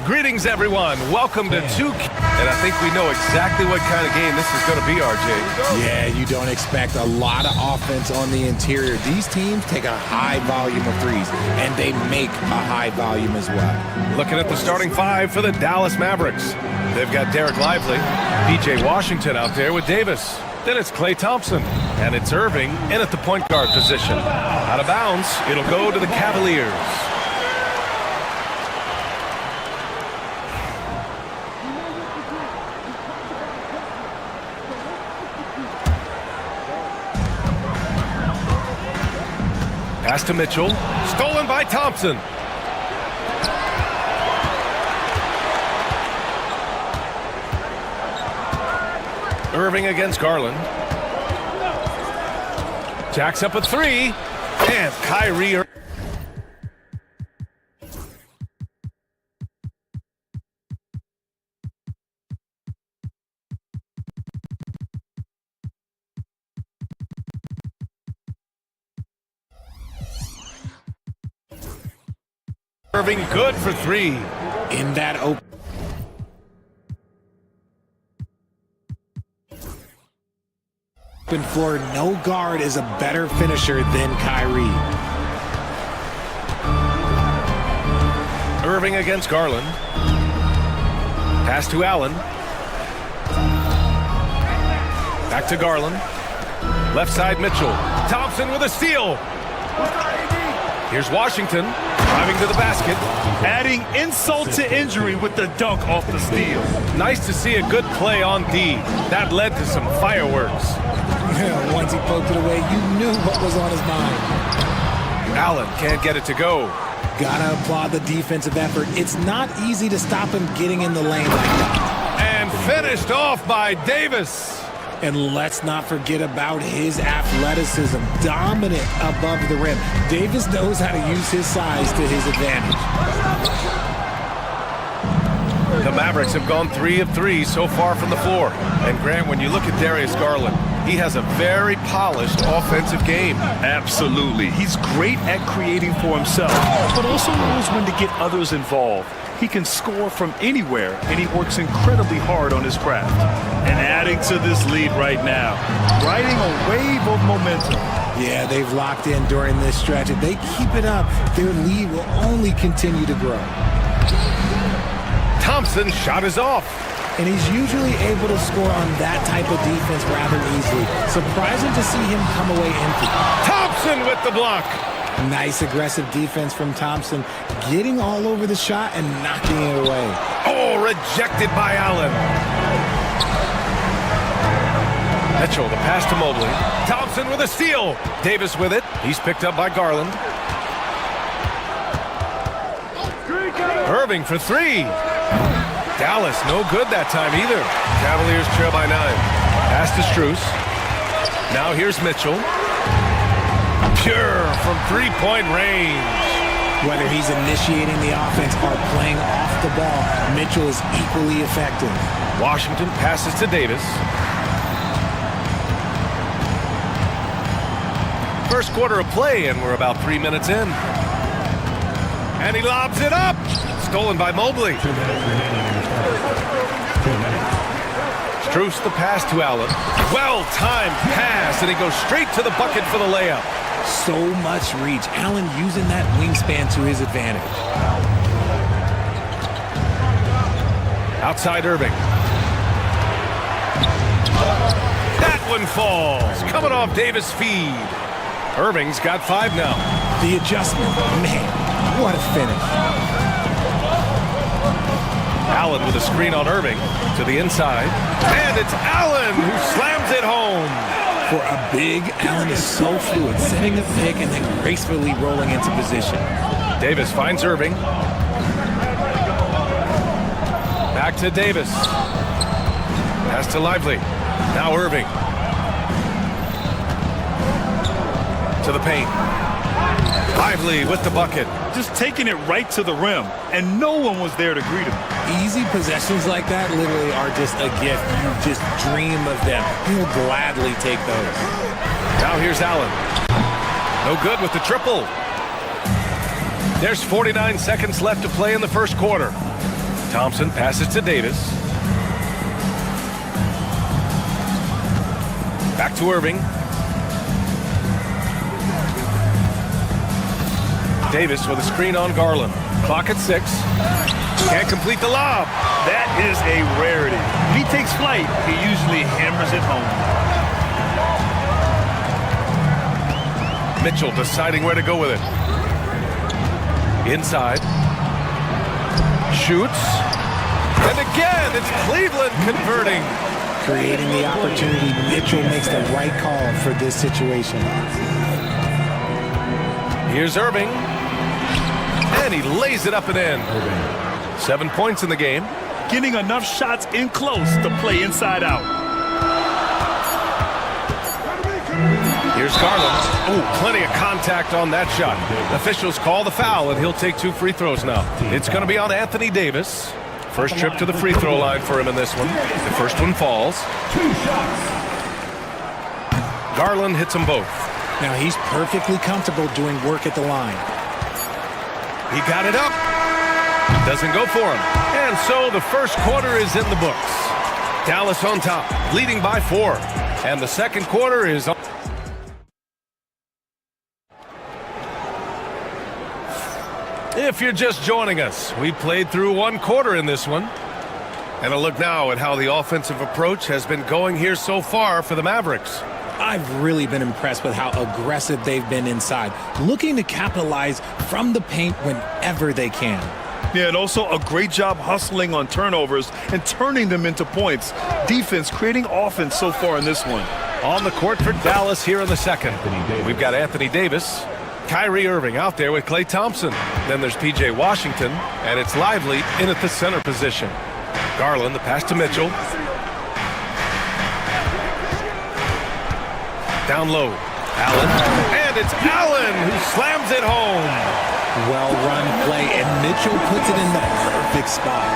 Greetings, everyone. Welcome to two. And I think we know exactly what kind of game this is going to be, RJ. Yeah, you don't expect a lot of offense on the interior. These teams take a high volume of threes, and they make a high volume as well. Looking at the starting five for the Dallas Mavericks. They've got Derek Lively, PJ Washington out there with Davis. Then it's Klay Thompson, and it's Irving in at the point guard position. Out of bounds, it'll go to the Cavaliers. Pass to Mitchell, stolen by Thompson. Irving against Garland. Jacks up a three, and Kyrie. Irving good for three. In that open floor, no guard is a better finisher than Kyrie. Irving against Garland. Pass to Allen. Back to Garland. Left side Mitchell. Thompson with a steal. Here's Washington driving to the basket. Adding insult to injury with the dunk off the steal. Nice to see a good play on D. That led to some fireworks. Once he poked it away, you knew what was on his mind. Allen can't get it to go. Gotta applaud the defensive effort. It's not easy to stop him getting in the lane like that. And finished off by Davis. And let's not forget about his athleticism. Dominant above the rim. Davis knows how to use his size to his advantage. The Mavericks have gone 3 of 3 so far from the floor. And Grant, when you look at Darius Garland, he has a very polished offensive game. Absolutely. He's great at creating for himself, but also knows when to get others involved. He can score from anywhere, and he works incredibly hard on his craft. And adding to this lead right now, riding a wave of momentum. Yeah, they've locked in during this stretch. If they keep it up, their lead will only continue to grow. Thompson's shot is off. And he's usually able to score on that type of defense rather easily. Surprising to see him come away empty. Thompson with the block. Nice aggressive defense from Thompson, getting all over the shot and knocking it away. Oh, rejected by Allen. Mitchell, the pass to Mobley. Thompson with a steal. Davis with it. He's picked up by Garland. Irving for three. Dallas, no good that time either. Cavaliers trail by 9. Pass to Strus. Now here's Mitchell. Pure from three-point range. Whether he's initiating the offense or playing off the ball, Mitchell is equally effective. Washington passes to Davis. First quarter of play, and we're about 3 minutes in. And he lobs it up. Stolen by Mobley. Strus the pass to Allen. Well-timed pass, and he goes straight to the bucket for the layup. So much reach. Allen using that wingspan to his advantage. Outside Irving. That one falls. Coming off Davis' feed. Irving's got 5 now. The adjustment. Man, what a finish. Allen with a screen on Irving to the inside. And it's Allen who slams it home. For a big, Allen is so fluid, setting the pick and then gracefully rolling into position. Davis finds Irving. Back to Davis. Pass to Lively. Now Irving. To the paint. Lively with the bucket. Just taking it right to the rim, and no one was there to greet him. Easy possessions like that literally are just a gift. You just dream of them. He'll gladly take those. Now here's Allen. No good with the triple. There's 49 seconds left to play in the first quarter. Thompson passes to Davis. Back to Irving. Davis with a screen on Garland. Clock at 6. Can't complete the lob. That is a rarity. When he takes flight, he usually hammers it home. Mitchell deciding where to go with it. Inside. Shoots. And again, it's Cleveland converting. Creating the opportunity, Mitchell makes the right call for this situation. Here's Irving. And he lays it up and in. 7 points in the game. Getting enough shots in close to play inside out. Here's Garland. Oh, plenty of contact on that shot. Officials call the foul, and he'll take 2 free throws now. It's going to be on Anthony Davis. First trip to the free throw line for him in this one. The first one falls. Garland hits them both. Now he's perfectly comfortable doing work at the line. He got it up. Doesn't go for him. And so the first quarter is in the books. Dallas on top, leading by 4. And the second quarter is on. If you're just joining us, we played through 1 quarter in this one. And a look now at how the offensive approach has been going here so far for the Mavericks. I've really been impressed with how aggressive they've been inside, looking to capitalize from the paint whenever they can. Yeah, and also a great job hustling on turnovers and turning them into points. Defense creating offense so far in this one. On the court for Dallas here in the second. We've got Anthony Davis, Kyrie Irving out there with Klay Thompson. Then there's P.J. Washington, and it's Lively in at the center position. Garland, the pass to Mitchell. Down low, Allen, and it's Allen who slams it home. Well-run play, and Mitchell puts it in the perfect spot.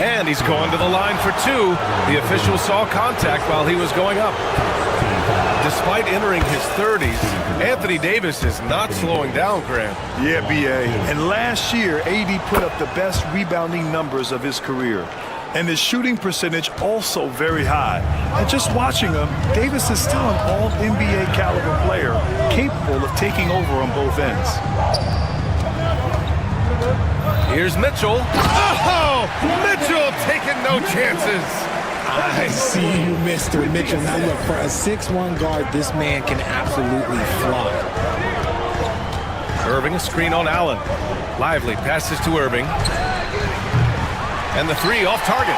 And he's going to the line for 2. The official saw contact while he was going up. Despite entering his 30s, Anthony Davis is not slowing down, Grant. Yeah, B.A. And last year, AD put up the best rebounding numbers of his career. And his shooting percentage also very high. And just watching him, Davis is still an all-NBA caliber player, capable of taking over on both ends. Here's Mitchell. Oh, Mitchell taking no chances. I see you, Mr. Mitchell. Now look, for a 6'1" guard, this man can absolutely fly. Irving, a screen on Allen. Lively passes to Irving. And the 3 off target.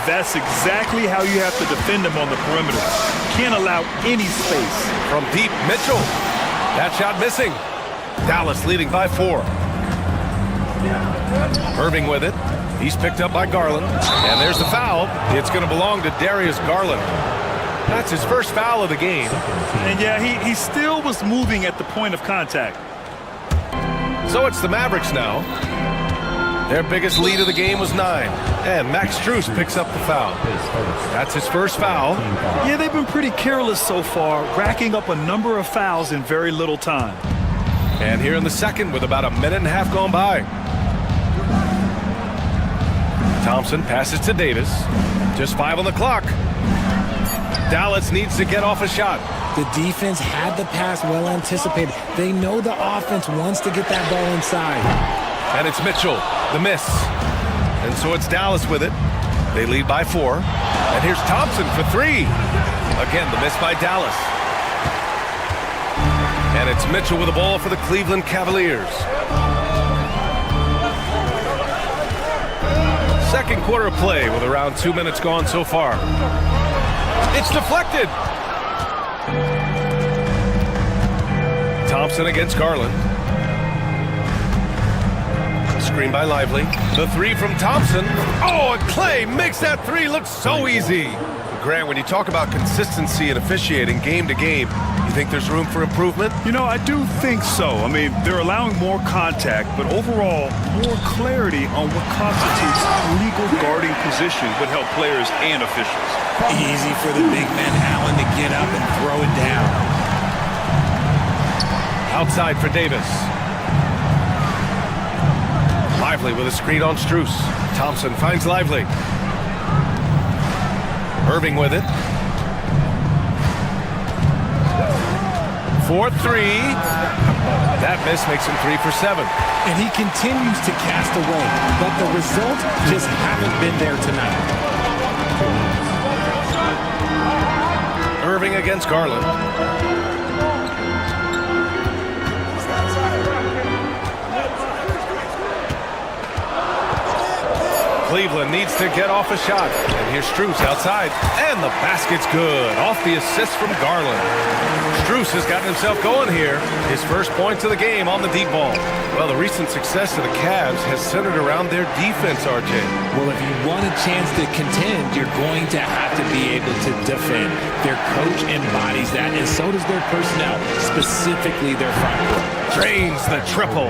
That's exactly how you have to defend him on the perimeter. Can't allow any space. From deep, Mitchell. That shot missing. Dallas leading by 4. Irving with it. He's picked up by Garland. And there's the foul. It's going to belong to Darius Garland. That's his first foul of the game. And yeah, he still was moving at the point of contact. So it's the Mavericks now. Their biggest lead of the game was 9. And Max Strus picks up the foul. That's his first foul. Yeah, they've been pretty careless so far, racking up a number of fouls in very little time. And here in the second with about a minute and a half gone by. Thompson passes to Davis. Just 5 on the clock. Dallas needs to get off a shot. The defense had the pass well anticipated. They know the offense wants to get that ball inside. And it's Mitchell, the miss. And so it's Dallas with it. They lead by 4. And here's Thompson for 3. Again, the miss by Dallas. And it's Mitchell with the ball for the Cleveland Cavaliers. Second quarter of play with around 2 minutes gone so far. It's deflected. Thompson against Garland. Screen by Lively. The 3 from Thompson. Oh, and Klay makes that 3 look so easy. Grant, when you talk about consistency and officiating game to game, you think there's room for improvement? You know, I do think so. I mean, they're allowing more contact, but overall, more clarity on what constitutes legal guarding position would help players and officials. Easy for the big man Allen to get up and throw it down. Outside for Davis. Lively with a screen on Strus. Thompson finds Lively. Irving with it. 4-3. That miss makes him 3 for 7. And he continues to cast away, but the results just haven't been there tonight. Irving against Garland. Cleveland needs to get off a shot. And here's Strus outside. And the basket's good. Off the assist from Garland. Strus has gotten himself going here. His first points of the game on the deep ball. Well, the recent success of the Cavs has centered around their defense, RJ. Well, if you want a chance to contend, you're going to have to be able to defend. Their coach embodies that, and so does their personnel, specifically their front court. Drains the triple.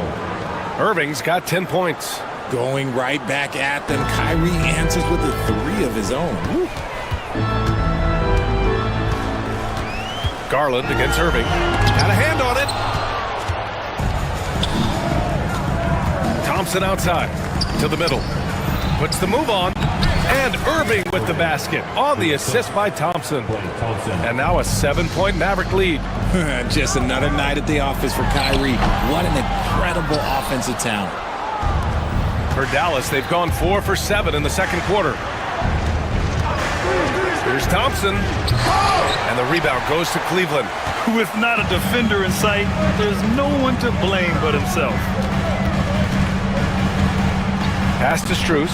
Irving's got 10 points. Going right back at them, Kyrie answers with a 3 of his own. Woo. Garland against Irving. Got a hand on it. Thompson outside to the middle. Puts the move on. And Irving with the basket on the assist by Thompson. And now a 7-point Maverick lead. Just another night at the office for Kyrie. What an incredible offensive talent. For Dallas, they've gone 4 for 7 in the second quarter. Here's Thompson. And the rebound goes to Cleveland. With not a defender in sight, there's no one to blame but himself. Pass to Strus.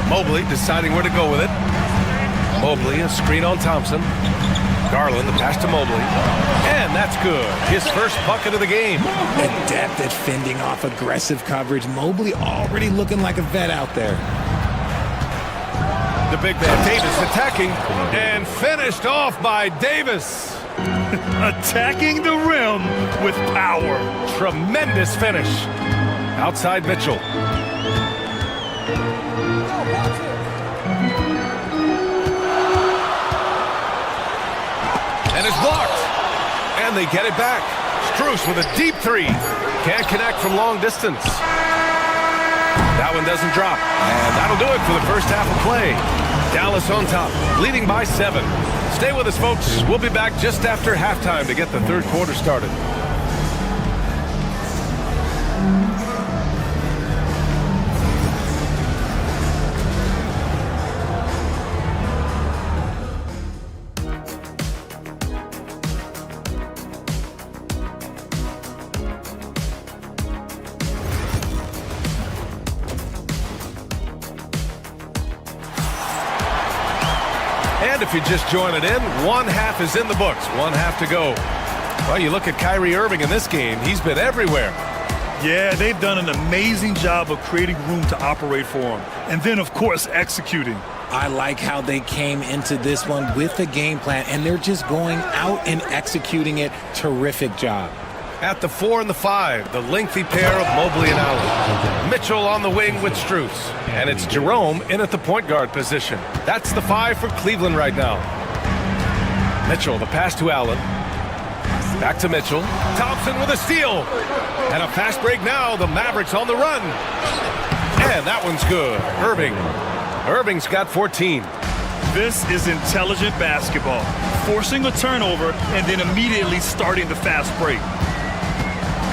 Mobley deciding where to go with it. Mobley, a screen on Thompson. Garland, the pass to Mobley. And that's good. His first bucket of the game. Adept at fending off aggressive coverage. Mobley already looking like a vet out there. The big man Davis attacking and finished off by Davis. Attacking the rim with power. Tremendous finish. Outside Mitchell. And it's blocked. And they get it back. Strus with a deep 3. Can't connect from long distance. That one doesn't drop. And that'll do it for the first half of play. Dallas on top, leading by 7. Stay with us, folks. We'll be back just after halftime to get the third quarter started. And if you're just joining in, one half is in the books. One half to go. Well, you look at Kyrie Irving in this game. He's been everywhere. Yeah, they've done an amazing job of creating room to operate for him. And then, of course, executing. I like how they came into this one with a game plan, and they're just going out and executing it. Terrific job. At the 4 and the 5, the lengthy pair of Mobley and Allen. Mitchell on the wing with Strus. And it's Jerome in at the point guard position. That's the 5 for Cleveland right now. Mitchell, the pass to Allen. Back to Mitchell. Thompson with a steal. And a fast break now. The Mavericks on the run. And that one's good. Irving's got 14. This is intelligent basketball. Forcing a turnover and then immediately starting the fast break.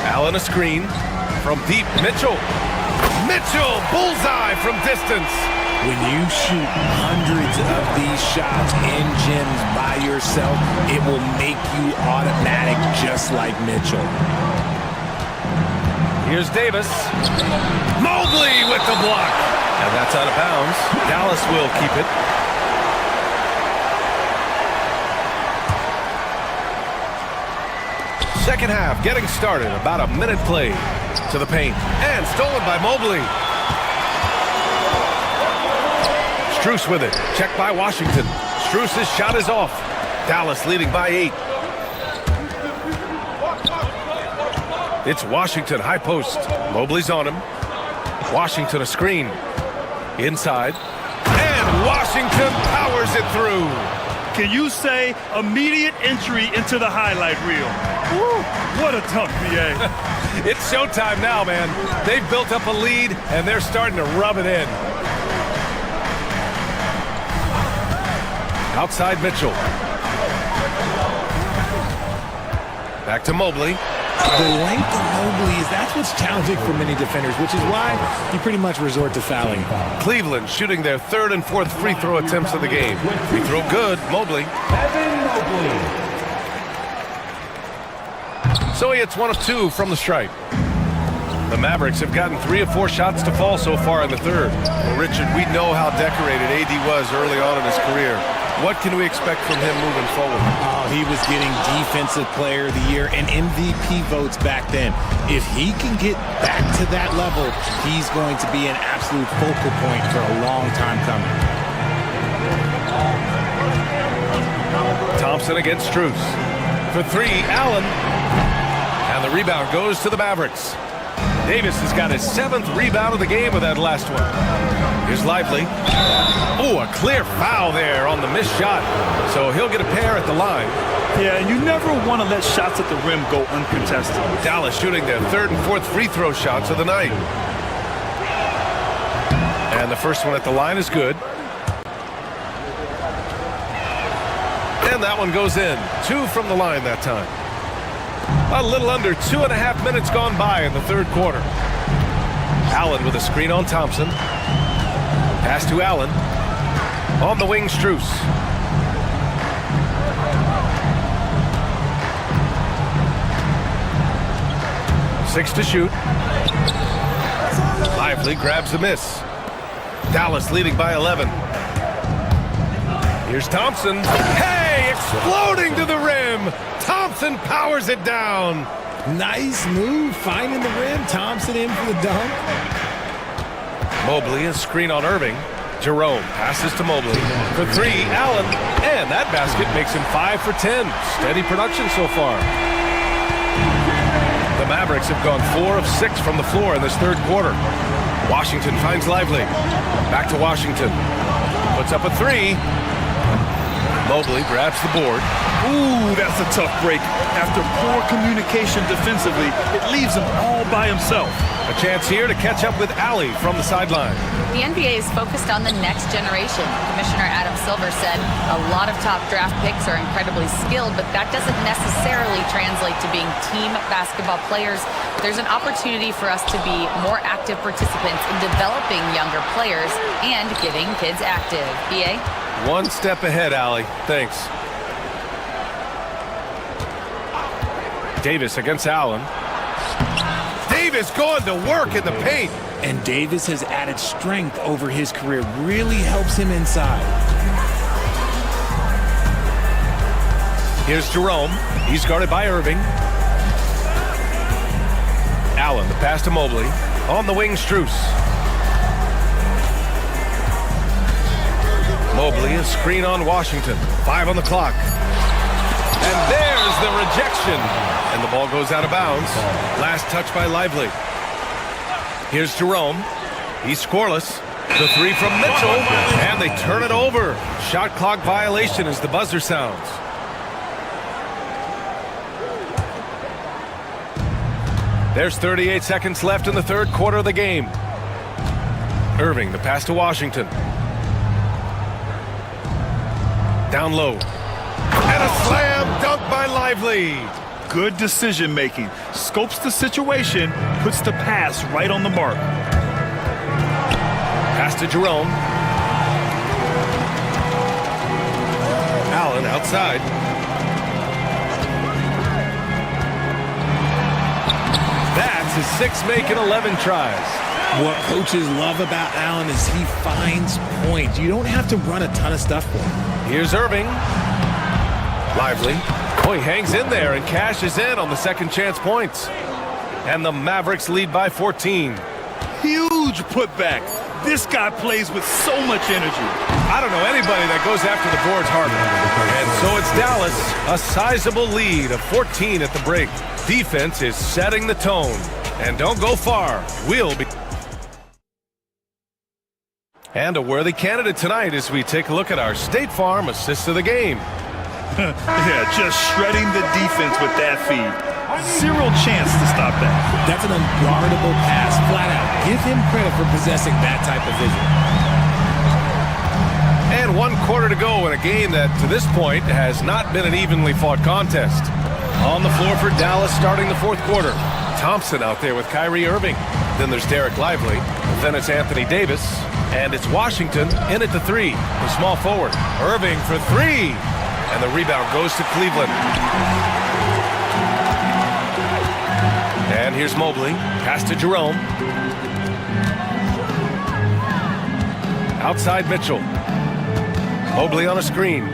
Allen a screen from deep. Mitchell, bullseye from distance. When you shoot hundreds of these shots in gyms by yourself, it will make you automatic just like Mitchell. Here's Davis. Mobley with the block. And that's out of bounds. Dallas will keep it. Second half getting started. About a minute played. To the paint. And stolen by Mobley. Strus with it. Checked by Washington. Strus' shot is off. Dallas leading by 8. It's Washington high post. Mobley's on him. Washington a screen. Inside. And Washington powers it through. Can you say immediate entry into the highlight reel? Woo, what a tough BA. It's showtime now, man. They've built up a lead, and they're starting to rub it in. Outside Mitchell. Back to Mobley. The length of Mobley that's what's challenging for many defenders, which is why you pretty much resort to fouling. Cleveland shooting their third and fourth free throw attempts of the game. Free throw good, Mobley. So he hits 1 of 2 from the stripe. The Mavericks have gotten 3 of 4 shots to fall so far in the third. Well, Richard, we know how decorated AD was early on in his career. What can we expect from him moving forward? Oh, he was getting Defensive Player of the Year and MVP votes back then. If he can get back to that level, he's going to be an absolute focal point for a long time coming. Thompson against Strus. For 3, Allen. And the rebound goes to the Mavericks. Davis has got his 7th rebound of the game with that last one. Here's Lively. Oh, a clear foul there on the missed shot. So he'll get a pair at the line. Yeah, and you never want to let shots at the rim go uncontested. Dallas shooting their 3rd and 4th free throw shots of the night. And the first one at the line is good. And that one goes in. 2 from the line that time. A little under 2.5 minutes gone by in the third quarter. Allen with a screen on Thompson. Pass to Allen. On the wing, Strus. Six to shoot. Lively grabs the miss. Dallas leading by 11. Here's Thompson. Hey, exploding to the rim. Thompson powers it down. Nice move, finding the rim. Thompson in for the dunk. Mobley, a screen on Irving. Jerome passes to Mobley. For 3, Allen. And that basket makes him 5 for 10. Steady production so far. The Mavericks have gone 4 of 6 from the floor in this third quarter. Washington finds Lively. Back to Washington. Puts up a 3. Mobley grabs the board. Ooh, that's a tough break. After poor communication defensively, it leaves him all by himself. A chance here to catch up with Allie from the sideline. The NBA is focused on the next generation. Commissioner Adam Silver said a lot of top draft picks are incredibly skilled, but that doesn't necessarily translate to being team basketball players. There's an opportunity for us to be more active participants in developing younger players and getting kids active. BA? One step ahead, Allie. Thanks. Davis against Allen. Davis going to work in the paint. And Davis has added strength over his career. Really helps him inside. Here's Jerome. He's guarded by Irving. Allen, the pass to Mobley. On the wing, Strus. Mobley, a screen on Washington. 5 on the clock. And there's the rejection. And the ball goes out of bounds. Last touch by Lively. Here's Jerome. He's scoreless. The 3 from Mitchell. And they turn it over. Shot clock violation as the buzzer sounds. There's 38 seconds left in the third quarter of the game. Irving, the pass to Washington. Down low. And a slam dunk by Lively. Good decision making. Scopes the situation, puts the pass right on the mark. Pass to Jerome. Allen outside. That's his 6 make and 11 tries. What coaches love about Allen is he finds points. You don't have to run a ton of stuff for him. Here's Irving. Lively. Oh, he hangs in there and cashes in on the second chance points. And the Mavericks lead by 14. Huge putback. This guy plays with so much energy. I don't know anybody that goes after the boards harder. And so it's Dallas, a sizable lead of 14 at the break. Defense is setting the tone. And don't go far. We'll be... And a worthy candidate tonight as we take a look at our State Farm assist of the game. Yeah, just shredding the defense with that feed. Zero chance to stop that. That's an unguardable pass, flat out. Give him credit for possessing that type of vision. And 1 quarter to go in a game that, to this point, has not been an evenly fought contest. On the floor for Dallas starting the 4th quarter. Thompson out there with Kyrie Irving. Then there's Derek Lively. Then it's Anthony Davis. And it's Washington in at the 3. The small forward. Irving for 3. And the rebound goes to Cleveland. And here's Mobley. Pass to Jerome. Outside Mitchell. Mobley on a screen.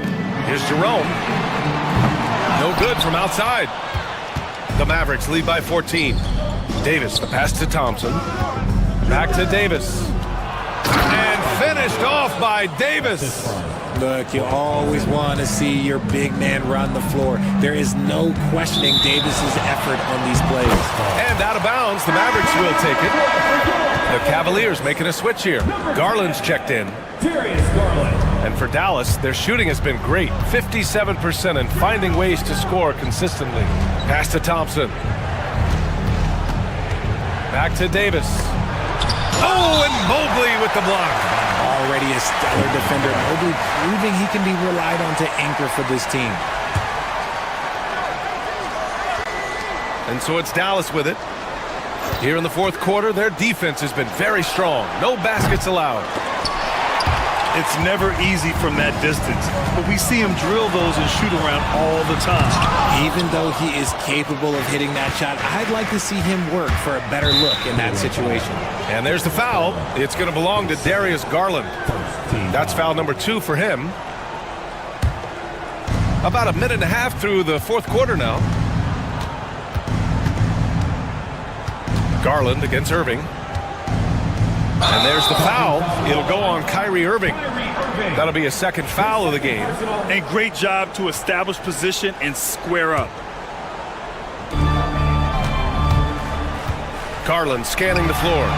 Here's Jerome. No good from outside. The Mavericks lead by 14. Davis, the pass to Thompson. Back to Davis. And finished off by Davis. Look, you always want to see your big man run the floor. There is no questioning Davis's effort on these plays. And out of bounds, the Mavericks will take it. The Cavaliers making a switch here. Garland's checked in. And for Dallas, their shooting has been great. 57% and finding ways to score consistently. Pass to Thompson. Back to Davis. Oh, and Mobley with the block. Already a stellar defender. Mobley proving he can be relied on to anchor for this team. And so it's Dallas with it. Here in the 4th quarter, their defense has been very strong. No baskets allowed. It's never easy from that distance, but we see him drill those and shoot around all the time. Even though he is capable of hitting that shot, I'd like to see him work for a better look in that situation. And there's the foul. It's going to belong to Darius Garland. That's foul number 2 for him. About a minute and a half through the 4th quarter now. Garland against Irving. And there's the foul. It'll go on Kyrie Irving. That'll be a 2nd foul of the game. And great job to establish position and square up. Garland scanning the floor.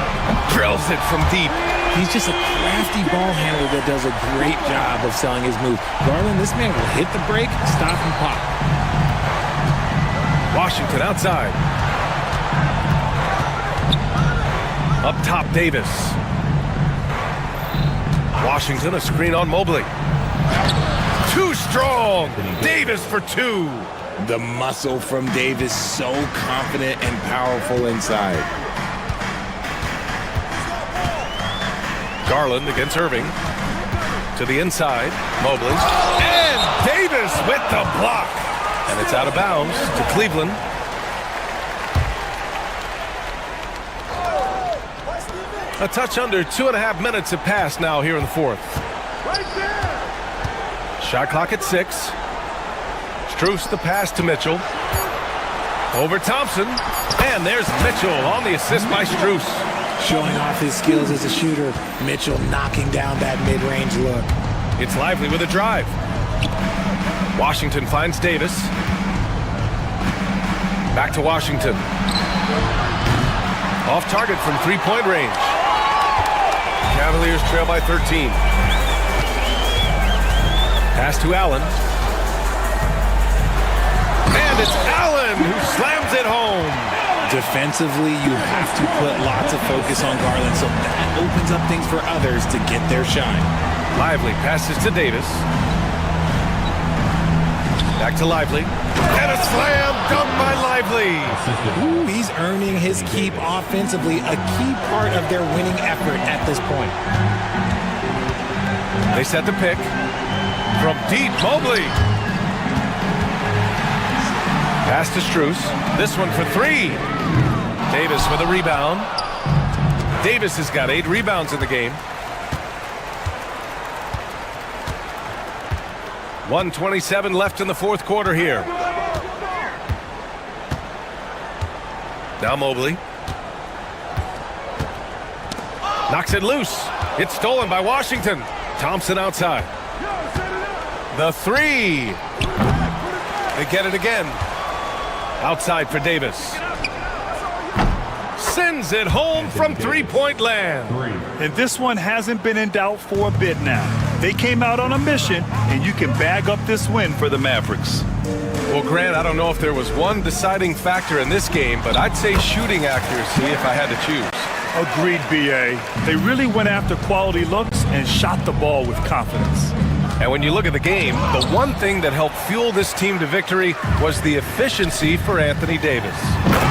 Drills it from deep. He's just a crafty ball handler that does a great job of selling his move. Garland, this man will hit the break, stop, and pop. Washington outside. Up top, Davis. Washington, a screen on Mobley. Too strong. Davis for 2. The muscle from Davis, so confident and powerful inside. Garland against Irving. To the inside, Mobley. And Davis with the block. And it's out of bounds to Cleveland. A touch under 2.5 minutes have passed now here in the 4th. Shot clock at 6. Strus the pass to Mitchell. Over Thompson. And there's Mitchell on the assist by Strus. Showing off his skills as a shooter. Mitchell knocking down that mid-range look. It's Lively with a drive. Washington finds Davis. Back to Washington. Off target from 3-point range. Cavaliers trail by 13. Pass to Allen. And it's Allen who slams it home. Defensively, you have to put lots of focus on Garland, so that opens up things for others to get their shine. Lively passes to Davis. Back to Lively. And a slam dunk by Lively. Ooh, he's earning his keep offensively, a key part of their winning effort at this point. They set the pick. From deep, Mobley. Pass to Strus. This one for 3. Davis with a rebound. Davis has got 8 rebounds in the game. 1:27 left in the 4th quarter here. Now Mobley. Knocks it loose. It's stolen by Washington. Thompson outside. The 3. They get it again. Outside for Davis. sends it home from three-point land. And this one hasn't been in doubt for a bit now. They came out on a mission, and you can bag up this win for the Mavericks. Well, Grant, I don't know if there was one deciding factor in this game, but I'd say shooting accuracy if I had to choose. Agreed, B.A. They really went after quality looks and shot the ball with confidence. And when you look at the game, the one thing that helped fuel this team to victory was the efficiency for Anthony Davis.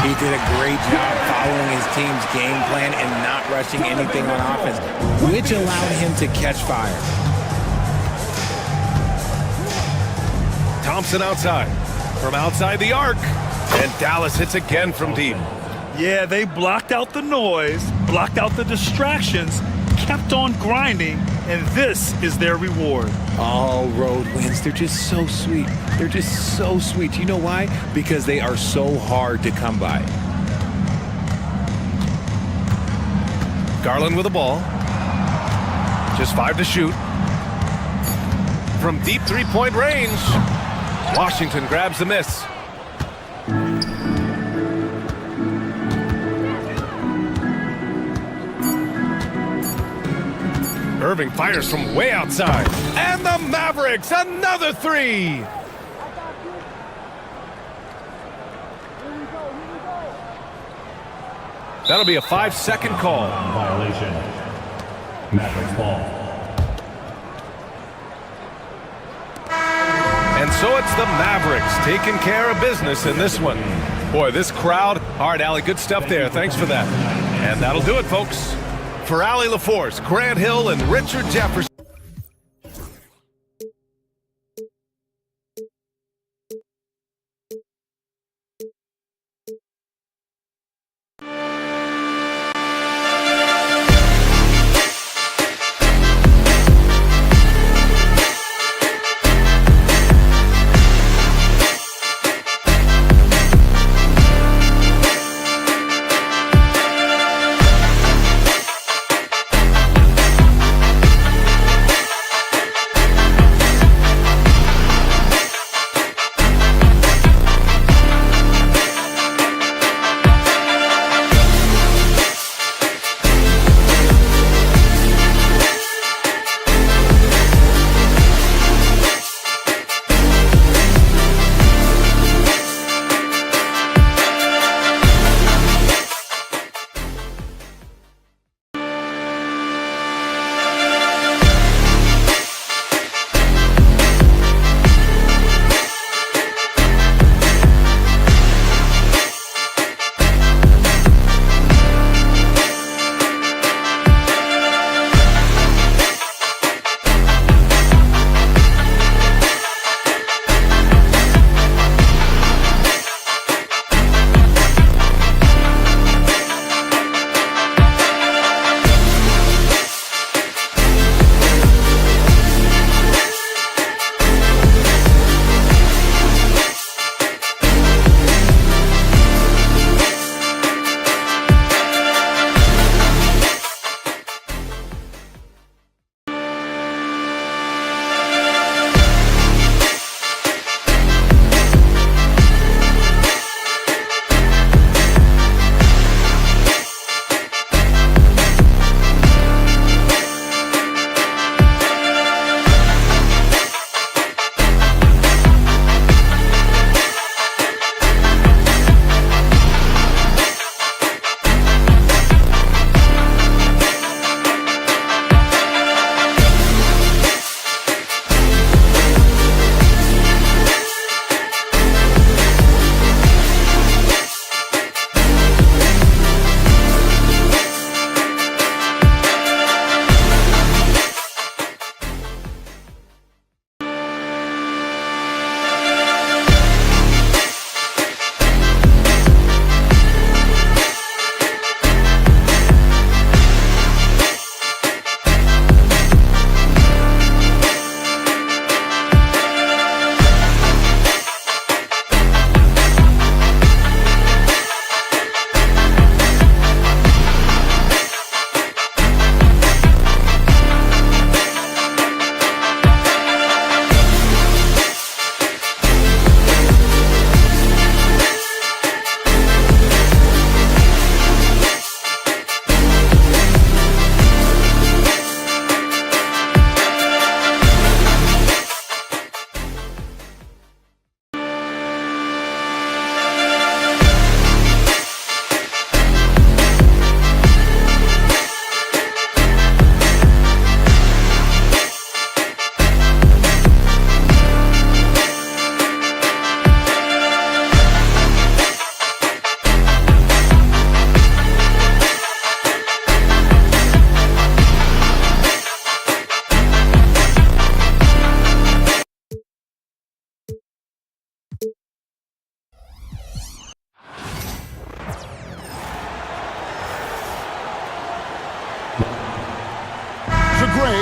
He did a great job following his team's game plan and not rushing anything on offense, which allowed him to catch fire. Thompson outside, from outside the arc, and Dallas hits again from deep. Yeah, they blocked out the noise, blocked out the distractions, kept on grinding, and this is their reward. All road wins, they're just so sweet. They're just so sweet. You know why? Because they are so hard to come by. Garland with the ball. Just 5 to shoot. From deep three-point range, Washington grabs the miss. Irving fires from way outside. And the Mavericks, another three! That'll be a 5-second call. Violation. Mavericks ball. And so it's the Mavericks taking care of business in this one. Boy, this crowd. All right, Allie, good stuff there. Thanks for that. And that'll do it, folks. For Allie LaForce, Grant Hill, and Richard Jefferson.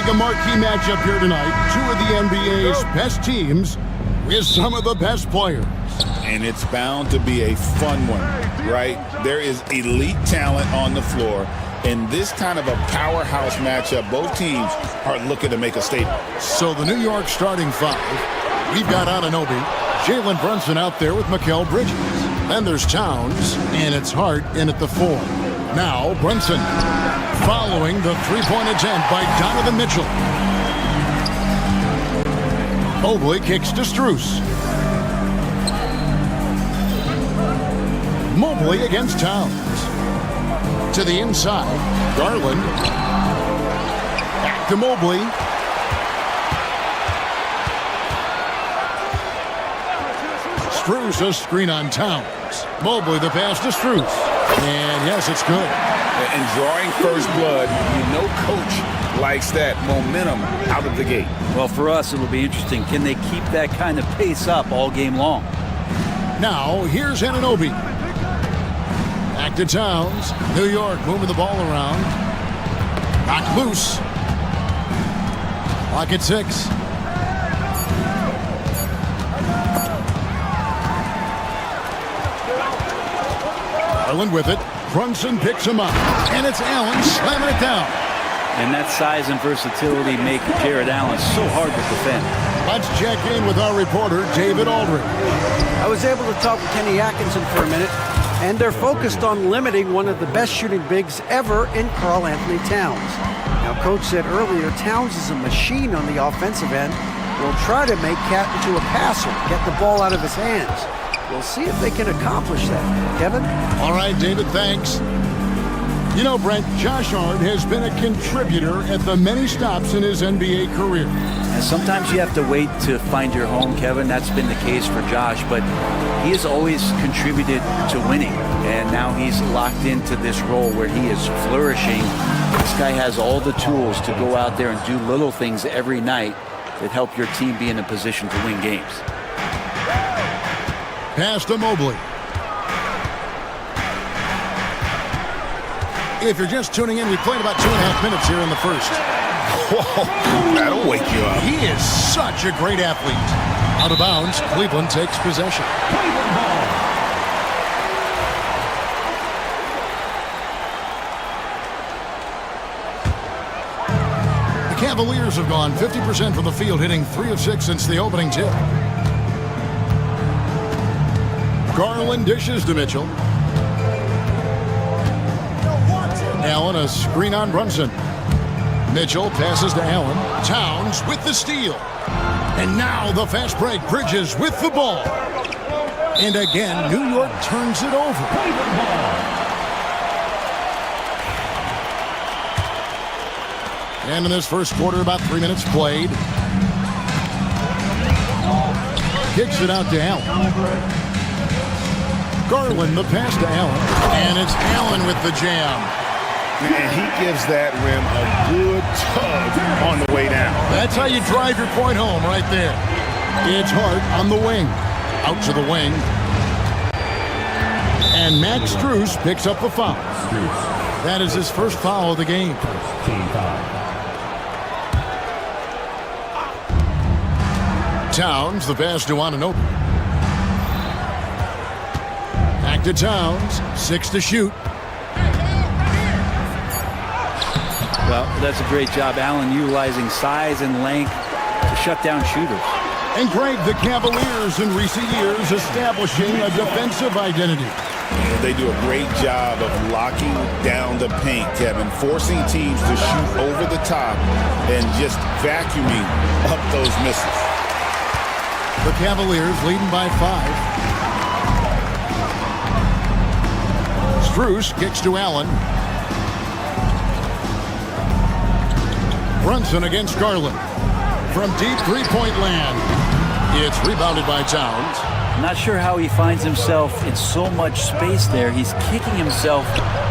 a marquee matchup here tonight. Two of the NBA's best teams with some of the best players. And it's bound to be a fun one, right? There is elite talent on the floor. In this kind of a powerhouse matchup, both teams are looking to make a statement. So the New York starting five, we've got Anunoby, Jalen Brunson out there with Mikal Bridges. Then there's Towns, and it's Hart in at the 4. Now Brunson, following the three-point attempt by Donovan Mitchell. Mobley kicks to Strus. Mobley against Towns. To the inside, Garland. Back to Mobley. Strus a screen on Towns. Mobley the pass to Strus. And yes, it's good. And drawing first blood, you know coach likes that momentum out of the gate. Well, for us, it'll be interesting. Can they keep that kind of pace up all game long? Now, here's Anunoby. Back to Towns. New York moving the ball around. Knocked loose. Clock at 6. Garland with it. Brunson picks him up. And it's Allen slamming it down. And that size and versatility make Jared Allen so hard to defend. Let's check in with our reporter, David Aldridge. I was able to talk to Kenny Atkinson for a minute, and they're focused on limiting one of the best shooting bigs ever in Karl Anthony Towns. Now, Coach said earlier, Towns is a machine on the offensive end. Will try to make Cat into a passer, get the ball out of his hands. We'll see if they can accomplish that. Kevin? All right, David, thanks. You know, Brent, Josh Hart has been a contributor at the many stops in his NBA career. And sometimes you have to wait to find your home, Kevin. That's been the case for Josh, but he has always contributed to winning. And now he's locked into this role where he is flourishing. This guy has all the tools to go out there and do little things every night that help your team be in a position to win games. Pass to Mobley. If you're just tuning in, we played about 2.5 minutes here in the first. Whoa, that'll wake you up. He is such a great athlete. Out of bounds, Cleveland takes possession. The Cavaliers have gone 50% from the field, hitting 3 of 6 since the opening tip. Garland dishes to Mitchell. Allen, a screen on Brunson. Mitchell passes to Allen. Towns with the steal. And now the fast break. Bridges with the ball. And again, New York turns it over. And in this first quarter, about 3 minutes played. Kicks it out to Allen. Garland, the pass to Allen. And it's Allen with the jam. And he gives that rim a good tug on the way down. That's how you drive your point home right there. It's Hart on the wing. Out to the wing. And Max Strus picks up the foul. That is his first foul of the game. Team foul. Towns, the pass to Anunoby. Back to Towns. 6 to shoot. Well, that's a great job, Allen, utilizing size and length to shut down shooters. And Greg, the Cavaliers in recent years establishing a defensive identity. And they do a great job of locking down the paint, Kevin, forcing teams to shoot over the top and just vacuuming up those misses. The Cavaliers leading by 5. Strus kicks to Allen. Brunson against Garland. From deep three-point land. It's rebounded by Towns. Not sure how he finds himself in so much space there. He's kicking himself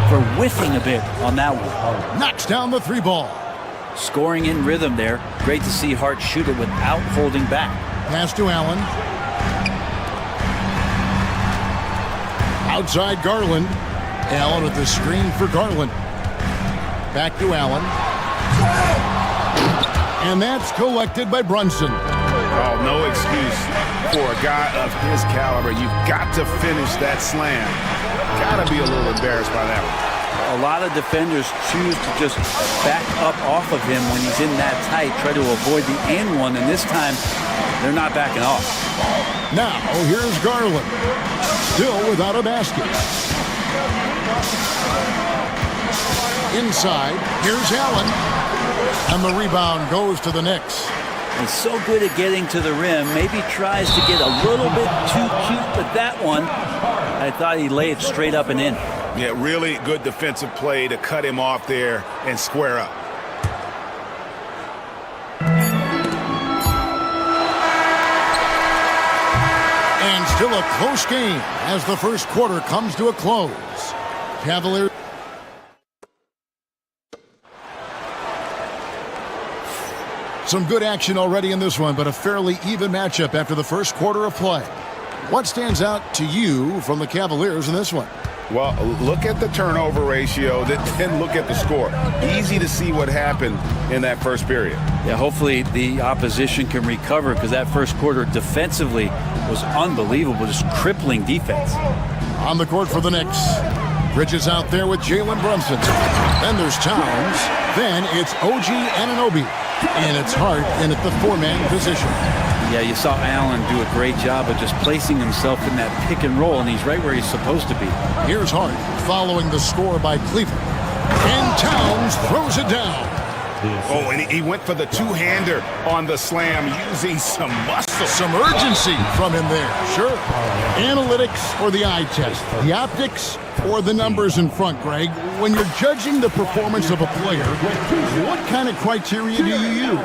for whiffing a bit on that one. Knocks down the 3 ball. Scoring in rhythm there. Great to see Hart shoot it without holding back. Pass to Allen. Outside Garland. Allen with the screen for Garland. Back to Allen. And that's collected by Brunson. Oh, no excuse for a guy of his caliber. You've got to finish that slam. Got to be a little embarrassed by that one. A lot of defenders choose to just back up off of him when he's in that tight, try to avoid the and one, and this time they're not backing off. Now, here's Garland. Still without a basket. Inside, here's Allen. And the rebound goes to the Knicks. He's so good at getting to the rim. Maybe tries to get a little bit too cute, but that one, I thought he laid it straight up and in. Yeah, really good defensive play to cut him off there and square up. And still a close game as the first quarter comes to a close. Cavaliers. Some good action already in this one, but a fairly even matchup after the first quarter of play. What stands out to you from the Cavaliers in this one? Well, look at the turnover ratio, then look at the score. Easy to see what happened in that first period. Yeah, hopefully the opposition can recover because that first quarter defensively was unbelievable, just crippling defense. On the court for the Knicks. Bridges out there with Jalen Brunson. Then there's Towns. Then it's OG Anunoby. And it's Hart in at the four-man position. Yeah, you saw Allen do a great job of just placing himself in that pick and roll, and he's right where he's supposed to be. Here's Hart following the score by Cleveland. And Towns throws it down. Oh, and he went for the two-hander on the slam using some muscle. Some urgency from him there, sure. Analytics or the eye test? The optics or the numbers in front, Greg? When you're judging the performance of a player, what kind of criteria do you use?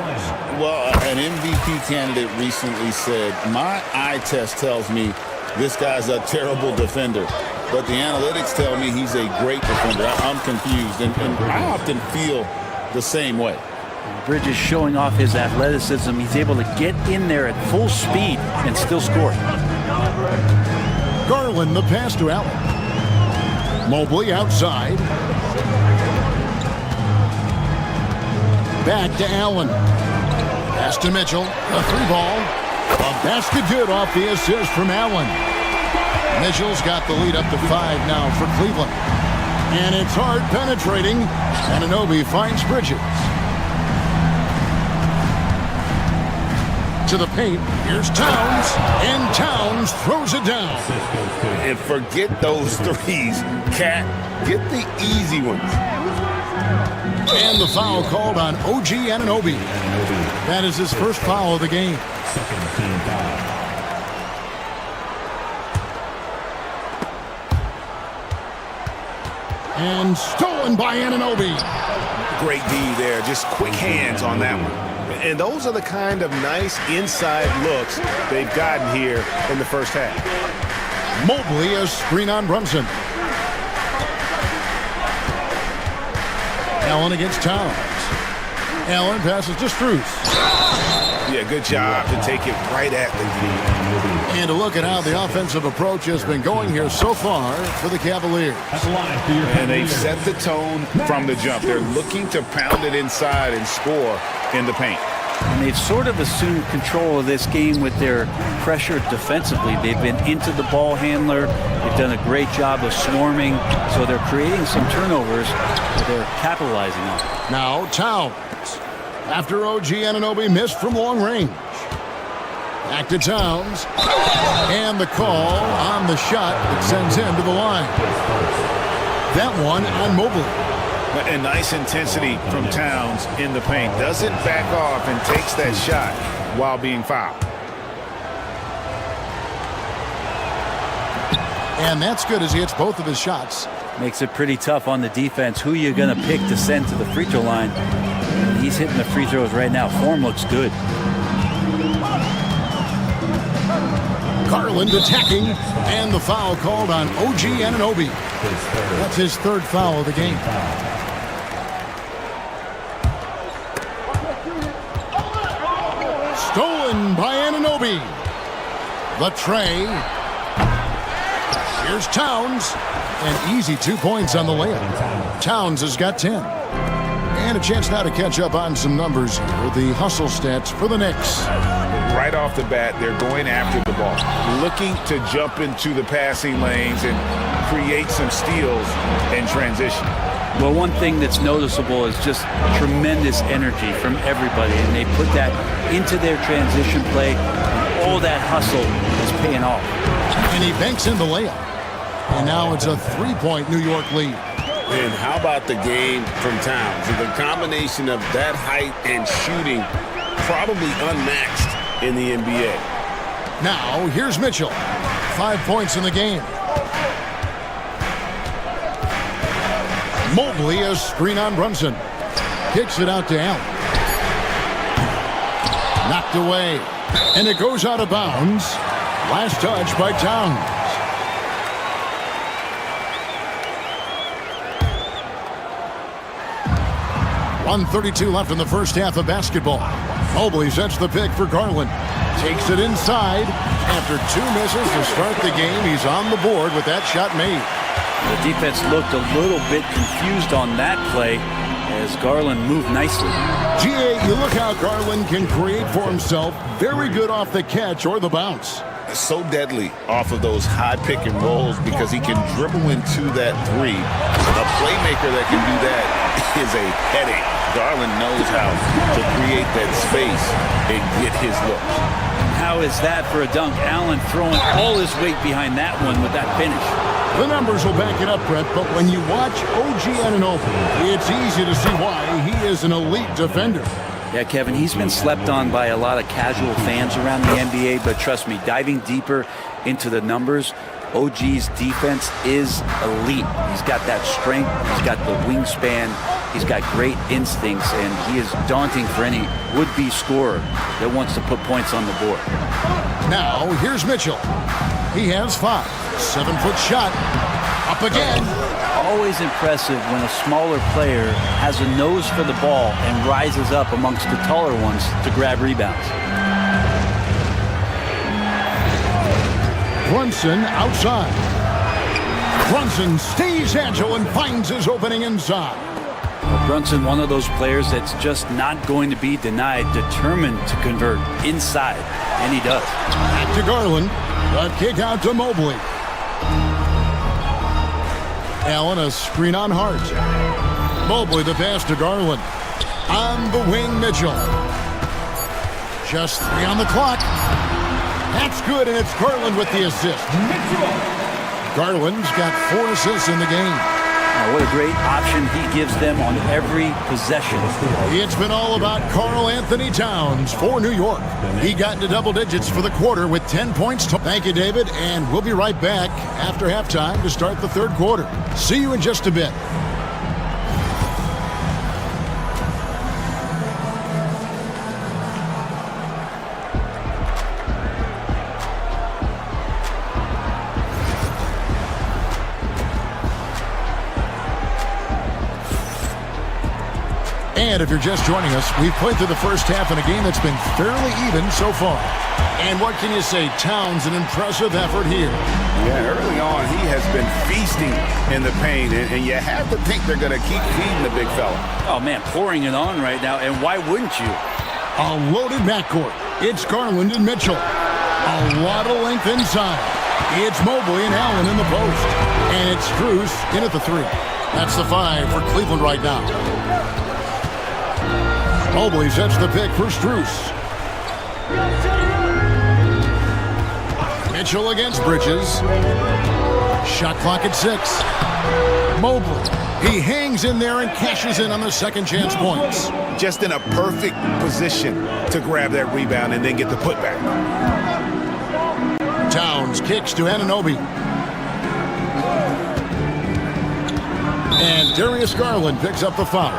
Well, an MVP candidate recently said, my eye test tells me this guy's a terrible defender, but the analytics tell me he's a great defender. I'm confused, and I often feel the same way. Bridges showing off his athleticism. He's able to get in there at full speed and still score. Garland the pass to Allen. Mobley outside. Back to Allen. Pass to Mitchell. A three ball. A basket good off the assist from Allen. Mitchell's got the lead up to 5 now for Cleveland. And it's Hart penetrating. Anunoby finds Bridges. To the paint. Here's Towns. And Towns throws it down. And forget those threes, Cat. Get the easy ones. And the foul called on OG Anunoby. That is his first foul of the game. Second team foul. And stolen by Anunoby. Great D there, just quick hands on that one. And those are the kind of nice inside looks they've gotten here in the first half. Mobley a screen on Brunson. Allen against Towns. Allen passes to Strus. Yeah, good job to take it right at the D. And a look at how the offensive approach has been going here so far for the Cavaliers. And they've set the tone from the jump. They're looking to pound it inside and score in the paint. And they've sort of assumed control of this game with their pressure defensively. They've been into the ball handler. They've done a great job of swarming. So they're creating some turnovers that they're capitalizing on. Now Towns. After OG Anunoby missed from long range. Back to Towns. And the call on the shot that sends him to the line. That one on Mobley. And nice intensity from Towns in the paint. Doesn't back off and takes that shot while being fouled. And that's good as he hits both of his shots. Makes it pretty tough on the defense. Who you're going to pick to send to the free throw line. And he's hitting the free throws right now. Form looks good. Garland attacking. And the foul called on OG Anunoby. That's his third foul of the game. Stolen by Anunoby. The tray. Here's Towns. An easy 2 points on the layup. Towns has got 10. And a chance now to catch up on some numbers here. The hustle stats for the Knicks. Right off the bat, they're going after the ball, looking to jump into the passing lanes and create some steals in transition. Well, one thing that's noticeable is just tremendous energy from everybody, and they put that into their transition play. All that hustle is paying off. And he banks in the layup. And now it's a 3-point New York lead. And how about the game from Towns? The combination of that height and shooting, probably unmatched in the NBA. Now, here's Mitchell. 5 points in the game. Mobley, a screen on Brunson. Kicks it out to Allen. Knocked away. And it goes out of bounds. Last touch by Towns. .132 left in the first half of basketball. Mobley sets the pick for Garland. Takes it inside. After 2 misses to start the game, he's on the board with that shot made. The defense looked a little bit confused on that play as Garland moved nicely. GA, you look how Garland can create for himself. Very good off the catch or the bounce. So deadly off of those high pick and rolls because he can dribble into that three. A playmaker that can do that is a headache. Garland knows how to create that space and get his looks. How is that for a dunk? Allen throwing all his weight behind that one with that finish. The numbers will back it up, Brett, but when you watch OG Anunoby, it's easy to see why he is an elite defender. Yeah, Kevin, he's been slept on by a lot of casual fans around the NBA, but trust me, diving deeper into the numbers, OG's defense is elite. He's got that strength, he's got the wingspan, he's got great instincts, and he is daunting for any would-be scorer that wants to put points on the board. Now, here's Mitchell. He has 5. 7-foot shot. Up again. Always impressive when a smaller player has a nose for the ball and rises up amongst the taller ones to grab rebounds. Brunson outside. Brunson stays agile and finds his opening inside. Brunson, one of those players that's just not going to be denied, determined to convert inside, and he does. Back to Garland. A kick out to Mobley. Allen, a screen on Hart. Mobley, the pass to Garland. On the wing, Mitchell. Just 3 on the clock. That's good, and it's Garland with the assist. Garland's got 4 assists in the game. What a great option he gives them on every possession. It's been all about Karl Anthony Towns for New York. He got into double digits for the quarter with 10 points. Thank you, David, and we'll be right back after halftime to start the third quarter. See you in just a bit. And if you're just joining us, we've played through the first half in a game that's been fairly even so far. And what can you say? Towns, an impressive effort here. Yeah, early on, he has been feasting in the paint, and you have to think they're going to keep feeding the big fella. Oh, man, pouring it on right now, and why wouldn't you? A loaded backcourt. It's Garland and Mitchell. A lot of length inside. It's Mobley and Allen in the post. And it's Strus in at the 3. That's the 5 for Cleveland right now. Mobley sets the pick for Strus. Mitchell against Bridges. Shot clock at 6. Mobley. He hangs in there and cashes in on the second chance points. Just in a perfect position to grab that rebound and then get the putback. Towns kicks to Anunoby. And Darius Garland picks up the foul.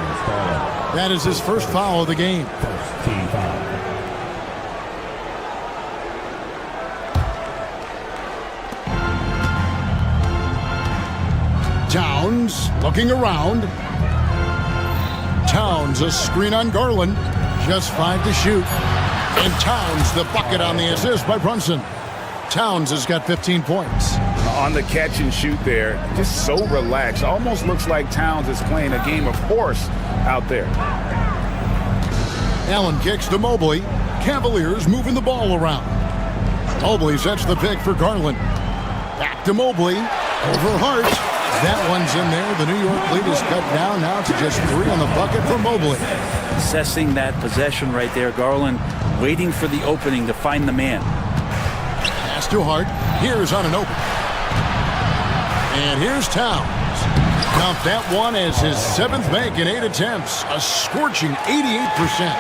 That is his first foul of the game. Team foul. Towns looking around. Towns a screen on Garland. Just 5 to shoot. And Towns the bucket on the assist by Brunson. Towns has got 15 points. On the catch and shoot there, just so relaxed. Almost looks like Towns is playing a game of horse out there. Allen kicks to Mobley. Cavaliers moving the ball around. Mobley sets the pick for Garland. Back to Mobley. Over Hart. That one's in there. The New York lead is cut down now to just 3 on the bucket for Mobley. Assessing that possession right there. Garland waiting for the opening to find the man. Pass to Hart. Here's on an open. And here's Towns. Count that one as his 7th make in 8 attempts. A scorching 88%.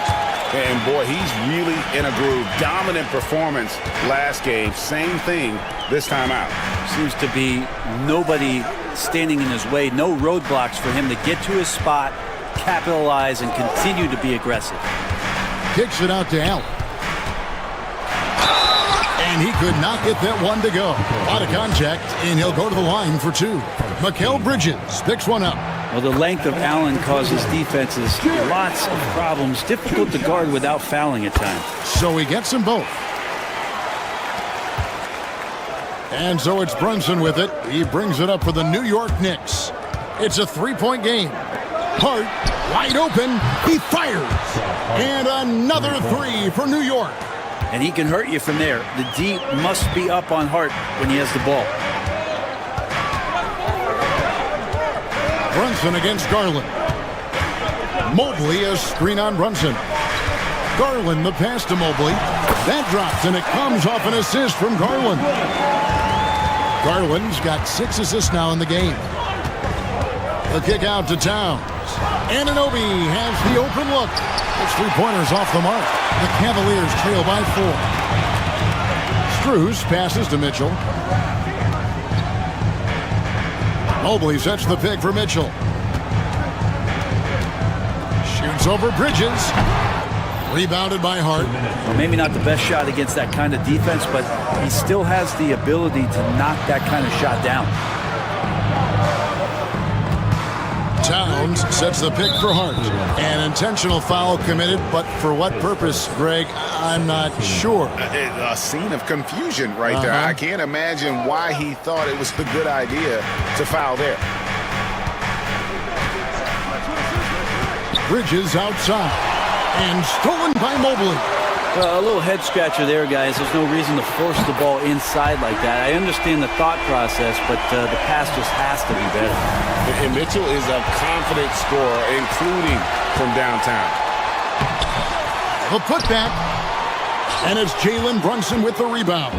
And boy, he's really in a groove. Dominant performance last game. Same thing this time out. Seems to be nobody standing in his way. No roadblocks for him to get to his spot, capitalize, and continue to be aggressive. Kicks it out to Allen. And he could not get that one to go. A lot of contact, and he'll go to the line for 2. Mikal Bridges picks one up. Well, the length of Allen causes defenses lots of problems. Difficult to guard without fouling at times. So he gets them both. And so it's Brunson with it. He brings it up for the New York Knicks. It's a 3-point game. Hart, wide open. He fires. And another 3 for New York. And he can hurt you from there. The D must be up on Hart when he has the ball. Brunson against Garland. Mobley a screen on Brunson. Garland the pass to Mobley. That drops and it comes off an assist from Garland. Garland's got 6 assists now in the game. The kick out to Towns. Anunoby has the open look. It's 3-pointers off the mark. The Cavaliers trail by 4. Strus passes to Mitchell. Mobley sets the pick for Mitchell. Shoots over Bridges. Rebounded by Hart. Well, maybe not the best shot against that kind of defense, but he still has the ability to knock that kind of shot down. Towns sets the pick for Hart. An intentional foul committed, but for what purpose, Greg? I'm not sure. A scene of confusion right there. I can't imagine why he thought it was a good idea to foul there. Bridges outside. And stolen by Mobley. Well, a little head scratcher there, guys. There's no reason to force the ball inside like that. I understand the thought process, but the pass just has to be better. And Mitchell is a confident scorer, including from downtown. The putback. And it's Jalen Brunson with the rebound.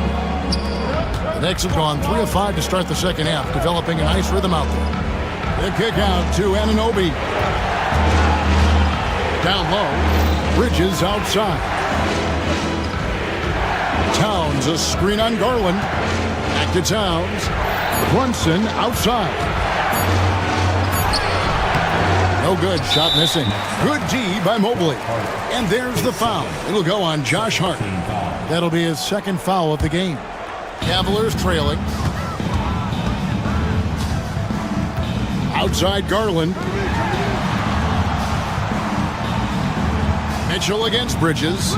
The Knicks have gone 3 of 5 to start the second half, developing a nice rhythm out there. The kick out to Anunoby. Down low. Bridges outside. Towns a screen on Garland. Back to Towns. Brunson outside. No good. Shot missing. Good D by Mobley. And there's the foul. It'll go on Josh Hart. That'll be his 2nd foul of the game. Cavaliers trailing. Outside Garland. Mitchell against Bridges.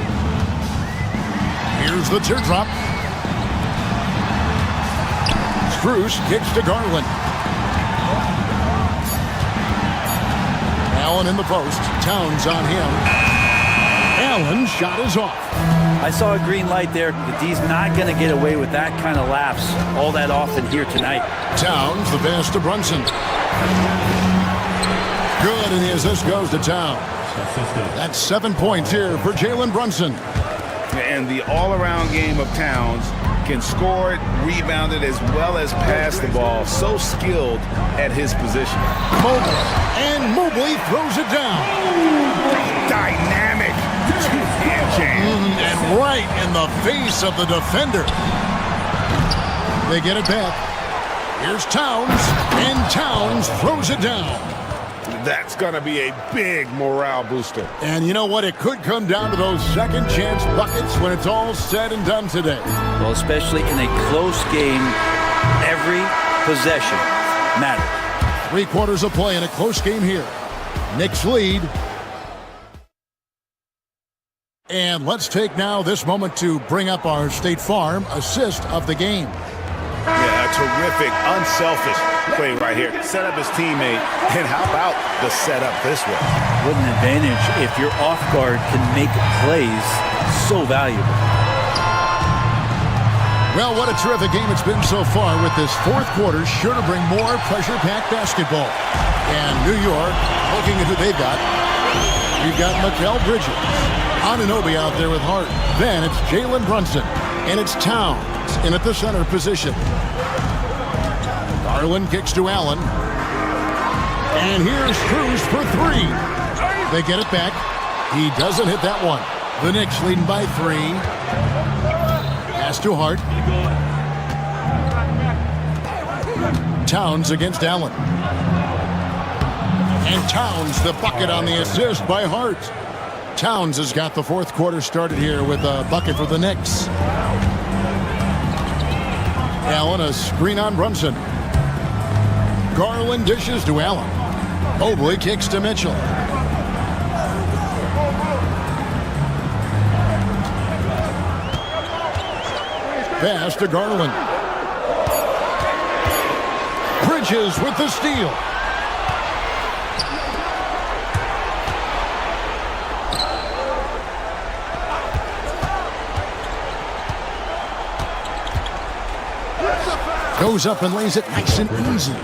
Here's the teardrop. Strus kicks to Garland. Allen in the post. Towns on him. Allen's shot is off. I saw a green light there. The D's not going to get away with that kind of lapse all that often here tonight. Towns, the pass to Brunson. Good, and the assist goes to Towns. That's 7 points here for Jalen Brunson. And the all-around game of Towns can score it, rebound it, as well as pass the ball. So skilled at his position. Mobley. And Mobley throws it down. Dynamic two-hand jam. And right in the face of the defender. They get it back. Here's Towns. And Towns throws it down. That's going to be a big morale booster. And you know what? It could come down to those second chance buckets when it's all said and done today. Well, especially in a close game, every possession matters. 3 quarters of play in a close game here. Knicks lead. And let's take now this moment to bring up our State Farm assist of the game. Yeah, terrific, unselfish play right here. Set up his teammate, and how about the setup this way? What an advantage if your off guard can make plays so valuable. Well, what a terrific game it's been so far, with this fourth quarter sure to bring more pressure-packed basketball. And New York, looking at who they've got, we've got Mikal Bridges. Anunoby out there with Hart. Then it's Jalen Brunson. And it's Towns in at the center position. Garland kicks to Allen. And here's Cruz for three. They get it back. He doesn't hit that one. The Knicks leading by 3. Pass to Hart. Towns against Allen. And Towns the bucket on the assist by Hart. Towns has got the fourth quarter started here with a bucket for the Knicks. Allen, a screen on Brunson. Garland dishes to Allen. Mobley kicks to Mitchell. Pass to Garland. Bridges with the steal. Goes up and lays it nice and easy.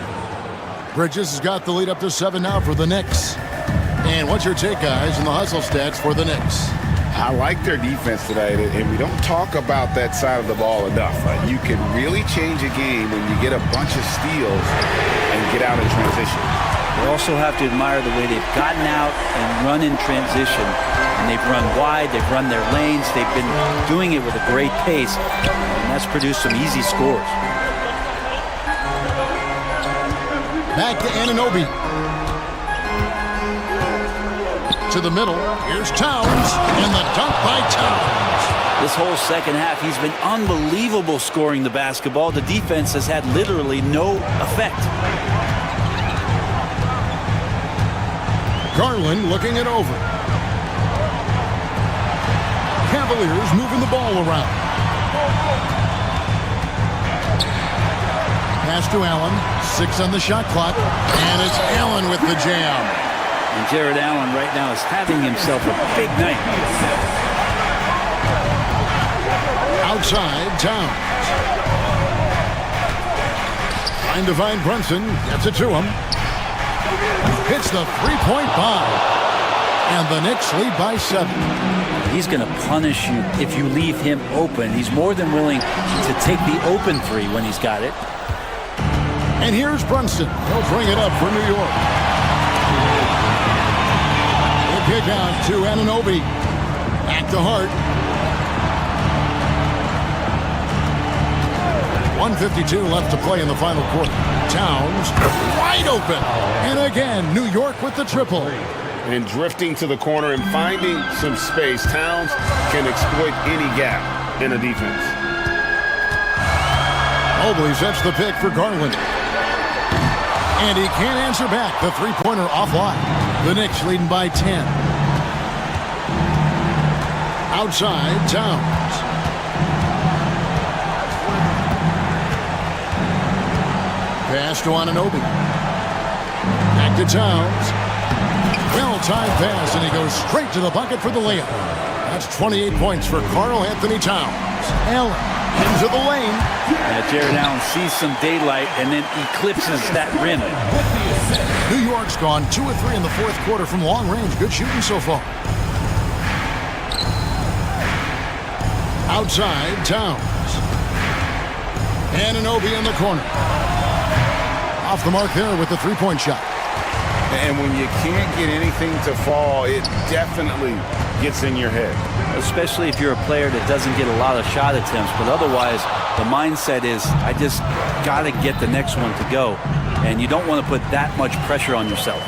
Bridges has got the lead up to 7 now for the Knicks. And what's your take, guys, in the hustle stats for the Knicks? I like their defense today, and we don't talk about that side of the ball enough. You can really change a game when you get a bunch of steals and get out in transition. You also have to admire the way they've gotten out and run in transition. And they've run wide, they've run their lanes, they've been doing it with a great pace, and that's produced some easy scores. Back to Anunoby. To the middle. Here's Towns. And the dunk by Towns. This whole second half, he's been unbelievable scoring the basketball. The defense has had literally no effect. Garland looking it over. Cavaliers moving the ball around. Pass to Allen. 6 on the shot clock. And it's Allen with the jam. And Jared Allen right now is having himself a big night. Outside, Towns. Trying to find Brunson. Gets it to him. Hits the three-point bomb. And the Knicks lead by 7. He's going to punish you if you leave him open. He's more than willing to take the open three when he's got it. And here's Brunson. He'll bring it up for New York. The kick out to Anunoby. Back to Hart. 1:52 left to play in the final quarter. Towns wide open. And again, New York with the triple. And drifting to the corner and finding some space, Towns can exploit any gap in a defense. Mobley sets the pick for Garland. And he can't answer back. The three-pointer offline. The Knicks leading by 10. Outside, Towns. Pass to Anunoby. Back to Towns. Well-timed pass, and he goes straight to the bucket for the layup. That's 28 points for Karl Anthony Towns. Allen into the lane. Jared Allen sees some daylight and then eclipses that rim. New York's gone 2 of 3 in the fourth quarter from long range. Good shooting so far. Outside, Towns. Anunoby in the corner. Off the mark there with the three-point shot. And when you can't get anything to fall, it definitely gets in your head. Especially if you're a player that doesn't get a lot of shot attempts. But otherwise, the mindset is, I just got to get the next one to go. And you don't want to put that much pressure on yourself.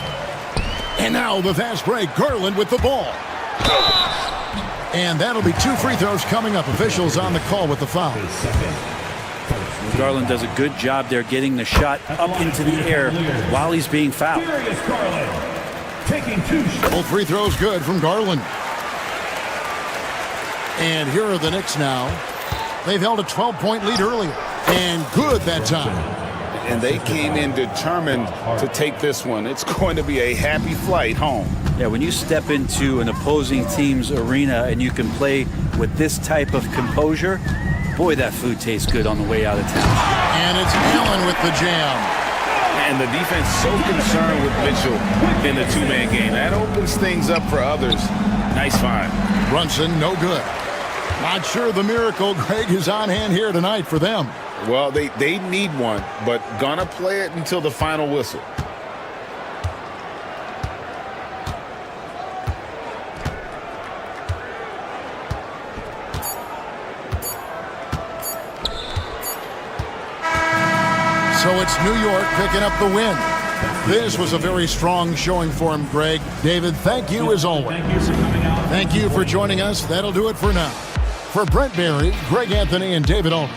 And now the fast break. Garland with the ball. And that'll be 2 free throws coming up. Officials on the call with the foul. Garland does a good job there getting the shot up into the air while he's being fouled. Both free throws good from Garland. And here are the Knicks now. They've held a 12-point lead earlier. And good that time. And they came in determined to take this one. It's going to be a happy flight home. Yeah, when you step into an opposing team's arena and you can play with this type of composure, boy, that food tastes good on the way out of town. And it's Allen with the jam. And the defense so concerned with Mitchell in the two-man game. That opens things up for others. Nice find. Brunson, no good. Not sure the miracle, Greg, is on hand here tonight for them. Well, they need one, but gonna play it until the final whistle. So it's New York picking up the win. This was a very strong showing for him, Greg. David, thank you as always. Thank you for joining us. That'll do it for now. For Brent Barry, Greg Anthony, and David Ulmer.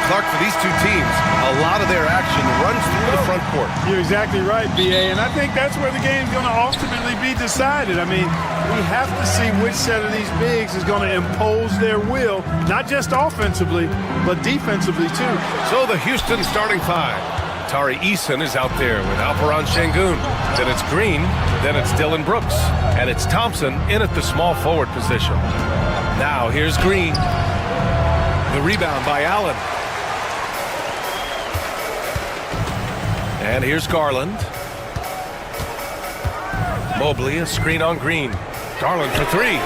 Clark, for these two teams, a lot of their action runs through the front court. You're exactly right, B.A., and I think that's where the game's going to ultimately be decided. I mean, we have to see which set of these bigs is going to impose their will, not just offensively, but defensively, too. So the Houston starting five. Tari Eason is out there with Alperon Şengün. Then it's Green, then it's Dylan Brooks, and it's Thompson in at the small forward position. Now here's Green. The rebound by Allen. And here's Garland. Mobley, a screen on Green. Garland for three.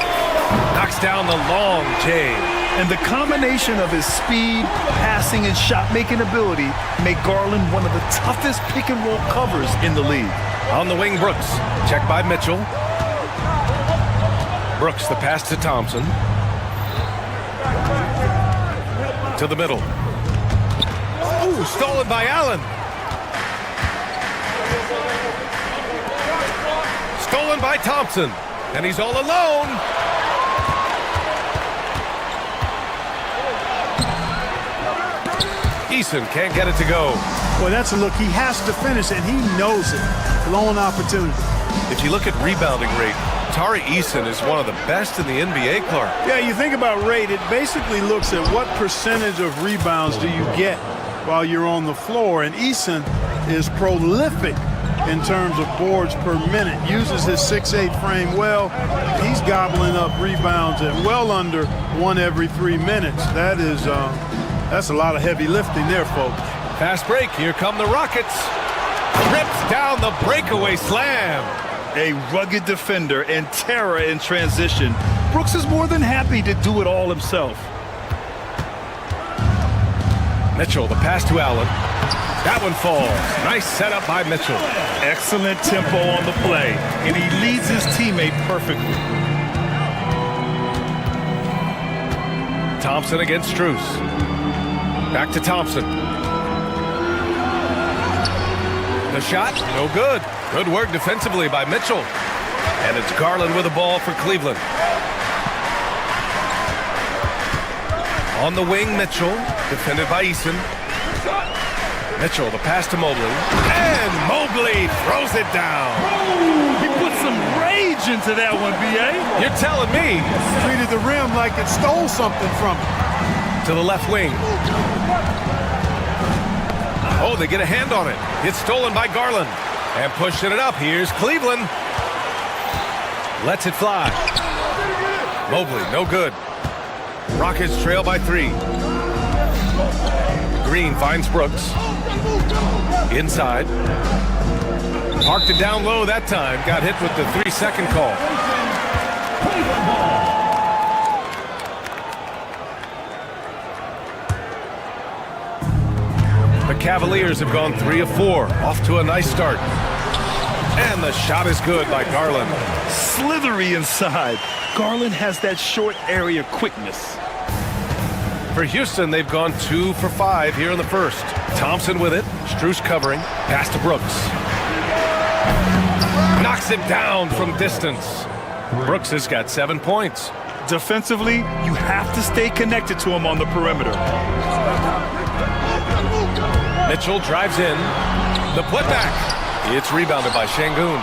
Knocks down the long J. And the combination of his speed, passing, and shot-making ability make Garland one of the toughest pick-and-roll covers in the league. On the wing, Brooks. Checked by Mitchell. Brooks, the pass to Thompson. To the middle. Ooh, stolen by Allen. Stolen by Thompson. And he's all alone. Eason can't get it to go. Well, that's a look. He has to finish, and he knows it. Lone opportunity. If you look at rebounding rate, Tari Eason is one of the best in the NBA, Clark. Yeah, you think about rate, it basically looks at what percentage of rebounds do you get while you're on the floor, and Eason is prolific in terms of boards per minute. Uses his 6'8" frame well. He's gobbling up rebounds at well under 1 every 3 minutes. That's a lot of heavy lifting there, folks. Fast break. Here come the Rockets. Rips down the breakaway slam. A rugged defender and terror in transition. Brooks is more than happy to do it all himself. Mitchell, the pass to Allen. That one falls. Nice setup by Mitchell. Excellent tempo on the play, and he leads his teammate perfectly. Thompson against Strus. Back to Thompson. The shot, no good. Good work defensively by Mitchell. And it's Garland with the ball for Cleveland. On the wing, Mitchell, defended by Eason. Mitchell, the pass to Mobley. And Mobley throws it down. He put some rage into that one, B.A. You're telling me. Treated the rim like it stole something from him. To the left wing. Oh, they get a hand on it. It's stolen by Garland. And pushing it up. Here's Cleveland. Lets it fly. Mobley, no good. Rockets trail by 3. Green finds Brooks. Inside. Parked it down low that time. Got hit with the 3-second call. The Cavaliers have gone 3 of 4. Off to a nice start. And the shot is good by Garland. Slithery inside. Garland has that short area quickness. For Houston, they've gone 2 for 5 here in the first. Thompson with it. Strus covering. Pass to Brooks. Knocks it down from distance. Brooks has got 7 points. Defensively, you have to stay connected to him on the perimeter. Mitchell drives in. The putback. It's rebounded by Şengün.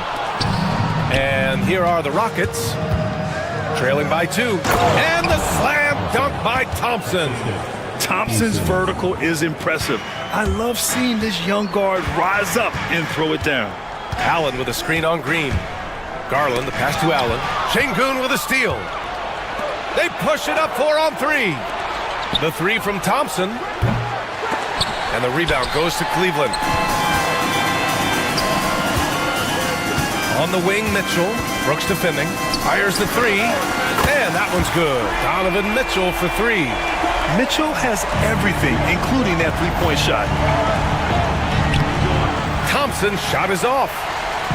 And here are the Rockets. Trailing by 2. And the slam dunk by Thompson. Thompson's vertical is impressive. I love seeing this young guard rise up and throw it down. Allen with a screen on Green. Garland, the pass to Allen. Şengün with a steal. They push it up 4 on 3. The 3 from Thompson. And the rebound goes to Cleveland. On the wing, Mitchell. Brooks defending. Fires the 3. And that one's good. Donovan Mitchell for 3. Mitchell has everything, including that three-point shot. Thompson's shot is off.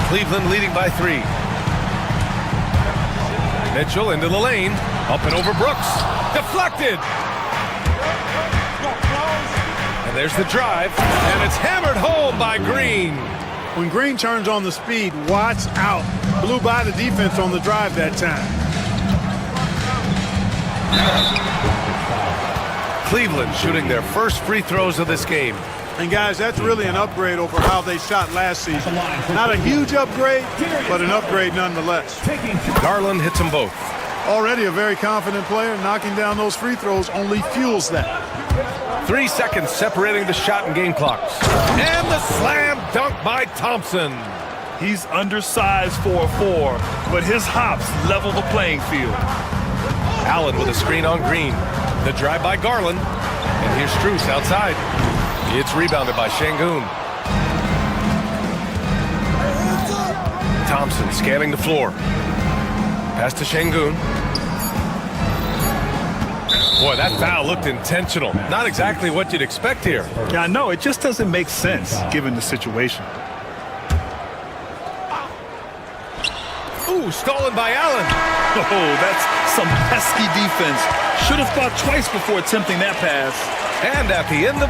Cleveland leading by 3. Mitchell into the lane. Up and over Brooks. Deflected. And there's the drive. And it's hammered home by Green. When Green turns on the speed, watch out. Blew by the defense on the drive that time. Cleveland shooting their first free throws of this game. And guys, that's really an upgrade over how they shot last season. Not a huge upgrade, but an upgrade nonetheless. Garland hits them both. Already a very confident player. Knocking down those free throws only fuels that. 3 seconds separating the shot and game clocks. And the slam dunk by Thompson. He's undersized for a 4, but his hops level the playing field. Allen with a screen on Green. The drive by Garland. And here's Strus outside. It's rebounded by Şengün. Thompson scanning the floor. Pass to Şengün. Boy, that foul looked intentional. Not exactly what you'd expect here. Yeah, I know. It just doesn't make sense given the situation. Ooh, stolen by Allen. Oh, that's some pesky defense. Should have thought twice before attempting that pass. And at the end of...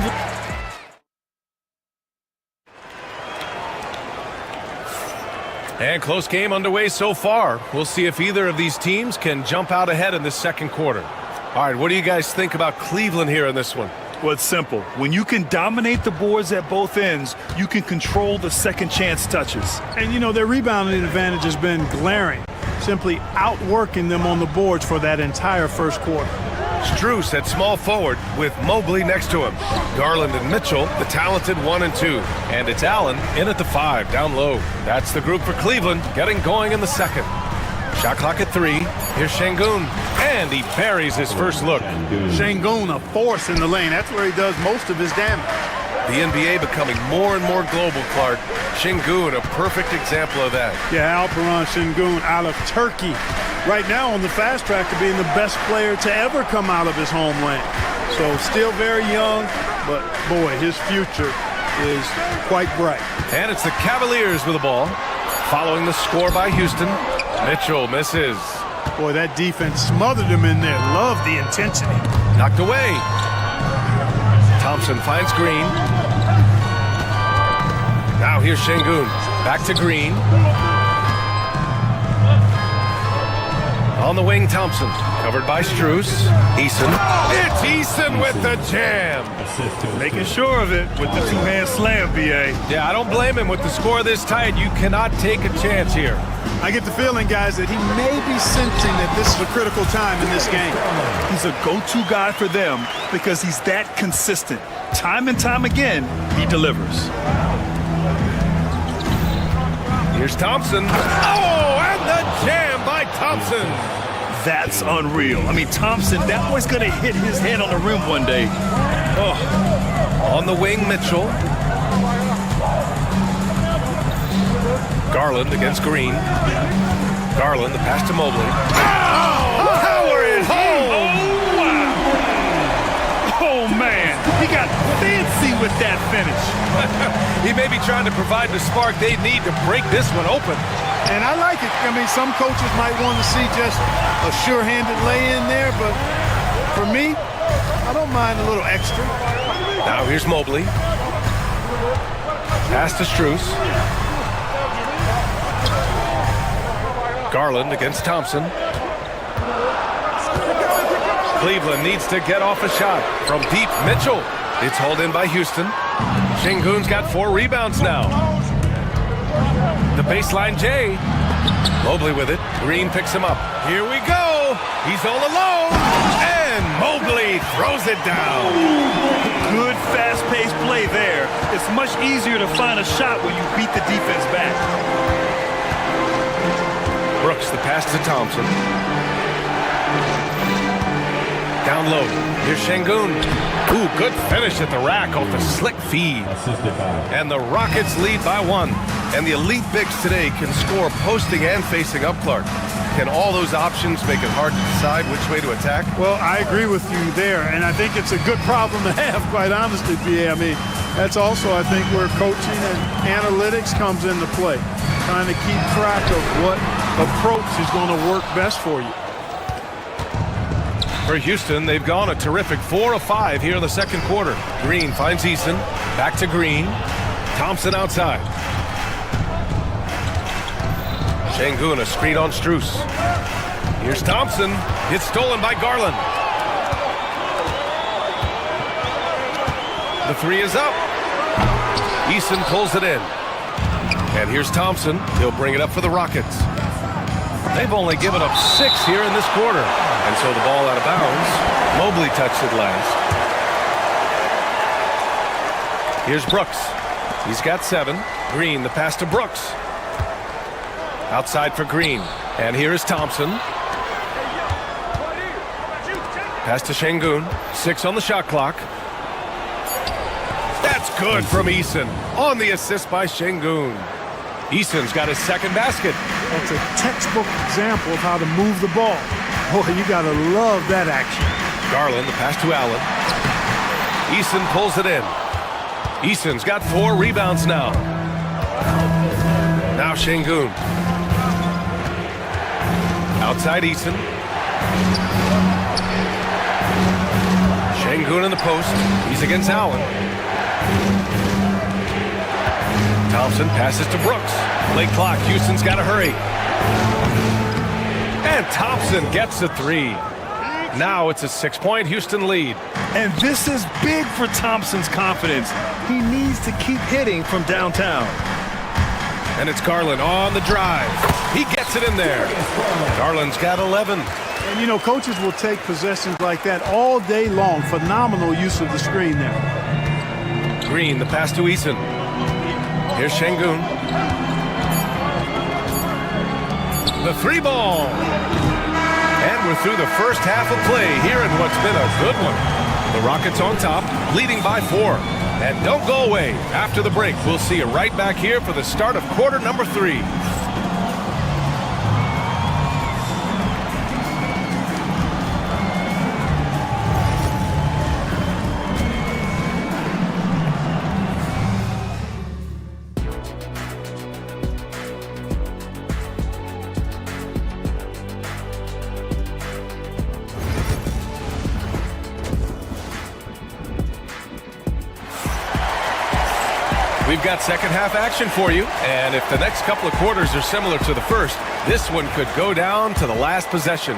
And close game underway so far. We'll see if either of these teams can jump out ahead in the second quarter. All right, what do you guys think about Cleveland here in this one? Well, it's simple. When you can dominate the boards at both ends, you can control the second chance touches. And, you know, their rebounding advantage has been glaring, simply outworking them on the boards for that entire first quarter. Strus at small forward with Mobley next to him. Garland and Mitchell, the talented 1 and 2. And it's Allen in at the 5, down low. That's the group for Cleveland, getting going in the second. Shot clock at 3. Here's Şengün, and he buries his first look. Şengün, a force in the lane. That's where he does most of his damage. The NBA becoming more and more global, Clark. Şengün, a perfect example of that. Yeah, Alperen Şengün out of Turkey. Right now on the fast track to being the best player to ever come out of his homeland. So still very young, but boy, his future is quite bright. And it's the Cavaliers with the ball. Following the score by Houston. Mitchell misses. Boy, that defense smothered him in there. Love the intensity. Knocked away. Thompson finds Green. Now here's Şengün. Back to Green. On the wing, Thompson. Covered by Strus. Eason. It's Eason with the jam. Making sure of it with the two-hand slam, B.A. Yeah, I don't blame him with the score this tight. You cannot take a chance here. I get the feeling, guys, that he may be sensing that this is a critical time in this game. He's a go-to guy for them because he's that consistent. Time and time again, he delivers. Here's Thompson. Oh, and the jam by Thompson. That's unreal. I mean, Thompson, that boy's going to hit his head on the rim one day. Oh. On the wing, Mitchell. Garland against Green. Garland, the pass to Mobley. Oh, power it home! Oh, wow! Oh, man. He got fancy with that finish. He may be trying to provide the spark they need to break this one open. And I like it. I mean, some coaches might want to see just a sure-handed lay-in there, but for me, I don't mind a little extra. Now here's Mobley. Pass to Strus. Garland against Thompson. Cleveland needs to get off a shot from deep. Mitchell. It's hauled in by Houston. Şengün's got 4 rebounds now. The baseline J. Mobley with it. Green picks him up. Here we go. He's all alone. And Mobley throws it down. Good fast-paced play there. It's much easier to find a shot when you beat the defense back. Brooks, the pass to Thompson. Down low. Here's Şengün. Ooh, good finish at the rack off the slick feed. And the Rockets lead by 1. And the elite bigs today can score posting and facing up, Clark. Can all those options make it hard to decide which way to attack? Well, I agree with you there, and I think it's a good problem to have, quite honestly, B.A. I mean, that's also, I think, where coaching and analytics comes into play. Trying to keep track of what approach is going to work best for you. For Houston, they've gone a terrific 4 of 5 here in the second quarter. Green finds Eason. Back to Green. Thompson outside. Şengün, a screen on Strus. Here's Thompson. It's stolen by Garland. The three is up. Eason pulls it in. And here's Thompson. He'll bring it up for the Rockets. They've only given up 6 here in this quarter. And so the ball out of bounds. Mobley touched it last. Here's Brooks. He's got 7. Green, the pass to Brooks. Outside for Green. And here is Thompson. Pass to Şengün. 6 on the shot clock. That's good from Eason. On the assist by Şengün. Eason's got his second basket. That's a textbook example of how to move the ball. Boy, you got to love that action. Garland, the pass to Allen. Eason pulls it in. Eason's got 4 rebounds now. Now Şengün. Outside Eason. Şengün in the post. He's against Allen. Thompson passes to Brooks. Late clock. Houston's got to hurry. And Thompson gets the 3. Now it's a 6-point Houston lead. And this is big for Thompson's confidence. He needs to keep hitting from downtown. And it's Garland on the drive. He gets it in there. Garland's got 11. And, you know, coaches will take possessions like that all day long. Phenomenal use of the screen there. Green, the pass to Eason. Here's Şengün. The 3 ball. And we're through the first half of play here in what's been a good one. The Rockets on top, leading by 4. And don't go away. After the break, we'll see you right back here for the start of quarter number 3. We've got second half action for you, and if the next couple of quarters are similar to the first, this one could go down to the last possession.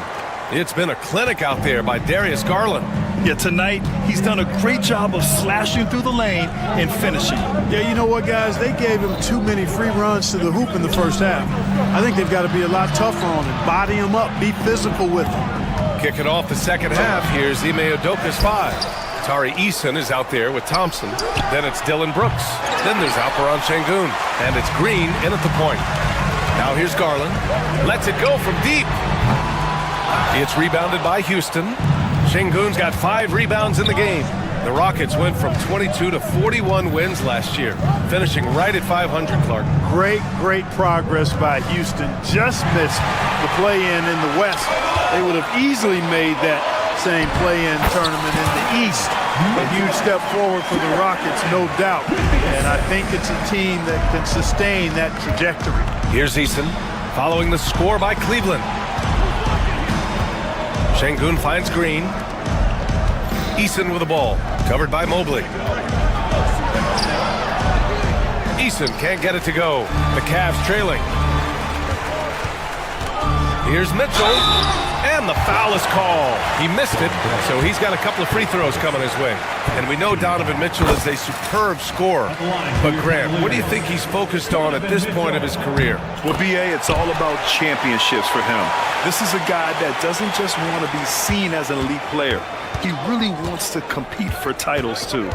It's been a clinic out there by Darius Garland. Yeah, tonight he's done a great job of slashing through the lane and finishing. Yeah, you know what, guys? They gave him too many free runs to the hoop in the first half. I think they've got to be a lot tougher on him. Body him up. Be physical with him. Kicking off the second half, here's Ime Udoka's 5. Tari Eason is out there with Thompson. Then it's Dylan Brooks. Then there's Alperen Şengün. And it's Green in at the point. Now here's Garland. Lets it go from deep. It's rebounded by Houston. Şengün's got 5 rebounds in the game. The Rockets went from 22 to 41 wins last year, finishing right at 500, Clark. Great progress by Houston. Just missed the play-in in the West. They would have easily made that same play-in tournament in the East. A huge step forward for the Rockets, no doubt. And I think it's a team that can sustain that trajectory. Here's Eason, following the score by Cleveland. Şengün finds Green. Eason with the ball, covered by Mobley. Eason can't get it to go. The Cavs trailing. Here's Mitchell, and the foul is called. He missed it, so he's got a couple of free throws coming his way. And we know Donovan Mitchell is a superb scorer. But Grant, what do you think he's focused on at this point of his career? Well, B.A., it's all about championships for him. This is a guy that doesn't just want to be seen as an elite player. He really wants to compete for titles, too.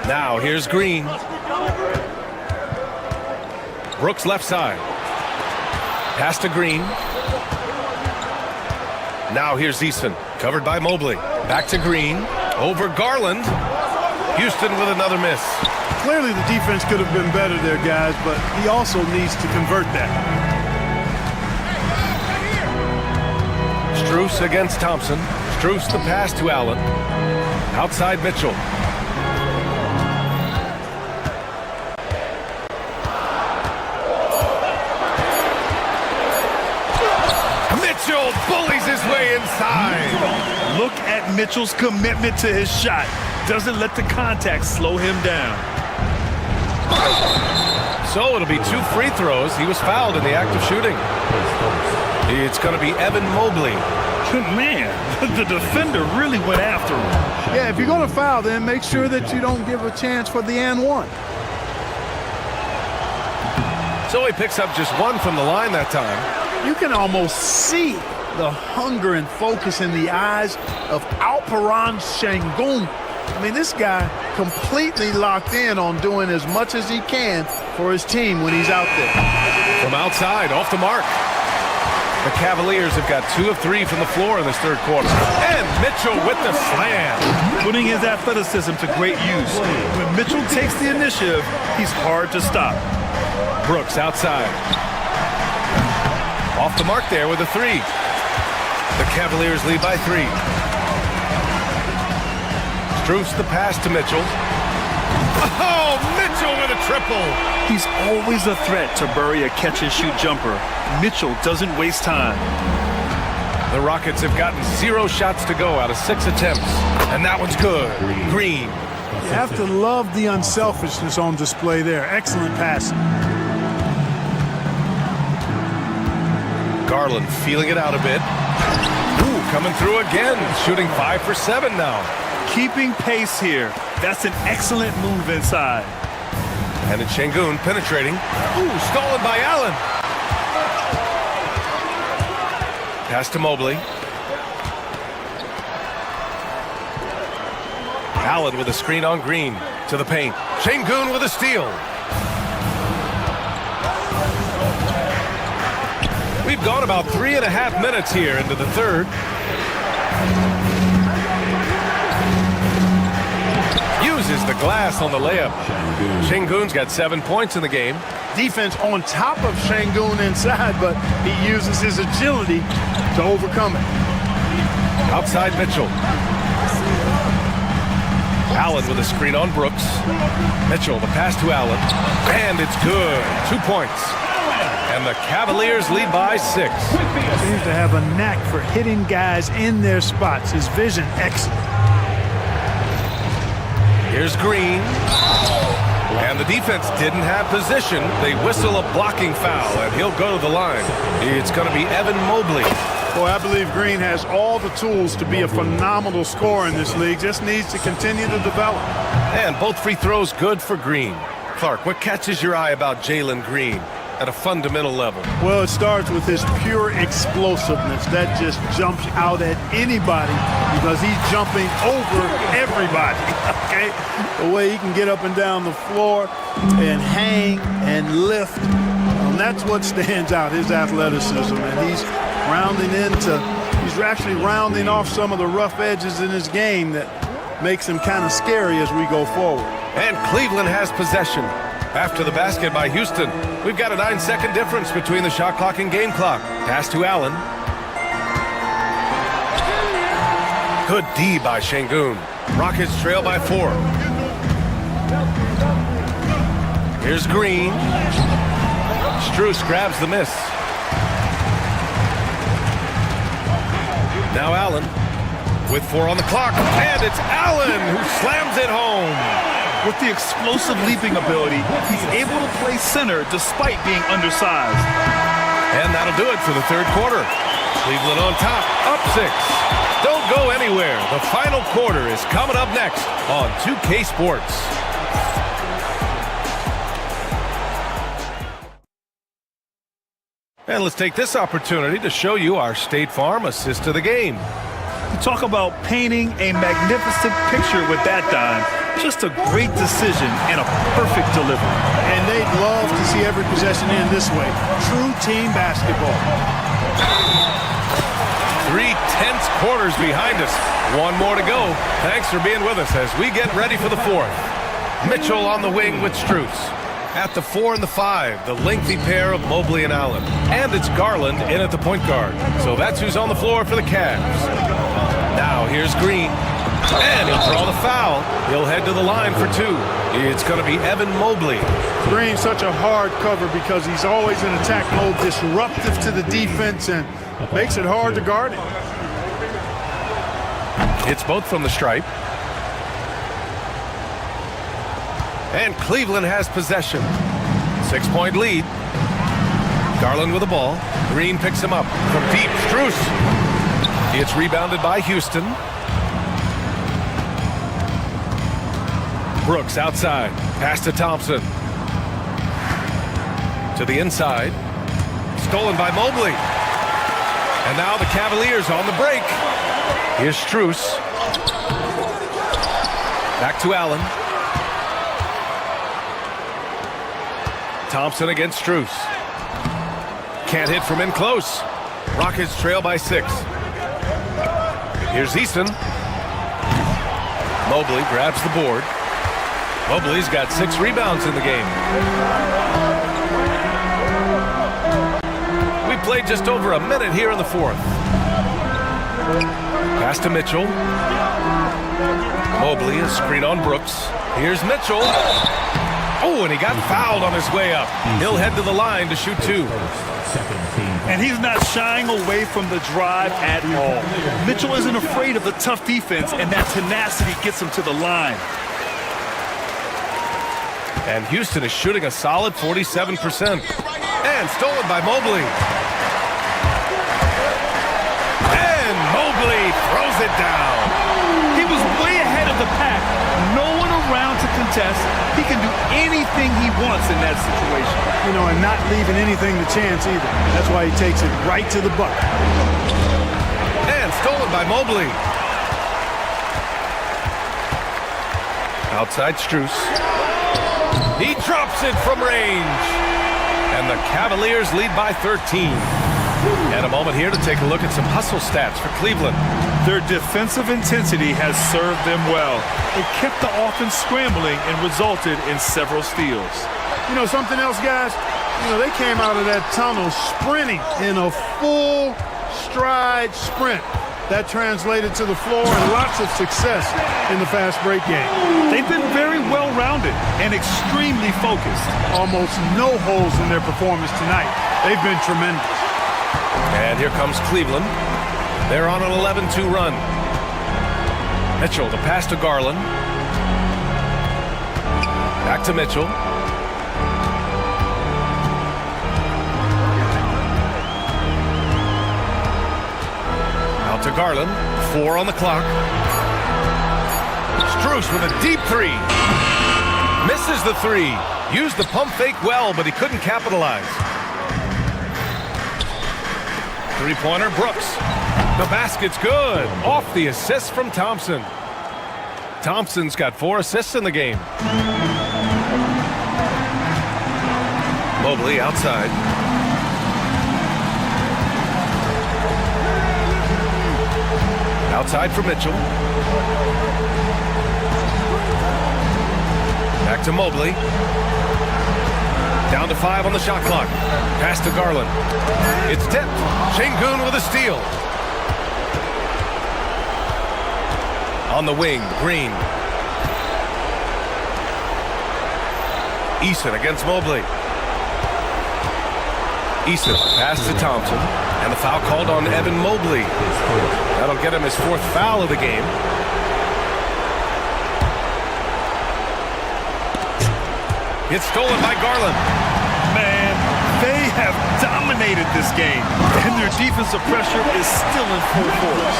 Now, here's Green. Brooks left side. Pass to Green. Now here's Eason, covered by Mobley. Back to Green, over Garland. Houston with another miss. Clearly the defense could have been better there, guys, but he also needs to convert that. Strus against Thompson. Strus the pass to Allen. Outside Mitchell. Mitchell bullies his way inside. Look at Mitchell's commitment to his shot. Doesn't let the contact slow him down. So it'll be 2 free throws. He was fouled in the act of shooting. It's going to be Evan Mobley. Man, the defender really went after him. Yeah, if you're going to foul, then make sure that you don't give a chance for the and one. So he picks up just one from the line that time. You can almost see the hunger and focus in the eyes of Alperon Şengün. I mean, this guy completely locked in on doing as much as he can for his team when he's out there. From outside, off the mark. The Cavaliers have got 2 of 3 from the floor in this third quarter. And Mitchell with the slam. Putting his athleticism to great use. When Mitchell takes the initiative, he's hard to stop. Brooks outside. Off the mark there with a 3. The Cavaliers lead by 3. Strus the pass to Mitchell. Oh, Mitchell with a triple. He's always a threat to bury a catch-and-shoot jumper. Mitchell doesn't waste time. The Rockets have gotten 0 shots to go out of 6 attempts. And that one's good. Green. You have to love the unselfishness on display there. Excellent passing. Garland feeling it out a bit. Ooh, coming through again. Shooting 5 for 7 now. Keeping pace here. That's an excellent move inside. And it's Şengün penetrating. Ooh, stolen by Allen. Pass to Mobley. Allen with a screen on Green to the paint. Şengün with a steal. We've gone about 3.5 minutes here into the third. Uses the glass on the layup. Şengün's got 7 points in the game. Defense on top of Şengün inside, but he uses his agility to overcome it. Outside Mitchell. Allen with a screen on Brooks. Mitchell, the pass to Allen. And it's good. 2 points. And the Cavaliers lead by 6. Seems to have a knack for hitting guys in their spots. His vision excellent. Here's Green. And the defense didn't have position. They whistle a blocking foul, and he'll go to the line. It's going to be Evan Mobley. Boy, I believe Green has all the tools to be a phenomenal scorer in this league. Just needs to continue to develop. And both free throws good for Green. Clark, what catches your eye about Jalen Green at a fundamental level? Well, it starts with his pure explosiveness. That just jumps out at anybody because he's jumping over everybody, okay? The way he can get up and down the floor and hang and lift, that's what stands out, his athleticism. And he's actually rounding off some of the rough edges in his game that makes him kind of scary as we go forward. And Cleveland has possession. After the basket by Houston, we've got a 9-second difference between the shot clock and game clock. Pass to Allen. Good D by Şengün. Rockets trail by 4. Here's Green. Strus grabs the miss. Now Allen with 4 on the clock. And it's Allen who slams it home. With the explosive leaping ability, he's able to play center despite being undersized. And that'll do it for the third quarter. Cleveland on top, up 6. Don't go anywhere. The final quarter is coming up next on 2K Sports. And let's take this opportunity to show you our State Farm assist to the game. You talk about painting a magnificent picture with that dime. Just a great decision and a perfect delivery. And they'd love to see every possession end this way. True team basketball. 3 tense quarters behind us. 1 more to go. Thanks for being with us as we get ready for the 4th. Mitchell on the wing with Strus. At the 4 and the 5, the lengthy pair of Mobley and Allen. And it's Garland in at the point guard. So that's who's on the floor for the Cavs. Now here's Green. And he'll draw the foul. He'll head to the line for 2. It's going to be Evan Mobley. Green's such a hard cover because he's always in attack mode, disruptive to the defense, and makes it hard to guard him. It's both from the stripe. And Cleveland has possession. 6-point lead. Garland with the ball. Green picks him up from deep. Strus. It's rebounded by Houston. Brooks outside. Pass to Thompson. To the inside. Stolen by Mobley. And now the Cavaliers on the break. Here's Strus. Back to Allen. Thompson against Strus. Can't hit from in close. Rockets trail by 6. Here's Easton. Mobley grabs the board. Mobley's got 6 rebounds in the game. We played just over a minute here in the 4th. Pass to Mitchell. Mobley, a screen on Brooks. Here's Mitchell. Oh, and he got fouled on his way up. He'll head to the line to shoot 2. And he's not shying away from the drive at all. Mitchell isn't afraid of the tough defense, and that tenacity gets him to the line. And Houston is shooting a solid 47%. And stolen by Mobley. And Mobley throws it down. He was way ahead of the pack. No one around to contest. He can do anything he wants in that situation. You know, and not leaving anything to chance either. That's why he takes it right to the bucket. And stolen by Mobley. Outside Strus. He drops it from range. And the Cavaliers lead by 13. And a moment here to take a look at some hustle stats for Cleveland. Their defensive intensity has served them well. It kept the offense scrambling and resulted in several steals. You know, something else, guys? You know, they came out of that tunnel sprinting in a full stride sprint. That translated to the floor and lots of success in the fast break game. They've been very well-rounded and extremely focused. Almost no holes in their performance tonight. They've been tremendous. And here comes Cleveland. They're on an 11-2 run. Mitchell to pass to Garland. Back to Mitchell. Out to Garland. 4 on the clock. Strus with a deep 3. Misses the 3. Used the pump fake well, but he couldn't capitalize. Three-pointer, Brooks. The basket's good. Off the assist from Thompson. Thompson's got 4 assists in the game. Mobley outside. Outside for Mitchell. Back to Mobley. Down to 5 on the shot clock. Pass to Garland. It's tipped. Şengün with a steal. On the wing, Green. Eason against Mobley. Eason pass to Thompson. And the foul called on Evan Mobley. That'll get him his 4th foul of the game. It's stolen by Garland. Man, they have dominated this game, and their defensive pressure is still in full force.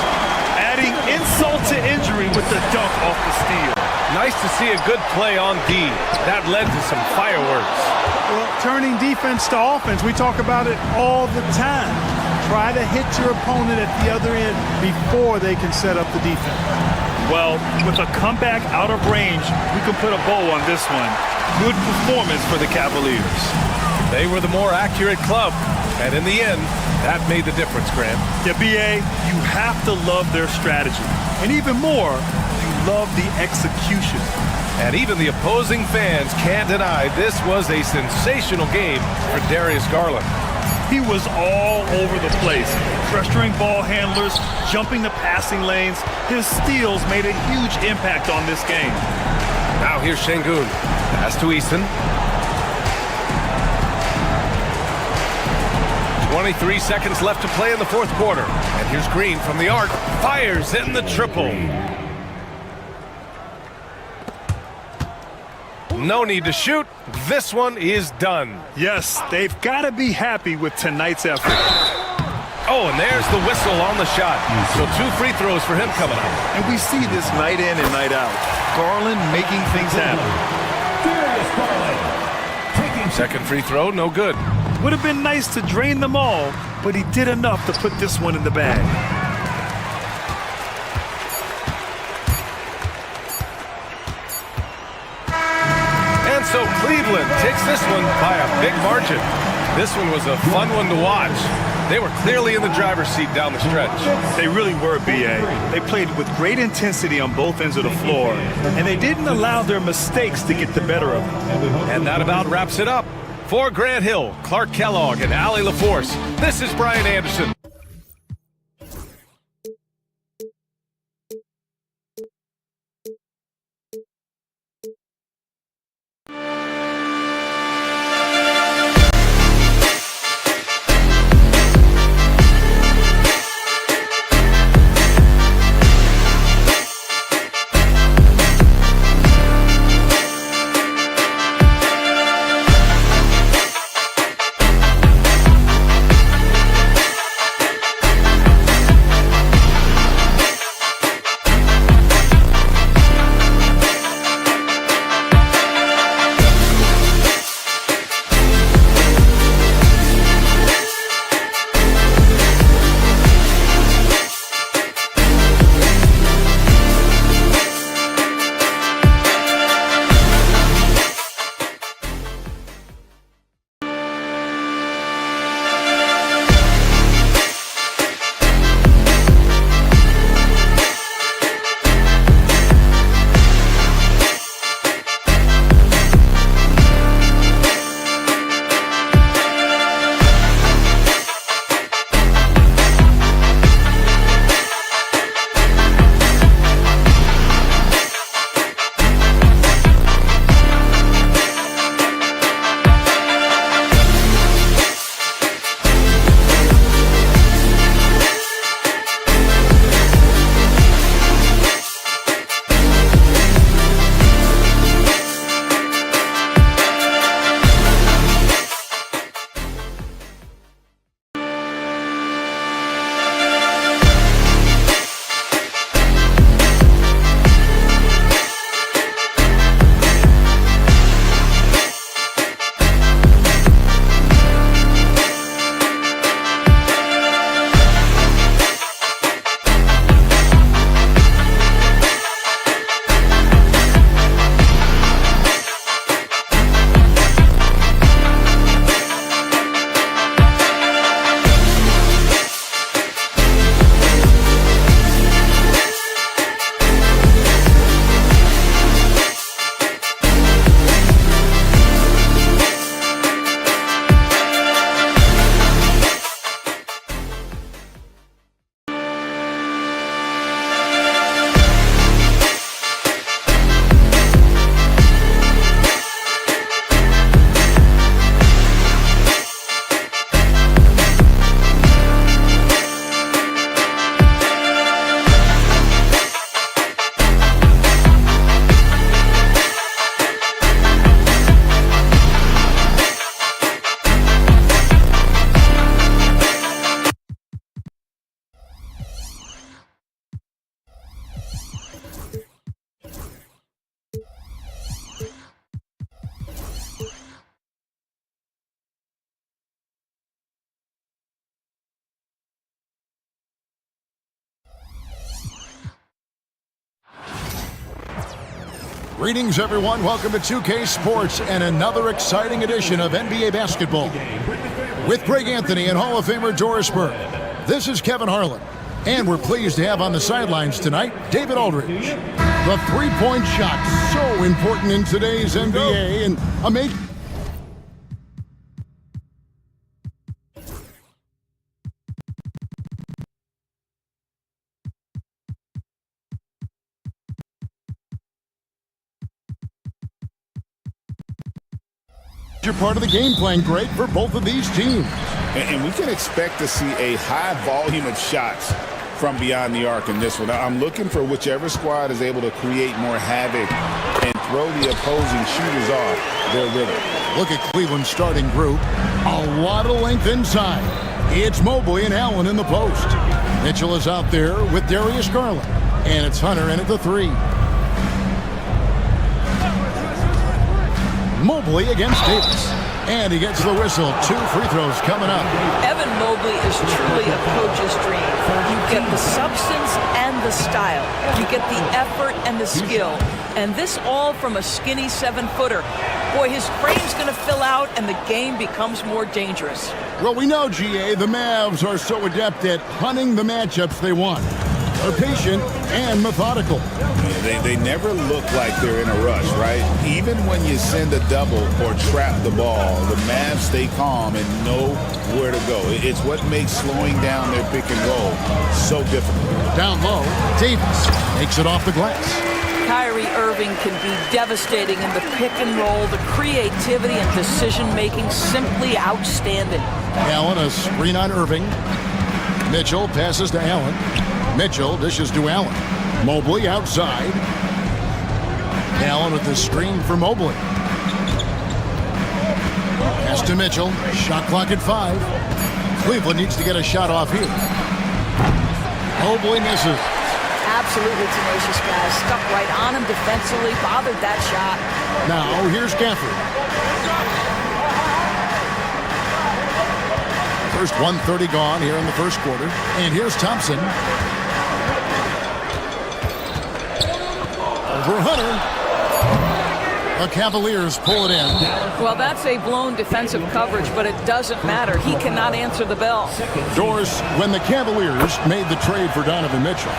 Adding insult to injury with the dunk off the steal. Nice to see a good play on D. That led to some fireworks. Well, turning defense to offense, we talk about it all the time. Try to hit your opponent at the other end before they can set up the defense. Well, with a comeback out of range, we can put a bow on this one. Good performance for the Cavaliers. They were the more accurate club, and in the end, that made the difference, Grant. Yeah, B.A., you have to love their strategy. And even more, you love the execution. And even the opposing fans can't deny this was a sensational game for Darius Garland. He was all over the place, pressuring ball handlers, jumping the passing lanes. His steals made a huge impact on this game. Now here's Şengün. Pass to Easton. 23 seconds left to play in the 4th quarter. And here's Green from the arc. Fires in the triple. No need to shoot. This one is done. Yes, they've got to be happy with tonight's effort. Oh, and there's the whistle on the shot. So 2 free throws for him coming up. And we see this night in and night out. Garland making things happen. Second free throw, no good. Would have been nice to drain them all, but he did enough to put this one in the bag. And so Cleveland takes this one by a big margin. This one was a fun one to watch. They were clearly in the driver's seat down the stretch. They really were, B.A. They played with great intensity on both ends of the floor, and they didn't allow their mistakes to get the better of them. And that about wraps it up. For Grant Hill, Clark Kellogg, and Allie LaForce, this is Brian Anderson. Greetings, everyone. Welcome to 2K Sports and another exciting edition of NBA basketball. With Greg Anthony and Hall of Famer Doris Burke, this is Kevin Harlan. And we're pleased to have on the sidelines tonight, David Aldridge. The three-point shot, so important in today's NBA, and a major part of the game plan, Greg, for both of these teams. And we can expect to see a high volume of shots from beyond the arc in this one. I'm looking for whichever squad is able to create more havoc and throw the opposing shooters off their rhythm. Look at Cleveland's starting group. A lot of length inside. It's Mobley and Allen in the post. Mitchell is out there with Darius Garland. And it's Hunter in at the 3. Mobley against Davis. And he gets the whistle. 2 free throws coming up. Evan Mobley is truly a coach's dream. You get the substance and the style. You get the effort and the skill. And this all from a skinny 7-footer. Boy, his frame's going to fill out and the game becomes more dangerous. Well, we know, GA, the Mavs are so adept at hunting the matchups they want. They're patient and methodical. They never look like they're in a rush, right? Even when you send a double or trap the ball, the Mavs stay calm and know where to go. It's what makes slowing down their pick and roll so difficult. Down low, Davis makes it off the glass. Kyrie Irving can be devastating in the pick and roll. The creativity and decision-making simply outstanding. Allen, a screen on Irving. Mitchell passes to Allen. Mitchell dishes to Allen. Mobley outside. Allen with the screen for Mobley. Pass to Mitchell. Shot clock at 5. Cleveland needs to get a shot off here. Mobley misses. Absolutely tenacious guy. Stuck right on him defensively. Bothered that shot. Now here's Gafford. First 1:30 gone here in the first quarter. And here's Thompson. Over Hunter. The Cavaliers pull it in. Well, that's a blown defensive coverage, but it doesn't matter. He cannot answer the bell. Doris, when the Cavaliers made the trade for Donovan Mitchell,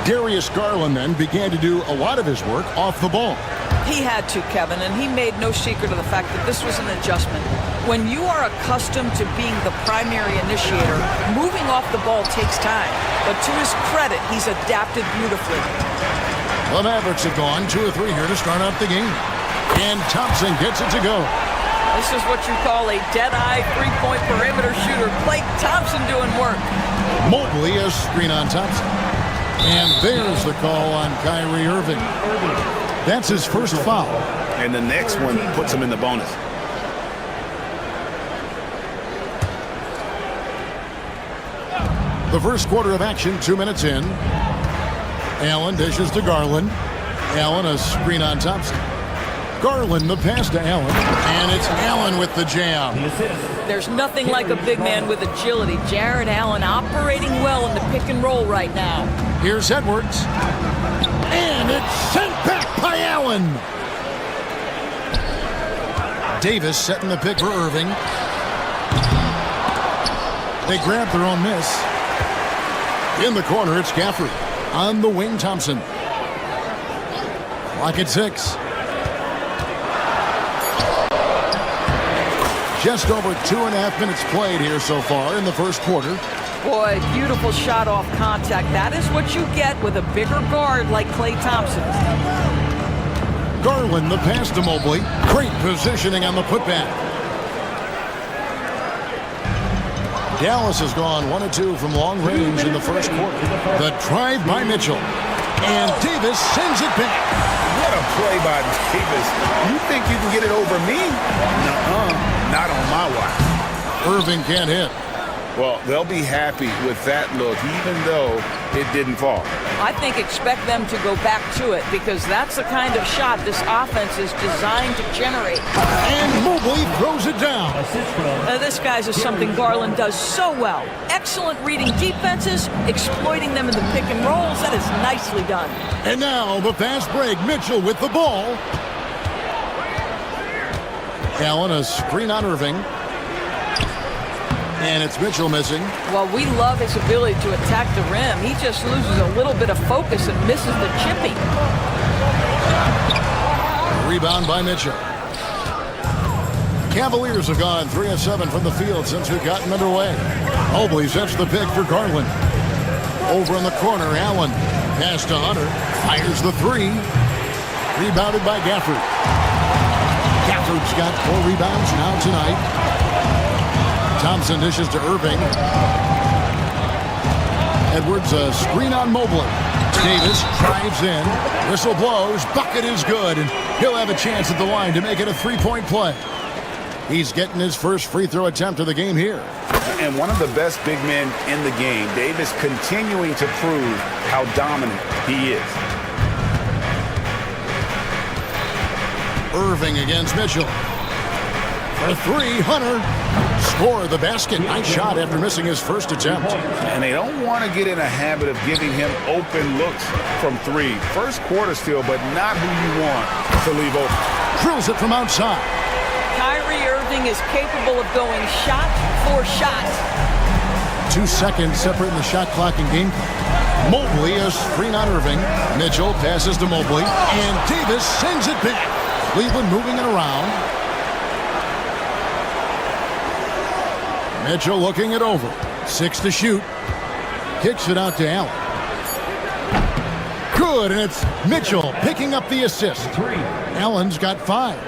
Darius Garland then began to do a lot of his work off the ball. He had to, Kevin, and he made no secret of the fact that this was an adjustment. When you are accustomed to being the primary initiator, moving off the ball takes time. But to his credit, he's adapted beautifully. The Mavericks have gone 2 or 3 here to start out the game. And Thompson gets it to go. This is what you call a dead-eye three-point perimeter shooter. Klay Thompson doing work. Mobley a screen on Thompson. And there's the call on Kyrie Irving. That's his first foul. And the next one puts him in the bonus. The first quarter of action, 2 minutes in. Allen dishes to Garland. Allen a screen on Thompson. Garland the pass to Allen. And it's Allen with the jam. There's nothing like a big man with agility. Jared Allen operating well in the pick and roll right now. Here's Edwards. And it's sent back by Allen. Davis setting the pick for Irving. They grab their own miss. In the corner, it's Gafford. On the wing, Thompson. Clock at 6. Just over 2.5 minutes played here so far in the first quarter. Boy, beautiful shot off contact. That is what you get with a bigger guard like Klay Thompson. Garland the pass to Mobley. Great positioning on the putback. Dallas has gone 1 of 2 from long range in the first quarter. The drive by Mitchell. And Davis sends it back. What a play by Davis. You think you can get it over me? Nuh-uh. Not on my watch. Irving can't hit. Well, they'll be happy with that look, even though it didn't fall. I think expect them to go back to it because that's the kind of shot this offense is designed to generate. And Mobley throws it down. This, guys, is something Garland does so well. Excellent reading defenses, exploiting them in the pick and rolls. That is nicely done. And now the fast break. Mitchell with the ball. Allen a screen on Irving. And it's Mitchell missing. Well, we love his ability to attack the rim. He just loses a little bit of focus and misses the chipping. Rebound by Mitchell. Cavaliers have gone 3 of 7 from the field since we've gotten underway. Mobley sets the pick for Garland. Over in the corner, Allen. Pass to Hunter. Fires the 3. Rebounded by Gafford. Gafford's got 4 rebounds now tonight. Thompson dishes to Irving. Edwards a screen on Mobley. Davis drives in. Whistle blows. Bucket is good. And he'll have a chance at the line to make it a 3-point play. He's getting his first free throw attempt of the game here. And one of the best big men in the game, Davis, continuing to prove how dominant he is. Irving against Mitchell. For three, Hunter. Score the basket. Nice shot after missing his first attempt. And they don't want to get in a habit of giving him open looks from three. First quarter still, but not who you want to leave open. Drills it from outside. Kyrie Irving is capable of going shot for shot. 2 seconds separating the shot clock and game clock. Mobley a screen on Irving. Mitchell passes to Mobley. And Davis sends it back. Cleveland moving it around. Mitchell looking it over. 6 to shoot. Kicks it out to Allen. Good, and it's Mitchell picking up the assist. Allen's got 5.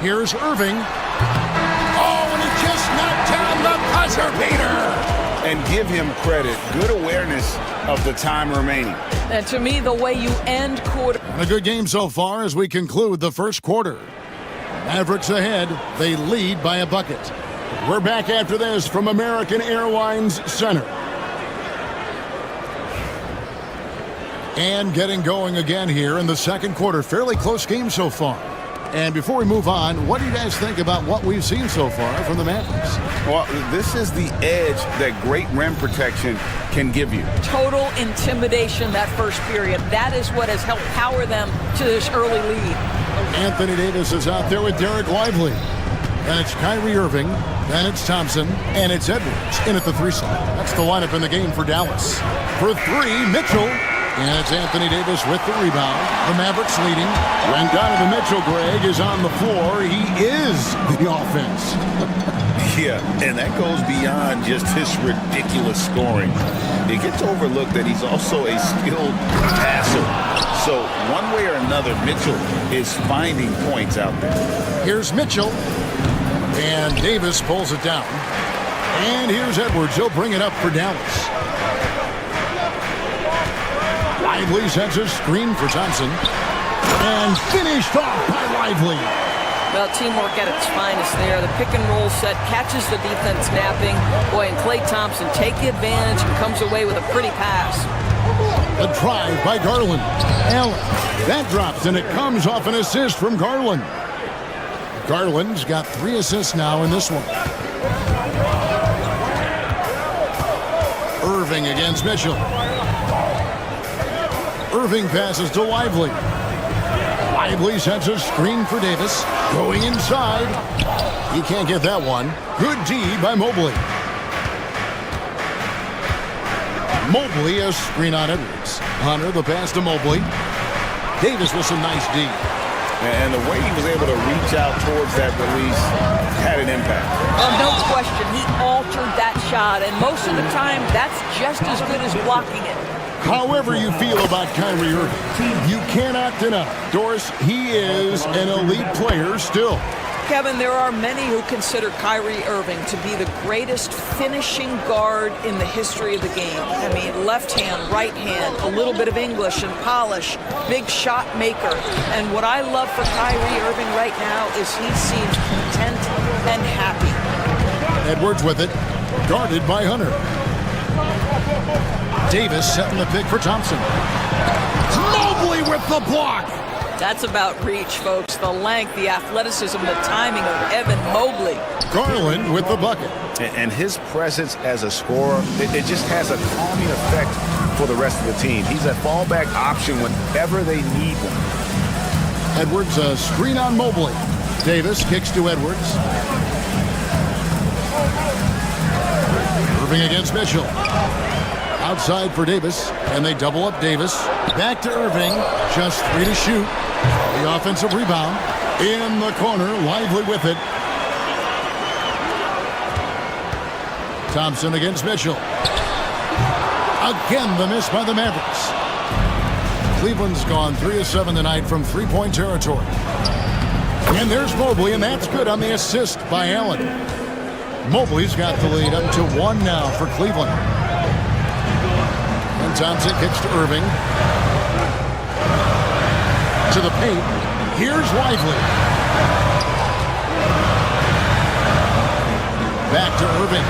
Here's Irving. Oh, and he just knocked down the buzzer beater. And give him credit. Good awareness of the time remaining. And to me, the way you end quarter. And a good game so far as we conclude the first quarter. Mavericks ahead. They lead by a bucket. We're back after this from American Airlines Center. And getting going again here in the second quarter. Fairly close game so far. And before we move on, what do you guys think about what we've seen so far from the Mavericks? Well, this is the edge that great rim protection can give you. Total intimidation that first period. That is what has helped power them to this early lead. Anthony Davis is out there with Derek Lively. And it's Kyrie Irving. Then it's Thompson. And it's Edwards in at the 3 slot. That's the lineup in the game for Dallas. For 3, Mitchell. And it's Anthony Davis with the rebound. The Mavericks leading. When Donovan Mitchell, Greg, is on the floor, he is the offense. Yeah, and that goes beyond just his ridiculous scoring. It gets overlooked that he's also a skilled passer. So one way or another, Mitchell is finding points out there. Here's Mitchell. And Davis pulls it down. And here's Edwards. He'll bring it up for Dallas. Lively sets a screen for Thompson. And finished off by Lively. Well, teamwork at its finest there. The pick and roll set catches the defense napping. Boy, and Klay Thompson take the advantage and comes away with a pretty pass. The drive by Garland. Allen. That drops, and it comes off an assist from Garland. Garland's got 3 assists now in this one. Irving against Mitchell. Irving passes to Lively. Lively sets a screen for Davis. Going inside. He can't get that one. Good D by Mobley. Mobley a screen on Edwards. Hunter the pass to Mobley. Davis with some nice D. And the way he was able to reach out towards that release had an impact. No question, he altered that shot, and most of the time, that's just as good as blocking it. However you feel about Kyrie Irving, you cannot deny, Doris, he is an elite player still. Kevin, there are many who consider Kyrie Irving to be the greatest finishing guard in the history of the game. I mean, left hand, right hand, a little bit of English and polish, big shot maker. And what I love for Kyrie Irving right now is he seems content and happy. Edwards with it, guarded by Hunter. Davis setting the pick for Thompson. Mobley with the block. That's about reach, folks. The length, the athleticism, the timing of Evan Mobley. Garland with the bucket. And his presence as a scorer, it just has a calming effect for the rest of the team. He's a fallback option whenever they need one. Edwards a screen on Mobley. Davis kicks to Edwards. Irving against Mitchell. Outside for Davis, and they double up Davis. Back to Irving, just 3 to shoot. The offensive rebound in the corner, Lively with it. Thompson against Mitchell. Again, the miss by the Mavericks. Cleveland's gone 3 of 7 tonight from three-point territory. And there's Mobley, and that's good on the assist by Allen. Mobley's got the lead up to 1 now for Cleveland. And Thompson kicks to Irving. To the paint. Here's Lively. Back to Irving.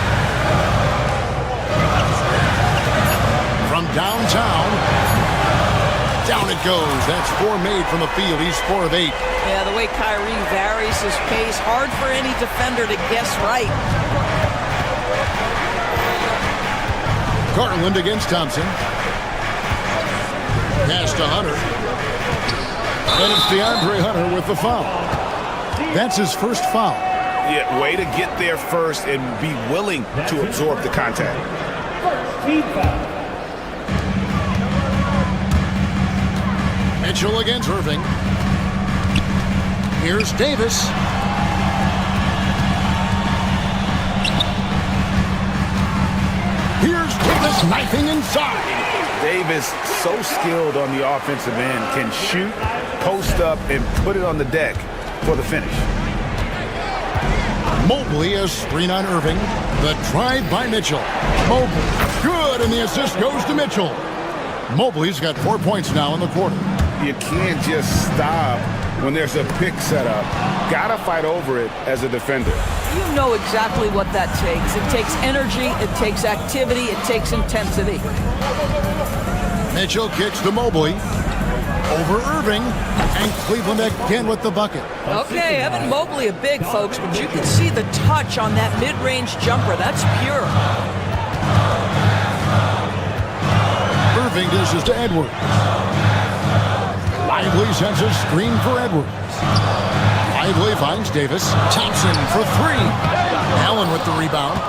From downtown. Down it goes. That's 4 made from the field. He's 4 of 8. Yeah, the way Kyrie varies his pace, hard for any defender to guess right. Garland against Thompson. Pass to Hunter. And it's DeAndre Hunter with the foul. That's his first foul. Yeah, way to get there first and be willing to absorb the contact. Mitchell against Irving. Here's Davis. Here's Davis knifing inside. Davis, so skilled on the offensive end, can shoot, post up, and put it on the deck for the finish. Mobley a screen on Irving. The drive by Mitchell. Mobley, good, and the assist goes to Mitchell. Mobley's got 4 points now in the quarter. You can't just stop when there's a pick set up. Gotta fight over it as a defender. You know exactly what that takes. It takes energy, it takes activity, it takes intensity. Mitchell kicks to Mobley. Over Irving. And Cleveland again with the bucket. Okay, Evan Mobley a big, folks, but you can see the touch on that mid-range jumper. That's pure. Irving dishes to Edwards. Lively sends a screen for Edwards. Lively finds Davis. Thompson for 3. Allen with the rebound.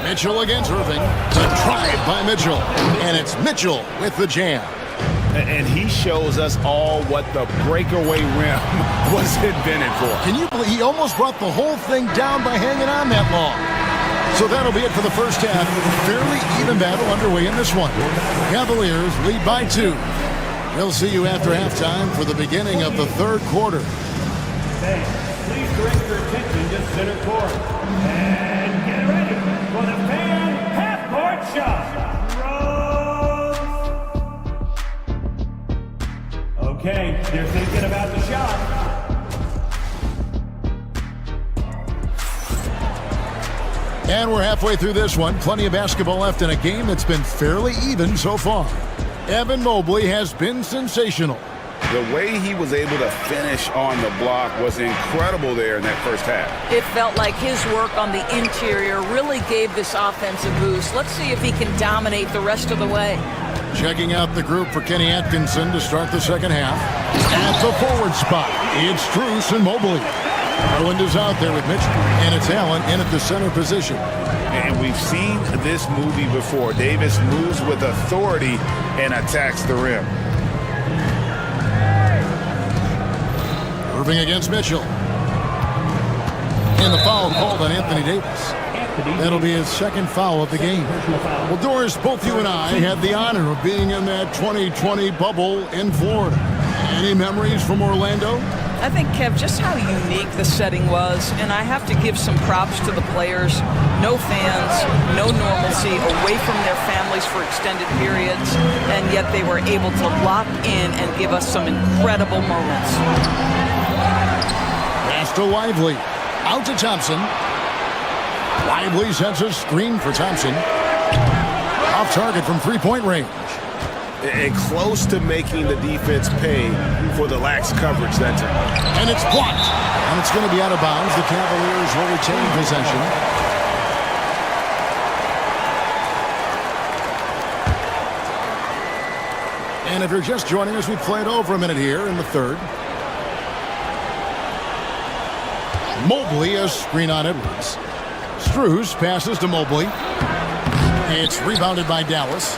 Mitchell against Irving. The drive by Mitchell. And it's Mitchell with the jam. And he shows us all what the breakaway rim was invented for. Can you believe he almost brought the whole thing down by hanging on that long? So that'll be it for the first half. Fairly even battle underway in this one. Cavaliers lead by 2. We'll see you after halftime for the beginning of the third quarter. Hey, please direct your attention to center court. And get ready for the fan half-court shot. Rose. Okay, they're thinking about the shot. And we're halfway through this one. Plenty of basketball left in a game that's been fairly even so far. Evan Mobley has been sensational. The way he was able to finish on the block was incredible there in that first half. It felt like his work on the interior really gave this offense a boost. Let's see if he can dominate the rest of the way. Checking out the group for Kenny Atkinson to start the second half. At the forward spot, it's Strus and Mobley. Garland is out there with Mitchell, and it's Allen in at the center position. And we've seen this movie before. Davis moves with authority and attacks the rim. Irving against Mitchell. And the foul called on Anthony Davis. That'll be his second foul of the game. Well, Doris, both you and I had the honor of being in that 2020 bubble in Florida. Any memories from Orlando? I think, Kev, just how unique the setting was, and I have to give some props to the players. No fans, no normalcy, away from their families for extended periods, and yet they were able to lock in and give us some incredible moments. Pass to Lively. Out to Thompson. Lively sends a screen for Thompson. Off target from three-point range. And close to making the defense pay for the lax coverage that time. And it's blocked. And it's going to be out of bounds. The Cavaliers will retain possession. And if you're just joining us, we played over a minute here in the third. Mobley a screen on Edwards. Strus passes to Mobley. It's rebounded by Dallas.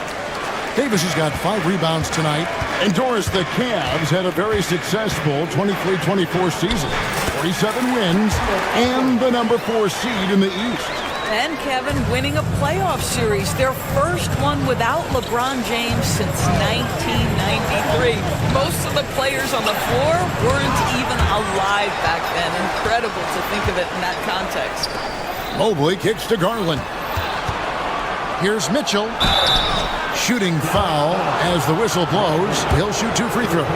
Davis has got 5 rebounds tonight. And Doris, the Cavs had a very successful 23-24 season. 47 wins and the number 4 seed in the East. And Kevin winning a playoff series, their first one without LeBron James since 1993. Most of the players on the floor weren't even alive back then. Incredible to think of it in that context. Mobley kicks to Garland. Here's Mitchell. Shooting foul as the whistle blows. He'll shoot 2 free throws.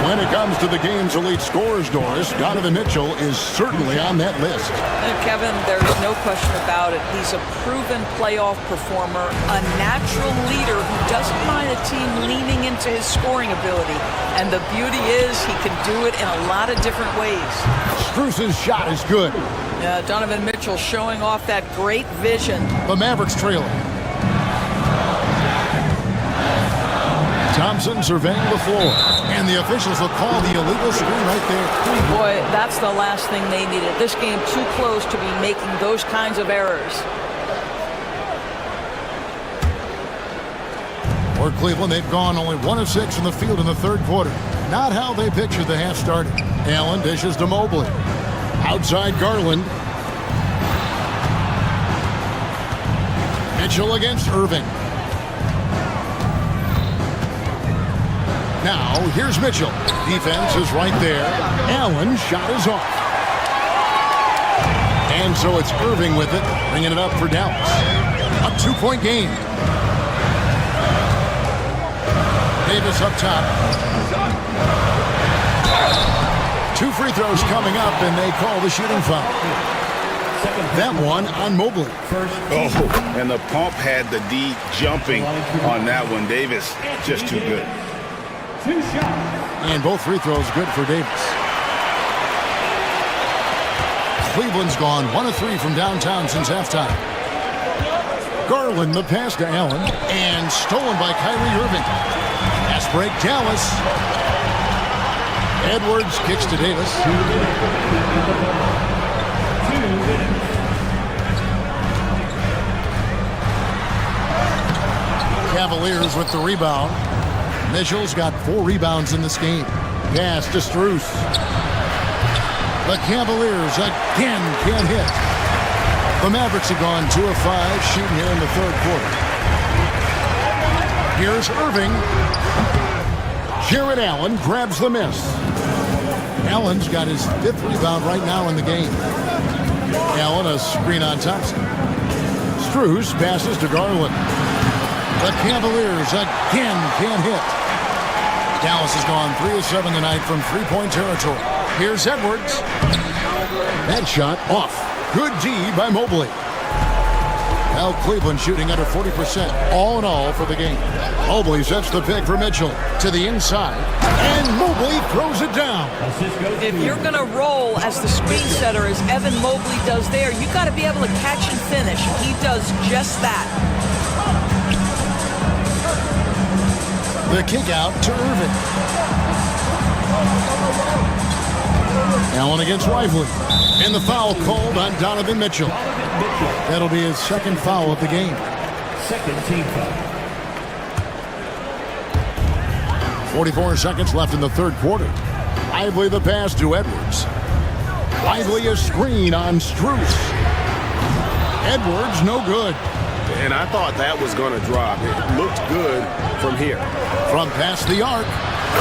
When it comes to the game's elite scorers, Doris, Donovan Mitchell is certainly on that list. Kevin, there's no question about it. He's a proven playoff performer, a natural leader who doesn't mind a team leaning into his scoring ability. And the beauty is he can do it in a lot of different ways. Strus's shot is good. Donovan Mitchell showing off that great vision. The Mavericks trailing. Thompson surveying the floor, and the officials will call the illegal screen right there. Boy, that's the last thing they needed. This game too close to be making those kinds of errors. For Cleveland, they've gone only 1 of 6 in the field in the third quarter. Not how they pictured the half started. Allen dishes to Mobley. Outside Garland. Mitchell against Irving. Now, here's Mitchell. Defense is right there. Allen's shot is off. And so it's Irving with it, bringing it up for Dallas. A 2-point game. Davis up top. 2 free throws coming up, and they call the shooting foul. That one on Mobley. Oh, and the pump had the D jumping on that one. Davis, just too good. 2 shots. And both free throws good for Davis. Cleveland's gone 1 of 3 from downtown since halftime. Garland the pass to Allen, and stolen by Kyrie Irving. Pass break, Dallas. Edwards kicks to Davis. 2 minutes. Cavaliers with the rebound. Mitchell's got 4 rebounds in this game. Pass to Strus. The Cavaliers again can't hit. The Mavericks have gone 2 of 5 shooting here in the third quarter. Here's Irving. Jared Allen grabs the miss. Allen's got his 5th rebound right now in the game. Allen a screen on Thompson. Strus passes to Garland. The Cavaliers again can't hit. Dallas has gone 3 of 7 tonight from 3-point territory. Here's Edwards. That shot off. Good D by Mobley. Now Cleveland shooting under 40% all in all for the game. Mobley sets the pick for Mitchell to the inside, and Mobley throws it down. If you're going to roll as the screen setter as Evan Mobley does there, you got to be able to catch and finish. He does just that. The kick out to Irving. Allen against Lively. And the foul called on Donovan Mitchell. That'll be his 2nd foul of the game. 2nd team foul. 44 seconds left in the third quarter. Lively the pass to Edwards. Lively a screen on Strus. Edwards no good. And I thought that was going to drop. It looked good from here. From past the arc,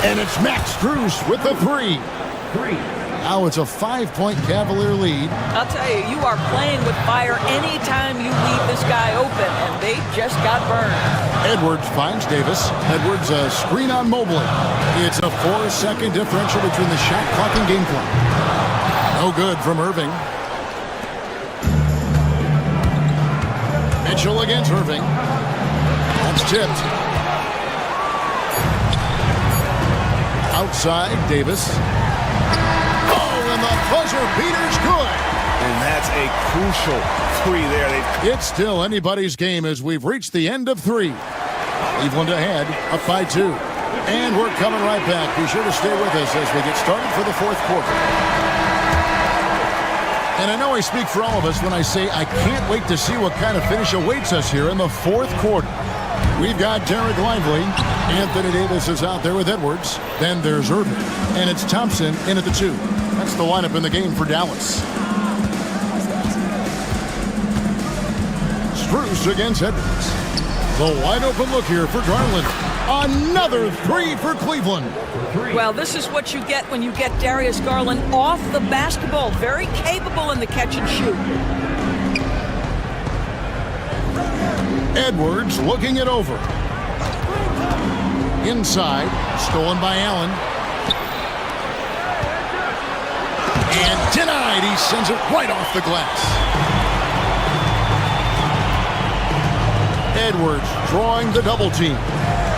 and it's Max Strus with the 3. Now it's a 5-point Cavalier lead. I'll tell you, you are playing with fire anytime you leave this guy open, and they just got burned. Edwards finds Davis. Edwards a screen on Mobley. It's a 4-second differential between the shot clock and game clock. No good from Irving. Mitchell against Irving. That's tipped. Outside, Davis. Oh, and the buzzer beater's good. And that's a crucial 3 there. It's still anybody's game as we've reached the end of 3. Cleveland ahead, up by 2. And we're coming right back. Be sure to stay with us as we get started for the fourth quarter. And I know I speak for all of us when I say I can't wait to see what kind of finish awaits us here in the fourth quarter. We've got Derek Lively. Anthony Davis is out there with Edwards. Then there's Irving. And it's Thompson in at the 2. That's the lineup in the game for Dallas. Strus against Edwards. The wide open look here for Garland. Another 3 for Cleveland. Well, this is what you get when you get Darius Garland off the basketball. Very capable in the catch and shoot. Edwards looking it over. Inside, stolen by Allen. And denied. He sends it right off the glass. Edwards drawing the double team.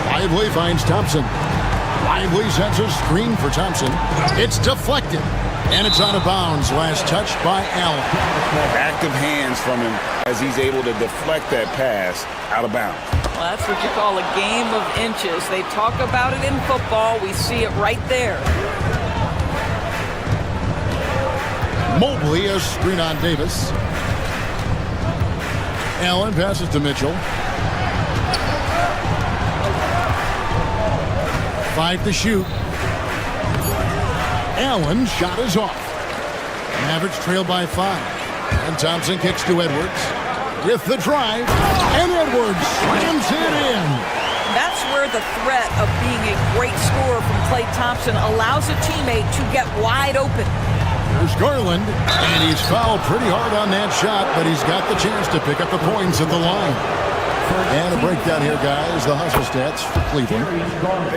Lively finds Thompson. Lively sets a screen for Thompson. It's deflected. And it's out of bounds. Last touch by Allen. Active hands from him as he's able to deflect that pass out of bounds. Well, that's what you call a game of inches. They talk about it in football. We see it right there. Mobley, a screen on Davis. Allen passes to Mitchell. 5 to shoot. Allen shot is off. Mavericks trail by 5. And Thompson kicks to Edwards. With the drive. And Edwards slams it in. That's where the threat of being a great scorer from Klay Thompson allows a teammate to get wide open. There's Garland. And he's fouled pretty hard on that shot, but he's got the chance to pick up the points at the line. And a breakdown here, guys. The hustle stats for Cleveland.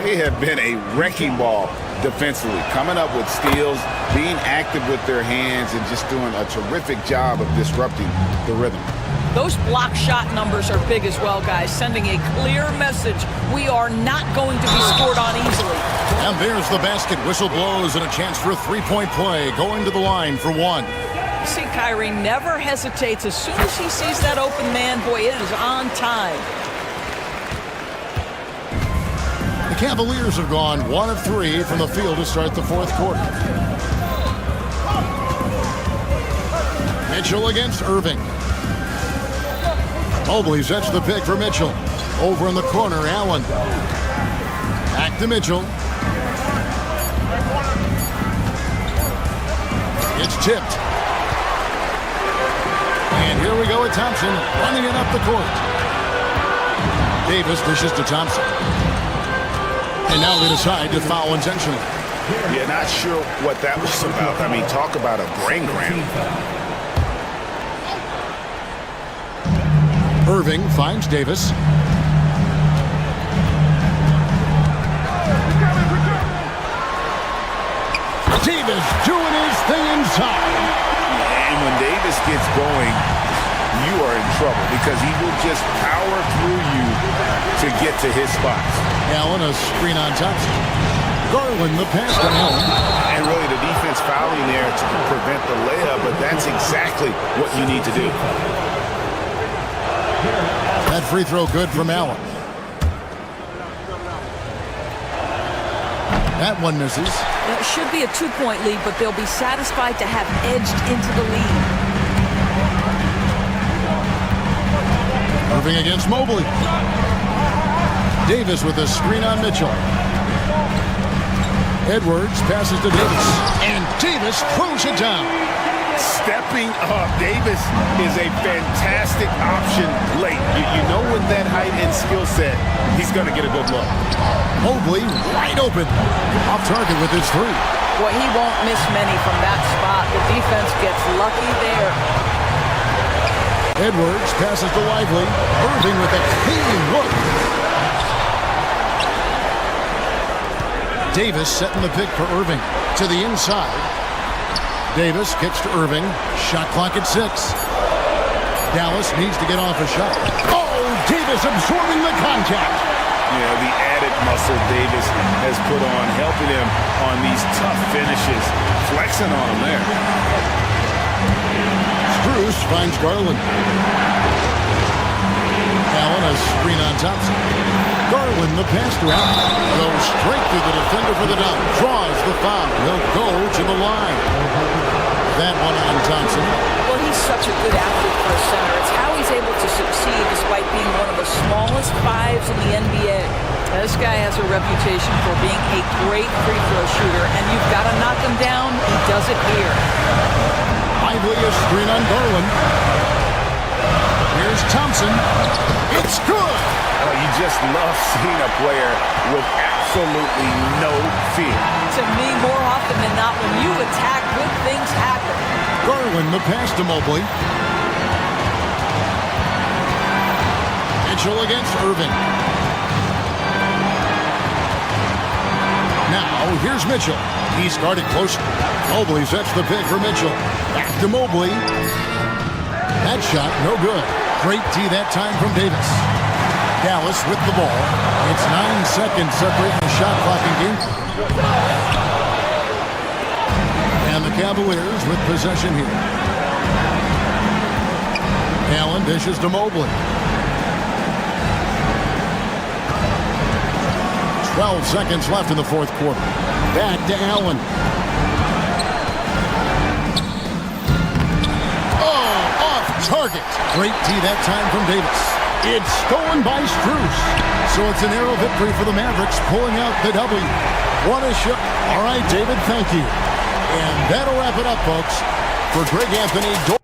They have been a wrecking ball defensively, coming up with steals, being active with their hands, and just doing a terrific job of disrupting the rhythm. Those block shot numbers are big as well, guys, sending a clear message. We are not going to be scored on easily. And there's the basket. Whistle blows and a chance for a three-point play. Going to the line for 1. See, Kyrie never hesitates. As soon as he sees that open man, boy, it is on time. The Cavaliers have gone 1 of 3 from the field to start the fourth quarter. Mitchell against Irving. Mobley sets the pick for Mitchell. Over in the corner, Allen. Back to Mitchell. It's tipped. And here we go with Thompson running it up the court. Davis dishes to Thompson. And now they decide to foul intentionally. Yeah, not sure what that was about. I mean, talk about a brain cramp. Irving finds Davis. Davis doing his thing inside. And when Davis gets going, you are in trouble because he will just power through you to get to his spots. Allen, a screen on Thompson. Garland, the pass to Allen. And really the defense fouling there to prevent the layup, but that's exactly what you need to do. That free throw good from Allen. That one misses. It should be a 2-point lead, but they'll be satisfied to have edged into the lead. Irving against Mobley. Davis with a screen on Mitchell. Edwards passes to Davis. And Davis throws it down. Stepping up, Davis is a fantastic option late. You know with that height and skill set, he's going to get a good look. Mobley wide open. Off target with his 3. Boy, he won't miss many from that spot. The defense gets lucky there. Edwards passes to Lively. Irving with a clean look. Davis setting the pick for Irving to the inside. Davis kicks to Irving. Shot clock at 6. Dallas needs to get off a shot. Oh, Davis absorbing the contact. You know, the added muscle Davis has put on, helping him on these tough finishes. Flexing on him there. Strus finds Garland. Allen, a screen on Thompson. Garland, the pass to Allen. Goes straight through the defender for the dunk. Draws the foul. He'll go to the line. That one on Thompson. Well, he's such a good athlete for a center. It's how he's able to succeed despite being one of the smallest 5s in the NBA. Now, this guy has a reputation for being a great free throw shooter, and you've got to knock him down. He does it here. Lively, a screen on Garland. Here's Thompson. It's good. Oh, you just love seeing a player with absolutely no fear. To me, more often than not, when you attack, good things happen. Garland, the pass to Mobley. Mitchell against Irving. Now, here's Mitchell. He's guarded closely. Mobley sets the pick for Mitchell. Back to Mobley. That shot, no good. Great D that time from Davis. Dallas with the ball. It's 9 seconds separating the shot clock and game clock. And the Cavaliers with possession here. Allen dishes to Mobley. 12 seconds left in the fourth quarter. Back to Allen. Oh, off target. Great D that time from Davis. It's stolen by Strus. So it's a narrow victory for the Mavericks, pulling out the W. What a shot. All right, David, thank you. And that'll wrap it up, folks. For Greg Anthony.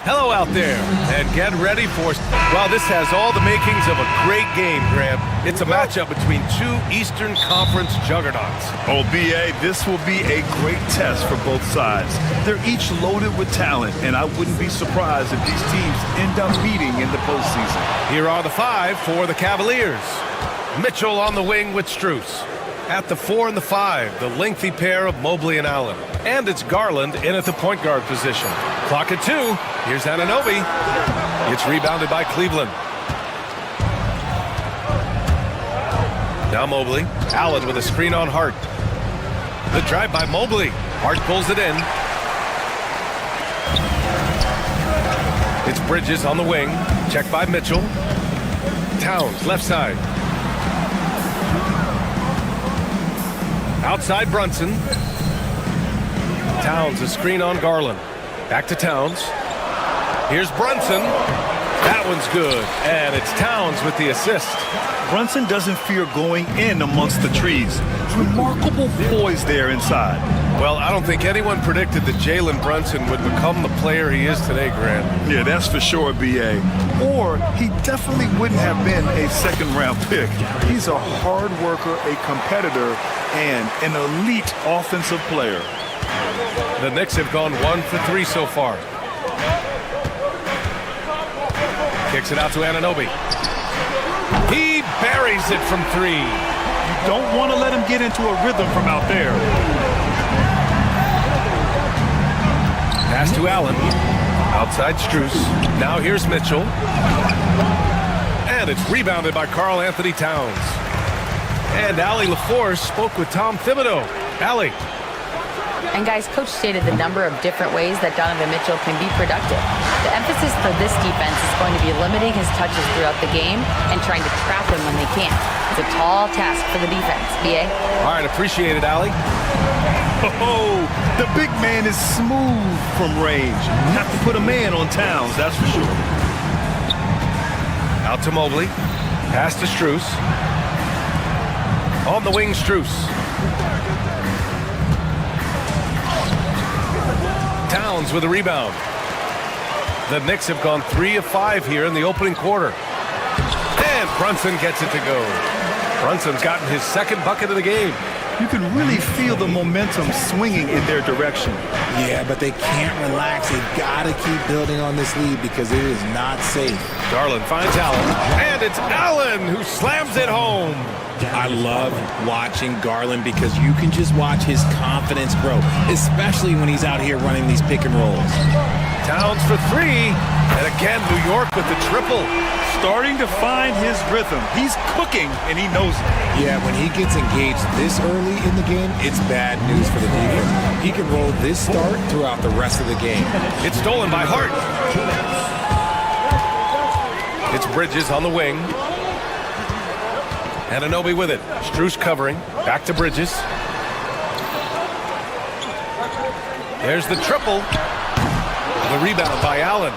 Hello out there, and get ready for... Well, this has all the makings of a great game, Graham. It's a matchup between two Eastern Conference juggernauts. Oh, B.A., this will be a great test for both sides. They're each loaded with talent, and I wouldn't be surprised if these teams end up meeting in the postseason. Here are the 5 for the Cavaliers. Mitchell on the wing with Strus. At the 4 and the 5, the lengthy pair of Mobley and Allen. And it's Garland in at the point guard position. Clock at 2. Here's Anunoby. It's rebounded by Cleveland. Now Mobley. Allen with a screen on Hart. The drive by Mobley. Hart pulls it in. It's Bridges on the wing. Checked by Mitchell. Towns, left side. Outside Brunson. Towns, a screen on Garland. Back to Towns. Here's Brunson. That one's good. And it's Towns with the assist. Brunson doesn't fear going in amongst the trees. Remarkable poise there inside. Well, I don't think anyone predicted that Jalen Brunson would become the player he is today, Grant. Yeah, that's for sure, B.A. Or he definitely wouldn't have been a second-round pick. He's a hard worker, a competitor, and an elite offensive player. The Knicks have gone 1 for 3 so far. Kicks it out to Anunoby. He buries it from 3. You don't want to let him get into a rhythm from out there. Pass to Allen. Outside Strus. Now here's Mitchell. And it's rebounded by Karl Anthony Towns. And Allie LaForce spoke with Tom Thibodeau. Allie. And guys, Coach stated the number of different ways that Donovan Mitchell can be productive. The emphasis for this defense is going to be limiting his touches throughout the game and trying to trap him when they can't. It's a tall task for the defense. B.A.? All right, appreciate it, Allie. Oh, the big man is smooth from range. Have to put a man on Towns, that's for sure. Out to Mobley. Pass to Strus. On the wing, Strus. Towns with a rebound. The Knicks have gone 3 of 5 here in the opening quarter. And Brunson gets it to go. Brunson's gotten his second bucket of the game. You can really feel the momentum swinging in their direction. Yeah, but they can't relax. They've got to keep building on this lead because it is not safe. Garland finds Allen. And it's Allen who slams it home. I love watching Garland because you can just watch his confidence grow, especially when he's out here running these pick and rolls. Towns for 3. And again, New York with the triple. Starting to find his rhythm. He's cooking, and he knows it. Yeah, when he gets engaged this early in the game, it's bad news for the defense. He can roll this start throughout the rest of the game. It's stolen by Hart. It's Bridges on the wing. Anunoby with it. Strus covering. Back to Bridges. There's the triple. The rebound by Allen.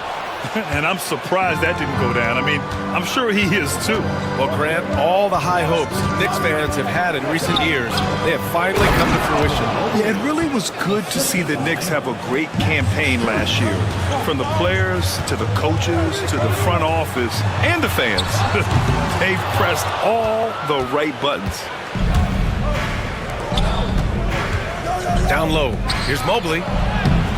And I'm surprised that didn't go down. I mean, I'm sure he is too. Well, Grant, all the high hopes Knicks fans have had in recent years, they have finally come to fruition. Yeah, it really was good to see the Knicks have a great campaign last year. From the players to the coaches to the front office and the fans. They've pressed all the right buttons. Down low. Here's Mobley.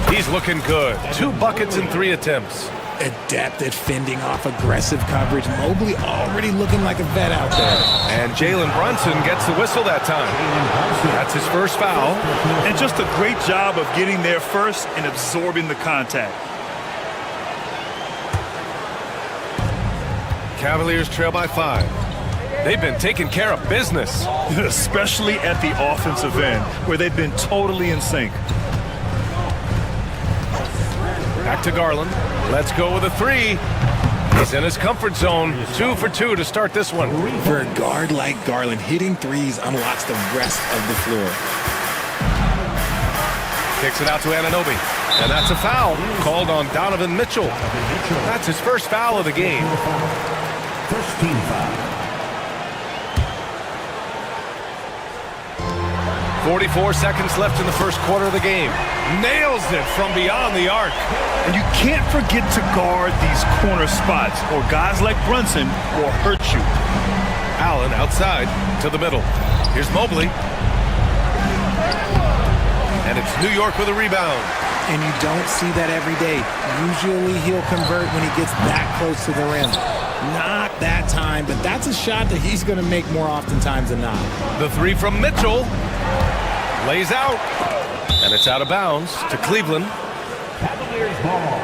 He's looking good. 2 buckets in 3 attempts. Adept at fending off aggressive coverage. Mobley already looking like a vet out there. And Jalen Brunson gets the whistle that time. That's his first foul. And just a great job of getting there first and absorbing the contact. Cavaliers trail by 5. They've been taking care of business. Especially at the offensive end, where they've been totally in sync. Back to Garland. Let's go with a 3. He's in his comfort zone. 2 for 2 to start this one. For a guard like Garland, hitting threes unlocks the rest of the floor. Kicks it out to Anunoby. And that's a foul called on Donovan Mitchell. That's his first foul of the game. First team foul. 44 seconds left in the first quarter of the game. Nails it from beyond the arc. And you can't forget to guard these corner spots, or guys like Brunson will hurt you. Allen outside to the middle. Here's Mobley. And it's New York with a rebound. And you don't see that every day. Usually he'll convert when he gets that close to the rim. Not that time, but that's a shot that he's going to make more oftentimes than not. The three from Mitchell. Lays out. And it's out of bounds to Cleveland. Cavaliers ball.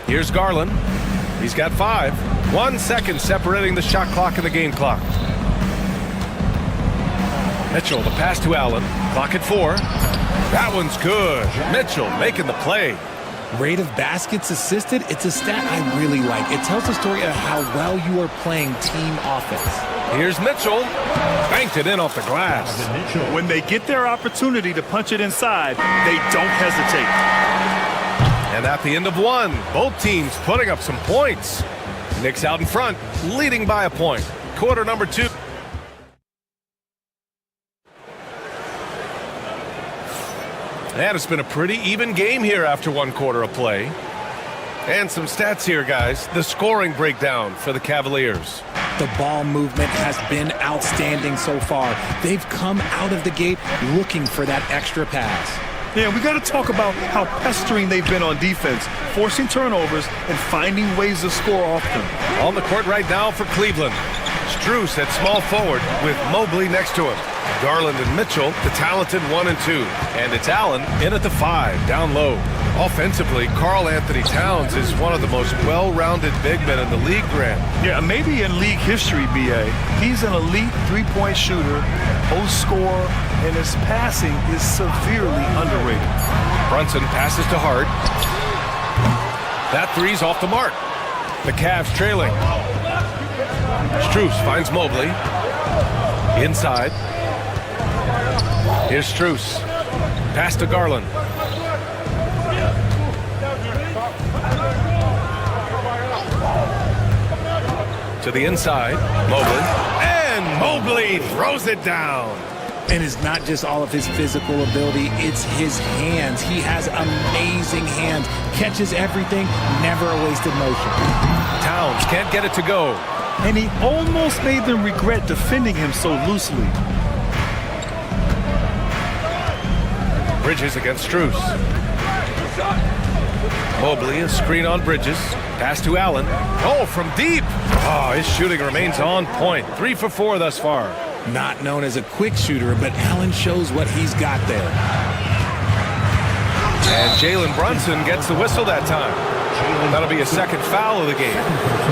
Here's Garland. He's got 5. 1 second separating the shot clock and the game clock. Mitchell, the pass to Allen. Clock at 4. That one's good. Mitchell making the play. Rate of baskets assisted, it's a stat I really like. It tells the story of how well you are playing team offense. Here's Mitchell. Banked it in off the glass. When they get their opportunity to punch it inside, they don't hesitate. And at the end of 1, both teams putting up some points. Knicks out in front, leading by a point. Quarter number 2. And it's been a pretty even game here after 1 quarter of play. And some stats here, guys. The scoring breakdown for the Cavaliers. The ball movement has been outstanding so far. They've come out of the gate looking for that extra pass. Yeah, we got to talk about how pestering they've been on defense, forcing turnovers and finding ways to score off them. On the court right now for Cleveland. Strus at small forward with Mobley next to him. Garland and Mitchell, the talented 1 and 2. And it's Allen in at the 5, down low. Offensively, Karl Anthony Towns is one of the most well-rounded big men in the league, Grant. Yeah, maybe in league history, B.A. He's an elite three-point shooter, post scorer, and his passing is severely underrated. Brunson passes to Hart. That three's off the mark. The Cavs trailing. Strus finds Mobley. Inside. Here's Strus. Pass to Garland. To the inside. Mobley. And Mobley throws it down. And it's not just all of his physical ability, it's his hands. He has amazing hands. Catches everything, never a wasted motion. Towns can't get it to go. And he almost made them regret defending him so loosely. Bridges against Strus. Mobley, a screen on Bridges. Pass to Allen. Oh, from deep. Oh, his shooting remains on point. 3 for 4 thus far. Not known as a quick shooter, but Allen shows what he's got there. And Jalen Brunson gets the whistle that time. That'll be a second foul of the game.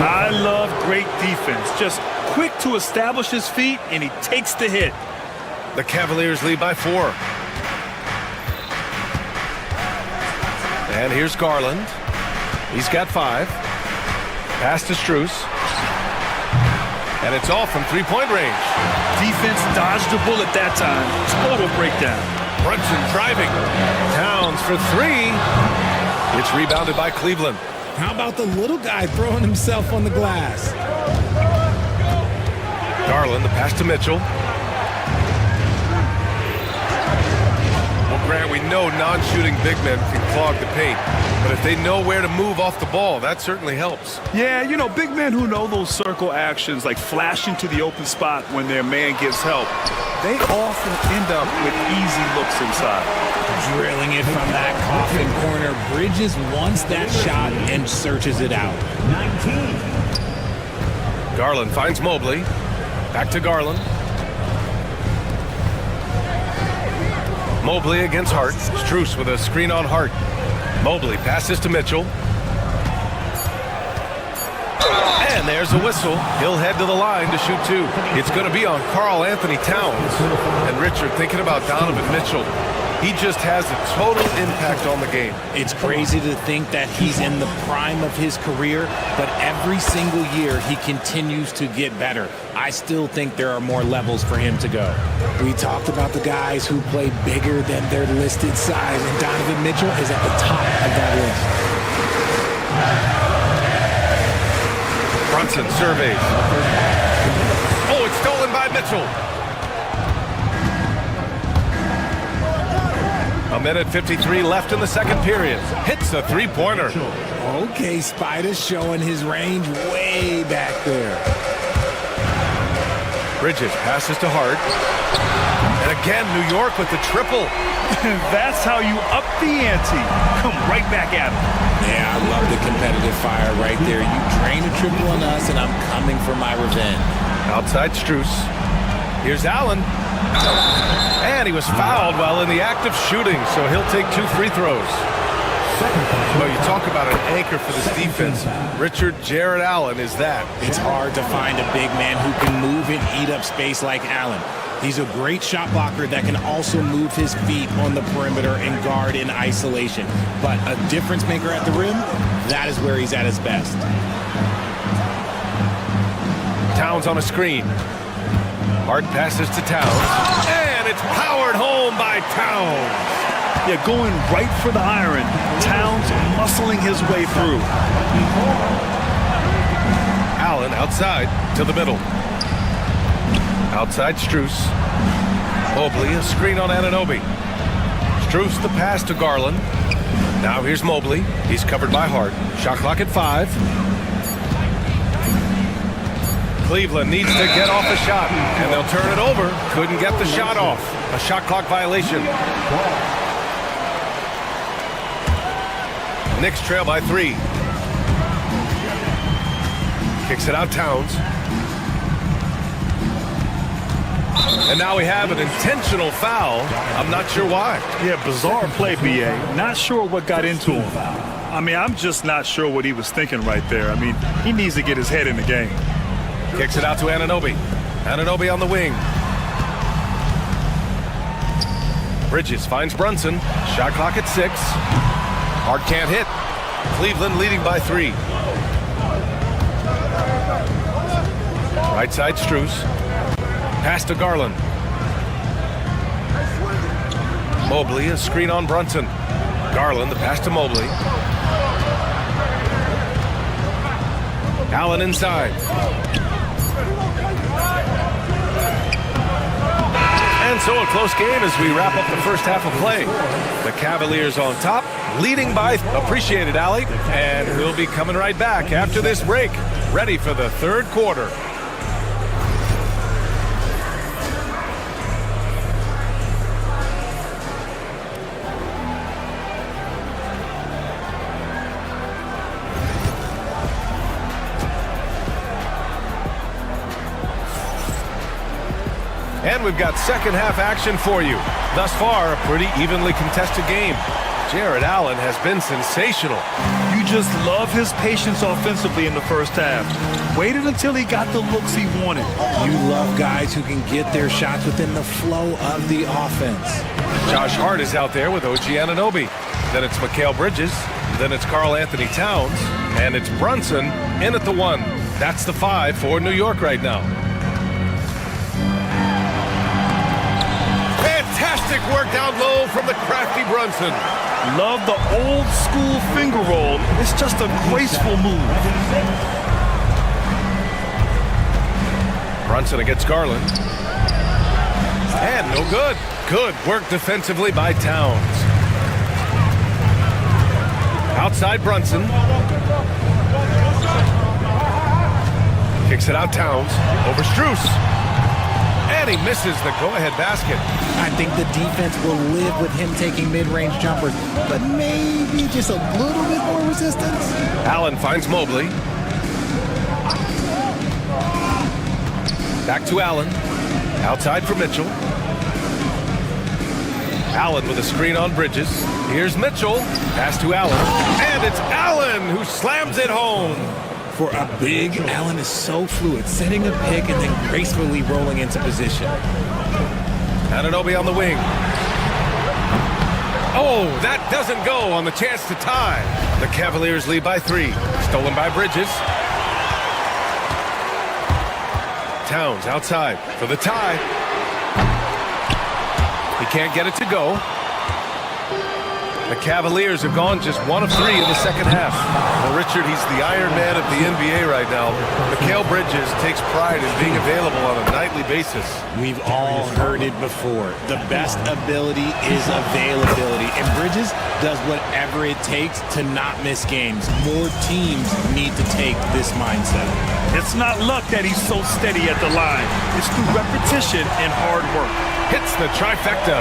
I love great defense. Just quick to establish his feet, and he takes the hit. The Cavaliers lead by 4. And here's Garland. He's got 5. Pass to Strus. And it's off from three-point range. Defense dodged the bullet that time. Total breakdown. Brunson driving. Towns for 3. It's rebounded by Cleveland. How about the little guy throwing himself on the glass? Garland, the pass to Mitchell. Well, Grant, we know non-shooting big men can clog the paint. But if they know where to move off the ball, that certainly helps. Yeah, you know, big men who know those circle actions, like flashing to the open spot when their man gives help, they often end up with easy looks inside. Drilling it from that coffin corner. Bridges wants that shot and searches it out. 19. Garland finds Mobley. Back to Garland. Mobley against Hart. Strus with a screen on Hart. Mobley passes to Mitchell. And there's a whistle. He'll head to the line to shoot 2. It's going to be on Karl Anthony Towns. And Richard, thinking about Donovan Mitchell, he just has a total impact on the game. It's crazy to think that he's in the prime of his career, but every single year he continues to get better. I still think there are more levels for him to go. We talked about the guys who play bigger than their listed size, and Donovan Mitchell is at the top of that list. Brunson surveys. Oh, it's stolen by Mitchell. A minute 53 left in the second period. Hits a three-pointer. Okay, Spider showing his range way back there. Bridges passes to Hart. And again, New York with the triple. That's how you up the ante. Come right back at him. Yeah, I love the competitive fire right there. You drain a triple on us, and I'm coming for my revenge. Outside Strus. Here's Allen. And he was fouled while in the act of shooting, so he'll take 2 free throws. Well, you talk about an anchor for this defense. Richard Jared Allen is that. It's hard to find a big man who can move and eat up space like Allen. He's a great shot blocker that can also move his feet on the perimeter and guard in isolation. But a difference maker at the rim, that is where he's at his best. Towns on a screen. Hart passes to Towns. And it's powered home by Towns. Yeah, going right for the iron. Towns muscling his way through. Allen outside to the middle. Outside Strus. Mobley, a screen on Anunoby. Strus the pass to Garland. Now here's Mobley. He's covered by Hart. Shot clock at 5. Cleveland needs to get off a shot, and they'll turn it over. Couldn't get the shot off. A shot clock violation. Knicks trail by 3. Kicks it out Towns. And now we have an intentional foul. I'm not sure why. Yeah, bizarre play, B.A. Not sure what got into him. I mean, I'm just not sure what he was thinking right there. I mean, he needs to get his head in the game. Kicks it out to Anunoby. Anunoby on the wing. Bridges finds Brunson. Shot clock at 6. Hart can't hit. Cleveland leading by 3. Right side Strus. Pass to Garland. Mobley, a screen on Brunson. Garland, the pass to Mobley. Allen inside. And so a close game as we wrap up the first half of play. The Cavaliers on top, leading by... Appreciate it, Allie. And we'll be coming right back after this break, ready for the third quarter. And we've got second half action for you. Thus far, a pretty evenly contested game. Jared Allen has been sensational. You just love his patience offensively in the first half. Waited until he got the looks he wanted. You love guys who can get their shots within the flow of the offense. Josh Hart is out there with OG Anunoby. Then it's Mikal Bridges. Then it's Karl Anthony Towns. And it's Brunson in at the 1. That's the 5 for New York right now. Fantastic work down low from the crafty Brunson. Love the old school finger roll. It's just a graceful move. Brunson against Garland. And no good. Good work defensively by Towns. Outside Brunson. Kicks it out Towns. Over Strus. And he misses the go-ahead basket. I think the defense will live with him taking mid-range jumpers, but maybe just a little bit more resistance. Allen finds Mobley. Back to Allen. Outside for Mitchell. Allen with a screen on Bridges. Here's Mitchell. Pass to Allen. And it's Allen who slams it home. For a big, Allen is so fluid, setting a pick and then gracefully rolling into position. Anunoby on the wing. Oh, that doesn't go on the chance to tie. The Cavaliers lead by 3. Stolen by Bridges. Towns outside for the tie. He can't get it to go. The Cavaliers have gone just 1 of 3 in the second half. Well, Richard, he's the Iron Man of the NBA right now. Mikal Bridges takes pride in being available on a nightly basis. We've all heard it before. The best ability is availability. And Bridges does whatever it takes to not miss games. More teams need to take this mindset. It's not luck that he's so steady at the line. It's through repetition and hard work. Hits the trifecta.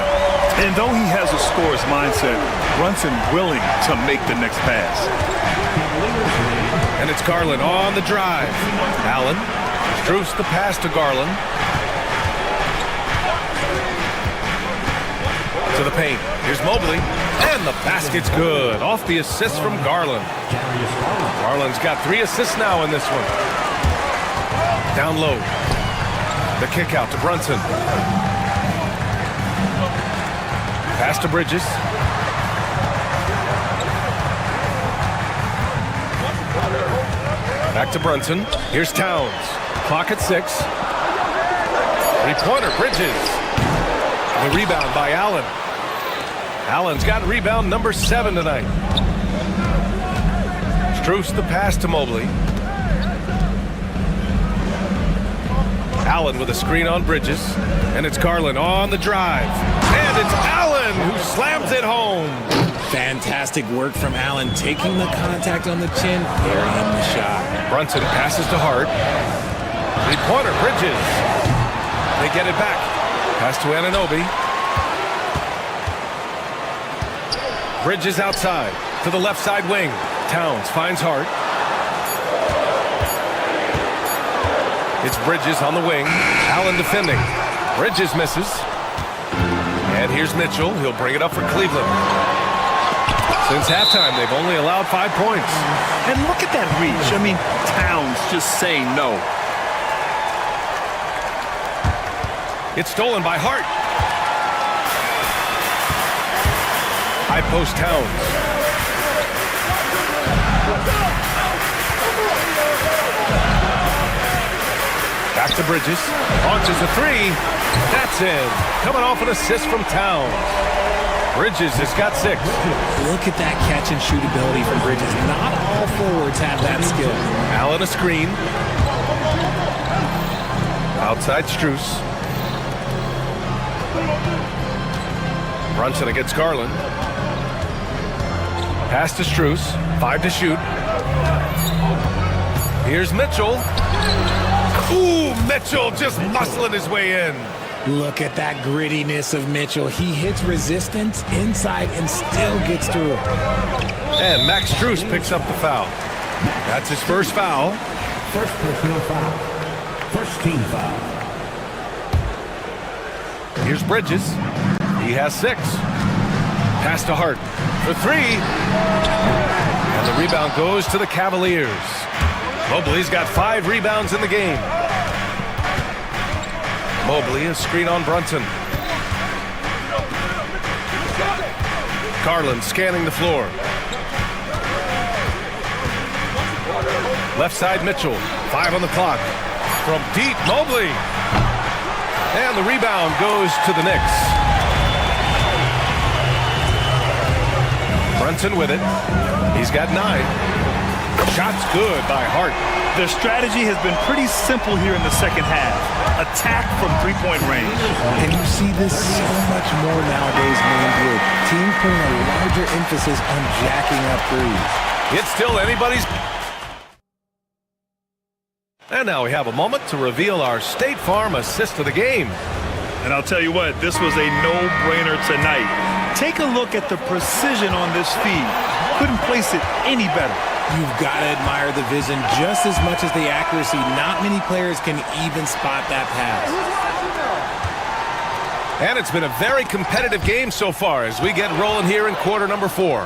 And though he has a scorer's mindset, Brunson willing to make the next pass. And it's Garland on the drive. Allen. Strus the pass to Garland. To the paint. Here's Mobley. And the basket's good. Off the assist from Garland. Garland's got 3 assists now in this one. Down low. The kick out to Brunson. Pass to Bridges. Back to Brunson. Here's Towns. Clock at 6. Three-pointer, Bridges. The rebound by Allen. Allen's got rebound number 7 tonight. Strus the pass to Mobley. Allen with a screen on Bridges. And it's Garland on the drive. And it's Allen who slams it home. Fantastic work from Allen, taking the contact on the chin, burying the shot. Brunson passes to Hart. Three-pointer, Bridges. They get it back. Pass to Anunoby. Bridges outside to the left side wing. Towns finds Hart. It's Bridges on the wing. Allen defending. Bridges misses. And here's Mitchell. He'll bring it up for Cleveland. Since halftime, they've only allowed 5 points. And look at that reach. I mean, Towns just saying no. It's stolen by Hart. High post Towns. Back to Bridges. Launches a 3. That's in. Coming off an assist from Towns. Bridges has got 6. Look at that catch and shoot ability from Bridges. Not all forwards have that skill. Allen a screen. Outside Strus. Brunson against Garland. Pass to Strus. 5 to shoot. Here's Mitchell. Ooh, Mitchell just muscling his way in. Look at that grittiness of Mitchell. He hits resistance inside and still gets through. And Max Strus picks up the foul. That's his first foul. First personal foul. First team foul. Here's Bridges. He has 6. Pass to Hart for 3. And the rebound goes to the Cavaliers. Mobley's got 5 rebounds in the game. Mobley, a screen on Brunson. Garland scanning the floor. Left side Mitchell. 5 on the clock. From deep, Mobley. And the rebound goes to the Knicks. Brunson with it. He's got 9. Shot's good by Hart. Their strategy has been pretty simple here in the second half. Attack from three-point range. And you see this so much more nowadays in the NBA. Teams putting a larger emphasis on jacking up threes. It's still anybody's. And now we have a moment to reveal our State Farm assist of the game. And I'll tell you what, this was a no-brainer tonight. Take a look at the precision on this feed. Couldn't place it any better. You've got to admire the vision just as much as the accuracy. Not many players can even spot that pass. And it's been a very competitive game so far as we get rolling here in quarter number 4.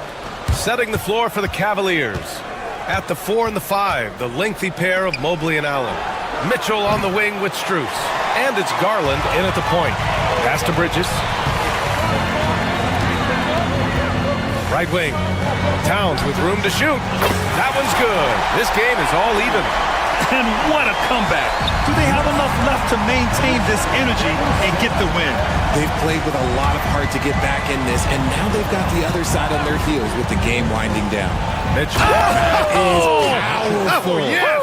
Setting the floor for the Cavaliers. At the 4 and the 5, the lengthy pair of Mobley and Allen. Mitchell on the wing with Strus. And it's Garland in at the point. Pass to Bridges. Right wing. Towns with room to shoot. That one's good. This game is all even. And what a comeback. Do they have enough left to maintain this energy and get the win? They've played with a lot of heart to get back in this, and now they've got the other side on their heels with the game winding down. Mitchell. That is powerful. Oh, yes.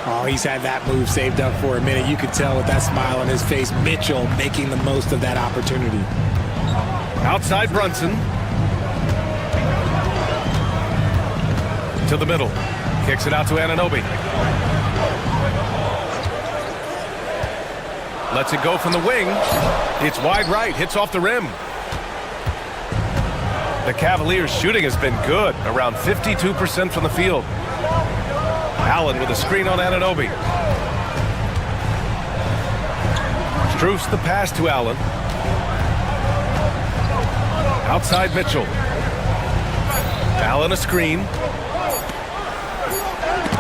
Oh, he's had that move saved up for a minute. You could tell with that smile on his face, Mitchell making the most of that opportunity. Outside Brunson. To the middle. Kicks it out to Anunoby. Lets it go from the wing. It's wide right. Hits off the rim. The Cavaliers' shooting has been good. Around 52% from the field. Allen with a screen on Anunoby. Strus the pass to Allen. Outside Mitchell. Allen a screen.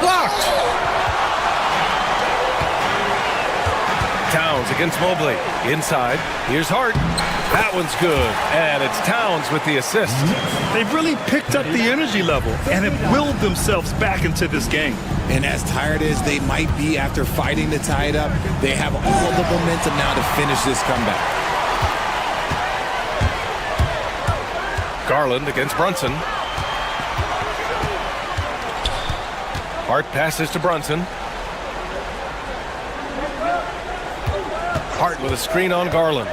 Blocked! Towns against Mobley. Inside. Here's Hart. That one's good. And it's Towns with the assist. They've really picked up the energy level and have willed themselves back into this game. And as tired as they might be after fighting to tie it up, they have all the momentum now to finish this comeback. Garland against Brunson. Hart passes to Brunson. Hart with a screen on Garland.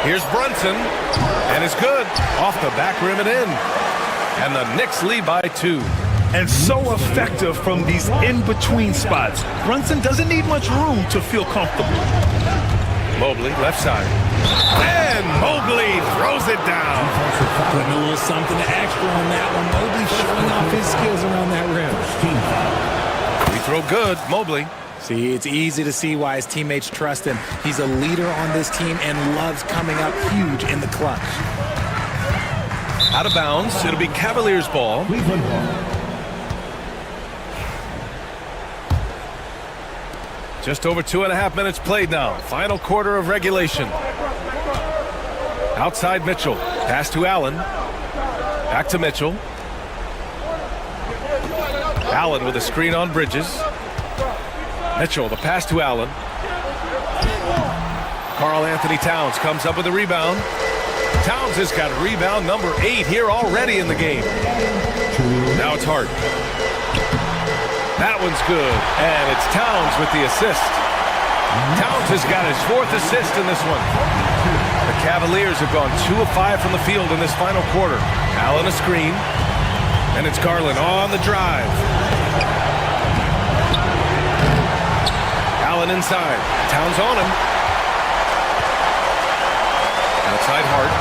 Here's Brunson, and it's good. Off the back rim and in. And the Knicks lead by 2. And so effective from these in-between spots. Brunson doesn't need much room to feel comfortable. Mobley, left side. And Mobley throws it down. Putting a little something extra on that one. Mobley showing off his skills around that rim. We throw good, Mobley. See, it's easy to see why his teammates trust him. He's a leader on this team and loves coming up huge in the clutch. Out of bounds. It'll be Cavaliers ball. Just over 2.5 minutes played now. Final quarter of regulation. Outside Mitchell. Pass to Allen. Back to Mitchell. Allen with a screen on Bridges. Mitchell, the pass to Allen. Karl Anthony Towns comes up with a rebound. Towns has got rebound number 8 here already in the game. Now it's Hart. That one's good, and it's Towns with the assist. Towns has got his 4th assist in this one. The Cavaliers have gone 2 of 5 from the field in this final quarter. Allen a screen, and it's Garland on the drive. Allen inside. Towns on him. Outside Hart.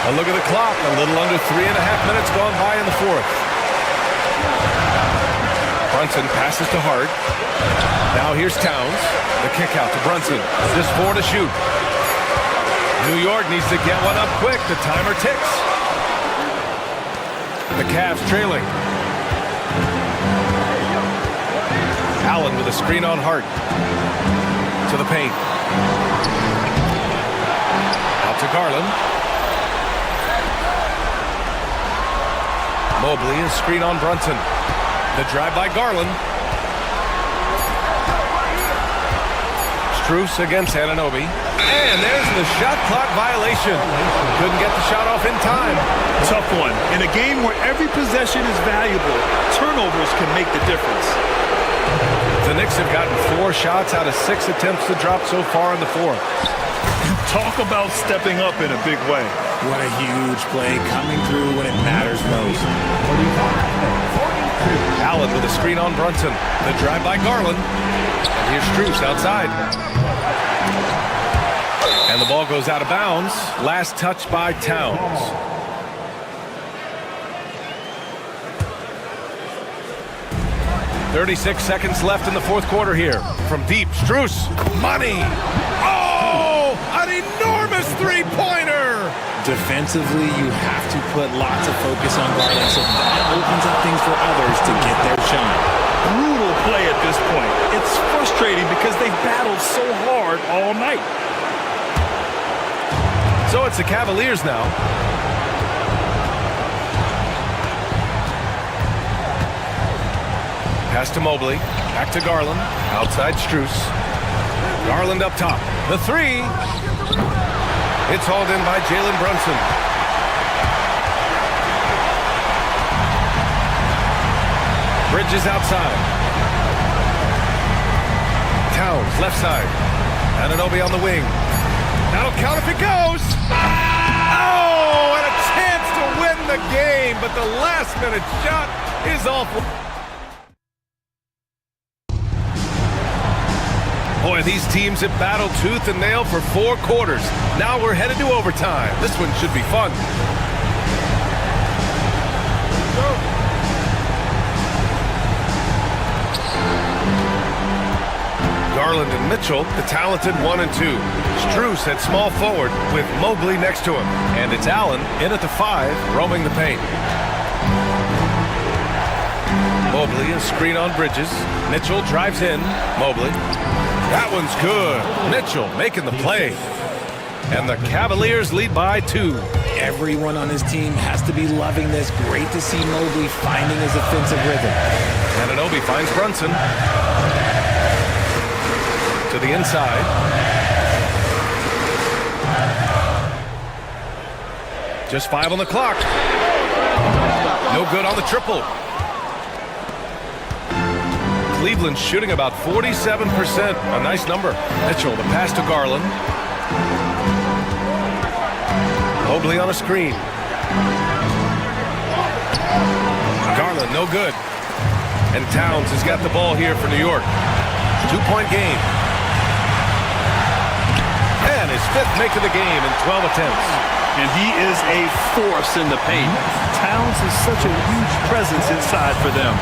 A look at the clock. A little under 3.5 minutes gone by in the 4th. Brunson passes to Hart. Now here's Towns. The kick out to Brunson. Just 4 to shoot. New York needs to get one up quick. The timer ticks. The Cavs trailing. Allen with a screen on Hart. To the paint. Out to Garland. Mobley, a screen on Brunson. The drive by Garland. Strus against Anunoby. And there's the shot clock violation. Couldn't get the shot off in time. Tough one. In a game where every possession is valuable, turnovers can make the difference. The Knicks have gotten 4 shots out of 6 attempts to drop so far in the 4th. Talk about stepping up in a big way. What a huge play coming through when it matters most. Allen with a screen on Brunson. The drive by Garland. And here's Strus outside. And the ball goes out of bounds. Last touch by Towns. .36 seconds left in the 4th quarter here. From deep, Strus. Money. Oh, an enormous three-pointer. Defensively, you have to put lots of focus on Garland, so that opens up things for others to get their shot. Brutal play at this point. It's frustrating because they've battled so hard all night. So it's the Cavaliers now. Pass to Mobley. Back to Garland. Outside Strus. Garland up top. The three. It's hauled in by Jalen Brunson. Bridges outside. Towns left side. Anunoby on the wing. That'll count if it goes. Oh, and a chance to win the game, but the last-minute shot is awful. Boy, these teams have battled tooth and nail for 4 quarters. Now we're headed to overtime. This one should be fun. Garland and Mitchell, the talented 1 and 2. Strus at small forward with Mobley next to him. And it's Allen in at the 5, roaming the paint. Mobley, a screen on Bridges. Mitchell drives in. Mobley. That one's good. Mitchell making the play. And the Cavaliers lead by 2. Everyone on his team has to be loving this. Great to see Mobley finding his offensive rhythm. Anunoby finds Brunson. To the inside. Just 5 on the clock. No good on the triple. Cleveland shooting about 47%. A nice number. Mitchell, the pass to Garland. Mobley on a screen. Garland, no good. And Towns has got the ball here for New York. 2-point game. And his 5th make of the game in 12 attempts. And he is a force in the paint. Towns is such a huge presence inside for them.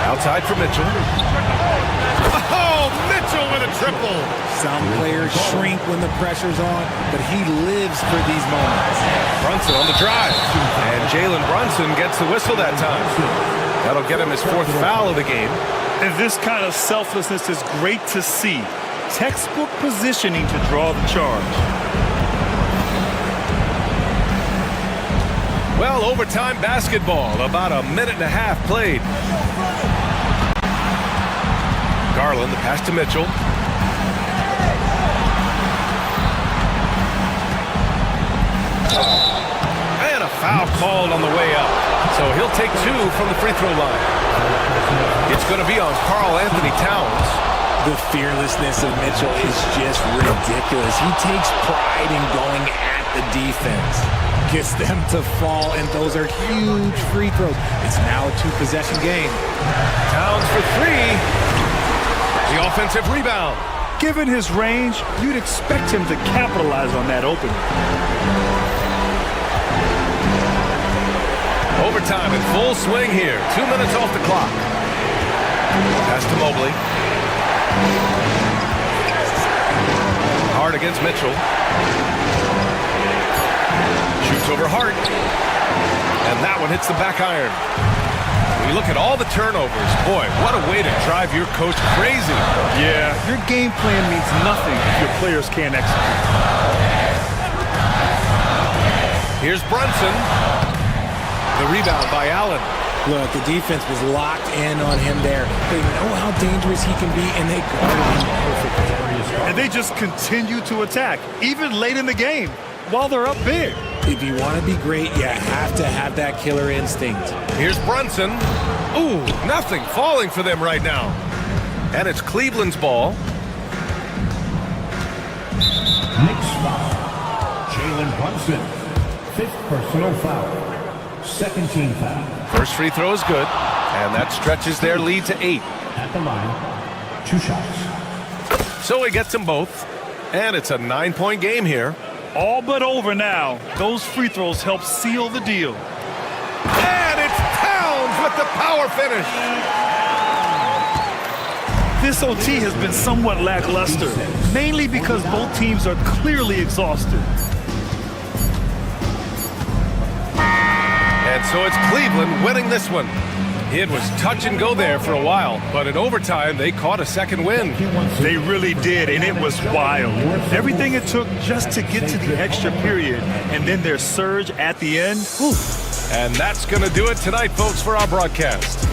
Outside for Mitchell. Oh, Mitchell with a triple. Some players shrink when the pressure's on, but he lives for these moments. Brunson on the drive. And Jalen Brunson gets the whistle that time. That'll get him his 4th foul of the game. And this kind of selflessness is great to see. Textbook positioning to draw the charge. Well, overtime basketball. About a minute and a half played. Garland, the pass to Mitchell. And a foul called on the way up. So he'll take 2 from the free throw line. It's going to be on Karl Anthony Towns. The fearlessness of Mitchell is just ridiculous. He takes pride in going at the defense. Gets them to fall, and those are huge free throws. It's now a 2-possession game. Towns for 3. The offensive rebound. Given his range, you'd expect him to capitalize on that opening. Overtime in full swing here. 2 minutes off the clock. Pass to Mobley. Hart against Mitchell. Shoots over Hart. And that one hits the back iron. When you look at all the turnovers, boy, what a way to drive your coach crazy. Yeah, your game plan means nothing if your players can't execute. Here's Brunson. The rebound by Allen. Look, the defense was locked in on him there. They know how dangerous he can be, and they guarded him perfectly. And they just continue to attack, even late in the game, while they're up big. If you want to be great, you have to have that killer instinct. Here's Brunson. Ooh, nothing falling for them right now. And it's Cleveland's ball. Next foul. Jalen Brunson. 5th personal foul. 2nd team foul. First free throw is good, and that stretches their lead to 8. At the line, 2 shots. So he gets them both, and it's a 9-point game here. All but over now. Those free throws help seal the deal. And it's Towns with the power finish. This OT has been somewhat lackluster, mainly because both teams are clearly exhausted. And so it's Cleveland winning this one. It was touch and go there for a while, but in overtime, they caught a second win. They really did, and it was wild. Everything it took just to get to the extra period, and then their surge at the end. Whew. And that's going to do it tonight, folks, for our broadcast.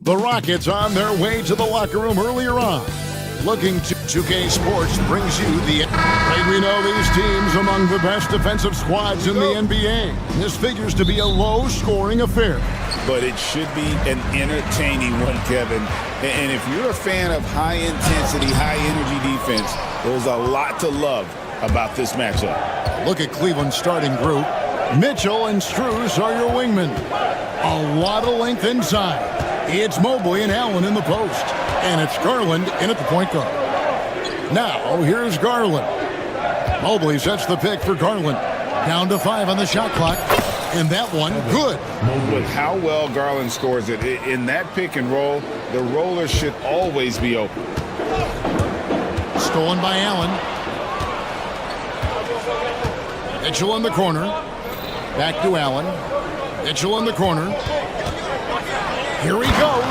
The Rockets on their way to the locker room earlier on. Looking to 2K Sports brings you the... We know these teams among the best defensive squads in the NBA. This figures to be a low-scoring affair. But it should be an entertaining one, Kevin. And if you're a fan of high-intensity, high-energy defense, there's a lot to love about this matchup. Look at Cleveland's starting group. Mitchell and Strus are your wingmen. A lot of length inside. It's Mobley and Allen in the post. And it's Garland in at the point guard. Now, here's Garland. Mobley sets the pick for Garland. Down to 5 on the shot clock. And that one, good. With how well Garland scores it, in that pick and roll, the roller should always be open. Stolen by Allen. Mitchell in the corner. Back to Allen. Mitchell in the corner. Here he goes.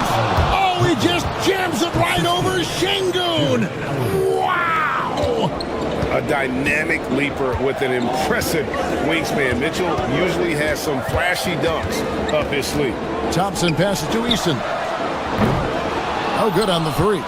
Oh, he just jams it right over Şengün. Wow! A dynamic leaper with an impressive wingspan. Mitchell usually has some flashy dunks up his sleeve. Thompson passes to Easton. Oh, good on the three.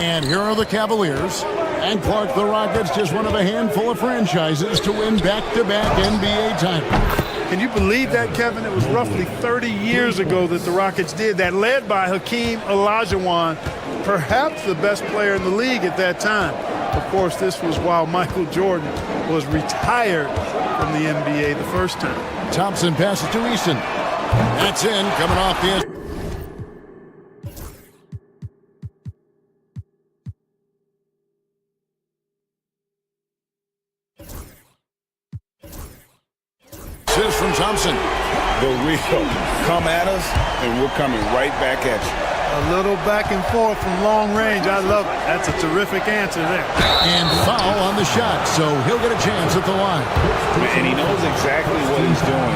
And here are the Cavaliers. And Clark, the Rockets, just one of a handful of franchises to win back-to-back NBA titles. Can you believe that, Kevin? It was roughly 30 years ago that the Rockets did that, led by Hakeem Olajuwon, perhaps the best player in the league at that time. Of course, this was while Michael Jordan was retired from the NBA the first time. Thompson passes to Easton. That's in, coming off the end. From Thompson. The real come at us, and we're coming right back at you. A little back and forth from long range. I love it. That's a terrific answer there. And foul on the shot, so he'll get a chance at the line. And he knows exactly what he's doing.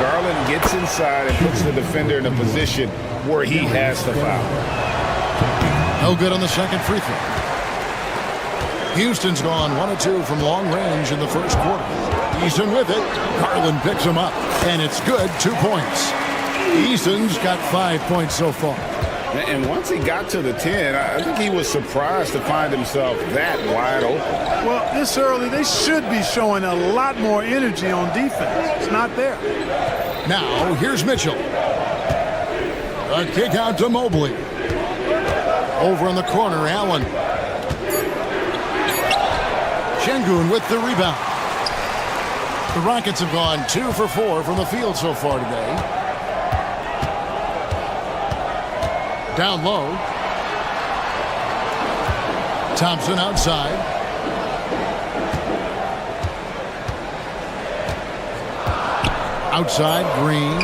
Garland gets inside and puts the defender in a position where he has to foul. No good on the second free throw. Houston's gone 1 of 2 from long range in the first quarter. Easton with it. Garland picks him up, and it's good. 2 points. Easton's got 5 points so far. And once he got to the 10, I think he was surprised to find himself that wide open. Well, this early, they should be showing a lot more energy on defense. It's not there. Now, here's Mitchell. A kick out to Mobley. Over in the corner, Allen. Şengün with the rebound. The Rockets have gone 2 for 4 from the field so far today. Down low. Thompson outside. Outside, Green.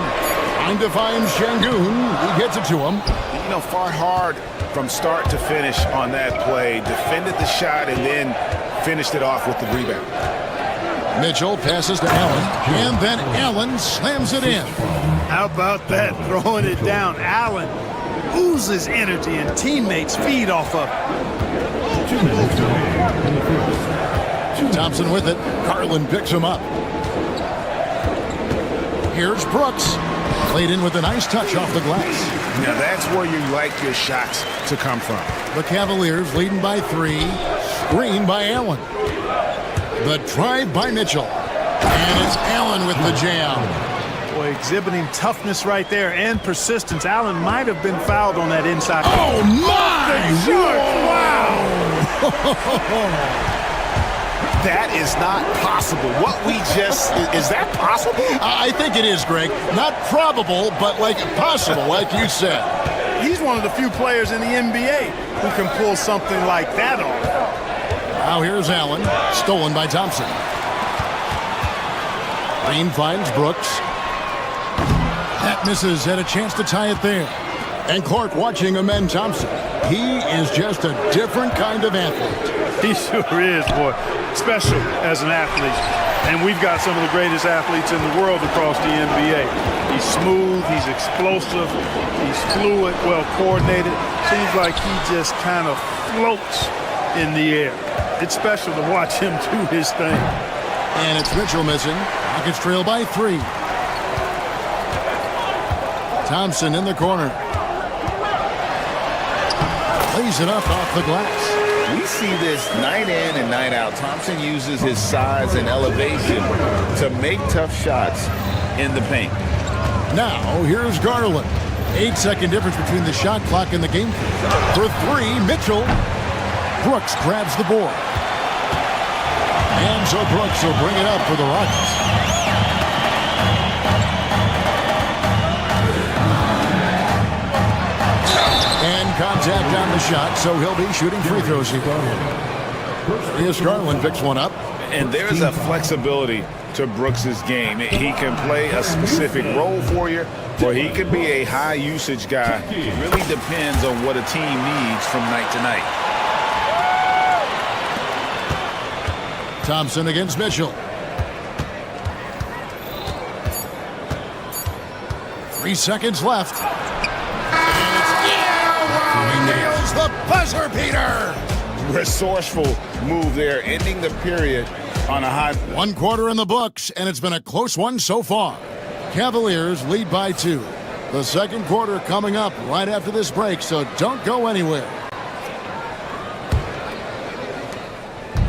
Trying to find Şengün. He gets it to him. You know, fought hard from start to finish on that play. Defended the shot and then finished it off with the rebound. Mitchell passes to Allen, and then Allen slams it in. How about that, throwing it down? Allen oozes energy, and teammates feed off of it. Thompson with it. Garland picks him up. Here's Brooks. Played in with a nice touch off the glass. Now that's where you like your shots to come from. The Cavaliers leading by 3. Screen by Allen. The drive by Mitchell. And it's Allen with the jam. Boy, exhibiting toughness right there and persistence. Allen might have been fouled on that inside. Oh, my! Wow! That is not possible. What we just... Is that possible? I think it is, Greg. Not probable, but like possible, like you said. He's one of the few players in the NBA who can pull something like that off. Now here's Allen. Stolen by Thompson. Green finds Brooks. That misses. Had a chance to tie it there. And Clark watching Amen Thompson. He is just a different kind of athlete. He sure is, boy. Special as an athlete. And we've got some of the greatest athletes in the world across the NBA. He's smooth, he's explosive, he's fluid, well coordinated. Seems like he just kind of floats in the air. It's special to watch him do his thing. And it's Mitchell missing. Rockets trail by 3. Thompson in the corner. Lays it up off the glass. We see this night in and night out. Thompson uses his size and elevation to make tough shots in the paint. Now, here's Garland. 8-second difference between the shot clock and the game. For three, Mitchell. Brooks grabs the board. And so Brooks will bring it up for the Rockets. And contact on the shot, so he'll be shooting free throws here. Here's Garland, picks one up. And there's a flexibility to Brooks's game. He can play a specific role for you, or he could be a high-usage guy. It really depends on what a team needs from night to night. Thompson against Mitchell. 3 seconds left. And it's nails the buzzer beater. Resourceful move there, ending the period on a high. 1 quarter in the books, and it's been a close one so far. Cavaliers lead by 2. The second quarter coming up right after this break, so don't go anywhere.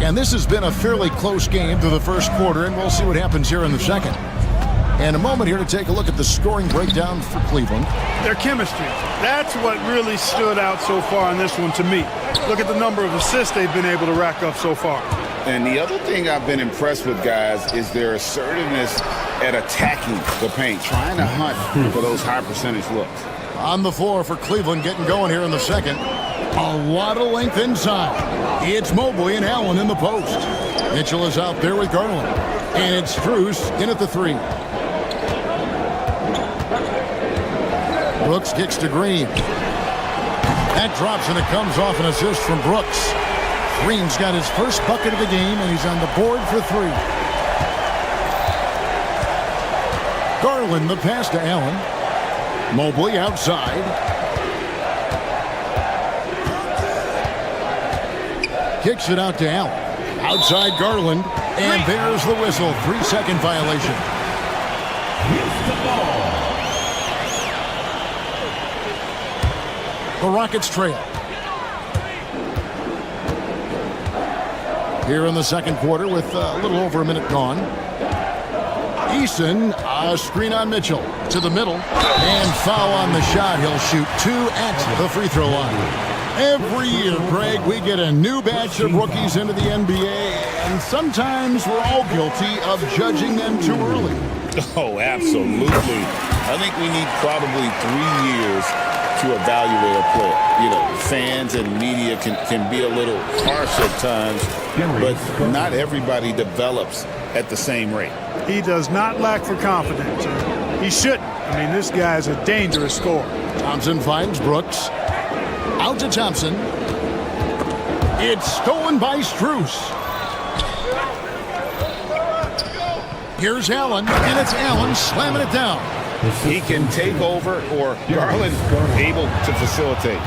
And this has been a fairly close game through the first quarter, and we'll see what happens here in the second. And a moment here to take a look at the scoring breakdown for Cleveland. Their chemistry. That's what really stood out so far in this one to me. Look at the number of assists they've been able to rack up so far. And the other thing I've been impressed with, guys, is their assertiveness at attacking the paint, trying to hunt for those high percentage looks. On the floor for Cleveland, getting going here in the second. A lot of length inside. It's Mobley and Allen in the post. Mitchell is out there with Garland. And it's Strus in at the 3. Brooks kicks to Green. That drops and it comes off an assist from Brooks. Green's got his first bucket of the game and he's on the board for 3. Garland the pass to Allen. Mobley outside. Kicks it out to Allen. Outside Garland. And there's the whistle. 3-second violation. The Rockets trail. Here in the second quarter with a little over a minute gone. Eason, a screen on Mitchell. To the middle. And foul on the shot. He'll shoot 2 at the free throw line. Every year, Greg, we get a new batch of rookies into the NBA, and sometimes we're all guilty of judging them too early. Oh, absolutely. I think we need probably 3 years to evaluate a player. You know, fans and media can be a little harsh at times, but not everybody develops at the same rate. He does not lack for confidence. He shouldn't. I mean, this guy is a dangerous scorer. Thompson finds Brooks. Out to Thompson. It's stolen by Strus. Here's Allen, and it's Allen slamming it down. He can take over, or Garland able to facilitate.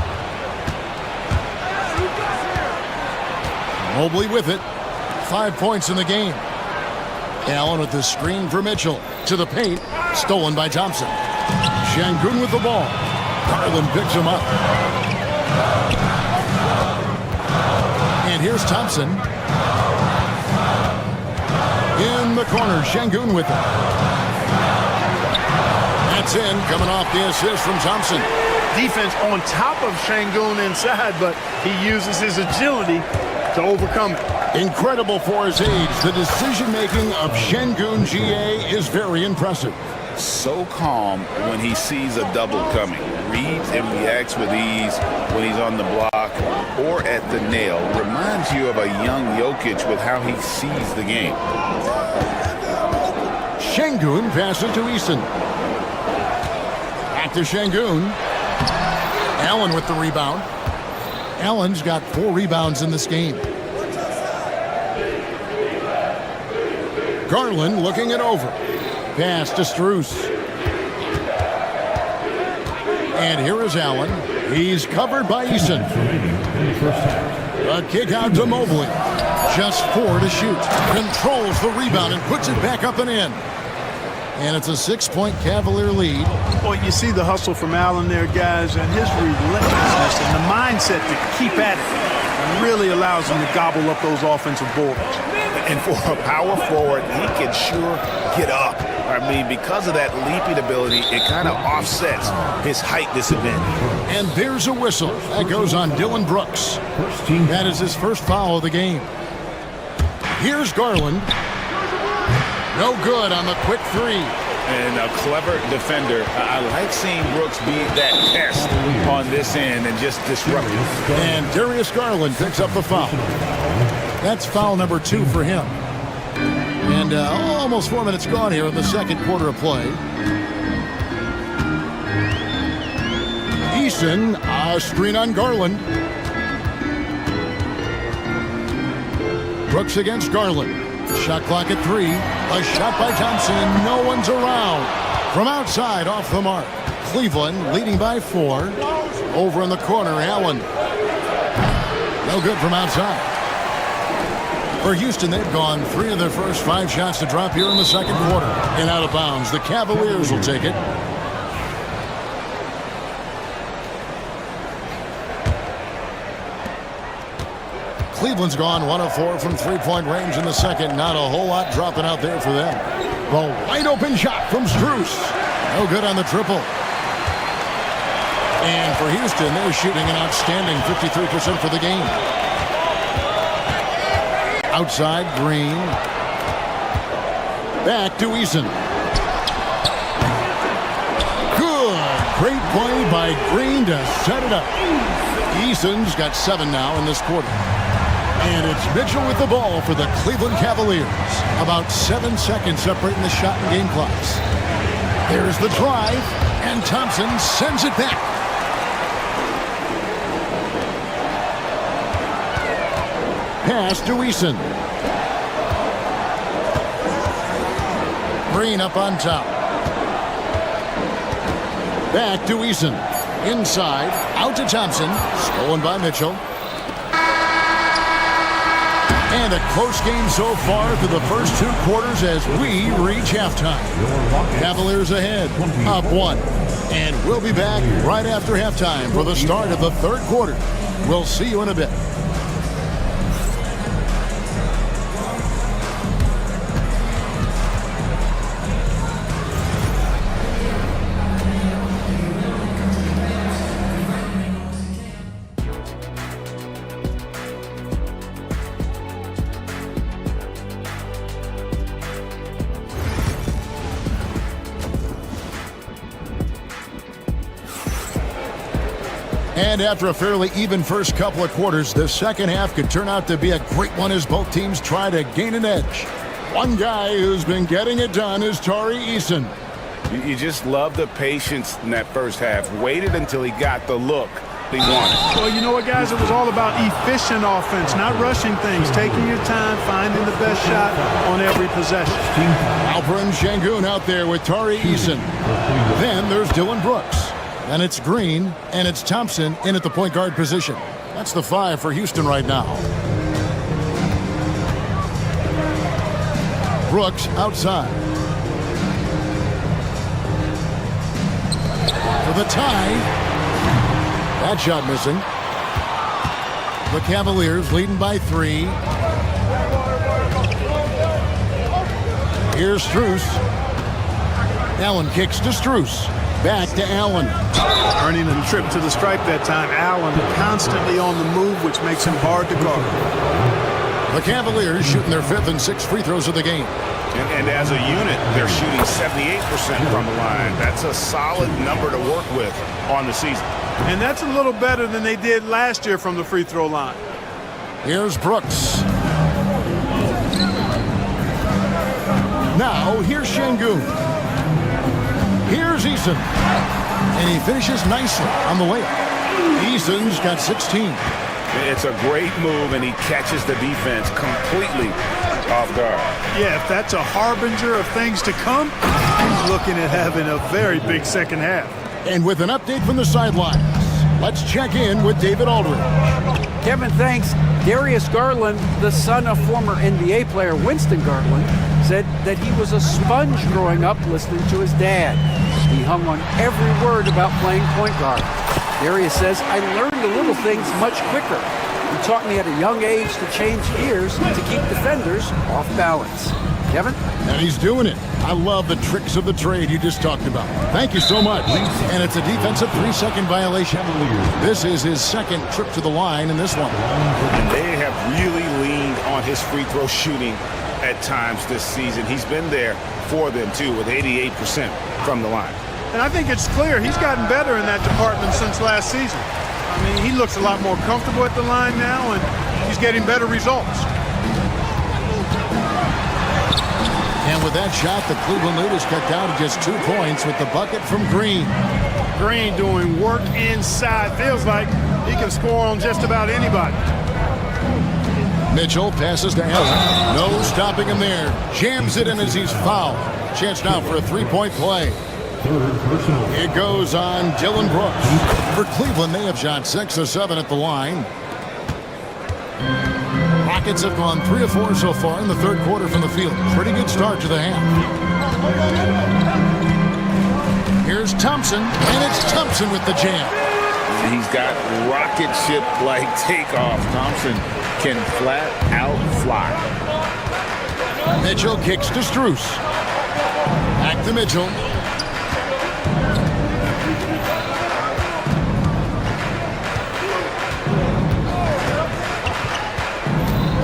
Mobley with it. 5 points in the game. Allen with the screen for Mitchell. To the paint. Stolen by Thompson. Şengün with the ball. Garland picks him up. And here's Thompson. In the corner, Şengün with it. That's in, coming off the assist from Thompson. Defense on top of Şengün inside, but he uses his agility to overcome it. Incredible for his age. The decision-making of Şengün GA is very impressive. So calm when he sees a double coming. Reads and reacts with ease when he's on the block or at the nail. Reminds you of a young Jokic with how he sees the game. Şengün passes to Eason. Back to Şengün. Allen with the rebound. Allen's got 4 rebounds in this game. Garland looking it over. Pass to Strus. And here is Allen. He's covered by Eason. A kick out to Mobley. Just 4 to shoot. Controls the rebound and puts it back up and in. And it's a 6-point Cavalier lead. Well, you see the hustle from Allen there, guys, and his relentlessness and the mindset to keep at it really allows him to gobble up those offensive boards. And for a power forward, he can sure get up. I mean, because of that leaping ability, it kind of offsets his height disadvantage. And there's a whistle. That goes on Dylan Brooks. That is his first foul of the game. Here's Garland. No good on the quick three. And a clever defender. I like seeing Brooks be that pest on this end and just disrupt it. And Darius Garland picks up the foul. That's foul number 2 for him. And almost 4 minutes gone here in the second quarter of play. Eason, a screen on Garland. Brooks against Garland. Shot clock at 3. A shot by Thompson, and no one's around. From outside, off the mark. Cleveland leading by 4. Over in the corner, Allen. No good from outside. For Houston, they've gone 3 of their first 5 shots to drop here in the second quarter. And out of bounds, the Cavaliers will take it. Cleveland's gone 1 of 4 from 3-point range in the second. Not a whole lot dropping out there for them. The wide open shot from Strus. No good on the triple. And for Houston, they're shooting an outstanding 53% for the game. Outside, Green. Back to Eason. Good. Great play by Green to set it up. Eason's got 7 now in this quarter. And it's Mitchell with the ball for the Cleveland Cavaliers. About 7 seconds separating the shot and game clocks. There's the drive, and Thompson sends it back. Pass to Eason. Green up on top. Back to Eason. Inside, out to Thompson. Stolen by Mitchell. And a close game so far through the first 2 quarters as we reach halftime. Cavaliers ahead, up 1. And we'll be back right after halftime for the start of the third quarter. We'll see you in a bit. And after a fairly even first couple of quarters, the second half could turn out to be a great one as both teams try to gain an edge. One guy who's been getting it done is Tari Eason. You just love the patience in that first half. Waited until he got the look he wanted. Well, you know what, guys? It was all about efficient offense, not rushing things, taking your time, finding the best shot on every possession. Alperen Sengun out there with Tari Eason. Then there's Dylan Brooks. And it's Green, and it's Thompson in at the point guard position. That's the 5 for Houston right now. Brooks outside. For the tie. That shot missing. The Cavaliers leading by 3. Here's Strus. Allen kicks to Strus. Back to Allen. Earning a trip to the stripe that time. Allen constantly on the move, which makes him hard to guard. The Cavaliers shooting their 5th and 6th free throws of the game. And as a unit, they're shooting 78% from the line. That's a solid number to work with on the season. And that's a little better than they did last year from the free throw line. Here's Brooks. Now, here's Sengun. Here's Eason. And he finishes nicely on the layup. Eason's got 16. It's a great move, and he catches the defense completely off guard. Yeah, if that's a harbinger of things to come, he's looking at having a very big second half. And with an update from the sidelines, let's check in with David Aldridge. Kevin, thanks. Darius Garland, the son of former NBA player Winston Garland, said that he was a sponge growing up listening to his dad. He hung on every word about playing point guard. Darius says, I learned the little things much quicker. He taught me at a young age to change gears to keep defenders off balance. Kevin? And he's doing it. I love the tricks of the trade you just talked about. Thank you so much. And it's a defensive 3-second violation. This is his second trip to the line in this one. And they have really leaned on his free throw shooting at times this season. He's been there for them, too, with 88% from the line. And I think it's clear he's gotten better in that department since last season. I mean, he looks a lot more comfortable at the line now, and he's getting better results. And with that shot, the Cleveland lead is cut down to just 2 points with the bucket from Green. Green doing work inside. Feels like he can score on just about anybody. Mitchell passes to Allen. No stopping him there. Jams it in as he's fouled. Chance now for a three-point play. It goes on Dylan Brooks. For Cleveland, they have shot 6 of 7 at the line. Rockets have gone 3 of 4 so far in the third quarter from the field. Pretty good start to the half. Here's Thompson, and it's Thompson with the jam. He's got rocket ship-like takeoff. Thompson can flat out fly. Mitchell kicks to Strus. Back to Mitchell.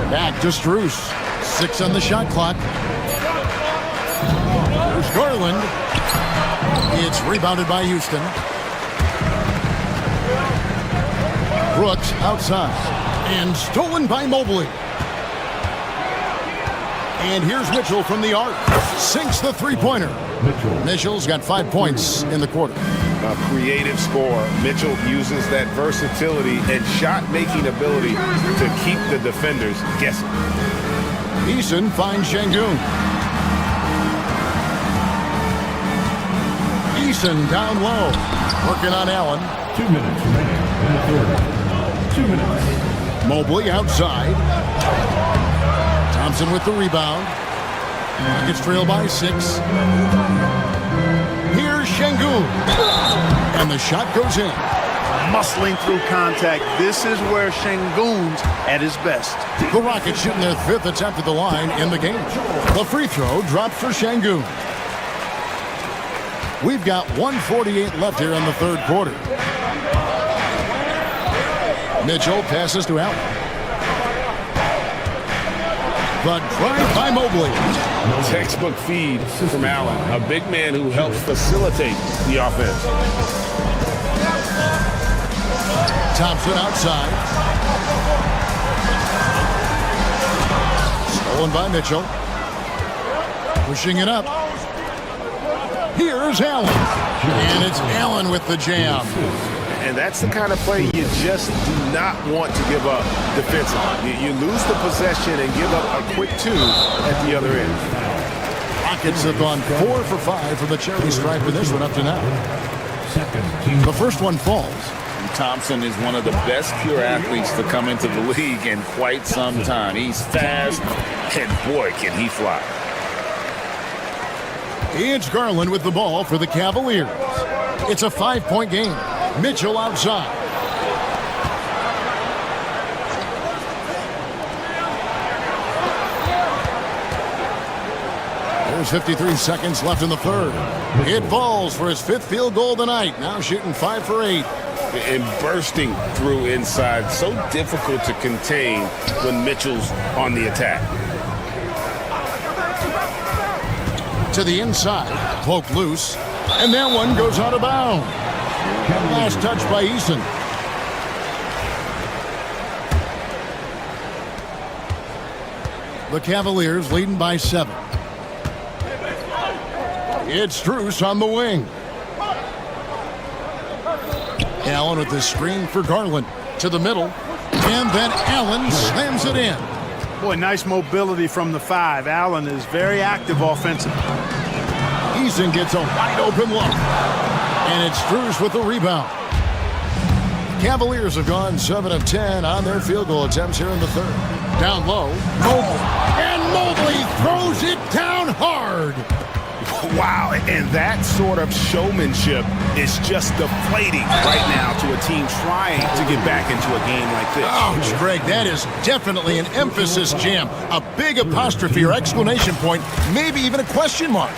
Back to Strus. 6 on the shot clock. There's Garland. It's rebounded by Houston. Brooks outside. And stolen by Mobley. And here's Mitchell from the arc. Sinks the three-pointer. Mitchell's got 5 points in the quarter. A creative scorer. Mitchell uses that versatility and shot-making ability to keep the defenders guessing. Eason finds Şengün. Eason down low. Working on Allen. 2 minutes remaining in the third. 2 minutes. Mobley outside. Thompson with the rebound. Rockets trail by 6. Here's Şengün. And the shot goes in. Muscling through contact. This is where Şengün's at his best. The Rockets shooting their 5th attempt at the line in the game. The free throw drops for Şengün. We've got 1:48 left here in the third quarter. Mitchell passes to Allen. The drive by Mobley. Textbook feed from Allen, a big man who helps facilitate the offense. Thompson outside. Stolen by Mitchell. Pushing it up. Here's Allen. And it's Allen with the jam. And that's the kind of play you just do not want to give up defensively. You lose the possession and give up a quick 2 at the other end. Rockets have gone 4 for 5 from the cherry stripe in this one up to now. The first one falls. Thompson is one of the best pure athletes to come into the league in quite some time. He's fast, and boy, can he fly. It's Garland with the ball for the Cavaliers. It's a 5-point game. Mitchell outside. There's 53 seconds left in the third. It falls for his 5th field goal tonight. Now shooting 5 for 8. And bursting through inside. So difficult to contain when Mitchell's on the attack. To the inside. Poke loose. And that one goes out of bounds. Last touch by Eason. The Cavaliers leading by 7. It's Strus on the wing. Allen with the screen for Garland. To the middle. And then Allen slams it in. Boy, nice mobility from the 5. Allen is very active offensively. Eason gets a wide open look. And it's Strus with the rebound. Cavaliers have gone 7 of 10 on their field goal attempts here in the third. Down low, Mobley. And Mobley throws it down hard. Wow, and that sort of showmanship is just deflating right now to a team trying to get back into a game like this. Ouch, Greg, that is definitely an emphasis jam. A big apostrophe or exclamation point, maybe even a question mark.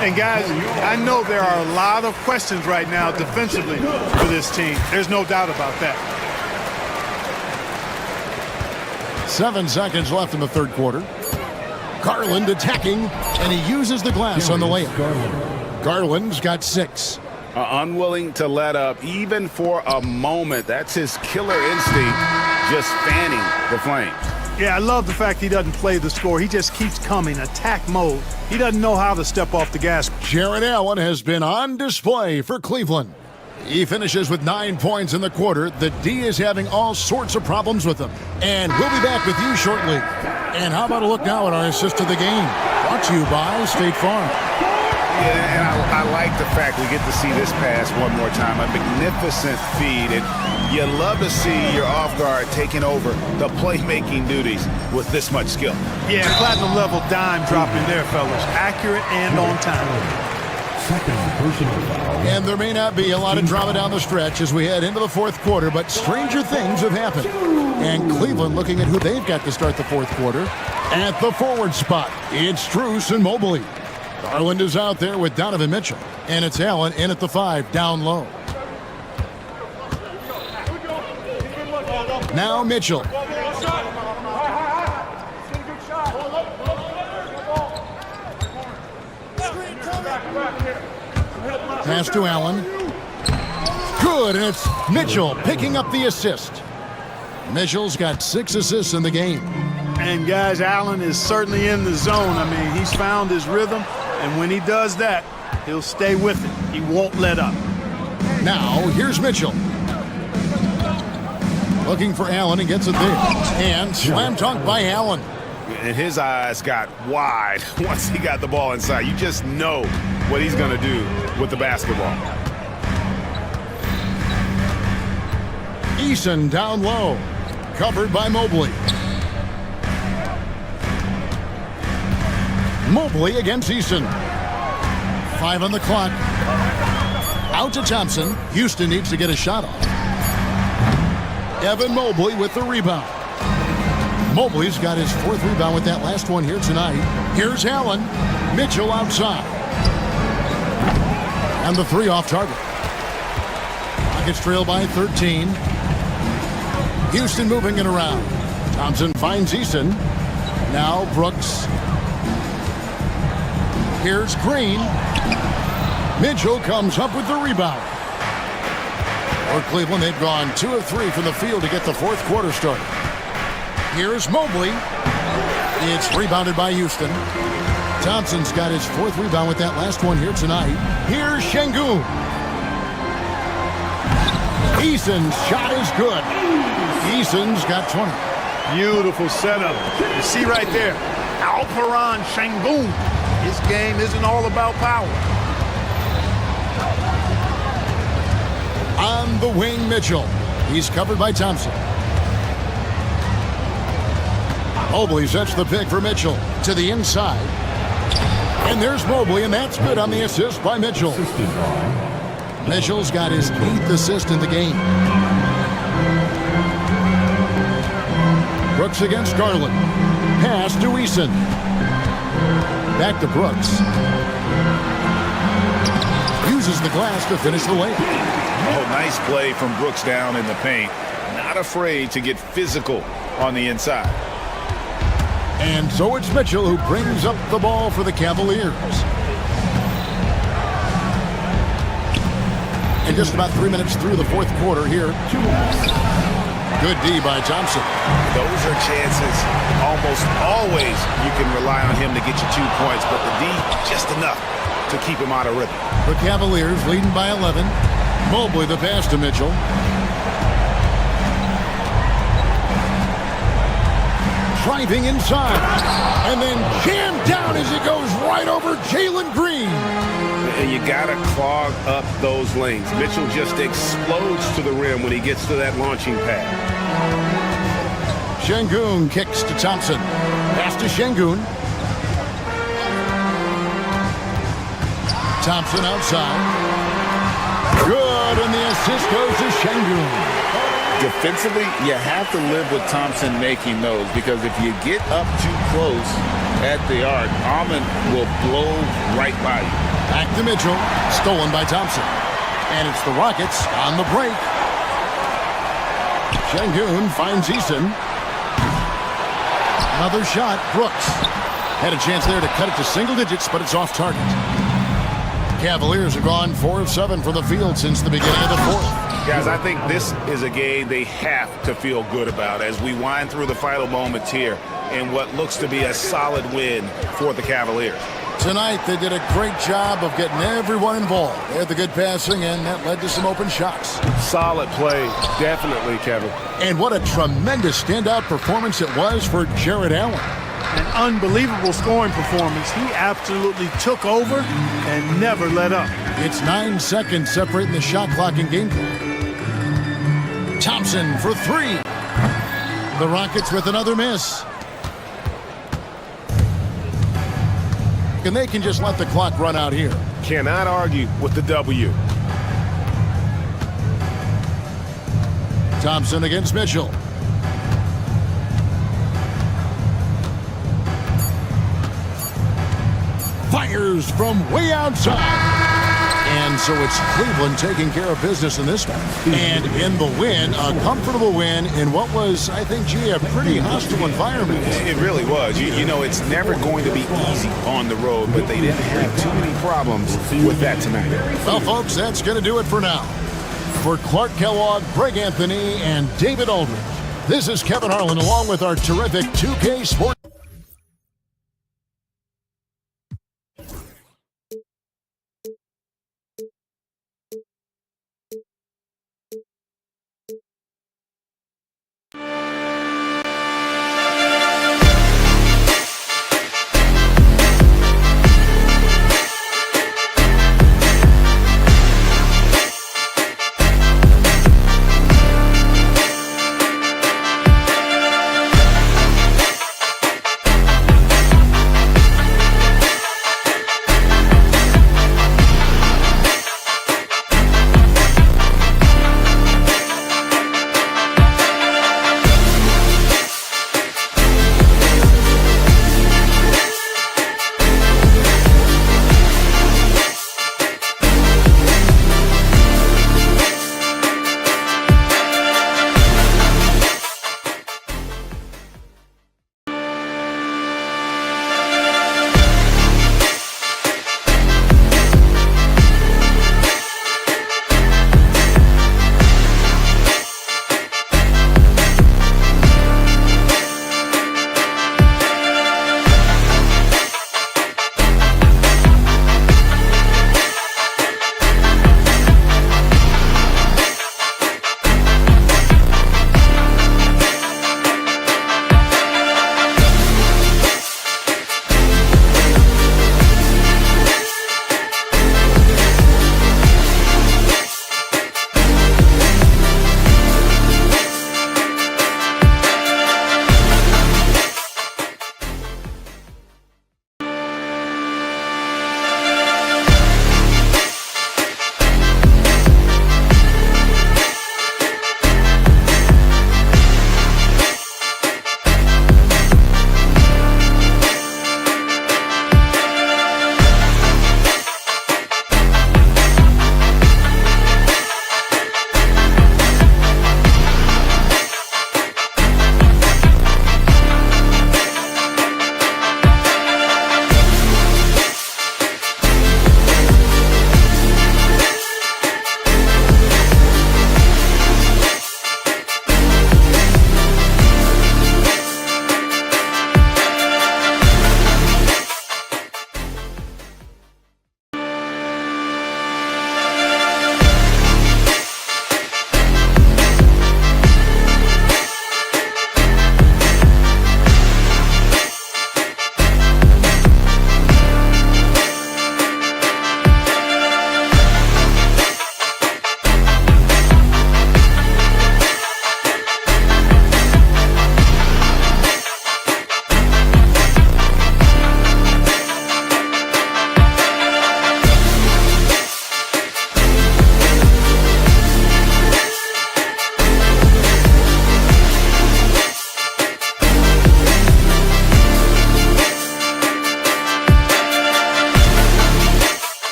And guys, I know there are a lot of questions right now defensively for this team. There's no doubt about that. 7 seconds left in the third quarter. Garland attacking, and he uses the glass on the layup. Garland's got 6. Unwilling to let up even for a moment. That's his killer instinct, just fanning the flames. Yeah, I love the fact he doesn't play the score. He just keeps coming, attack mode. He doesn't know how to step off the gas. Jared Allen has been on display for Cleveland. He finishes with 9 points in the quarter. The D is having all sorts of problems with him. And we'll be back with you shortly. And how about a look now at our assist of the game? Brought to you by State Farm. Yeah, and I like the fact we get to see this pass one more time. A magnificent feed. And you love to see your off guard taking over the playmaking duties with this much skill. Yeah, platinum level dime dropping there, fellas. Accurate and on time. And there may not be a lot of drama down the stretch as we head into the fourth quarter, but stranger things have happened. And Cleveland looking at who they've got to start the fourth quarter. At the forward spot, it's Strus and Mobley. Garland is out there with Donovan Mitchell. And it's Allen in at the 5, down low. Now Mitchell. Pass to Allen. Good, and it's Mitchell picking up the assist. Mitchell's got 6 assists in the game. And guys, Allen is certainly in the zone. I mean, he's found his rhythm, and when he does that, he'll stay with it. He won't let up. Now, here's Mitchell. Looking for Allen and gets it there. And slam dunk by Allen. And his eyes got wide once he got the ball inside. You just know what he's going to do with the basketball. Eason down low. Covered by Mobley. Mobley against Eason. 5 on the clock. Out to Thompson. Houston needs to get a shot off. Evan Mobley with the rebound. Mobley's got his 4th rebound with that last one here tonight. Here's Allen. Mitchell outside. And the 3 off target. Rockets trail by 13. Houston moving it around. Thompson finds Eason. Now Brooks. Here's Green. Mitchell comes up with the rebound. For Cleveland, they've gone 2 of 3 from the field to get the fourth quarter started. Here's Mobley. It's rebounded by Houston. Thompson's got his 4th rebound with that last one here tonight. Here's Şengün. Eason's shot is good. Eason's got 20. Beautiful setup. You see right there, Alperen Şengün. His game isn't all about power. On the wing, Mitchell. He's covered by Thompson. Mobley sets the pick for Mitchell to the inside. And there's Mobley, and that's good on the assist by Mitchell. Mitchell's got his 8th assist in the game. Brooks against Garland. Pass to Eason. Back to Brooks. Uses the glass to finish the layup. Oh, nice play from Brooks down in the paint. Not afraid to get physical on the inside. And so it's Mitchell who brings up the ball for the Cavaliers. And just about 3 minutes through the fourth quarter here. Good D by Thompson. Those are chances. Almost always you can rely on him to get you 2 points, but the D, just enough to keep him out of rhythm. The Cavaliers leading by 11. Mobley the pass to Mitchell. driving inside. And then jammed down as he goes right over Jalen Green. And you got to clog up those lanes. Mitchell just explodes to the rim when he gets to that launching pad. Şengün kicks to Thompson. Pass to Şengün. Thompson outside. Good, and the assist goes to Şengün. Defensively, you have to live with Thompson making those, because if you get up too close at the arc, Almond will blow right by you. Back to Mitchell. Stolen by Thompson. And it's the Rockets on the break. Şengün finds Eason. Another shot. Brooks had a chance there to cut it to single digits, but it's off target. Cavaliers have gone 4 of 7 from the field since the beginning of the fourth. Guys, I think this is a game they have to feel good about as we wind through the final moments here in what looks to be a solid win for the Cavaliers. Tonight, they did a great job of getting everyone involved. They had the good passing, and that led to some open shots. Solid play, definitely, Kevin. And what a tremendous standout performance it was for Jared Allen. An unbelievable scoring performance. He absolutely took over and never let up. It's 9 seconds separating the shot clock and game clock. Thompson for 3. The Rockets with another miss. And they can just let the clock run out here. Cannot argue with the W. Thompson against Mitchell. Fires from way outside. And so it's Cleveland taking care of business in this one. And in the win, a comfortable win in what was, I think, a pretty hostile environment. It really was. You know, it's never going to be easy on the road, but they didn't have too many problems with that tonight. Well, folks, that's going to do it for now. For Clark Kellogg, Greg Anthony, and David Aldridge, this is Kevin Harlan along with our terrific 2K Sports.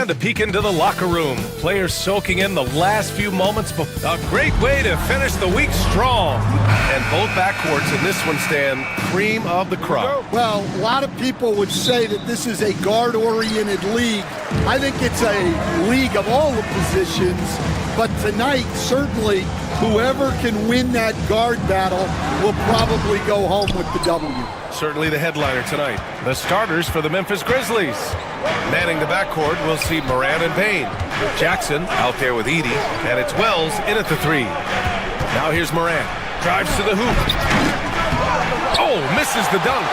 And a peek into the locker room. Players soaking in the last few moments. A great way to finish the week strong. And both backcourts in this one stand cream of the crop. Well, a lot of people would say that this is a guard-oriented league. I think it's a league of all the positions. But tonight, certainly, whoever can win that guard battle will probably go home with the W. Certainly the headliner tonight. The starters for the Memphis Grizzlies. Manning the backcourt, we'll see Moran and Payne. Jackson out there with Edey, and it's Wells in at the 3. Now here's Moran. Drives to the hoop. Oh, misses the dunk.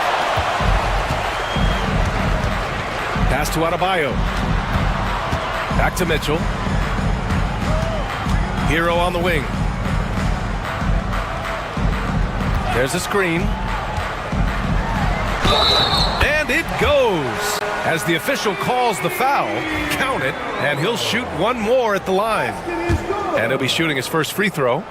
Pass to Adebayo. Back to Mitchell. Hero on the wing. There's a screen. And it goes. As the official calls the foul, count it, and he'll shoot one more at the line. And he'll be shooting his first free throw.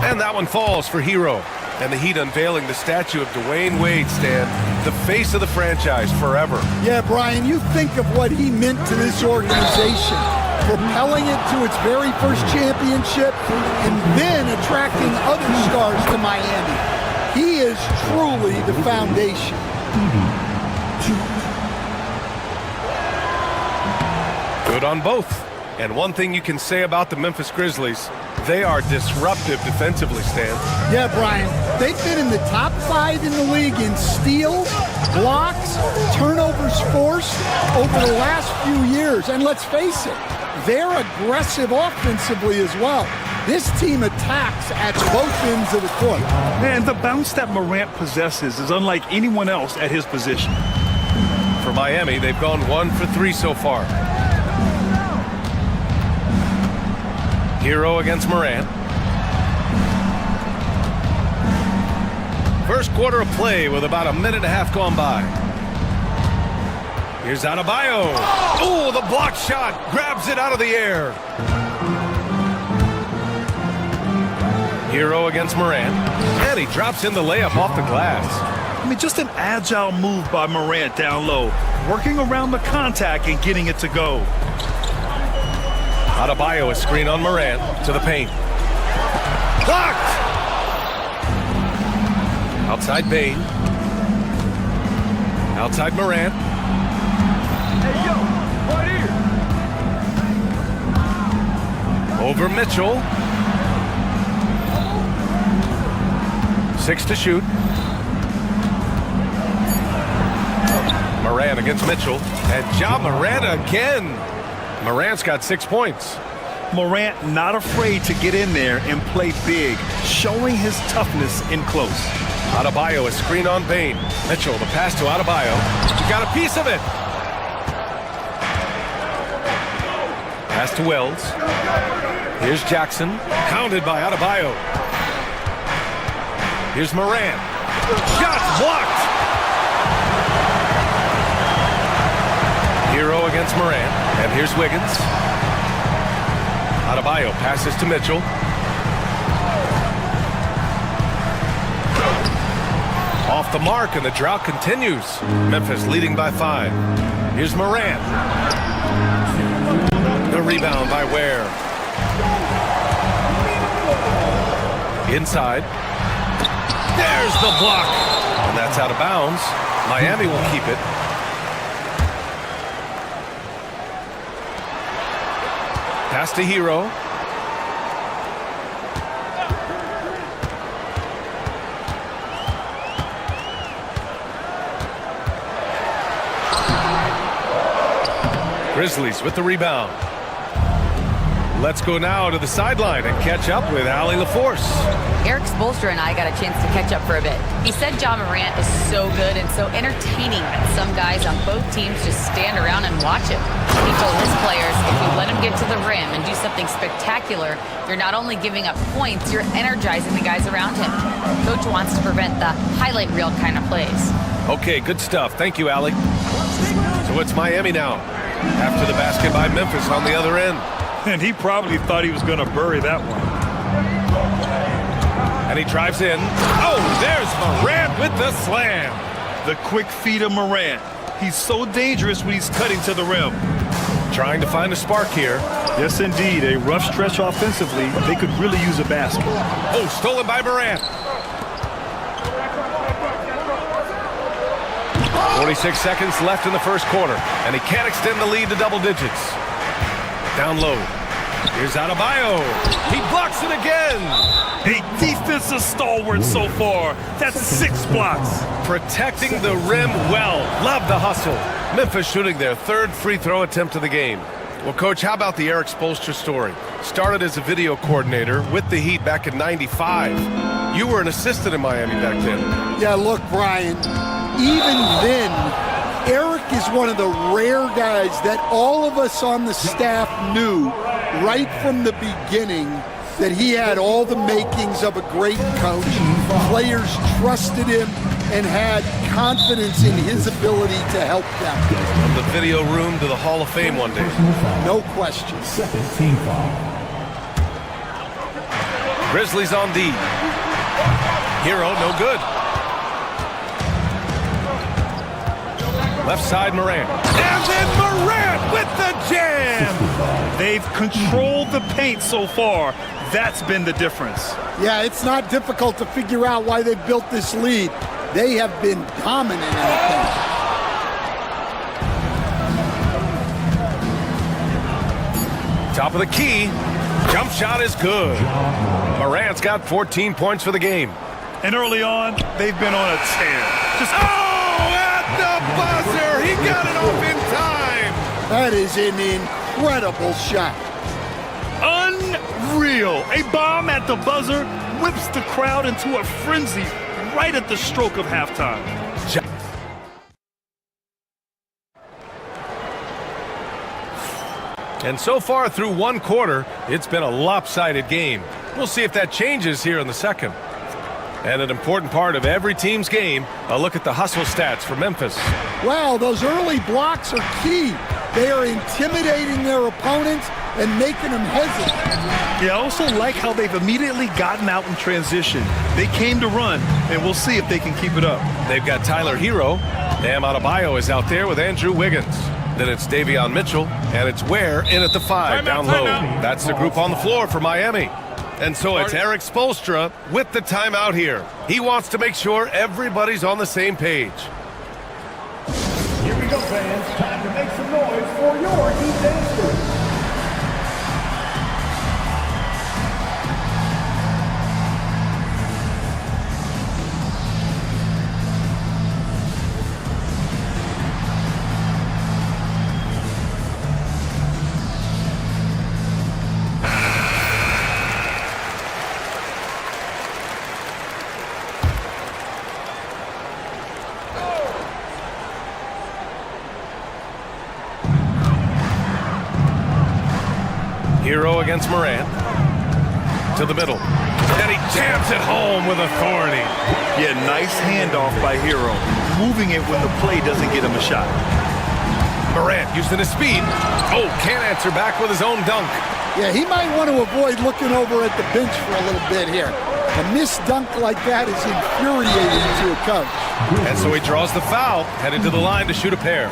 And that one falls for Hero. And the Heat unveiling the statue of Dwayne Wade, Stan, the face of the franchise forever. Yeah, Brian, you think of what he meant to this organization, propelling it to its very first championship and then attracting other stars to Miami. He is truly the foundation. Good on both. And one thing you can say about the Memphis Grizzlies, they are disruptive defensively, Stan. Yeah, Brian, they've been in the top 5 in the league in steals, blocks, turnovers forced over the last few years. And let's face it, they're aggressive offensively as well. This team attacks at both ends of the court. Man, the bounce that Morant possesses is unlike anyone else at his position. For Miami, they've gone 1 for 3 so far. Hero against Morant. First quarter of play with about a minute and a half gone by. Here's Adebayo. Oh, the block shot. Grabs it out of the air. Hero against Morant. And he drops in the layup off the glass. I mean, just an agile move by Morant down low, working around the contact and getting it to go. Adebayo, a screen on Morant to the paint. Blocked! Outside Payne. Outside Morant. Hey, yo, right here. Over Mitchell. 6 to shoot. Morant against Mitchell. And Ja Morant again. Morant's got 6 points. Morant not afraid to get in there and play big, showing his toughness in close. Adebayo, a screen on Payne. Mitchell, the pass to Adebayo. He got a piece of it. Pass to Wells. Here's Jackson, hounded by Adebayo. Here's Morant. Shot blocked. Hero against Morant. And here's Wiggins. Adebayo passes to Mitchell. Off the mark, and the drought continues. Memphis leading by 5. Here's Morant. The rebound by Ware. Inside. There's the block. And that's out of bounds. Miami will keep it. Pass to Hero. Grizzlies with the rebound. Let's go now to the sideline and catch up with Allie LaForce. Eric Spoelstra and I got a chance to catch up for a bit. He said Ja Morant is so good and so entertaining that some guys on both teams just stand around and watch him. He told his players, if you let him get to the rim and do something spectacular, you're not only giving up points, you're energizing the guys around him. Coach wants to prevent the highlight reel kind of plays. Okay, good stuff. Thank you, Allie. So it's Miami now, after the basket by Memphis on the other end. And he probably thought he was going to bury that one. And he drives in. Oh, there's Morant with the slam. The quick feed of Morant. He's so dangerous when he's cutting to the rim. trying to find a spark here. Yes, indeed. A rough stretch offensively. They could really use a basket. Oh, stolen by Morant. 46 seconds left in the first quarter, and he can't extend the lead to double digits. Down low. Here's Adebayo. He blocks it again. A defensive stalwart so far. That's 6 blocks. Protecting the rim well. Love the hustle. Memphis shooting their third free throw attempt of the game. Well, Coach, how about the Eric Spoelstra story? Started as a video coordinator with the Heat back in '95. You were an assistant in Miami back then. Yeah, look, Brian, even then, Eric is one of the rare guys that all of us on the staff knew right from the beginning that he had all the makings of a great coach. Players trusted him and had confidence in his ability to help them. From the video room to the Hall of Fame one day. No question. Team foul. Grizzlies on D. Hero, no good. Left side, Morant. And then Morant with the jam! They've controlled the paint so far. That's been the difference. Yeah, it's not difficult to figure out why they built this lead. They have been dominant in the paint. Top of the key. Jump shot is good. Morant's got 14 points for the game. And early on, they've been on a tear. Just at the buzzer! He got it off in time! That is an incredible shot. Unreal. A bomb at the buzzer whips the crowd into a frenzy right at the stroke of halftime. And so far through one quarter, it's been a lopsided game. We'll see if that changes here in the second. And an important part of every team's game, a look at the hustle stats for Memphis. Well, those early blocks are key. They are intimidating their opponents and making them hesitate. Yeah, I also like how they've immediately gotten out in transition. They came to run, and we'll see if they can keep it up. They've got Tyler Hero. Bam Adebayo is out there with Andrew Wiggins. Then it's Davion Mitchell, and it's Ware in at the 5 down low. That's the group on the floor for Miami. And so it's Eric Spoelstra with the timeout here. He wants to make sure everybody's on the same page. Here we go, fans. Time to make some noise for your Heat dancers. Hero against Morant. To the middle. And he jams it home with authority. Yeah, nice handoff by Hero. Moving it when the play doesn't get him a shot. Morant using his speed. Oh, can't answer back with his own dunk. Yeah, he might want to avoid looking over at the bench for a little bit here. A missed dunk like that is infuriating to a coach. And so he draws the foul, headed to the line to shoot a pair.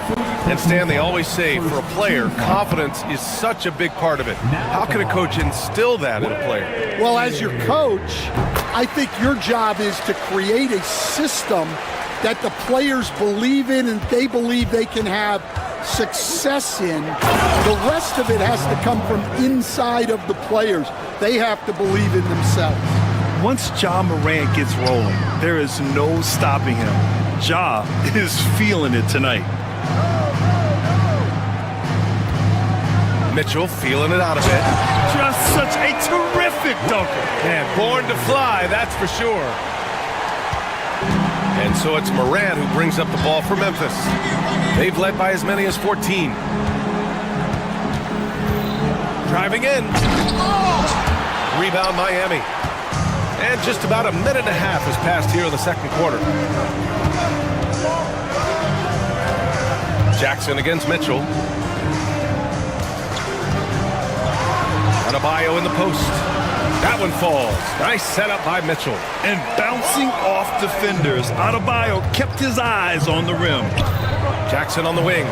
And Stan, they always say, for a player, confidence is such a big part of it. How can a coach instill that in a player? Well, as your coach, I think your job is to create a system that the players believe in and they believe they can have success in. The rest of it has to come from inside of the players. They have to believe in themselves. Once Ja Morant gets rolling, there is no stopping him. Ja is feeling it tonight. Mitchell feeling it out a bit. Just such a terrific dunker. And born to fly, that's for sure. And so it's Morant who brings up the ball for Memphis. They've led by as many as 14. Driving in. Rebound Miami. And just about a minute and a half has passed here in the second quarter. Jackson against Mitchell. Adebayo in the post. That one falls. Nice setup by Mitchell. And bouncing off defenders, Adebayo kept his eyes on the rim. Jackson on the wing.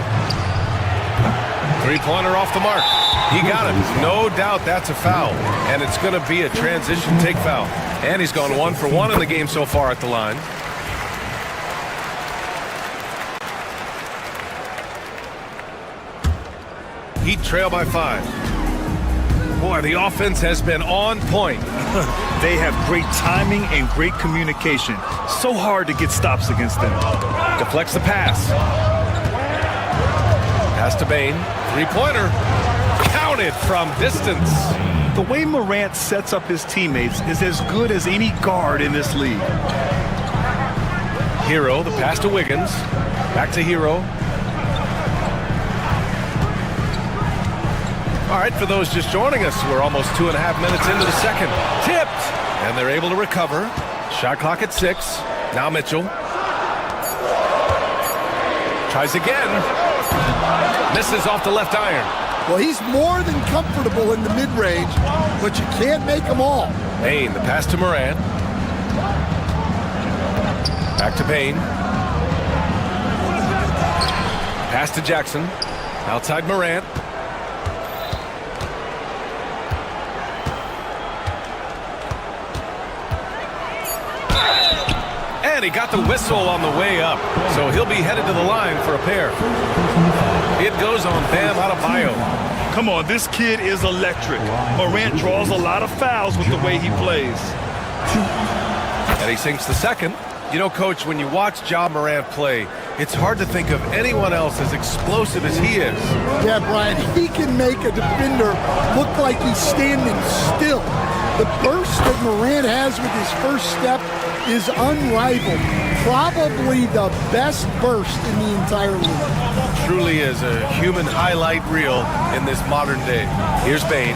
Three-pointer off the mark. He got it. No doubt that's a foul. And it's going to be a transition take foul. And he's gone 1 for 1 in the game so far at the line. Heat trail by 5. Boy, the offense has been on point. They have great timing and great communication. So hard to get stops against them. Deflects the pass. Pass to Bain. Three-pointer. Counted from distance. The way Morant sets up his teammates is as good as any guard in this league. Hero, the pass to Wiggins. Back to Hero. All right, for those just joining us, we're almost 2.5 minutes into the second. Tipped! And they're able to recover. Shot clock at 6. Now Mitchell. Tries again. Misses off the left iron. Well, he's more than comfortable in the mid-range, but you can't make them all. Bain, the pass to Morant. Back to Bain. Pass to Jackson. Outside Morant. And he got the whistle on the way up. So he'll be headed to the line for a pair. It goes on Bam Adebayo. Come on, this kid is electric. Morant draws a lot of fouls with the way he plays. And he sinks the second. You know, Coach, when you watch Ja Morant play, it's hard to think of anyone else as explosive as he is. Yeah, Brian, he can make a defender look like he's standing still. The burst that Morant has with his first step is unrivaled. Probably the best burst in the entire league. Truly is a human highlight reel in this modern day. Here's Bain.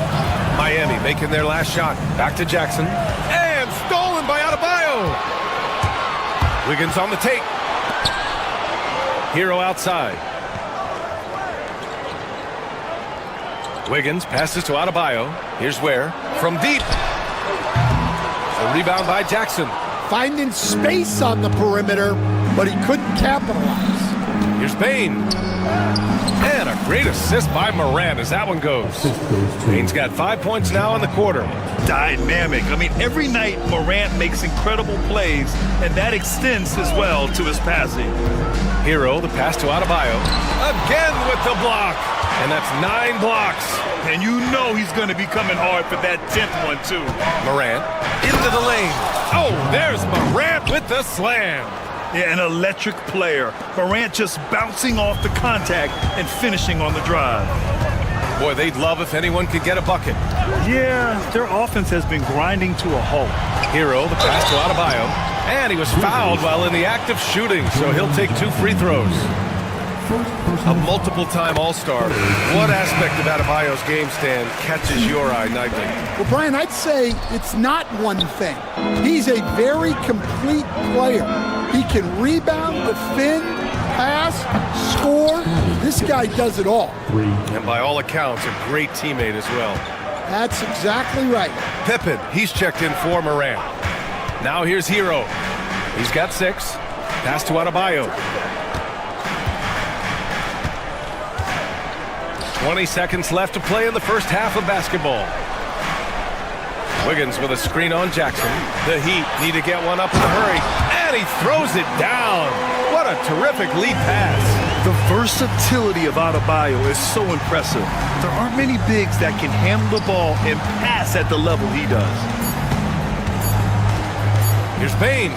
Miami making their last shot. Back to Jackson. And stolen by Adebayo. Wiggins on the take. Hero outside. Wiggins passes to Adebayo. Here's Ware from deep. The rebound by Jackson. Finding space on the perimeter, but he couldn't capitalize. Here's Bain. And a great assist by Morant as that one goes. Bain's got 5 points now in the quarter. Dynamic. I mean, every night Morant makes incredible plays, and that extends as well to his passing. Hero, the pass to Adebayo. Again with the block. And that's 9 blocks. And you know he's going to be coming hard for that 10th one, too. Morant into the lane. Oh, there's Morant with the slam. Yeah, an electric player. Morant just bouncing off the contact and finishing on the drive. Boy, they'd love if anyone could get a bucket. Yeah, their offense has been grinding to a halt. Hero, the pass to Adebayo. And he was fouled while in the act of shooting, so he'll take 2 free throws. A multiple-time All-Star. What aspect of Adebayo's game, Stan, catches your eye nightly? Well, Brian, I'd say it's not one thing. He's a very complete player. He can rebound, defend, pass, score. This guy does it all. And by all accounts, a great teammate as well. That's exactly right. Pippen, he's checked in for Morant. Now here's Hero. He's got 6. Pass to Adebayo. 20 seconds left to play in the first half of basketball. Wiggins with a screen on Jackson. The Heat need to get one up in a hurry. And he throws it down. What a terrific lead pass. The versatility of Adebayo is so impressive. There aren't many bigs that can handle the ball and pass at the level he does. Here's Bain.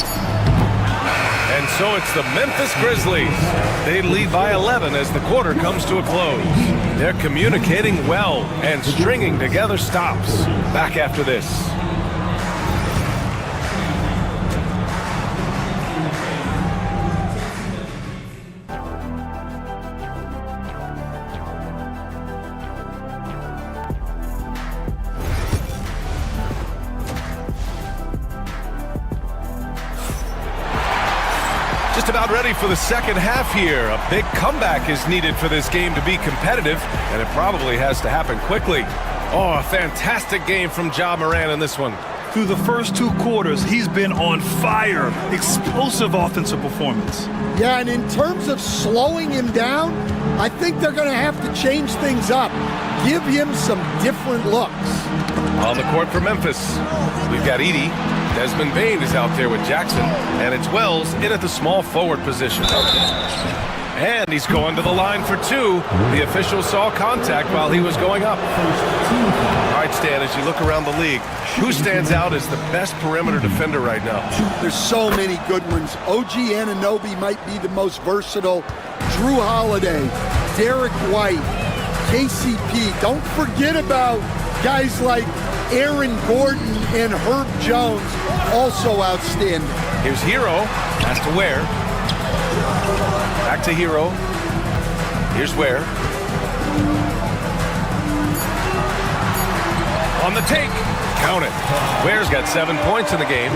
And so it's the Memphis Grizzlies. They lead by 11 as the quarter comes to a close. They're communicating well and stringing together stops. Back after this. Just about ready for the second half here. A big comeback is needed for this game to be competitive, and it probably has to happen quickly. Oh, a fantastic game from Ja Morant in this one. Through the first 2 quarters, he's been on fire. Explosive offensive performance. Yeah, and in terms of slowing him down, I think they're going to have to change things up. Give him some different looks. On the court for Memphis, we've got Edey. Desmond Bain is out there with Jackson, and it's Wells in at the small forward position. And he's going to the line for 2. The official saw contact while he was going up. All right, Stan, as you look around the league, who stands out as the best perimeter defender right now? There's so many good ones. OG Anunoby might be the most versatile. Drew Holiday, Derek White, KCP. Don't forget about guys like Aaron Gordon and Herb Jones, also outstanding. Here's Hero, has to Ware. Back to Hero. Here's Ware. On the take. Count it. Ware's got 7 points in the game.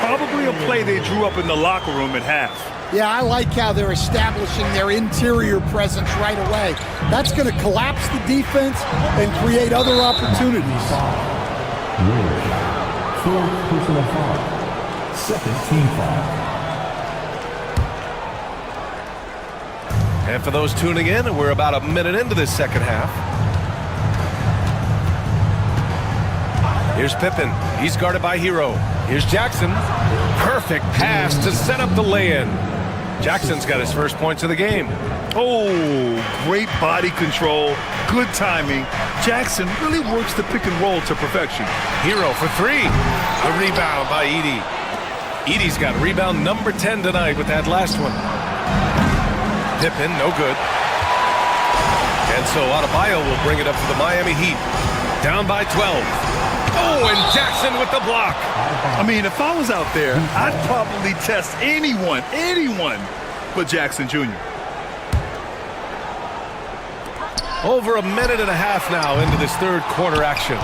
Probably a play they drew up in the locker room at half. Yeah, I like how they're establishing their interior presence right away. That's going to collapse the defense and create other opportunities. Fourth personal foul. Second team foul. And for those tuning in, we're about a minute into this second half. Here's Pippen. He's guarded by Hero. Here's Jackson. Perfect pass to set up the lay-in. Jackson's got his first points of the game. Oh, great body control, good timing. Jackson really works the pick and roll to perfection. Hero for 3. A rebound by Edey. Edey's got rebound number 10 tonight with that last one. Pippen, no good. And so Adebayo will bring it up for the Miami Heat. Down by 12. Oh, and Jackson with the block. I mean, if I was out there, I'd probably test anyone but Jackson Jr. Over a minute and a half now into this third quarter action.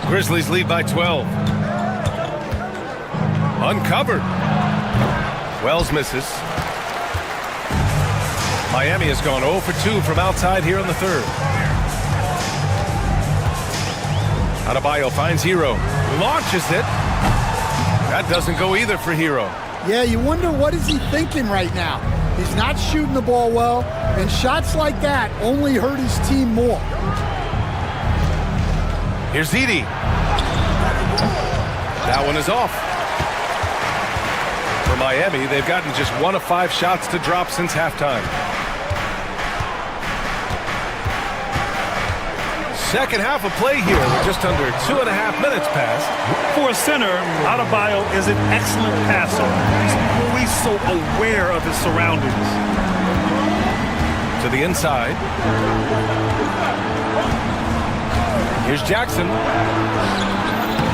Grizzlies lead by 12. Uncovered. Wells misses. Miami has gone 0 for 2 from outside here in the third. Adebayo finds Hero. Launches it. That doesn't go either for Hero. Yeah, you wonder what is he thinking right now. He's not shooting the ball well, and shots like that only hurt his team more. Here's Edey. That one is off. For Miami, they've gotten just 1 of 5 shots to drop since halftime. Second half of play here with just under 2.5 minutes passed. For a center, Adebayo is an excellent passer. He's always so aware of his surroundings. To the inside. Here's Jackson.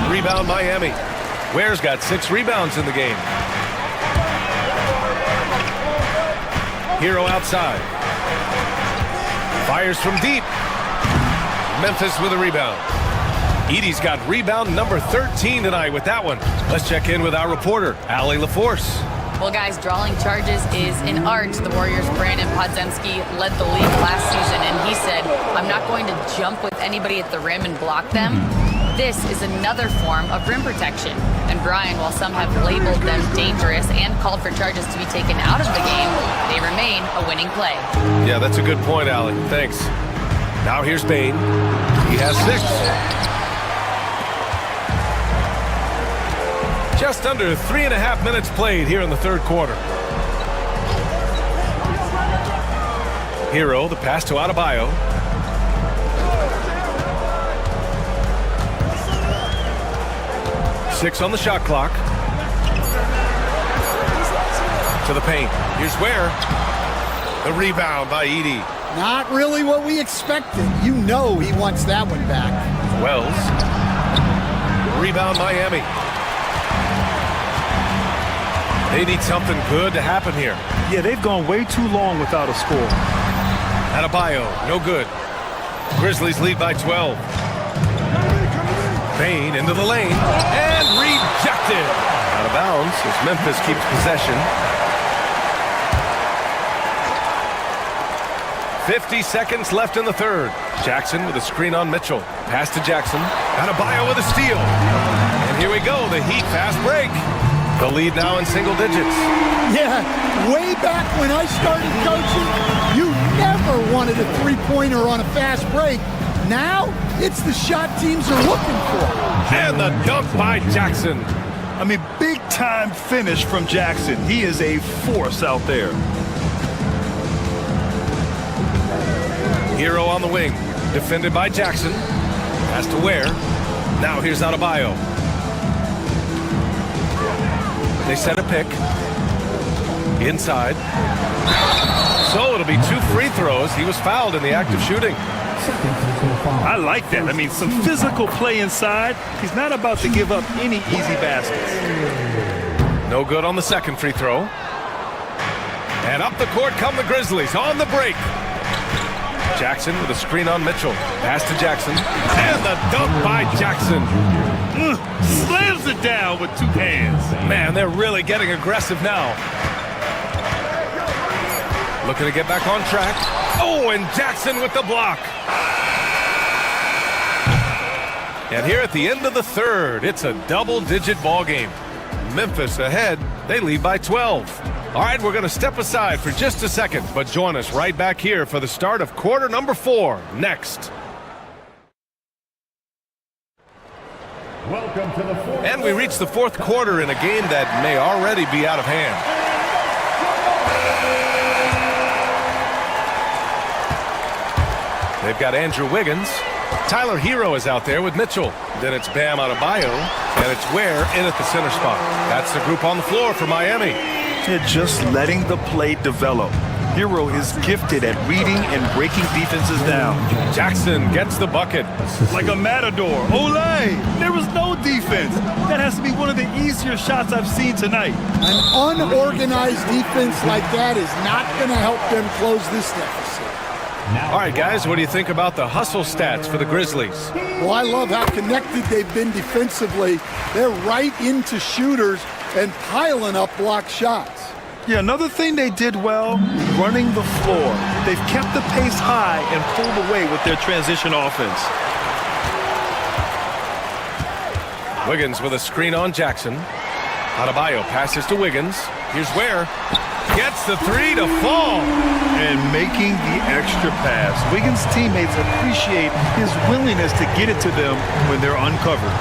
Rebound Miami. Ware's got 6 rebounds in the game. Hero outside. Fires from deep. Memphis with a rebound. Edey's got rebound number 13 tonight with that one. Let's check in with our reporter, Allie LaForce. Well, guys, drawing charges is an art. The Warriors' Brandon Podziemski led the league last season, and he said, I'm not going to jump with anybody at the rim and block them. This is another form of rim protection. And Brian, while some have labeled them dangerous and called for charges to be taken out of the game, they remain a winning play. Yeah, that's a good point, Allie. Thanks. Now here's Bain. He has 6. Just under 3.5 minutes played here in the third quarter. Hero, the pass to Adebayo. Six on the shot clock. To the paint. Here's Ware. The rebound by Edey. Not really what we expected. You know he wants that one back. Wells. Rebound Miami. They need something good to happen here. Yeah, they've gone way too long without a score. Adebayo, no good. Grizzlies lead by 12. Bain into the lane and rejected. Out of bounds as Memphis keeps possession. 50 seconds left in the third. Jackson with a screen on Mitchell. Pass to Jackson. Adebayo with a steal. here we go, the Heat fast break. The lead now in single digits. Yeah, way back when I started coaching, you never wanted a three-pointer on a fast break. Now, it's the shot teams are looking for. And the dunk by Jackson. I mean, big-time finish from Jackson. He is a force out there. Hero on the wing, defended by Jackson. Pass to Ware. Now here's Adebayo. They set a pick. Inside. So it'll be 2 free throws. He was fouled in the act of shooting. I like that. I mean, some physical play inside. He's not about to give up any easy baskets. No good on the second free throw. And up the court come the Grizzlies on the break. Jackson with a screen on Mitchell. Pass to Jackson. And the dunk by Jackson. Slams it down with 2 hands. Man, they're really getting aggressive now. Looking to get back on track. Oh, and Jackson with the block. And here at the end of the third, it's a double-digit ball game. Memphis ahead. They lead by 12. All right, we're going to step aside for just a second, but join us right back here for the start of quarter number 4 next. Welcome to the fourth. And we reach the fourth quarter in a game that may already be out of hand. They've got Andrew Wiggins. Tyler Hero is out there with Mitchell. Then it's Bam Adebayo, and it's Ware in at the center spot. That's the group on the floor for Miami. They're just letting the play develop. Hero is gifted at reading and breaking defenses down. Jackson gets the bucket. Like a matador. Olay! There was no defense. That has to be one of the easier shots I've seen tonight. An unorganized defense like that is not going to help them close this deficit. All right, guys, what do you think about the hustle stats for the Grizzlies? Well, I love how connected they've been defensively. They're right into shooters and piling up block shots. Yeah, another thing they did well, running the floor. They've kept the pace high and pulled away with their transition offense. Wiggins with a screen on Jackson. Adebayo passes to Wiggins. Here's Ware. Gets the 3 to fall. And making the extra pass. Wiggins' teammates appreciate his willingness to get it to them when they're uncovered.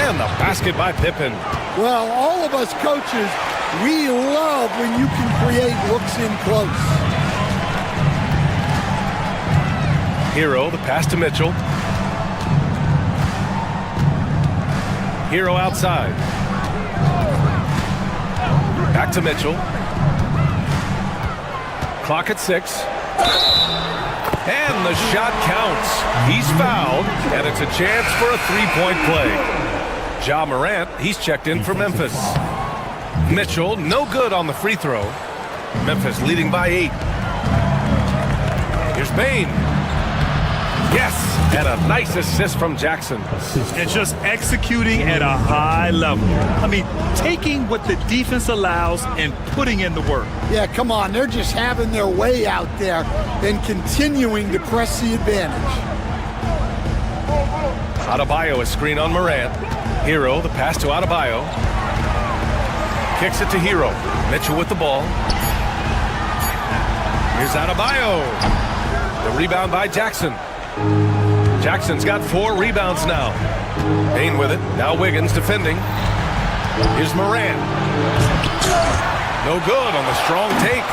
And the basket by Pippen. Well, all of us coaches, we love when you can create looks in close. Hero, the pass to Mitchell. Hero outside. Back to Mitchell. Clock at 6. And the shot counts. He's fouled, and it's a chance for a 3-point play. Ja Morant, he's checked in for Memphis. Mitchell, no good on the free throw. Memphis leading by 8. Here's Bane. Yes, and a nice assist from Jackson. And just executing at a high level. I mean, taking what the defense allows and putting in the work. Yeah, come on. They're just having their way out there and continuing to press the advantage. Adebayo, a screen on Morant. Hero, the pass to Adebayo. Kicks it to Hero. Mitchell with the ball. Here's Adebayo. The rebound by Jackson. Jackson's got 4 rebounds now. Bane with it. Now Wiggins defending. Here's Morant. No good on the strong take.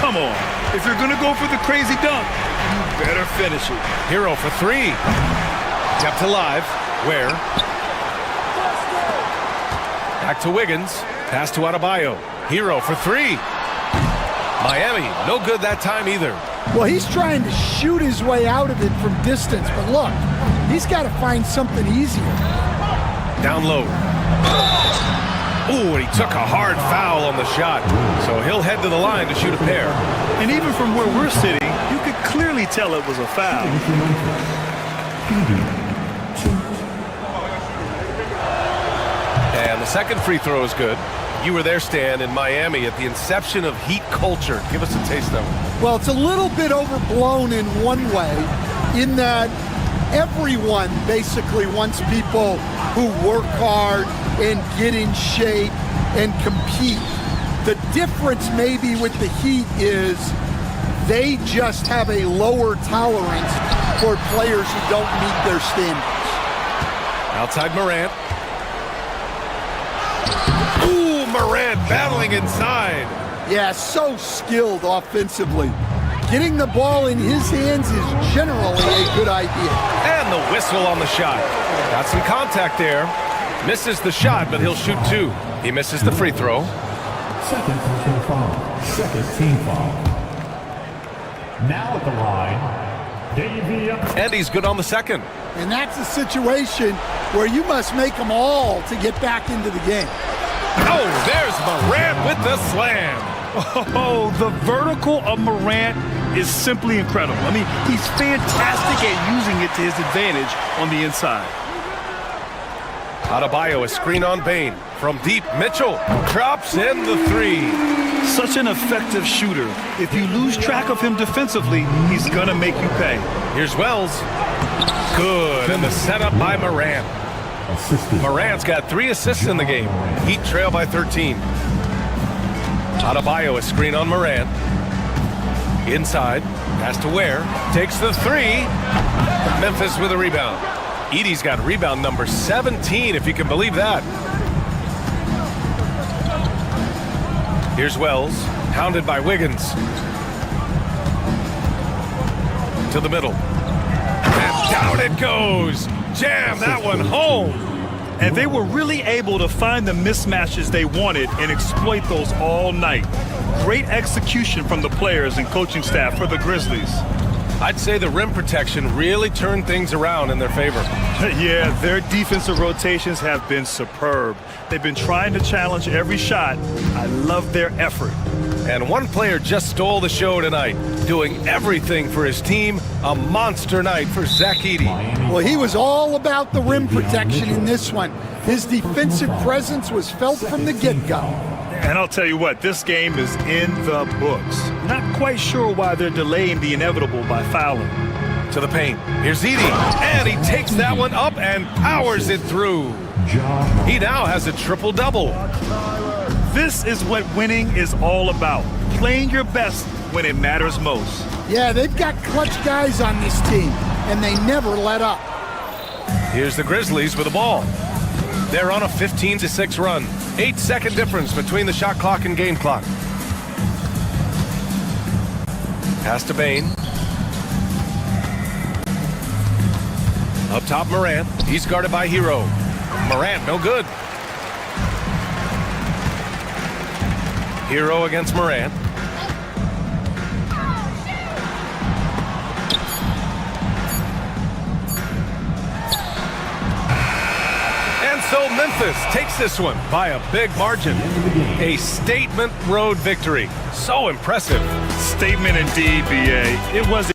Come on. If you're going to go for the crazy dunk, you better finish it. Hero for 3. Kept alive. Ware. Back to Wiggins. Pass to Adebayo. Hero for 3. Miami, no good that time either. Well, he's trying to shoot his way out of it from distance, but look, he's got to find something easier. Down low. Ooh, and he took a hard foul on the shot, so he'll head to the line to shoot a pair. And even from where we're sitting, you could clearly tell it was a foul. And the second free throw is good. You were there, Stan, in Miami at the inception of Heat culture. Give us a taste of it. Well, it's a little bit overblown in one way, in that Everyone basically wants people who work hard and get in shape and compete. The difference maybe with the Heat is they just have a lower tolerance for players who don't meet their standards. Outside Morant. Ooh, Morant battling inside. Yeah, so skilled offensively. Getting the ball in his hands is generally a good idea. And the whistle on the shot. Got some contact there. Misses the shot, but he'll shoot 2. He misses the free throw. Second personal foul. Second team foul. Now at the line, Davey. And he's good on the second. And that's a situation where you must make them all to get back into the game. Oh, there's Morant with the slam. Oh, the vertical of Morant is simply incredible. I mean, he's fantastic at using it to his advantage on the inside. Adebayo, a screen on Bane. From deep, Mitchell drops in the 3. Such an effective shooter. If you lose track of him defensively, he's going to make you pay. Here's Wells. Good, and the setup by Morant. Morant's got 3 assists in the game. Heat trail by 13. Adebayo, a screen on Morant. Inside, pass to Ware. Takes the 3. Memphis with a rebound. Edey's got rebound number 17, if you can believe that. Here's Wells, hounded by Wiggins. To the middle. And down it goes. Jam that one home. And they were really able to find the mismatches they wanted and exploit those all night. Great execution from the players and coaching staff for the Grizzlies. I'd say the rim protection really turned things around in their favor. Yeah, their defensive rotations have been superb. They've been trying to challenge every shot. I love their effort. And one player just stole the show tonight, doing everything for his team. A monster night for Zach Edey. Well, he was all about the rim protection in this one. His defensive presence was felt from the get-go. And I'll tell you what, this game is in the books. Not quite sure why they're delaying the inevitable by fouling. To the paint. Here's Edey. And he takes that one up and powers it through. He now has a triple-double. This is what winning is all about. Playing your best when it matters most. Yeah, they've got clutch guys on this team, and they never let up. Here's the Grizzlies with the ball. They're on a 15-6 run. 8-second difference between the shot clock and game clock. Pass to Bane. Up top, Morant. He's guarded by Hero. Morant, no good. Hero against Morant. And so Memphis takes this one by a big margin. A statement road victory. So impressive. Statement indeed, BA. It was.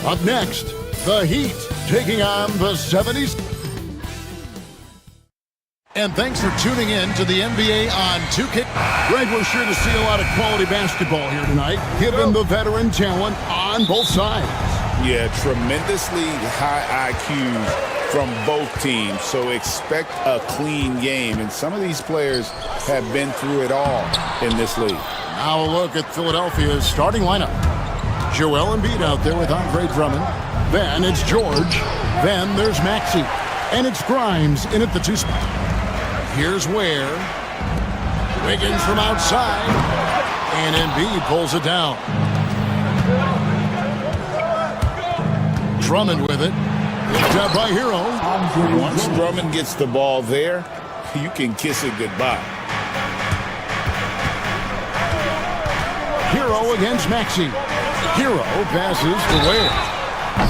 Up next, the Heat taking on the 70s. And thanks for tuning in to the NBA on 2K. Greg, we're sure to see a lot of quality basketball here tonight, given the veteran talent on both sides. Yeah, tremendously high IQs from both teams, so expect a clean game. And some of these players have been through it all in this league. Now a look at Philadelphia's starting lineup. Joel Embiid out there with Andre Drummond. Then it's George. Then there's Maxey. And it's Grimes in at the 2 spot. Here's Ware. Wiggins from outside. And Embiid pulls it down. Drummond with it. Picked up by Hero. Once Drummond gets the ball there, you can kiss it goodbye. Hero against Maxey. Hero passes to Ware.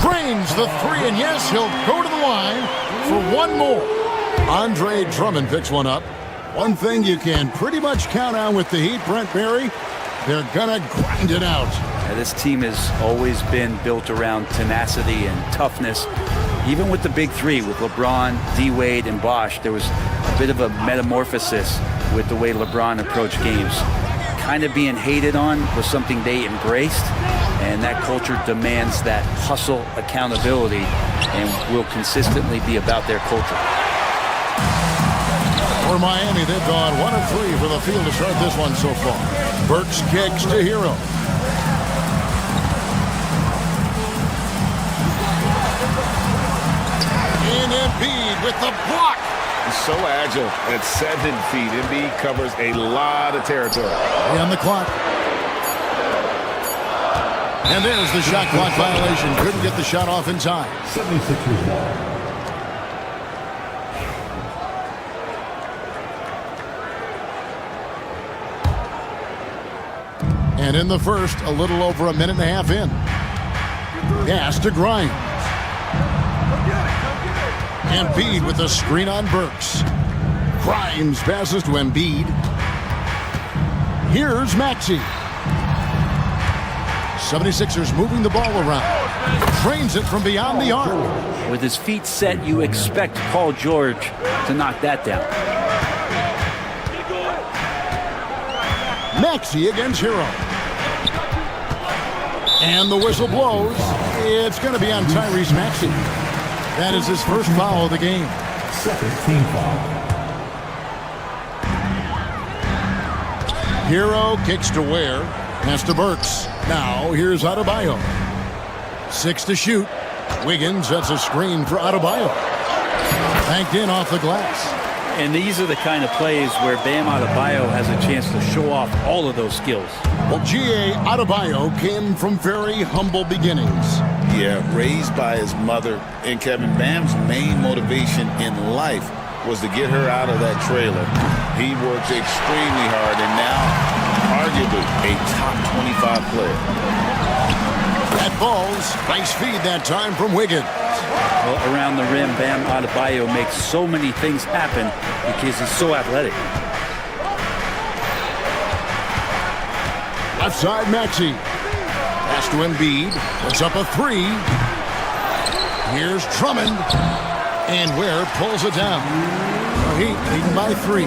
Drains the 3, and yes, he'll go to the line for one more. Andre Drummond picks one up. One thing you can pretty much count on with the Heat, Brent Berry, they're going to grind it out. This team has always been built around tenacity and toughness. Even with the big three, with LeBron, D-Wade, and Bosh, there was a bit of a metamorphosis with the way LeBron approached games. Kind of being hated on was something they embraced, and that culture demands that hustle accountability and will consistently be about their culture. For Miami, they've gone 1 of 3 for the field to start this one so far. Burks kicks to Hero. And Embiid with the block. He's so agile at 7 feet. Embiid covers a lot of territory. And the clock. And there's the shot clock violation. Couldn't get the shot off in time. 76ers ball. And in the first, a little over a minute and a half in. Pass to Grimes. Embiid with a screen on Burks. Grimes passes to Embiid. Here's Maxey. 76ers moving the ball around. Trains it from beyond the arc. With his feet set, you expect Paul George to knock that down. Maxey against Hero. And the whistle blows. It's going to be on Tyrese Maxey. That is his first foul of the game. Second team foul. Hero kicks to Ware. Pass to Burks. Now here's Adebayo. 6 to shoot. Wiggins sets a screen for Adebayo. Banked in off the glass. And these are the kind of plays where Bam Adebayo has a chance to show off all of those skills. Well, G.A. Adebayo came from very humble beginnings. Yeah, raised by his mother. And Kevin, Bam's main motivation in life was to get her out of that trailer. He worked extremely hard and now arguably a top 25 player. That ball's nice feed that time from Wiggins. Well, around the rim, Bam Adebayo makes so many things happen because he's so athletic. Left side, Maxey. Pass to Embiid. Puts up a 3. Here's Drummond. And Ware pulls it down. Heat leading by 3.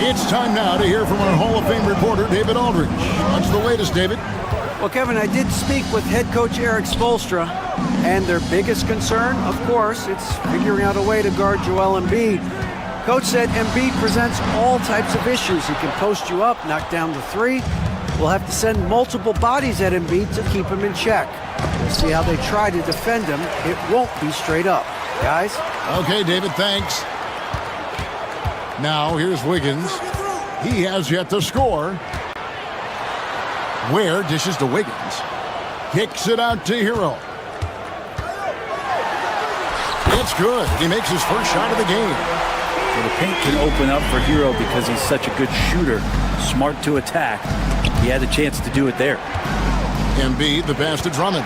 It's time now to hear from our Hall of Fame reporter, David Aldridge. What's the latest, David? Well, Kevin, I did speak with head coach Eric Spoelstra, and their biggest concern, of course, it's figuring out a way to guard Joel Embiid. Coach said Embiid presents all types of issues. He can post you up, knock down the 3. We'll have to send multiple bodies at Embiid to keep him in check. We'll see how they try to defend him. It won't be straight up. Guys? Okay, David, thanks. Now, here's Wiggins. He has yet to score. Ware dishes to Wiggins. Kicks it out to Hero. It's good. He makes his first shot of the game. So the paint can open up for Hero because he's such a good shooter. Smart to attack. He had a chance to do it there. Embiid, the pass to Drummond.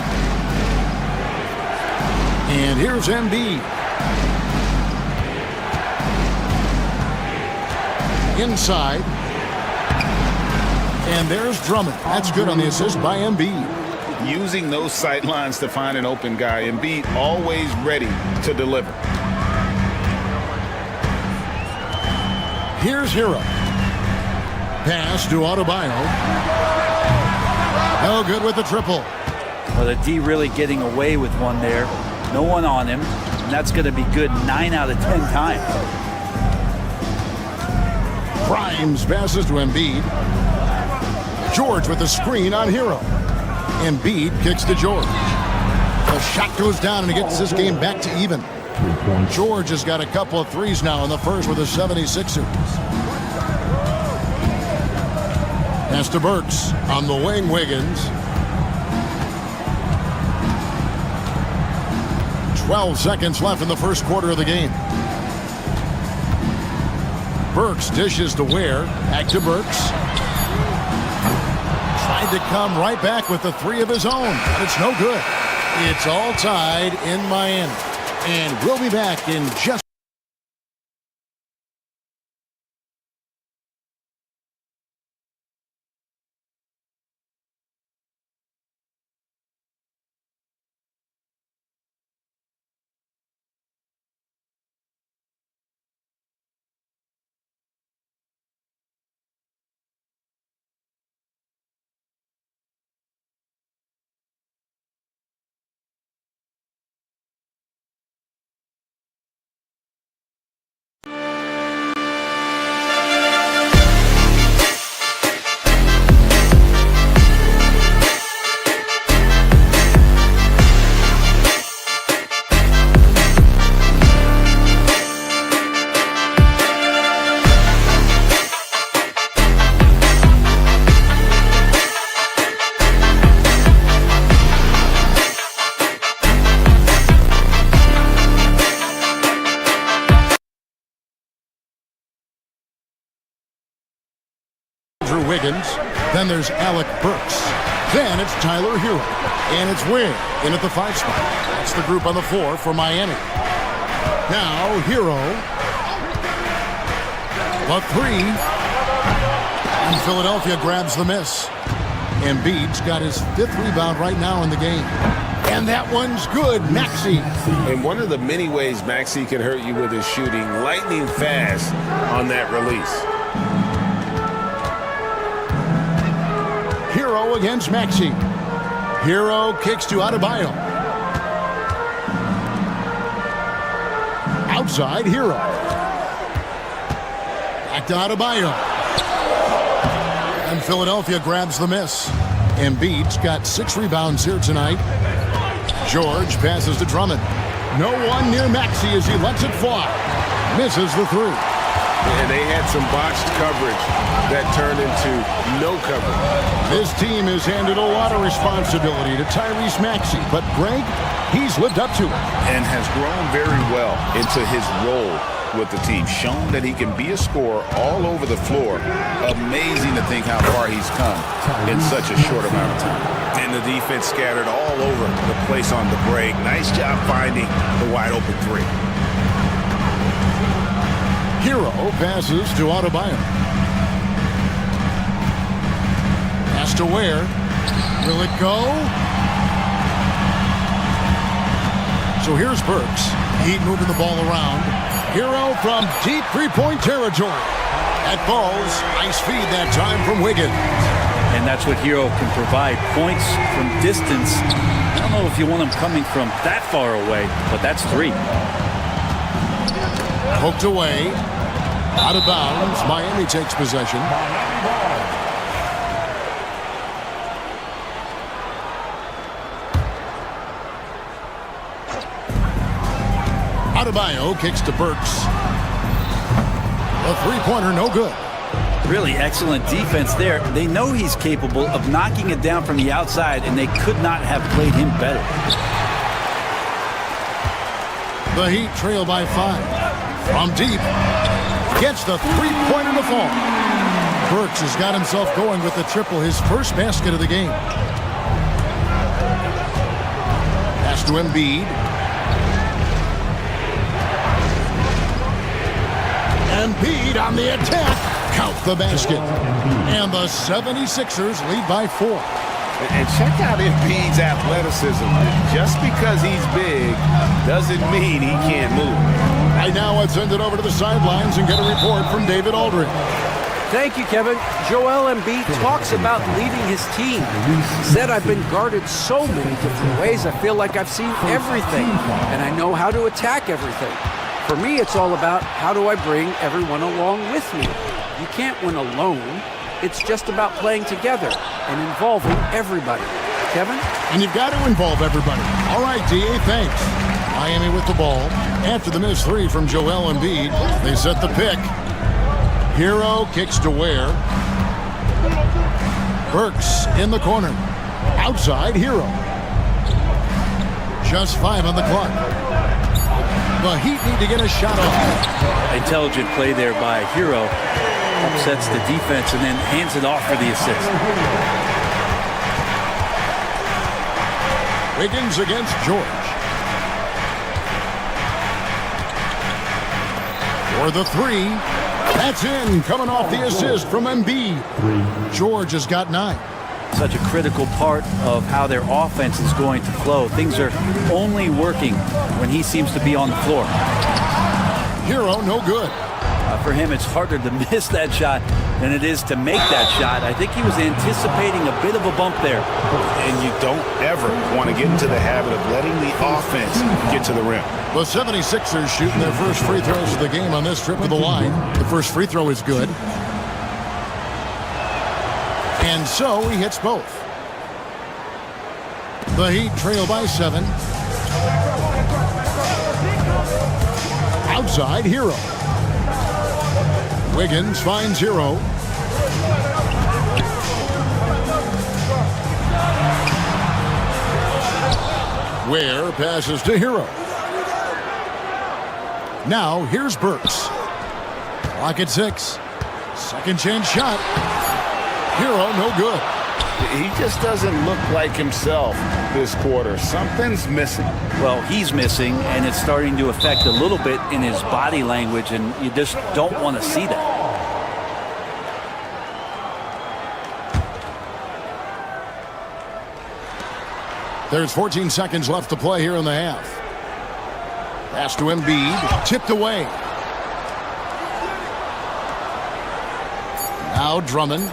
And here's Embiid. Inside. And there's Drummond. That's good on the assist by Embiid. Using those sight lines to find an open guy. Embiid always ready to deliver. Here's Hero. Pass to Adebayo. No good with the triple. Well, the D really getting away with one there. No one on him. And that's going to be good 9 out of 10 times. Grimes passes to Embiid. George with the screen on Hero. Embiid kicks to George. The shot goes down, and he gets this game back to even. George has got a couple of threes now in the first with the 76ers. Pass to Burks on the wing, Wiggins. 12 seconds left in the first quarter of the game. Burks dishes to Ware. Back to Burks. Tried to come right back with the three of his own, but it's no good. It's all tied in Miami. And we'll be back in just Wiggins. Then there's Alec Burks. Then it's Tyler Hero. And it's Ware in at the 5 spot. That's the group on the floor for Miami. Now Hero. The 3. And Philadelphia grabs the miss. Embiid's got his 5th rebound right now in the game. And that one's good, Maxey. And one of the many ways Maxey can hurt you with his shooting, lightning fast on that release. Hero against Maxey. Hero kicks to Adebayo. Outside, Hero. Back to Adebayo. And Philadelphia grabs the miss. Embiid's got 6 rebounds here tonight. George passes to Drummond. No one near Maxey as he lets it fly. Misses the 3. And they had some botched coverage that turned into no coverage. This team has handed a lot of responsibility to Tyrese Maxey, but Greg, he's lived up to it. And has grown very well into his role with the team. Shown that he can be a scorer all over the floor. Amazing to think how far he's come in such a short amount of time. And the defense scattered all over the place on the break. Nice job finding the wide open 3. Hero passes to Adebayo. Pass to Ware. Will it go? So here's Burks. Heat moving the ball around. Hero from deep three-point territory. That falls. Nice feed that time from Wiggins. And that's what Hero can provide. Points from distance. I don't know if you want him coming from that far away, but that's 3. Poked away. Out of bounds. Miami takes possession. Adebayo kicks to Burks. A 3-pointer, no good. Really excellent defense there. They know he's capable of knocking it down from the outside, and they could not have played him better. The Heat trail by 5. From deep. Gets the 3-pointer to fall. Burks has got himself going with the triple, his first basket of the game. Pass to Embiid. Embiid on the attack. Count the basket. And the 76ers lead by 4. And check out Embiid's athleticism. Just because he's big doesn't mean he can't move. Right now, let's send it over to the sidelines and get a report from David Aldridge. Thank you, Kevin. Joel Embiid talks about leading his team. He said, I've been guarded so many different ways. I feel like I've seen everything, and I know how to attack everything. For me, it's all about how do I bring everyone along with me. You can't win alone. It's just about playing together and involving everybody. Kevin. And you've got to involve everybody. All right, D.A., thanks. Miami with the ball. After the missed three from Joel Embiid, they set the pick. Hero kicks to Ware. Burks in the corner. Outside, Hero. Just 5 on the clock. The Heat need to get a shot off. Intelligent play there by Hero. Upsets the defense and then hands it off for the assist. Wiggins against George. For the three. That's in. Coming off the assist from Embiid. George has got 9. Such a critical part of how their offense is going to flow. Things are only working when he seems to be on the floor. Hero, no good. For him, it's harder to miss that shot than it is to make that shot. I think he was anticipating a bit of a bump there. And you don't ever want to get into the habit of letting the offense get to the rim. The 76ers shooting their first free throws of the game on this trip to the line. The first free throw is good. And so he hits both. The Heat trail by 7. Outside, Hero. Wiggins finds Hero. Ware passes to Hero. Now here's Burks. Clock at 6. Second chance shot. Hero, no good. He just doesn't look like himself this quarter. Something's missing. Well, he's missing, and it's starting to affect a little bit in his body language, and you just don't want to see that. There's 14 seconds left to play here in the half. Pass to Embiid, tipped away. Now Drummond.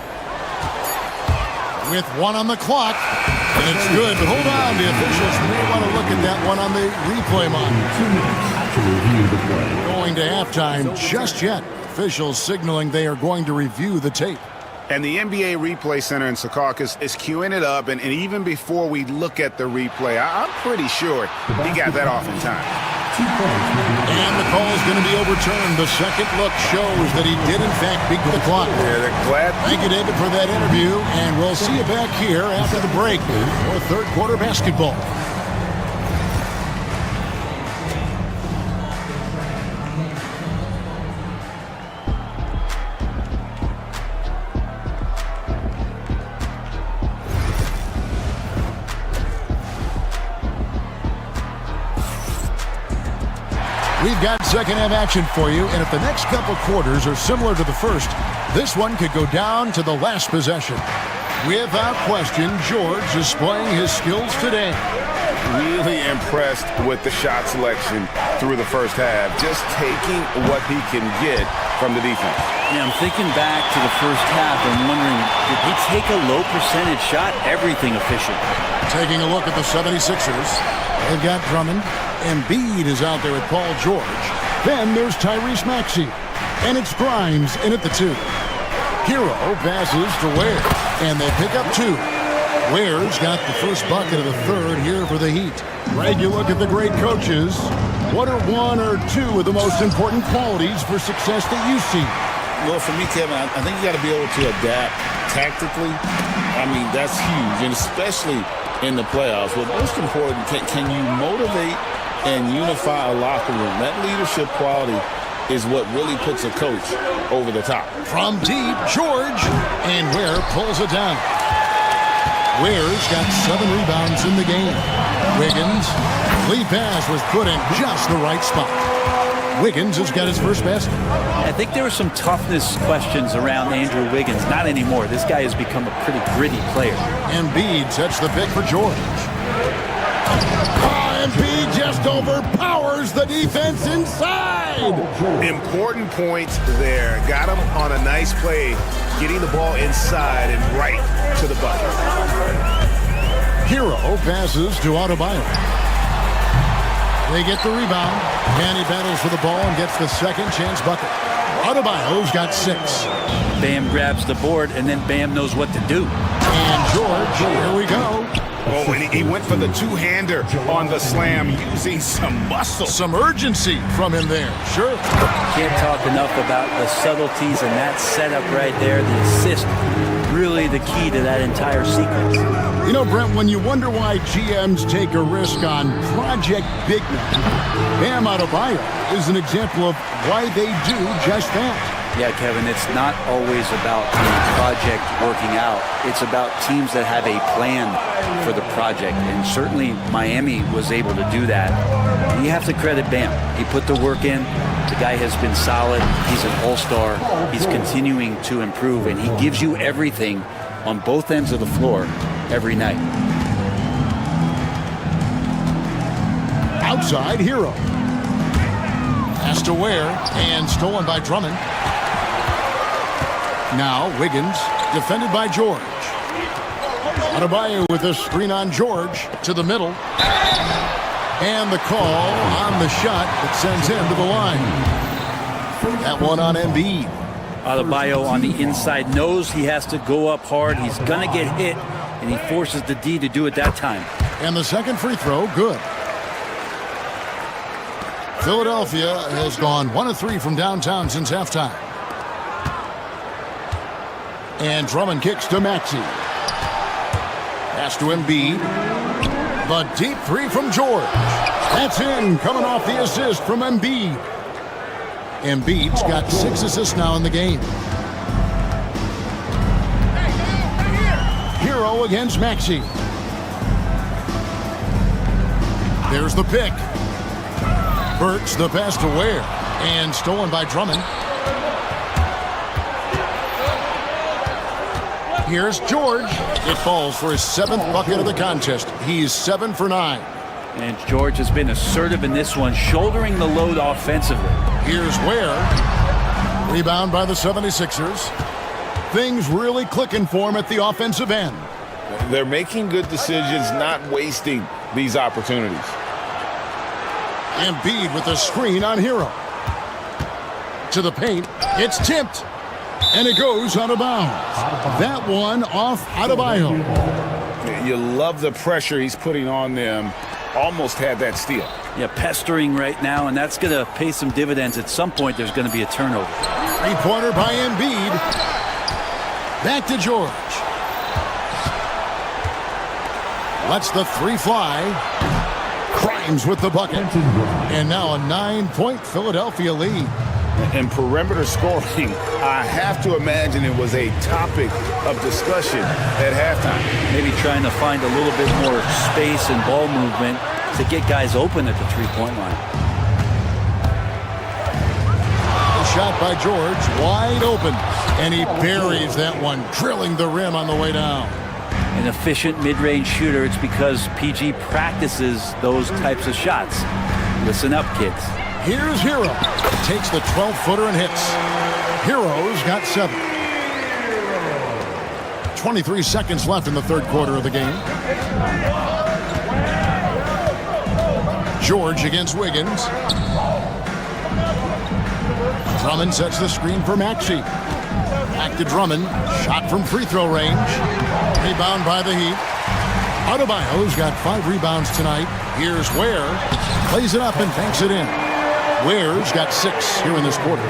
With 1 on the clock. And it's good, but hold on. The officials may want to look at that one on the replay monitor. Going to halftime just yet. Officials signaling they are going to review the tape. And the NBA Replay Center in Secaucus is queuing it up. And even before we look at the replay, I'm pretty sure he got that off in time. And the call is going to be overturned. The second look shows that he did, in fact, beat the clock. Yeah, they're glad. Thank you, David, for that interview. And we'll see you back here after the break for third quarter basketball. We've got second half action for you, and if the next couple quarters are similar to the first, this one could go down to the last possession. Without question, George is displaying his skills today. Really impressed with the shot selection through the first half, just taking what he can get from the defense. Yeah, I'm thinking back to the first half and wondering, did he take a low percentage shot? Everything efficient. Taking a look at the 76ers, they've got Drummond. Embiid is out there with Paul George. Then there's Tyrese Maxey. And it's Grimes in at the 2. Hero passes to Ware. And they pick up 2. Ware's got the first bucket of the third here for the Heat. Greg, you look at the great coaches. What are 1 or 2 of the most important qualities for success that you see? Well, for me, Kevin, I think you got to be able to adapt tactically. I mean, that's huge, and especially in the playoffs. But most important, can you motivate and unify a locker room? That leadership quality is what really puts a coach over the top. From deep, George, and Ware pulls it down. Ware's got 7 rebounds in the game. Wiggins, lead pass was put in just the right spot. Wiggins has got his first basket. I think there were some toughness questions around Andrew Wiggins. Not anymore. This guy has become a pretty gritty player. Embiid sets the pick for George. Embiid just overpowers the defense inside. Important point there. Got him on a nice play, getting the ball inside and right to the bucket. Hero passes to Adebayo. They get the rebound. And he battles for the ball and gets the second chance bucket. Adebayo's got 6. Bam grabs the board, and then Bam knows what to do. And George, here we go. Oh, and he went for the two-hander on the slam using some muscle. Some urgency from him there. Sure. Can't talk enough about the subtleties and that setup right there, the assist. Really the key to that entire sequence. You know, Brent, when you wonder why GMs take a risk on Project Bigness, Bam Adebayo is an example of why they do just that. Yeah, Kevin, it's not always about the project working out. It's about teams that have a plan for the project, and certainly Miami was able to do that. You have to credit Bam. He put the work in. The guy has been solid. He's an all-star. He's continuing to improve, and he gives you everything on both ends of the floor every night. Outside, Hero. Pass to Ware, and stolen by Drummond. Now Wiggins, defended by George. Adebayo with a screen on George to the middle. And the call on the shot that sends him to the line. That one on Embiid. Adebayo on the inside knows he has to go up hard. He's going to get hit, and he forces the D to do it that time. And the second free throw, good. Philadelphia has gone 1 of 3 from downtown since halftime. And Drummond kicks to Maxey. Pass to Embiid. The deep three from George. That's in, coming off the assist from Embiid. Embiid's got 6 assists now in the game. Hero against Maxey. There's the pick. Burks the pass to Ware. And stolen by Drummond. Here's George. It falls for his 7th bucket of the contest. He's 7 for 9. And George has been assertive in this one, shouldering the load offensively. Here's Ware. Rebound by the 76ers. Things really clicking for him at the offensive end. They're making good decisions, not wasting these opportunities. Embiid with a screen on Hero. To the paint. It's tipped. And it goes out of bounds. That one off Adebayo. You love the pressure he's putting on them. Almost had that steal. Yeah, pestering right now, and that's going to pay some dividends. At some point, there's going to be a turnover. Three-pointer by Embiid. Back to George. Lets the three fly. Crimes with the bucket. And now a 9-point Philadelphia lead. And perimeter scoring, I have to imagine it was a topic of discussion at halftime. Maybe trying to find a little bit more space and ball movement to get guys open at the three-point line. A shot by George, wide open, and he buries that one, drilling the rim on the way down. An efficient mid-range shooter. It's because PG practices those types of shots. Listen up, kids. Here's Hero. Takes the 12-footer and hits. Hero's got 7. 23 seconds left in the third quarter of the game. George against Wiggins. Drummond sets the screen for Maxey. Back to Drummond. Shot from free throw range. Rebound by the Heat. Adebayo's got 5 rebounds tonight. Here's Ware. Plays it up and banks it in. Ware's got 6 here in this quarter.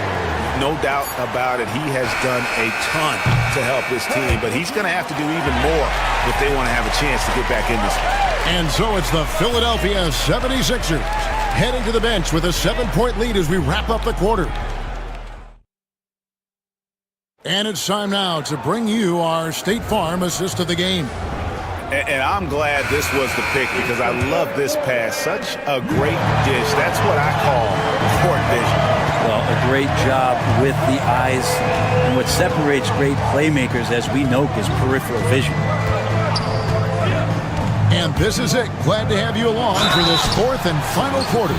No doubt about it. He has done a ton to help his team, but he's going to have to do even more if they want to have a chance to get back in this. And so it's the Philadelphia 76ers heading to the bench with a 7-point lead as we wrap up the quarter. And it's time now to bring you our State Farm assist of the game. And I'm glad this was the pick because I love this pass. Such a great dish. That's what I call court vision. Well, a great job with the eyes. And what separates great playmakers, as we know, is peripheral vision. And this is it. Glad to have you along for this 4th and final quarter.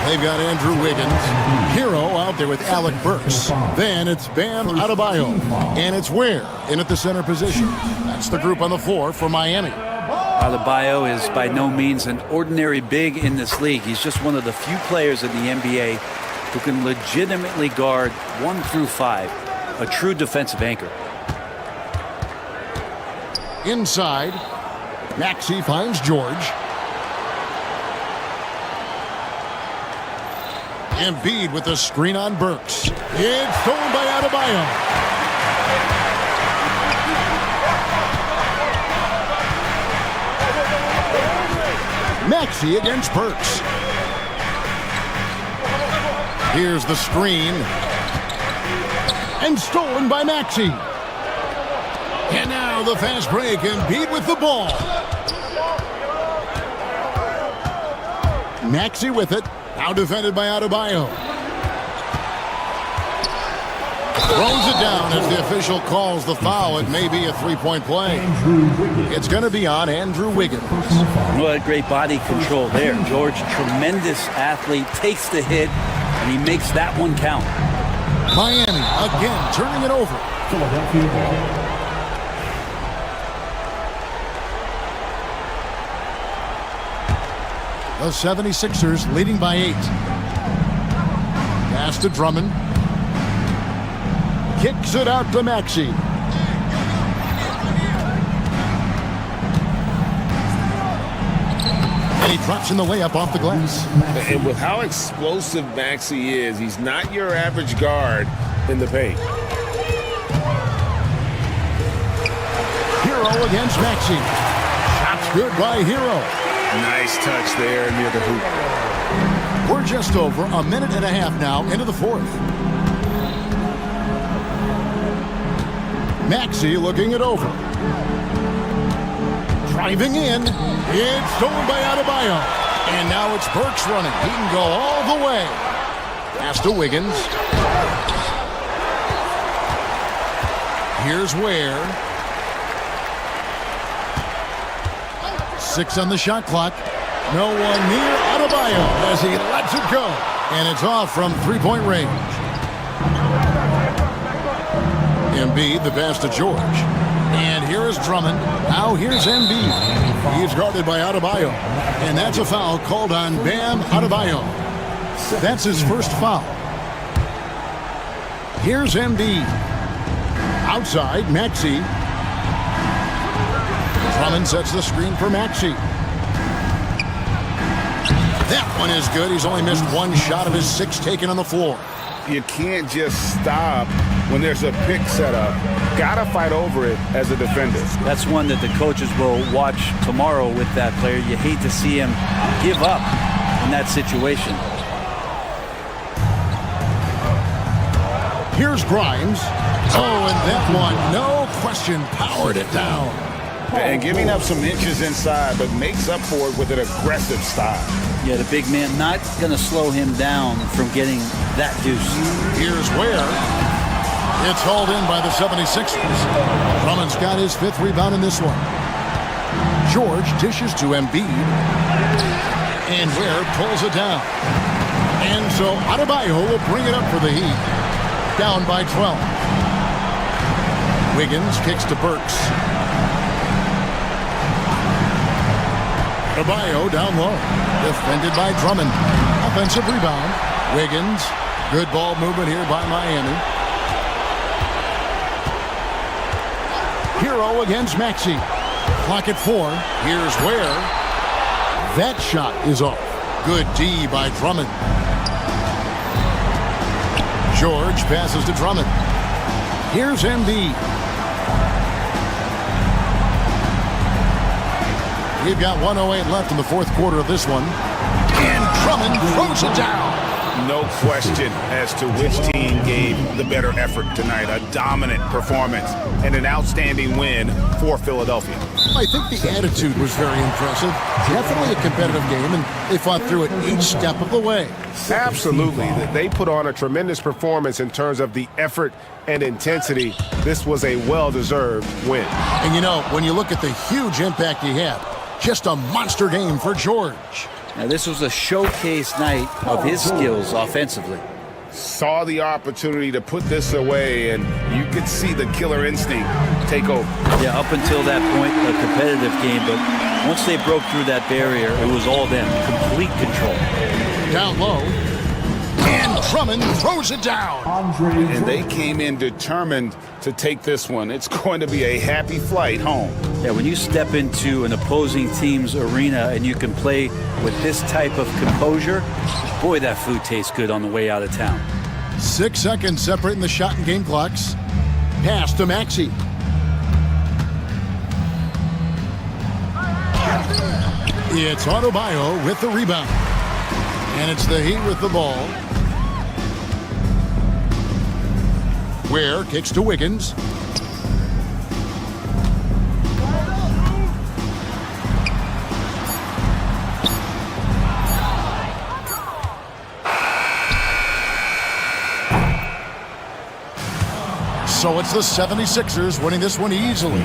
They've got Andrew Wiggins, Hero out there with Alec Burks. Then it's Bam Adebayo, and it's Ware in at the center position. That's the group on the floor for Miami. Adebayo is by no means an ordinary big in this league. He's just one of the few players in the NBA who can legitimately guard 1 through 5, a true defensive anchor. Inside, Maxey finds George. Embiid with a screen on Burks. It's stolen by Adebayo. Maxey against Burks. Here's the screen. And stolen by Maxey. And now the fast break. Embiid with the ball. Maxey with it. Now defended by Adebayo. Throws it down as the official calls the foul. It may be a three-point play. It's going to be on Andrew Wiggins. What great body control there. George, tremendous athlete, takes the hit, and he makes that one count. Miami again turning it over. The 76ers leading by 8. Pass to Drummond. Kicks it out to Maxey. And he drops in the layup off the glass. And with how explosive Maxey is, he's not your average guard in the paint. Hero against Maxey. Shots good by Hero. Nice touch there near the hoop. We're just over a minute and a half now into the fourth. Maxey looking it over. Driving in. It's stolen by Adebayo. And now it's Burks running. He can go all the way. Pass to Wiggins. Here's Ware. 6 on the shot clock. No one near Adebayo as he lets it go. And it's off from three-point range. Embiid, the pass to George. And here is Drummond. Now here's Embiid. He's guarded by Adebayo. And that's a foul called on Bam Adebayo. That's his first foul. Here's Embiid. Outside, Maxey. Drummond sets the screen for Maxey. That one is good. He's only missed one shot of his 6 taken on the floor. You can't just stop when there's a pick set up. Gotta fight over it as a defender. That's one that the coaches will watch tomorrow with that player. You hate to see him give up in that situation. Here's Grimes. Oh, and that one, no question, powered it down. And giving up some inches inside, but makes up for it with an aggressive style. Yeah, the big man not going to slow him down from getting that deuce. Here's Ware. It's hauled in by the 76ers. Drummond's got his 5th rebound in this one. George dishes to Embiid. And Ware pulls it down. And so Adebayo will bring it up for the Heat. Down by 12. Wiggins kicks to Burks. Adebayo down low. Defended by Drummond. Offensive rebound. Wiggins. Good ball movement here by Miami. Hero against Maxey. Clock at 4. Here's Ware. That shot is off. Good D by Drummond. George passes to Drummond. Here's Embiid. We've got 1:08 left in the fourth quarter of this one. And Drummond throws it down. No question as to which team gave the better effort tonight. A dominant performance and an outstanding win for Philadelphia. I think the attitude was very impressive. Definitely a competitive game, and they fought through it each step of the way. Absolutely. They put on a tremendous performance in terms of the effort and intensity. This was a well-deserved win. And you know, when you look at the huge impact he had, just a monster game for George. Now, this was a showcase night of his skills offensively. Saw the opportunity to put this away, and you could see the killer instinct take over. Yeah, up until that point, a competitive game, but once they broke through that barrier, it was all them. Complete control. Down low. And Drummond throws it down. And they came in determined to take this one. It's going to be a happy flight home. Yeah, when you step into an opposing team's arena and you can play with this type of composure, boy, that food tastes good on the way out of town. 6 seconds separating the shot and game clocks. Pass to Maxey. It's Adebayo with the rebound. And it's the Heat with the ball. Ware kicks to Wiggins. So it's the 76ers winning this one easily.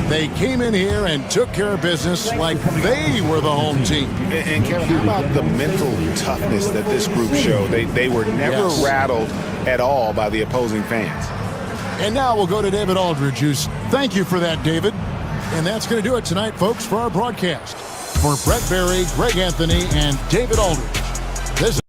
They came in here and took care of business like they were the home team. And Kevin, how about the mental toughness that this group showed? They were never rattled at all by the opposing fans. And now we'll go to David Aldridge. Thank you for that, David. And that's going to do it tonight, folks, for our broadcast. For Brett Berry, Greg Anthony, and David Aldridge, this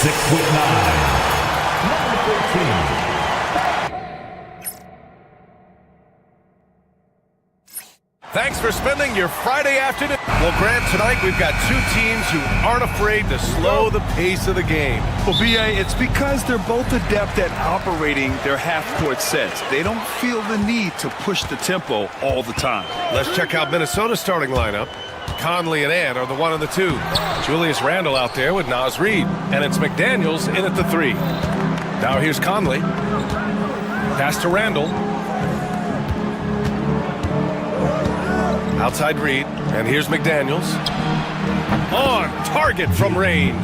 6'9", number 13. Thanks for spending your Friday afternoon. Well, Grant, tonight we've got two teams who aren't afraid to slow the pace of the game. Well, B.A., it's because they're both adept at operating their half-court sets. They don't feel the need to push the tempo all the time. Let's check out Minnesota's starting lineup. Conley and Ant are the 1 and the 2. Julius Randle out there with Naz Reid. And it's McDaniels in at the 3. Now here's Conley. Pass to Randle. Outside Reid, and here's McDaniels. On target from range.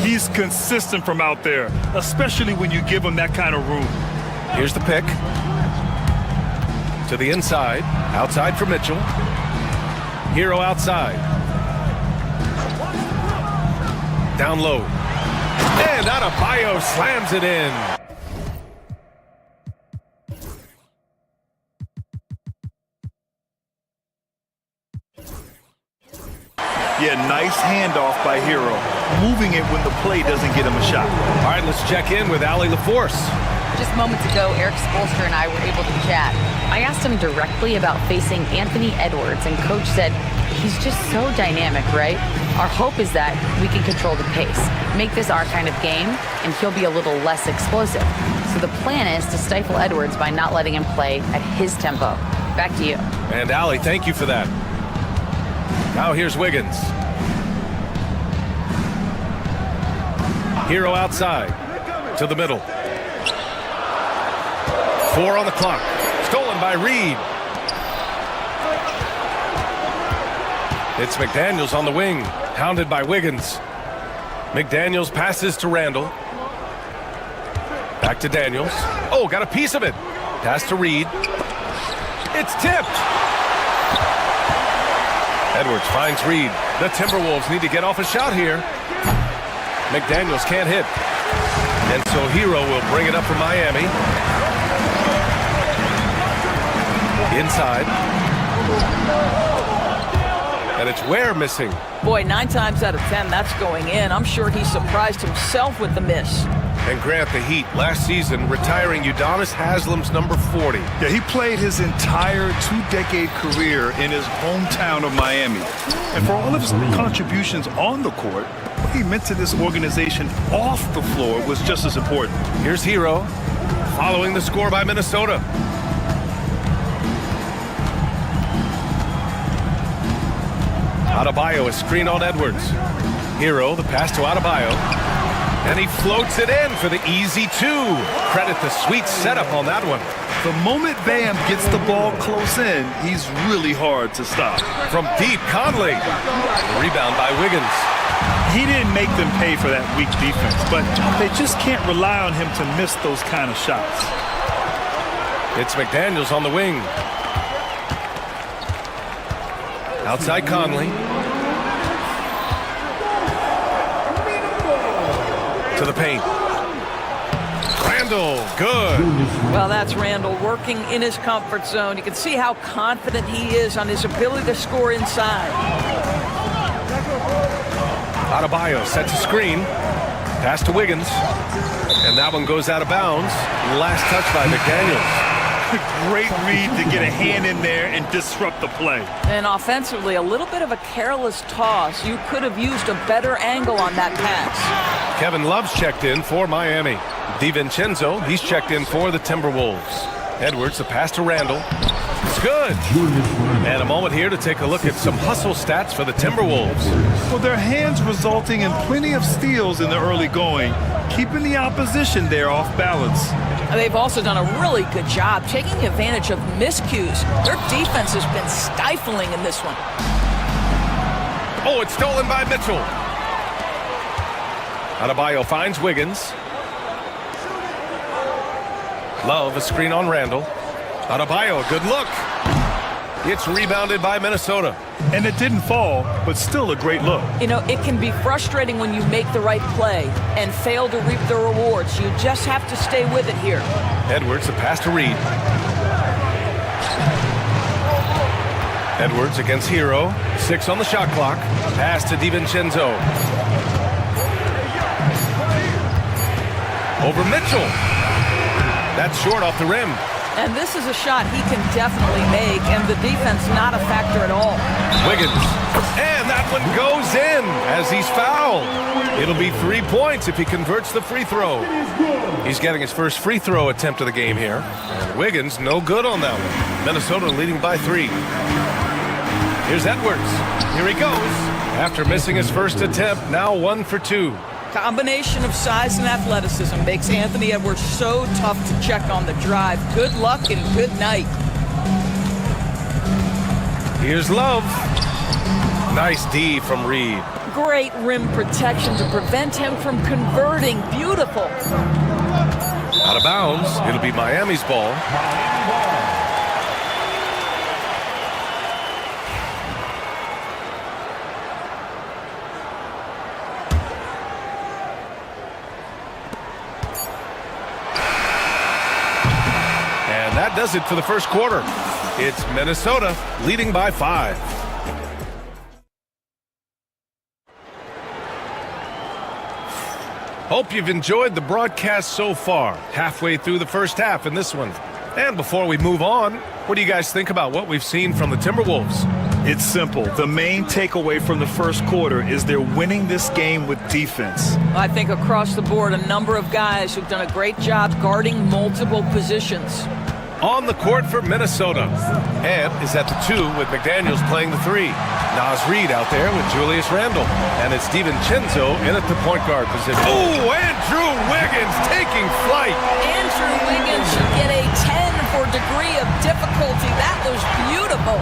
He's consistent from out there, especially when you give him that kind of room. Here's the pick. To the inside, outside for Mitchell. Hero outside. Down low. And Adebayo slams it in. Yeah, nice handoff by Hero. Moving it when the play doesn't get him a shot. All right, let's check in with Allie LaForce. Just moments ago, Eric Spoelstra and I were able to chat. I asked him directly about facing Anthony Edwards, and Coach said he's just so dynamic, right? Our hope is that we can control the pace, make this our kind of game, and he'll be a little less explosive. So the plan is to stifle Edwards by not letting him play at his tempo. Back to you. And Allie, thank you for that. Now here's Wiggins. Hero outside to the middle. 4 on the clock. Stolen by Reid. It's McDaniels on the wing, hounded by Wiggins. McDaniels passes to Randle. Back to Daniels. Oh, got a piece of it. Pass to Reid. It's tipped. Edwards finds Reid. The Timberwolves need to get off a shot here. McDaniels can't hit. And so Hero will bring it up for Miami. Inside. And it's Ware missing. Boy, 9 times out of 10, that's going in. I'm sure he surprised himself with the miss. And Grant, the Heat last season retiring Udonis Haslam's number 40. Yeah, he played his entire 2-decade career in his hometown of Miami. And for all of his contributions on the court, what he meant to this organization off the floor was just as important. Here's Hero, following the score by Minnesota. Adebayo is screen on Edwards. Hero, the pass to Adebayo. And he floats it in for the easy 2. Credit the sweet setup on that one. The moment Bam gets the ball close in, he's really hard to stop. From deep, Conley. Rebound by Wiggins. He didn't make them pay for that weak defense, but they just can't rely on him to miss those kind of shots. It's McDaniels on the wing. Outside Conley. To the paint. Randle, good. Well, that's Randle working in his comfort zone. You can see how confident he is on his ability to score inside. Adebayo sets a screen. Pass to Wiggins. And that one goes out of bounds. Last touch by McDaniels. Great read to get a hand in there and disrupt the play. And offensively, a little bit of a careless toss. You could have used a better angle on that pass. Kevin Love's checked in for Miami. DiVincenzo, he's checked in for the Timberwolves. Edwards, the pass to Randle. It's good. And a moment here to take a look at some hustle stats for the Timberwolves. Well, their hands resulting in plenty of steals in the early going, keeping the opposition there off balance. They've also done a really good job taking advantage of miscues. Their defense has been stifling in this one. Oh, it's stolen by Mitchell. Adebayo finds Wiggins. Love, a screen on Randle. Adebayo, good look. It's rebounded by Minnesota. And it didn't fall, but still a great look. You know, it can be frustrating when you make the right play and fail to reap the rewards. You just have to stay with it here. Edwards, the pass to Reid. Edwards against Hero. 6 on the shot clock. Pass to DiVincenzo. Over Mitchell. That's short off the rim. And this is a shot he can definitely make, and the defense not a factor at all. Wiggins. And that one goes in as he's fouled. It'll be 3 points if he converts the free throw. He's getting his first free throw attempt of the game here. And Wiggins no good on that one. Minnesota leading by 3. Here's Edwards. Here he goes. After missing his first attempt, now 1 for 2. Combination of size and athleticism makes Anthony Edwards so tough to check on the drive. Good luck and good night. Here's Love. Nice D from Reed. Great rim protection to prevent him from converting. Beautiful. Out of bounds. It'll be Miami's ball. And that does it for the first quarter. It's Minnesota leading by 5. Hope you've enjoyed the broadcast so far. Halfway through the first half in this one. And before we move on, what do you guys think about what we've seen from the Timberwolves? It's simple. The main takeaway from the first quarter is they're winning this game with defense. I think across the board, a number of guys who've done a great job guarding multiple positions. On the court for Minnesota. Ant is at the 2 with McDaniels playing the 3. Nas Reed out there with Julius Randle. And it's DiVincenzo in at the point guard position. Oh, Andrew Wiggins taking flight. Andrew Wiggins should get a 10 for degree of difficulty. That was beautiful.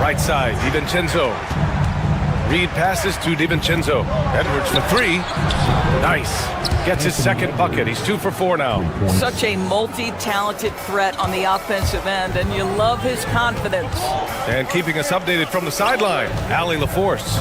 Right side, DiVincenzo. Reed passes to DiVincenzo. Edwards for 3. Nice. Gets his second bucket. He's 2 for 4 now. Such a multi-talented threat on the offensive end, and you love his confidence. And keeping us updated from the sideline, Allie LaForce.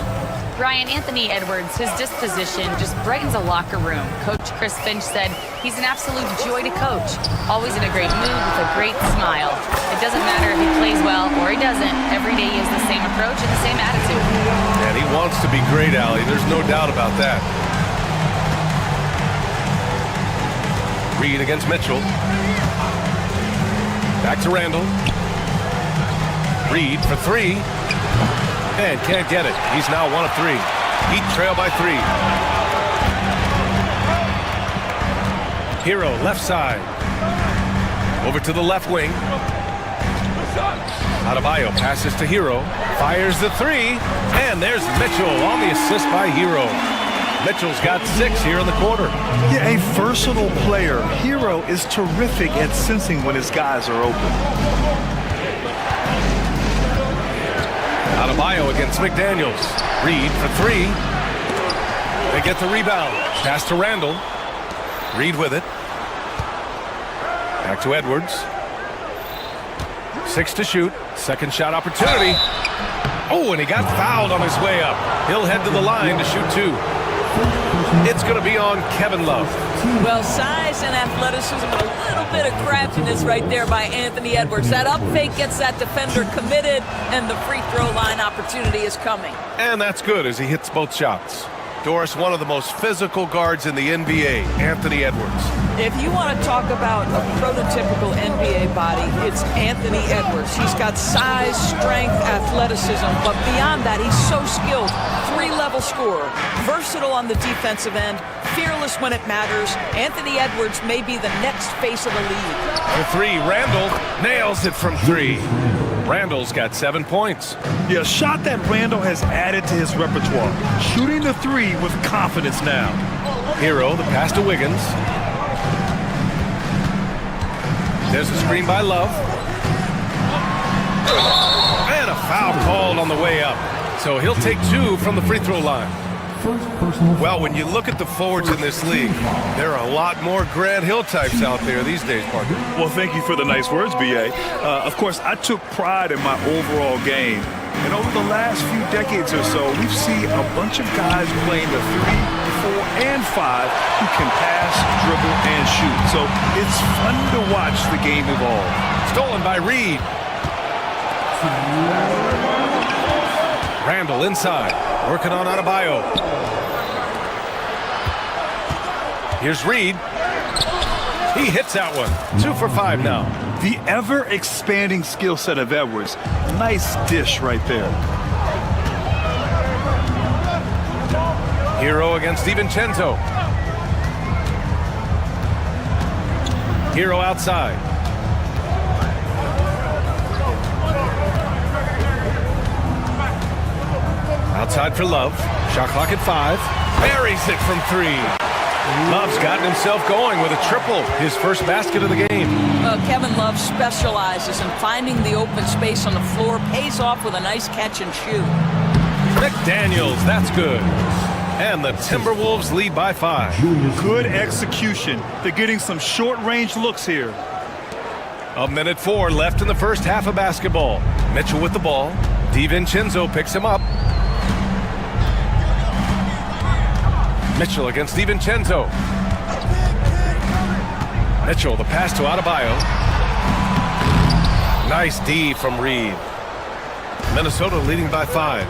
Brian, Anthony Edwards, his disposition just brightens a locker room. Coach Chris Finch said he's an absolute joy to coach. Always in a great mood with a great smile. It doesn't matter if he plays well or he doesn't. Every day he has the same approach and the same attitude. And he wants to be great, Allie. There's no doubt about that. Reed against Mitchell. Back to Randle. Reed for 3. And can't get it. He's now 1 of 3. Heat trail by 3. Hero left side. Over to the left wing. Adebayo passes to Hero. Fires the 3. And there's Mitchell on the assist by Hero. Mitchell's got 6 here in the quarter. Yeah, a versatile player. Hero is terrific at sensing when his guys are open. Adebayo against McDaniels. Reed for 3. They get the rebound. Pass to Randle. Reed with it. Back to Edwards. 6 to shoot. Second shot opportunity. Oh, and he got fouled on his way up. He'll head to the line to shoot 2. It's going to be on Kevin Love. Well, size and athleticism and a little bit of craftiness right there by Anthony Edwards. That up fake gets that defender committed, and the free throw line opportunity is coming. And that's good as he hits both shots. Doris, one of the most physical guards in the NBA, Anthony Edwards. If you want to talk about a prototypical NBA body, it's Anthony Edwards. He's got size, strength, athleticism, but beyond that, he's so skilled. 3-level scorer, versatile on the defensive end, fearless when it matters. Anthony Edwards may be the next face of the league. For 3, Randle nails it from 3. Randle's got 7 points. Yeah, a shot that Randle has added to his repertoire. Shooting the 3 with confidence now. Hero, the pass to Wiggins. There's a screen by Love. And a foul called on the way up. So he'll take 2 from the free throw line. Well, when you look at the forwards in this league, there are a lot more Grant Hill types out there these days, Parker. Well, thank you for the nice words, B.A. Of course, I took pride in my overall game. And over the last few decades or so, we've seen a bunch of guys playing the 3, 4, and 5 who can pass, dribble, and shoot. So it's fun to watch the game evolve. Stolen by Reed. Randle inside, working on Adebayo. Here's Reed. He hits that one. 2 for 5 now. The ever-expanding skill set of Edwards. Nice dish right there. Hero against DiVincenzo. Hero outside. Outside for Love. Shot clock at 5. Buries it from 3. Love's gotten himself going with a triple. His first basket of the game. Kevin Love specializes in finding the open space on the floor. Pays off with a nice catch and shoot. McDaniels, that's good. And the Timberwolves lead by 5. Good execution. They're getting some short-range looks here. 1:04 left in the first half of basketball. Mitchell with the ball. DiVincenzo picks him up. Mitchell against DiVincenzo. Mitchell, the pass to Adebayo. Nice D from Reed. Minnesota leading by 5.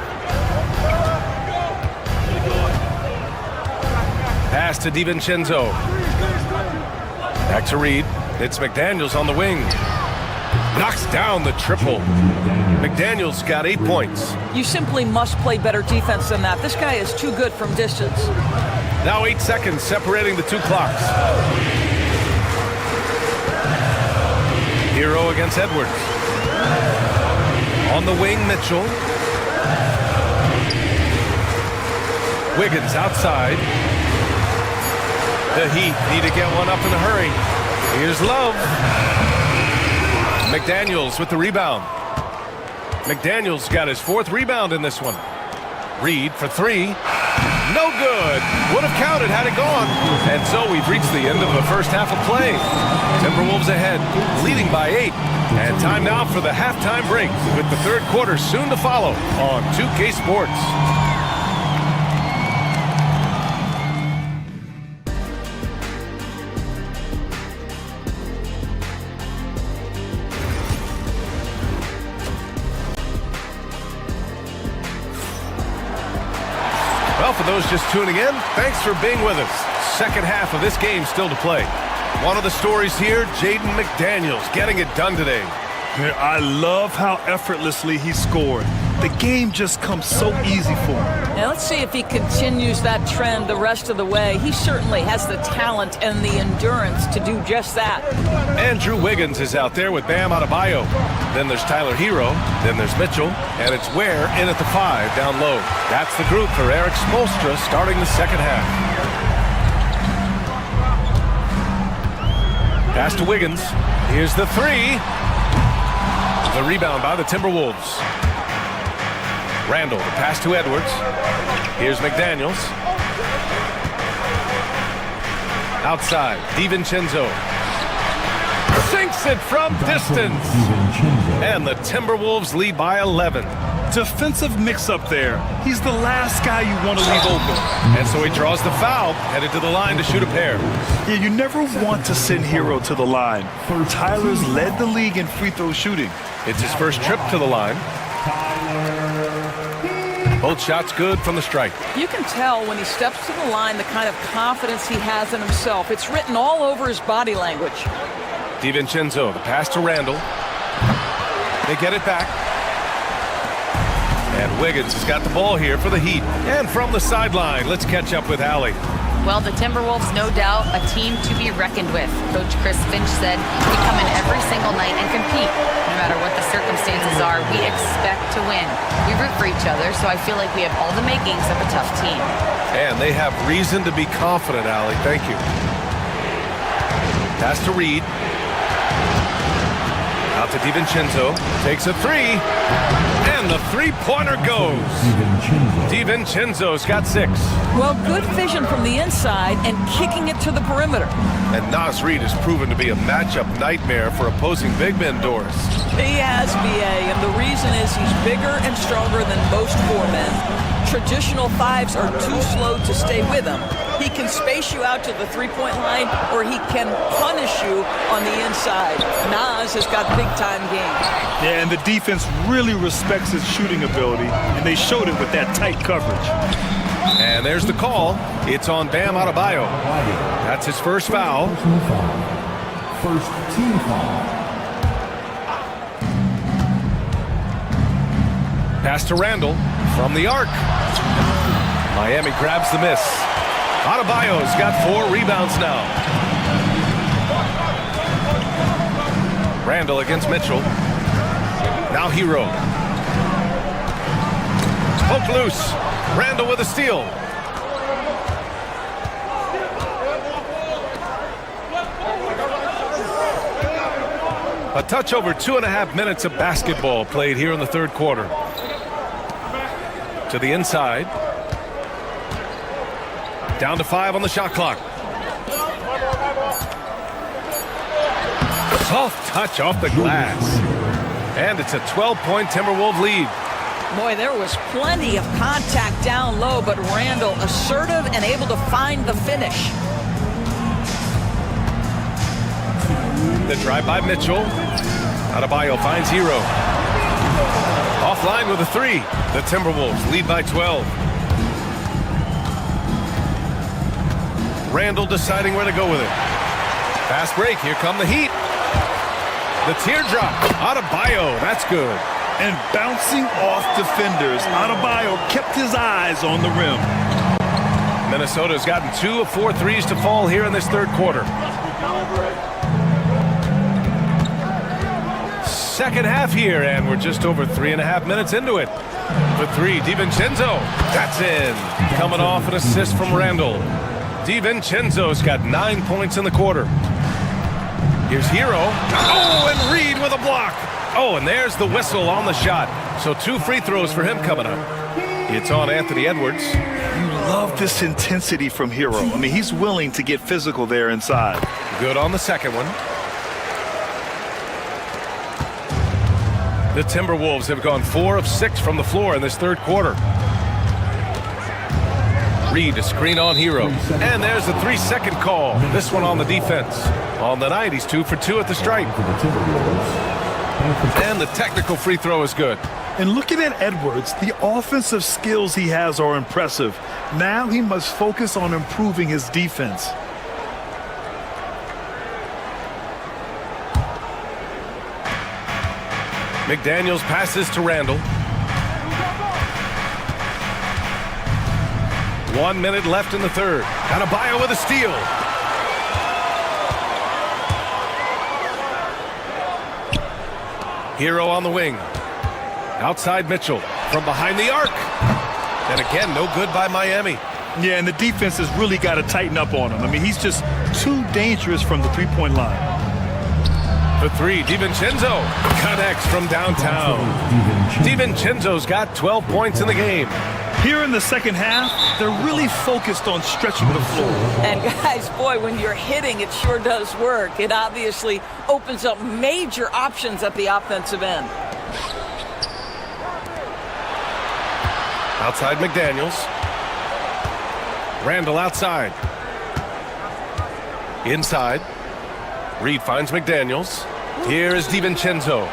Pass to DiVincenzo. Back to Reed. It's McDaniels on the wing. Knocks down the triple. McDaniels got 8 points. You simply must play better defense than that. This guy is too good from distance. Now 8 seconds separating the 2 clocks. Hero against Edwards. On the wing, Mitchell. Wiggins outside. The Heat need to get one up in a hurry. Here's Love. McDaniels with the rebound. McDaniels got his 4th rebound in this one. Reed for 3. No good. Would have counted had it gone. And so we've reached the end of the first half of play. Timberwolves ahead, leading by 8. And time now for the halftime break, with the third quarter soon to follow on 2K Sports. Well, for those just tuning in, thanks for being with us. Second half of this game still to play. One of the stories here, Jaden McDaniels getting it done today. I love how effortlessly he scored. The game just comes so easy for him. Now let's see if he continues that trend the rest of the way. He certainly has the talent and the endurance to do just that. Andrew Wiggins is out there with Bam Adebayo. Then there's Tyler Hero. Then there's Mitchell. And it's Ware in at the 5 down low. That's the group for Eric Spoelstra starting the second half. Pass to Wiggins. Here's the 3. The rebound by the Timberwolves. Randall, the pass to Edwards. Here's McDaniels. Outside, DiVincenzo. Sinks it from distance. And the Timberwolves lead by 11. Defensive mix-up there. He's the last guy you want to leave open. And so he draws the foul, headed to the line to shoot a pair. Yeah, you never want to send Hero to the line. Tyler's led the league in free throw shooting. It's his first trip to the line. Both shots good from the strike. You can tell when he steps to the line the kind of confidence he has in himself. It's written all over his body language. DiVincenzo, the pass to Randall. They get it back. And Wiggins has got the ball here for the Heat. And from the sideline, let's catch up with Allie. Well, the Timberwolves, no doubt, a team to be reckoned with. Coach Chris Finch said, we come in every single night and compete. No matter what the circumstances are, we expect to win. We root for each other, so I feel like we have all the makings of a tough team. And they have reason to be confident, Allie. Thank you. Pass to Reed. Out to DiVincenzo. Takes a 3. And the three-pointer goes. DiVincenzo's got 6. Well, good vision from the inside and kicking it to the perimeter. And Nas Reed has proven to be a matchup nightmare for opposing big men, Doris. He has, B.A., and the reason is he's bigger and stronger than most 4 men. Traditional 5s are too slow to stay with him. He can space you out to the three-point line, or he can punish you on the inside. Nas has got big-time game. Yeah, and the defense really respects his shooting ability, and they showed it with that tight coverage. And there's the call. It's on Bam Adebayo. That's his first foul. First team foul. Pass to Randall from the arc. Miami grabs the miss. Adebayo's got 4 rebounds now. Randall against Mitchell. Now Hero. Poke loose. Randall with a steal. A touch over 2.5 minutes of basketball played here in the third quarter. To the inside. Down to 5 on the shot clock. Soft touch off the glass. And it's a 12-point Timberwolves lead. Boy, there was plenty of contact down low, but Randall assertive and able to find the finish. The drive by Mitchell. Adebayo finds Hero. Offline with a 3. The Timberwolves lead by 12. Randall deciding where to go with it. Fast break. Here come the Heat. The teardrop. Adebayo. That's good. And bouncing off defenders, Adebayo kept his eyes on the rim. Minnesota's gotten 2 of 4 threes to fall here in this third quarter. Second half here, and we're just over 3.5 minutes into it. For 3, DiVincenzo. That's in. Coming off an assist from Randall. DiVincenzo's got 9 points in the quarter. Here's Hero. Oh, and Reed with a block. Oh, and there's the whistle on the shot. So 2 free throws for him coming up. It's on Anthony Edwards. You love this intensity from Hero. I mean, he's willing to get physical there inside. Good on the second one. The Timberwolves have gone 4 of 6 from the floor in this third quarter. Reed a screen on Hero. And there's the 3-second call. This one on the defense. On the night, he's 2 for 2 at the stripe. And the technical free throw is good. And looking at Edwards, the offensive skills he has are impressive. Now he must focus on improving his defense. McDaniels passes to Randall. 1 minute left in the third. Adebayo with a steal. Hero on the wing. Outside Mitchell from behind the arc. And again, no good by Miami. Yeah, and the defense has really got to tighten up on him. I mean, he's just too dangerous from the three-point line. For 3, DiVincenzo connects from downtown. DiVincenzo's got 12 points in the game. Here in the second half, they're really focused on stretching the floor. And guys, boy, when you're hitting, it sure does work. It obviously opens up major options at the offensive end. Outside McDaniels. Randall outside. Inside. Reed finds McDaniels. Here is DiVincenzo.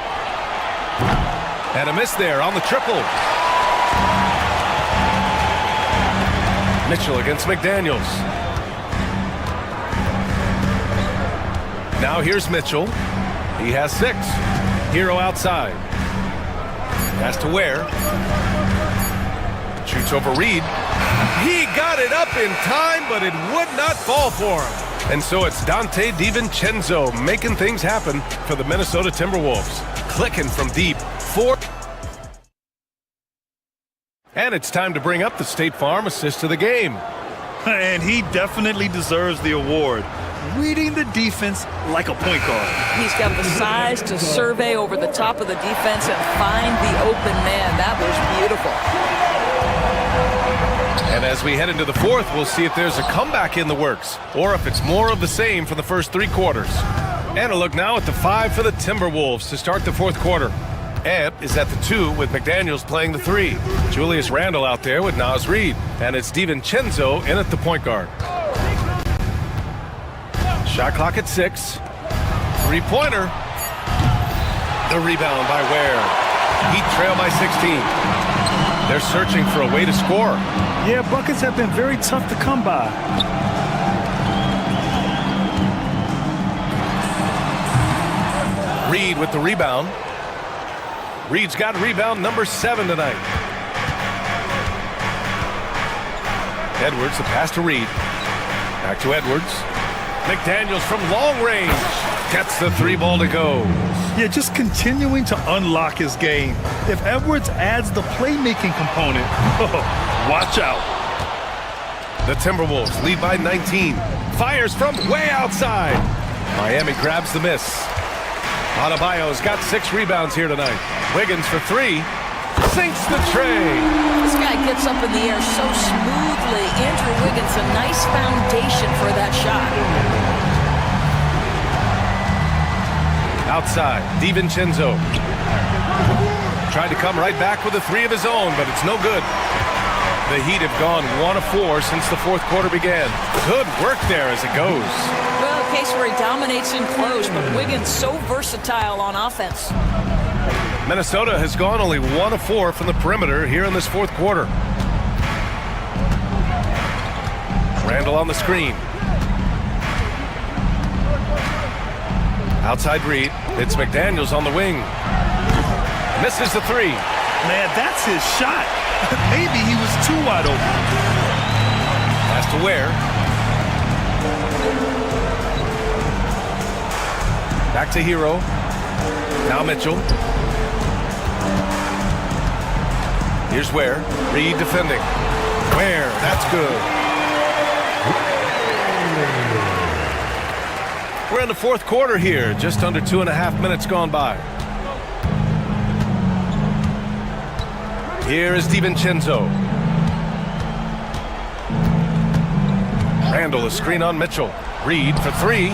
And a miss there on the triple. Mitchell against McDaniels. Now here's Mitchell. He has 6. Hero outside. Has to Ware. Shoots over Reed. He got it up in time, but it would not fall for him. And so it's Dante DiVincenzo making things happen for the Minnesota Timberwolves. Clicking from deep. 4. And it's time to bring up the State Farm assist of the game. And he definitely deserves the award. Reading the defense like a point guard. He's got the size to survey over the top of the defense and find the open man. That was beautiful. And as we head into the fourth, we'll see if there's a comeback in the works or if it's more of the same from the first 3 quarters. And a look now at the 5 for the Timberwolves to start the fourth quarter. Ebb is at the 2 with McDaniels playing the 3. Julius Randle out there with Naz Reid. And it's DiVincenzo in at the point guard. Shot clock at 6. 3-pointer. The rebound by Ware. Heat trail by 16. They're searching for a way to score. Yeah, buckets have been very tough to come by. Reed with the rebound. Reed's got rebound number 7 tonight. Edwards, the pass to Reed. Back to Edwards. McDaniels from long range. Gets the 3 ball to go. Yeah, just continuing to unlock his game. If Edwards adds the playmaking component, watch out. The Timberwolves lead by 19. Fires from way outside. Miami grabs the miss. Adebayo's got 6 rebounds here tonight. Wiggins for 3. Sinks the tray. This guy gets up in the air so smoothly. Andrew Wiggins, a nice foundation for that shot. Outside, DiVincenzo. Tried to come right back with a 3 of his own, but it's no good. The Heat have gone 1 of 4 since the 4th quarter began. Good work there as it goes. Well, a case where he dominates in close, but Wiggins so versatile on offense. Minnesota has gone only 1 of 4 from the perimeter here in this 4th quarter. Randall on the screen. Outside Reed. It's McDaniels on the wing. Misses the 3. Man, that's his shot. Maybe he was too wide open. Pass to Ware. Back to Hero. Now Mitchell. Here's Ware. Reed defending. Ware, that's good. We're in the 4th quarter here. Just under 2.5 minutes gone by. Here is DiVincenzo. Randall, a screen on Mitchell. Reed for 3.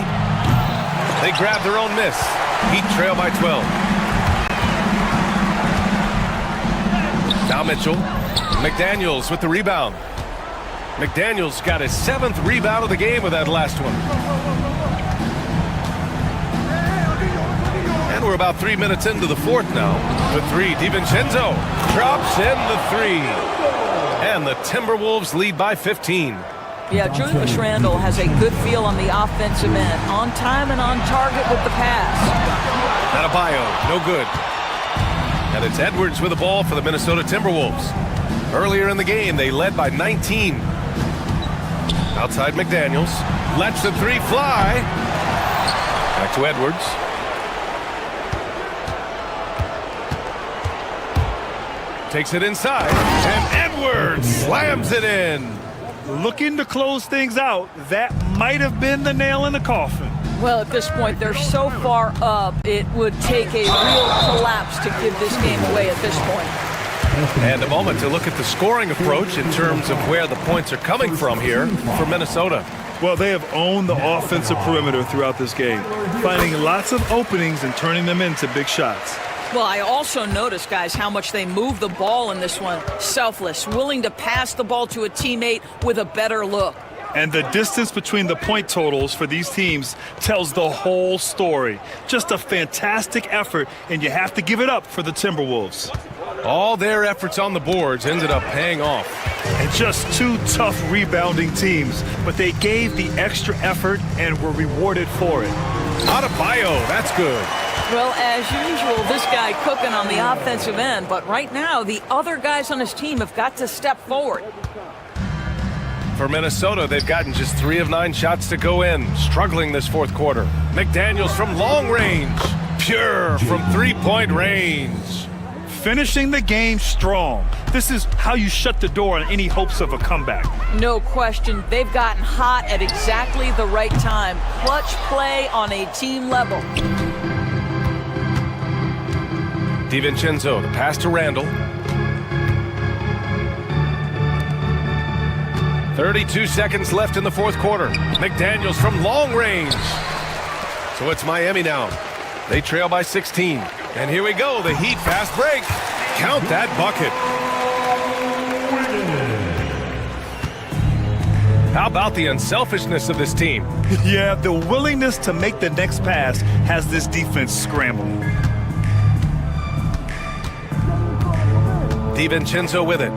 They grab their own miss. Heat trail by 12. Now Mitchell. McDaniels with the rebound. McDaniels got his 7th rebound of the game with that last one. And we're about 3 minutes into the 4th now. The 3, DiVincenzo drops in the 3. And the Timberwolves lead by 15. Yeah, Julius Randle has a good feel on the offensive end. On time and on target with the pass. Adebayo, no good. And it's Edwards with the ball for the Minnesota Timberwolves. Earlier in the game, they led by 19. Outside McDaniels. Lets the 3 fly. Back to Edwards. Takes it inside. And Edwards slams it in. Looking to close things out. That might have been the nail in the coffin. Well, at this point, they're so far up, it would take a real collapse to give this game away at this point. And a moment to look at the scoring approach in terms of where the points are coming from here for Minnesota. Well, they have owned the offensive perimeter throughout this game, finding lots of openings and turning them into big shots. Well, I also noticed, guys, how much they move the ball in this one. Selfless, willing to pass the ball to a teammate with a better look. And the distance between the point totals for these teams tells the whole story. Just a fantastic effort, and you have to give it up for the Timberwolves. All their efforts on the boards ended up paying off. And just 2 tough rebounding teams, but they gave the extra effort and were rewarded for it. Adebayo, that's good. Well, as usual, this guy cooking on the offensive end, but right now, the other guys on his team have got to step forward. For Minnesota, they've gotten just 3 of 9 shots to go in, struggling this 4th quarter. McDaniels from long range, pure from 3-point range. Finishing the game strong. This is how you shut the door on any hopes of a comeback. No question. They've gotten hot at exactly the right time. Clutch play on a team level. DiVincenzo, the pass to Randall. 32 seconds left in the 4th quarter. McDaniels from long range. So it's Miami now. They trail by 16. And here we go, the Heat fast break. Count that bucket. How about the unselfishness of this team? Yeah, the willingness to make the next pass has this defense scrambling. DiVincenzo with it.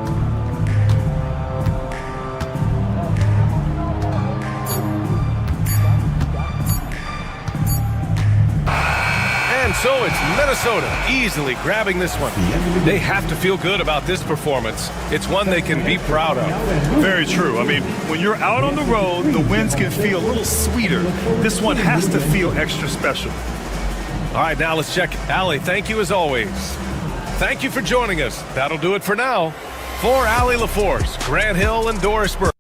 And so it's Minnesota easily grabbing this one. They have to feel good about this performance. It's one they can be proud of. Very true. I mean, when you're out on the road, the wins can feel a little sweeter. This one has to feel extra special. All right, now let's check. Allie, thank you as always. Thank you for joining us. That'll do it for now. For Allie LaForce, Grant Hill, and Doris Burke.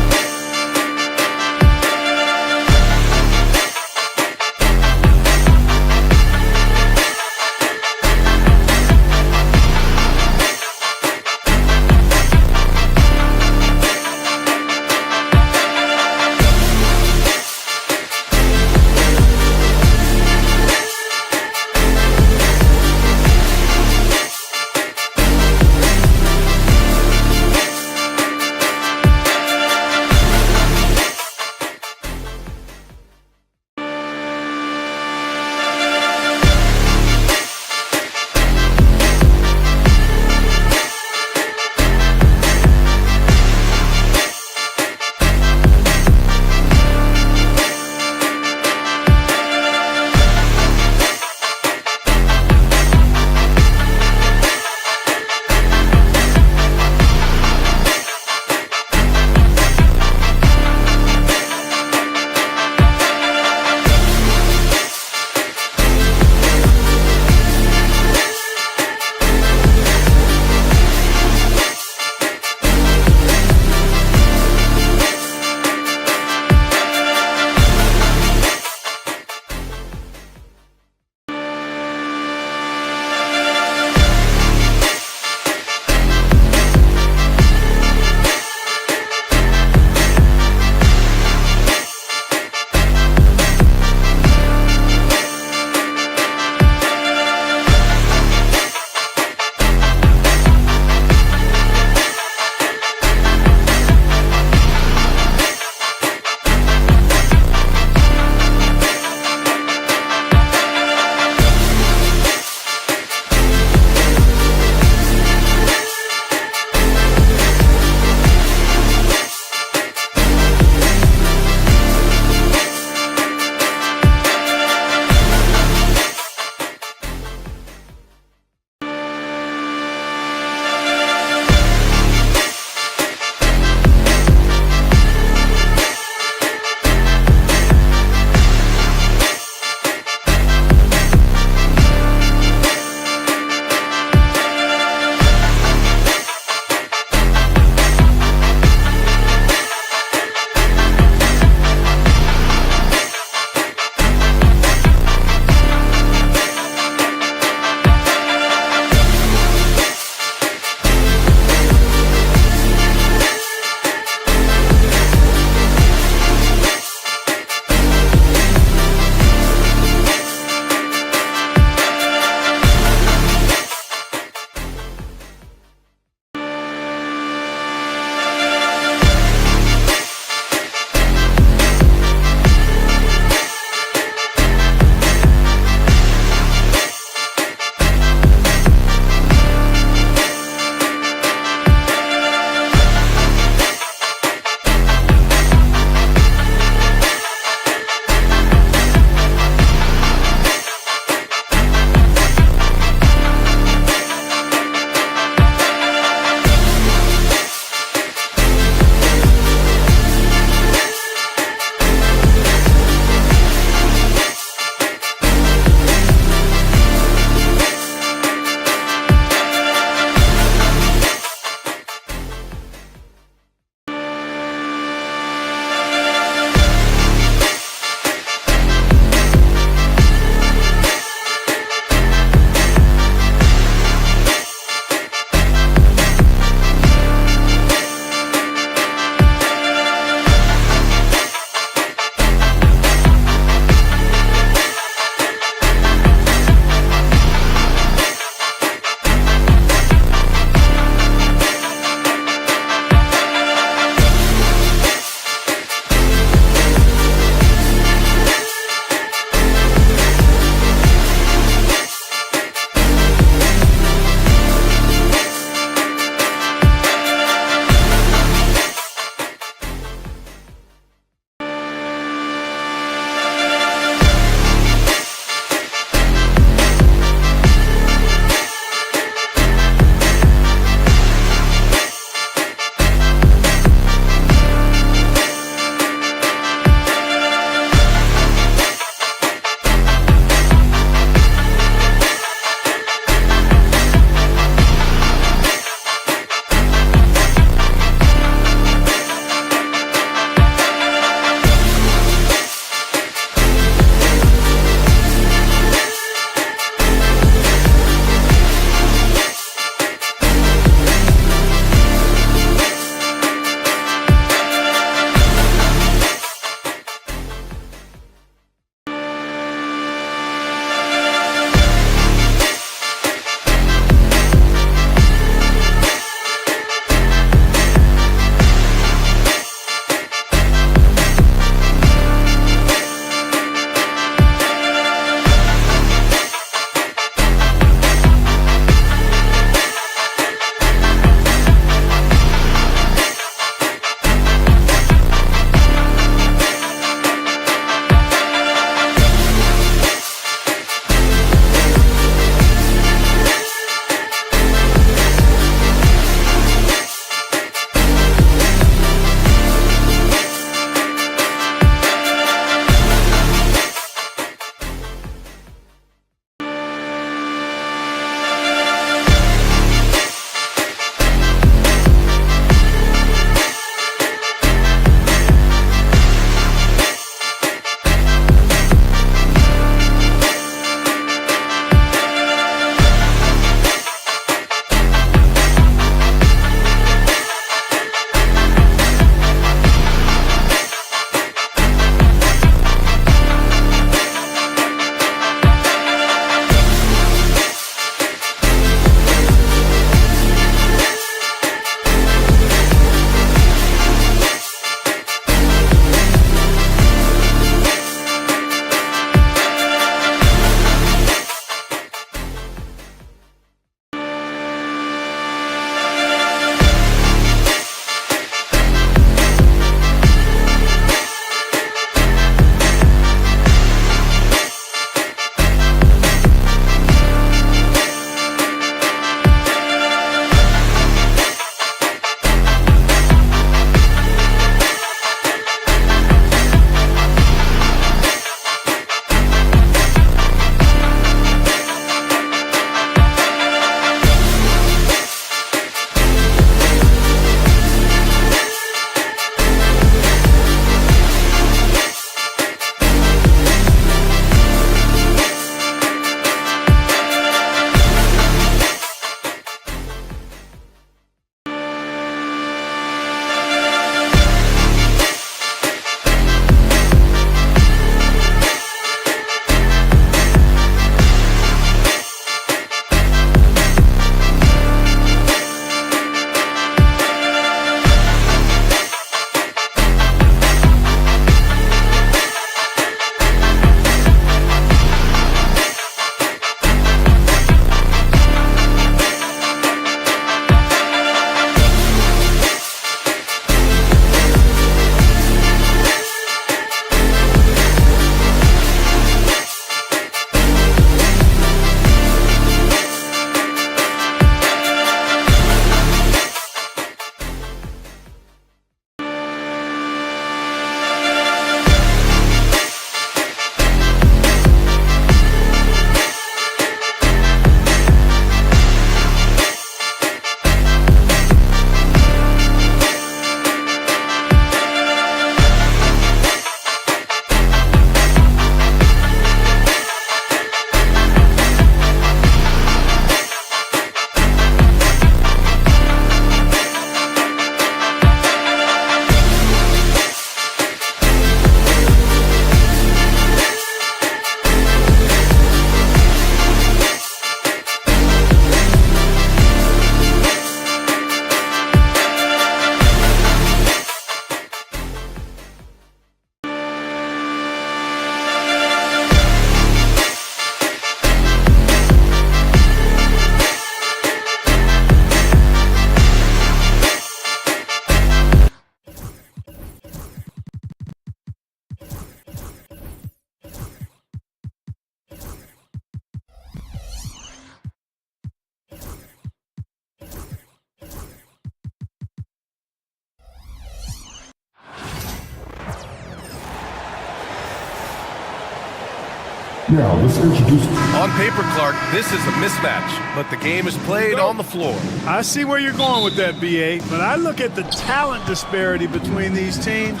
Now, let's introduce... On paper, Clark, this is a mismatch, but the game is played on the floor. I see where you're going with that, BA, but I look at the talent disparity between these teams.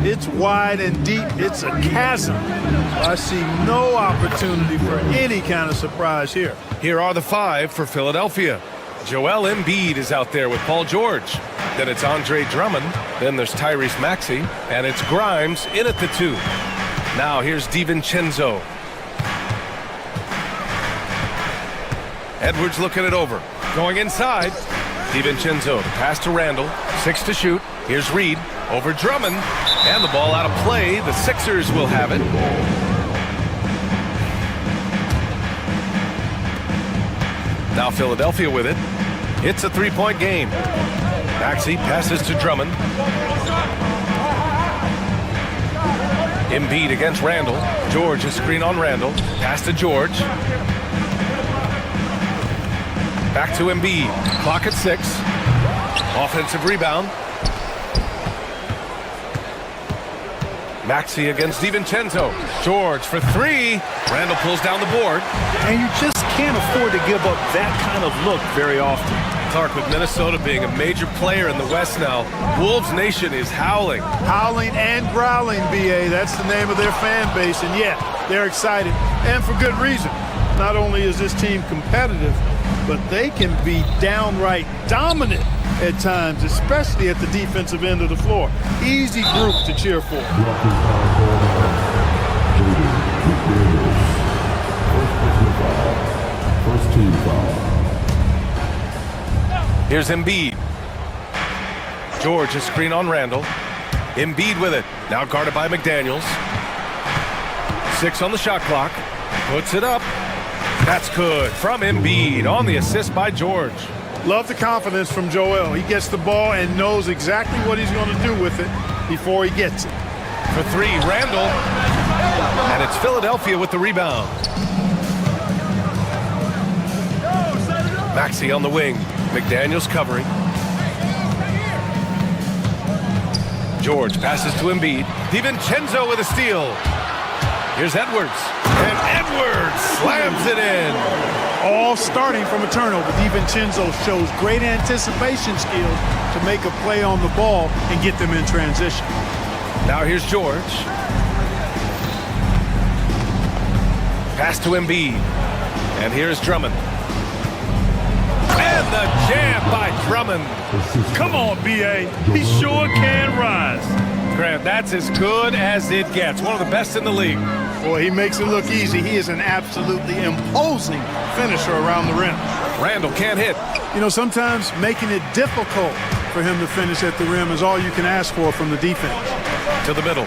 It's wide and deep. It's a chasm. I see no opportunity for any kind of surprise here. Here are the 5 for Philadelphia. Joel Embiid is out there with Paul George. Then it's Andre Drummond. Then there's Tyrese Maxey. And it's Grimes in at the 2. Now here's DiVincenzo. Edwards looking it over. Going inside. DiVincenzo, the pass to Randall. 6 to shoot. Here's Reed over Drummond. And the ball out of play. The Sixers will have it. Now Philadelphia with it. It's a 3-point game. Maxey passes to Drummond. Embiid against Randall. George, a screen on Randall. Pass to George. Back to Embiid. Clock at 6. Offensive rebound. Maxey against DiVincenzo. George for 3. Randall pulls down the board. And you just can't afford to give up that kind of look very often. Clark, with Minnesota being a major player in the West now, Wolves Nation is howling. Howling and growling, BA. That's the name of their fan base. And yeah, they're excited. And for good reason. Not only is this team competitive, but they can be downright dominant at times, especially at the defensive end of the floor. Easy group to cheer for. First team foul. Here's Embiid. George, a screen on Randall. Embiid with it. Now guarded by McDaniels. 6 on the shot clock. Puts it up. That's good from Embiid on the assist by George. Love the confidence from Joel. He gets the ball and knows exactly what he's going to do with it before he gets it. For 3, Randall. And it's Philadelphia with the rebound. Maxey on the wing. McDaniels covering. George passes to Embiid. DiVincenzo with a steal. Here's Edwards. And Edwards slams it in. All starting from a turnover. DiVincenzo shows great anticipation skills to make a play on the ball and get them in transition. Now here's George. Pass to Embiid. And here's Drummond. And the jam by Drummond. Come on, B.A. He sure can rise. Grant, that's as good as it gets. One of the best in the league. Boy, he makes it look easy. He is an absolutely imposing finisher around the rim. Randall can't hit. You know, sometimes making it difficult for him to finish at the rim is all you can ask for from the defense. To the middle.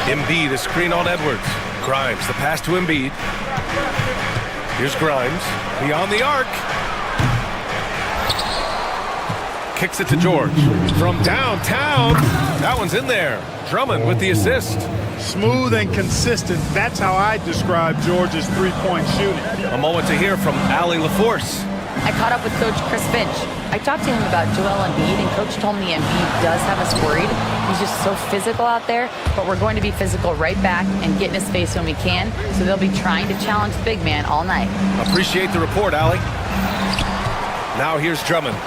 Embiid, a screen on Edwards. Grimes, the pass to Embiid. Here's Grimes, beyond the arc. Kicks it to George. From downtown, that one's in there. Drummond with the assist. Smooth and consistent. That's how I describe George's three-point shooting. A moment to hear from Allie LaForce. I caught up with Coach Chris Finch. I talked to him about Joel Embiid, and Coach told me Embiid does have us worried. He's just so physical out there, but we're going to be physical right back and get in his face when we can, so they'll be trying to challenge the big man all night. Appreciate the report, Allie. Now here's Drummond.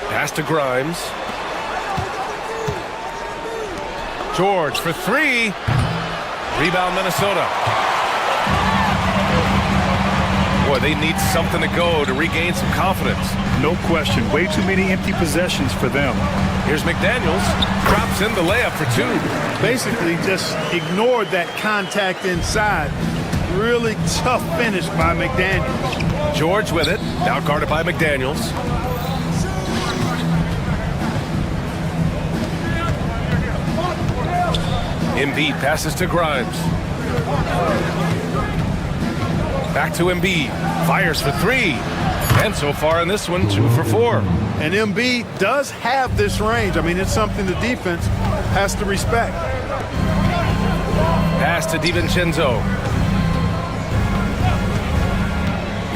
Pass to Grimes. George for 3. Rebound, Minnesota. Boy, they need something to go to regain some confidence. No question. Way too many empty possessions for them. Here's McDaniels. Drops in the layup for 2. Basically just ignored that contact inside. Really tough finish by McDaniels. George with it. Now guarded by McDaniels. Embiid passes to Grimes. Back to Embiid. Fires for 3. And so far in this one, 2 for 4. And Embiid does have this range. I mean, it's something the defense has to respect. Pass to DiVincenzo.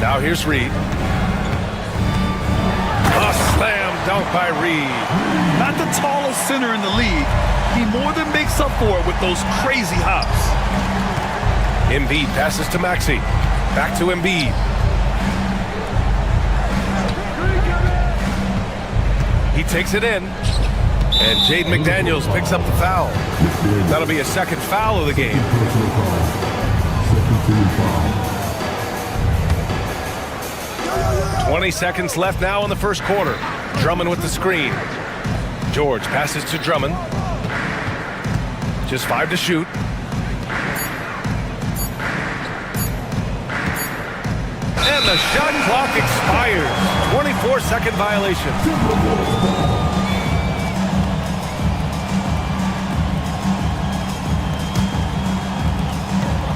Now here's Reed. A slam dunk by Reed. Not the tallest center in the league. He more than makes up for it with those crazy hops. Embiid passes to Maxey. Back to Embiid. He takes it in. And Jaden McDaniels picks up the foul. That'll be a second foul of the game. Personal foul. Second team foul. 20 seconds left now in the first quarter. Drummond with the screen. George passes to Drummond. Just 5 to shoot. And the shot clock expires. 24-second violation.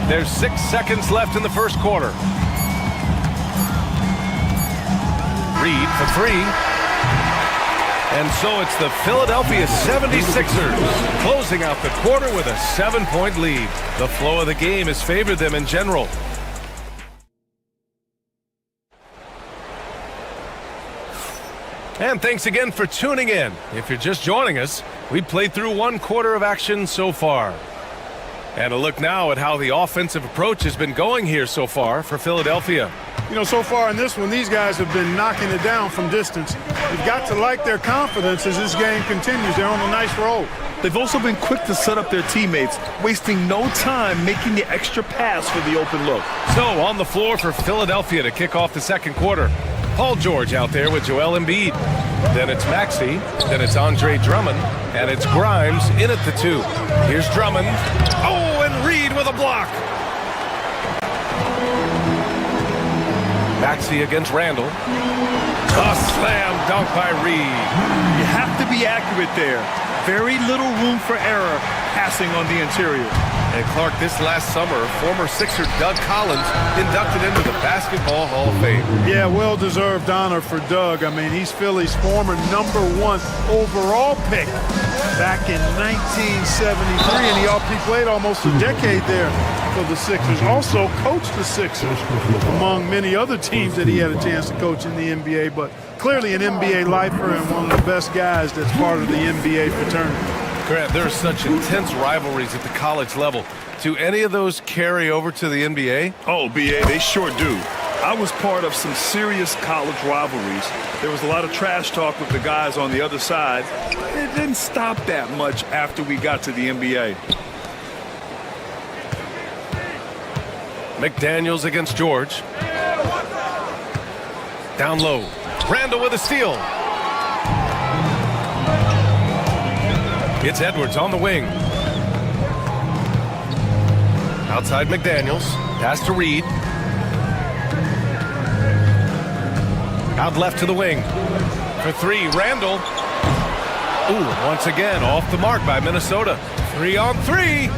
There's 6 seconds left in the first quarter. Reed for 3. And so it's the Philadelphia 76ers closing out the quarter with a 7-point lead. The flow of the game has favored them in general. And thanks again for tuning in. If you're just joining us, we played through 1 quarter of action so far. And a look now at how the offensive approach has been going here so far for Philadelphia. You know, so far in this one, these guys have been knocking it down from distance. You've got to like their confidence as this game continues. They're on a nice roll. They've also been quick to set up their teammates, wasting no time making the extra pass for the open look. So on the floor for Philadelphia to kick off the second quarter. Paul George out there with Joel Embiid. Then it's Maxey. Then it's Andre Drummond. And it's Grimes in at the 2. Here's Drummond. Oh, and Reed with a block. Maxey against Randall. A slam dunk by Reed. You have to be accurate there. Very little room for error passing on the interior. And Clark, this last summer, former Sixer Doug Collins inducted into the Basketball Hall of Fame. Yeah, well-deserved honor for Doug. I mean, he's Philly's former #1 overall pick back in 1973, and he played almost a decade there for the Sixers. Also coached the Sixers, among many other teams that he had a chance to coach in the NBA, but clearly an NBA lifer and one of the best guys that's part of the NBA fraternity. Grant, there are such intense rivalries at the college level. Do any of those carry over to the NBA? Oh, BA, they sure do. I was part of some serious college rivalries. There was a lot of trash talk with the guys on the other side. It didn't stop that much after we got to the NBA. McDaniels against George. Down low. Randall with a steal. It's Edwards on the wing. Outside McDaniels. Pass to Reed. Out left to the wing. For 3, Randall. Ooh, once again, off the mark by Minnesota. 3 on 3.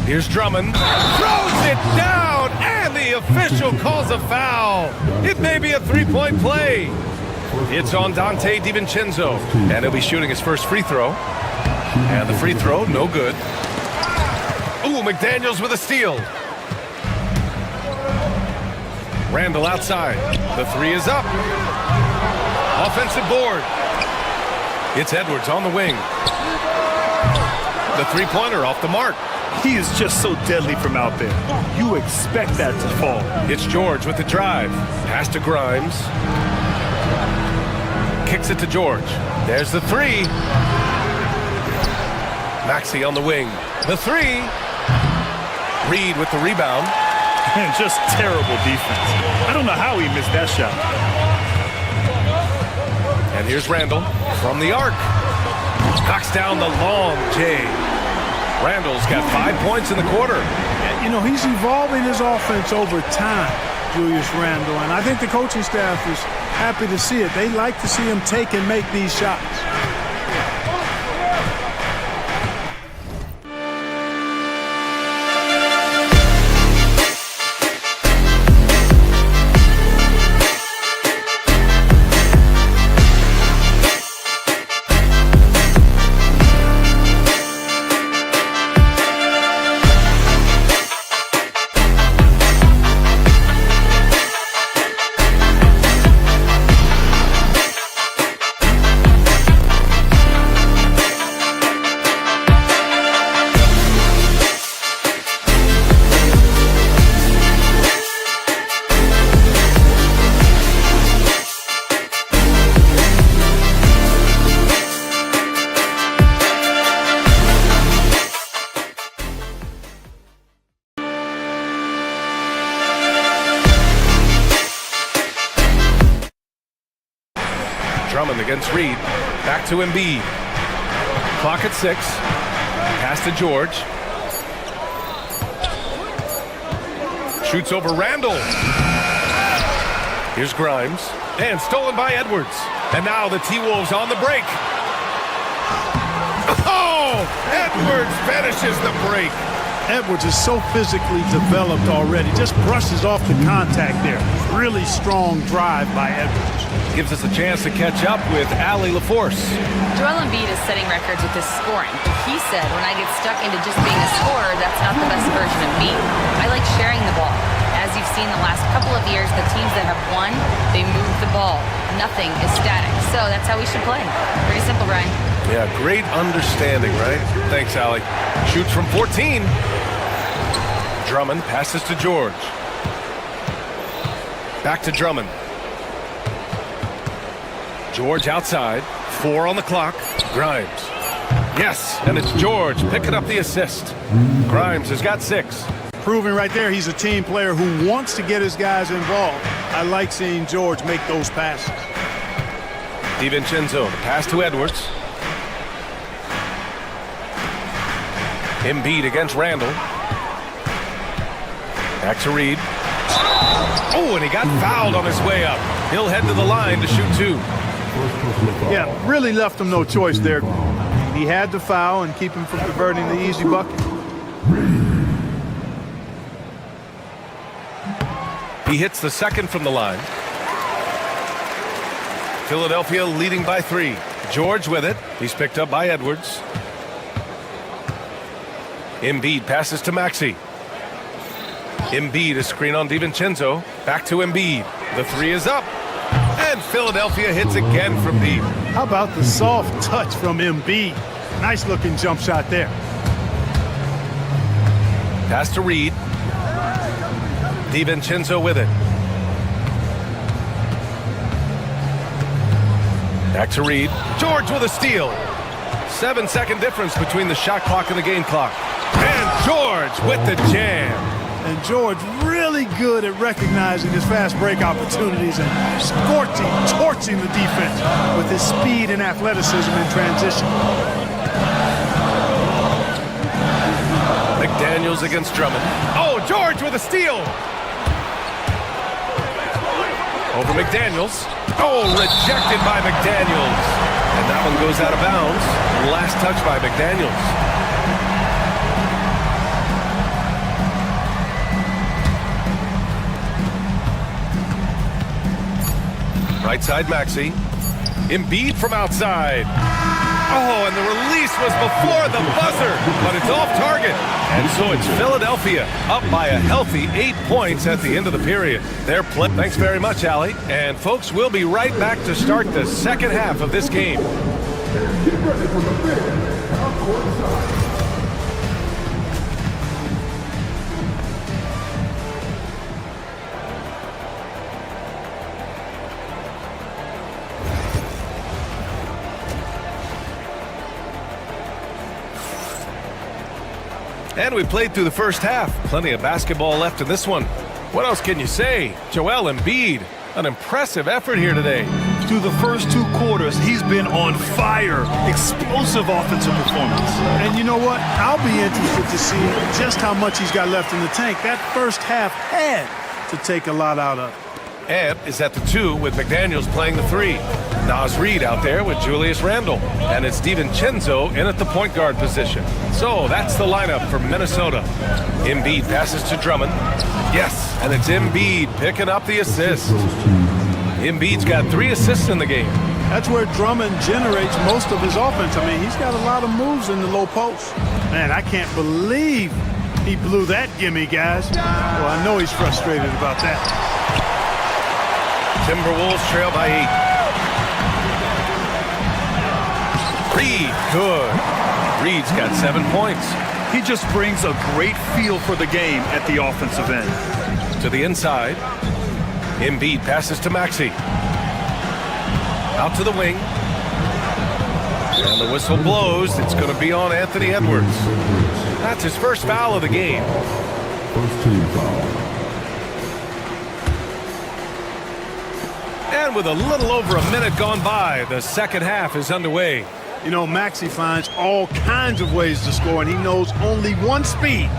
Here's Drummond. Throws it down, and the official calls a foul. It may be a 3-point play. It's on Dante DiVincenzo, and he'll be shooting his first free throw. And the free throw, no good. Ooh, McDaniels with a steal. Randall outside. The 3 is up. Offensive board. It's Edwards on the wing. The 3-pointer off the mark. He is just so deadly from out there. You expect that to fall. It's George with the drive. Pass to Grimes. Kicks it to George. There's the 3. Maxey on the wing. The 3. Reed with the rebound. And just terrible defense. I don't know how he missed that shot. And here's Randall from the arc. Knocks down the long J. Randall's got 5 points in the quarter. You know, he's evolving his offense over time, Julius Randall, and I think the coaching staff is happy to see it. They like to see him take and make these shots. Drummond against Reed. Back to Embiid. Clock at 6. Pass to George. Shoots over Randall. Here's Grimes. And stolen by Edwards. And now the T-Wolves on the break. Oh! Edwards finishes the break. Edwards is so physically developed already. Just brushes off the contact there. Really strong drive by Edwards. Gives us a chance to catch up with Allie LaForce. Joel Embiid is setting records with his scoring. But he said, when I get stuck into just being a scorer, that's not the best version of me. I like sharing the ball. As you've seen the last couple of years, the teams that have won, they move the ball. Nothing is static. So that's how we should play. Pretty simple, Brian. Yeah, great understanding, right? Thanks, Allie. Shoots from 14. Drummond passes to George. Back to Drummond. George outside. 4 on the clock. Grimes. Yes, and it's George picking up the assist. Grimes has got 6. Proving right there he's a team player who wants to get his guys involved. I like seeing George make those passes. DiVincenzo, the pass to Edwards. Embiid against Randall. Back to Reed. Oh, and he got fouled on his way up. He'll head to the line to shoot 2. Yeah, really left him no choice there. He had to foul and keep him from converting the easy bucket. He hits the second from the line. Philadelphia leading by 3. George with it. He's picked up by Edwards. Embiid passes to Maxey. Embiid is screen on DiVincenzo. Back to Embiid. The 3 is up. And Philadelphia hits again from deep. How about the soft touch from Embiid? Nice looking jump shot there. Pass to Reed. DiVincenzo with it. Back to Reed. George with a steal. 7-second difference between the shot clock and the game clock. And George with the jam. And George really good at recognizing his fast break opportunities and torching the defense with his speed and athleticism in transition. McDaniels against Drummond. Oh, George with a steal. Over McDaniels. Oh, rejected by McDaniels. And that one goes out of bounds. Last touch by McDaniels. Right side, Maxey. Embiid from outside. Oh, and the release was before the buzzer, but it's off target. And so it's Philadelphia up by a healthy 8 points at the end of the period. Their play. Thanks very much, Allie. And folks, we'll be right back to start the second half of this game. Get ready for the big half-court shot. And we played through the first half. Plenty of basketball left in this one. What else can you say? Joel Embiid, an impressive effort here today. Through the first 2 quarters, he's been on fire. Explosive offensive performance. And you know what? I'll be interested to see just how much he's got left in the tank. That first half had to take a lot out of it. Ebb is at the 2 with McDaniels playing the 3. Naz Reid out there with Julius Randle. And it's DiVincenzo in at the point guard position. So that's the lineup for Minnesota. Embiid passes to Drummond. Yes, and it's Embiid picking up the assist. Embiid's got 3 assists in the game. That's where Drummond generates most of his offense. I mean, he's got a lot of moves in the low post. Man, I can't believe he blew that gimme, guys. Well, I know he's frustrated about that. Timberwolves trail by 8. Reed, good. Reed's got 7 points. He just brings a great feel for the game at the offensive end. To the inside. Embiid passes to Maxey. Out to the wing. And the whistle blows. It's going to be on Anthony Edwards. That's his first foul of the game. First team foul. And with a little over a minute gone by, the second half is underway. You know, Maxey finds all kinds of ways to score, and he knows only one speed.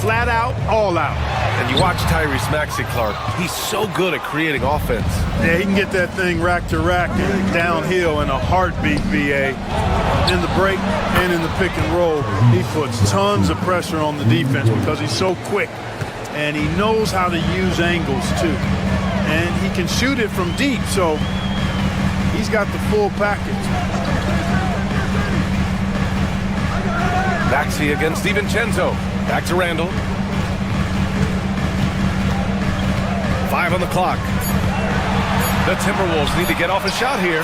Flat out, all out. And you watch Tyrese Maxey, Clark. He's so good at creating offense. Yeah, he can get that thing rack to rack and downhill in a heartbeat, BA. In the break and in the pick and roll, he puts tons of pressure on the defense because he's so quick. And he knows how to use angles, too. And he can shoot it from deep, so he's got the full package. Maxey against DiVincenzo. Back to Randall. 5 on the clock. The Timberwolves need to get off a shot here.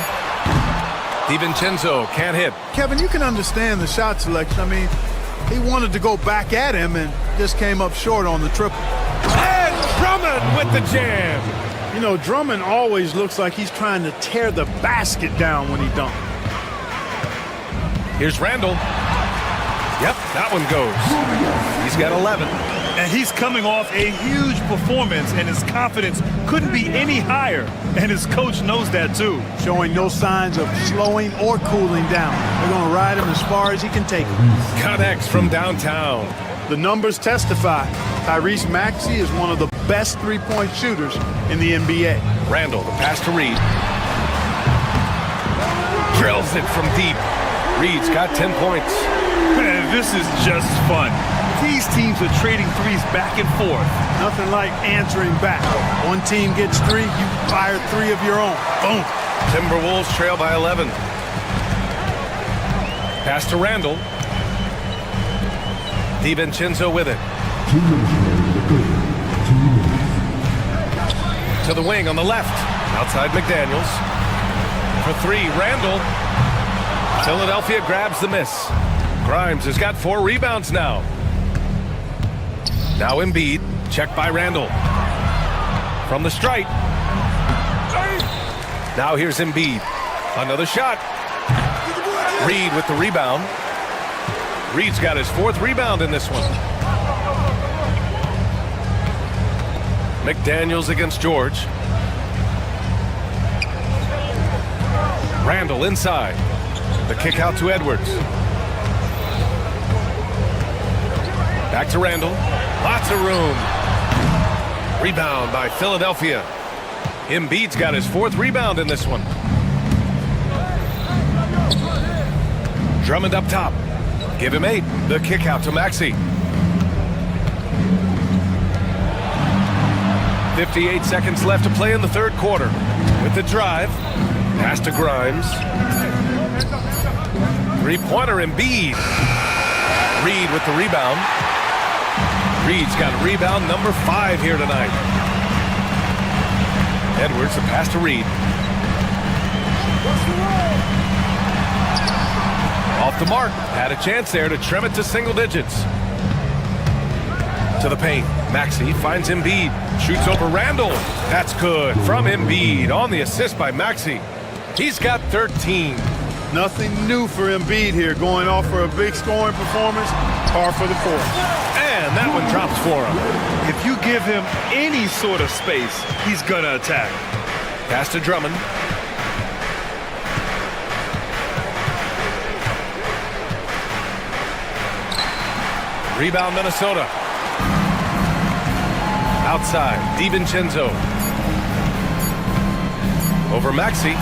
DiVincenzo can't hit. Kevin, you can understand the shot selection. I mean, he wanted to go back at him and just came up short on the triple. And Drummond with the jam. You know, Drummond always looks like he's trying to tear the basket down when he dunks. Here's Randall. Yep, that one goes. He's got 11. And he's coming off a huge performance, and his confidence couldn't be any higher. And his coach knows that, too. Showing no signs of slowing or cooling down. They're going to ride him as far as he can take him. Connects from downtown. The numbers testify. Tyrese Maxey is one of the best three-point shooters in the NBA. Randall, the pass to Reed. Drills it from deep. Reed's got 10 points. Man, this is just fun. These teams are trading threes back and forth. Nothing like answering back. One team gets 3, you fire 3 of your own. Boom. Timberwolves trail by 11. Pass to Randall. DiVincenzo with it. To the wing on the left. Outside McDaniels. For 3, Randall. Philadelphia grabs the miss. Grimes has got 4 rebounds now. Now Embiid, checked by Randall. From the stripe. Now here's Embiid. Another shot. Reed with the rebound. Reed's got his 4th rebound in this one. McDaniels against George. Randall inside. The kick out to Edwards. Back to Randall. Lots of room. Rebound by Philadelphia. Embiid's got his 4th rebound in this one. Drummond up top. Give him 8. The kick out to Maxey. 58 seconds left to play in the 3rd quarter. With the drive. Pass to Grimes. 3-pointer Embiid. Reed with the rebound. Reed's got rebound number 5 here tonight. Edwards, the pass to Reed. Off the mark. Had a chance there to trim it to single digits. To the paint. Maxey finds Embiid. Shoots over Randall. That's good from Embiid on the assist by Maxey. He's got 13. Nothing new for Embiid here. Going off for a big scoring performance. Par for the 4th. And that one drops for him. If you give him any sort of space, he's gonna attack. Pass to Drummond. Rebound Minnesota. Outside, DiVincenzo. Over Maxey.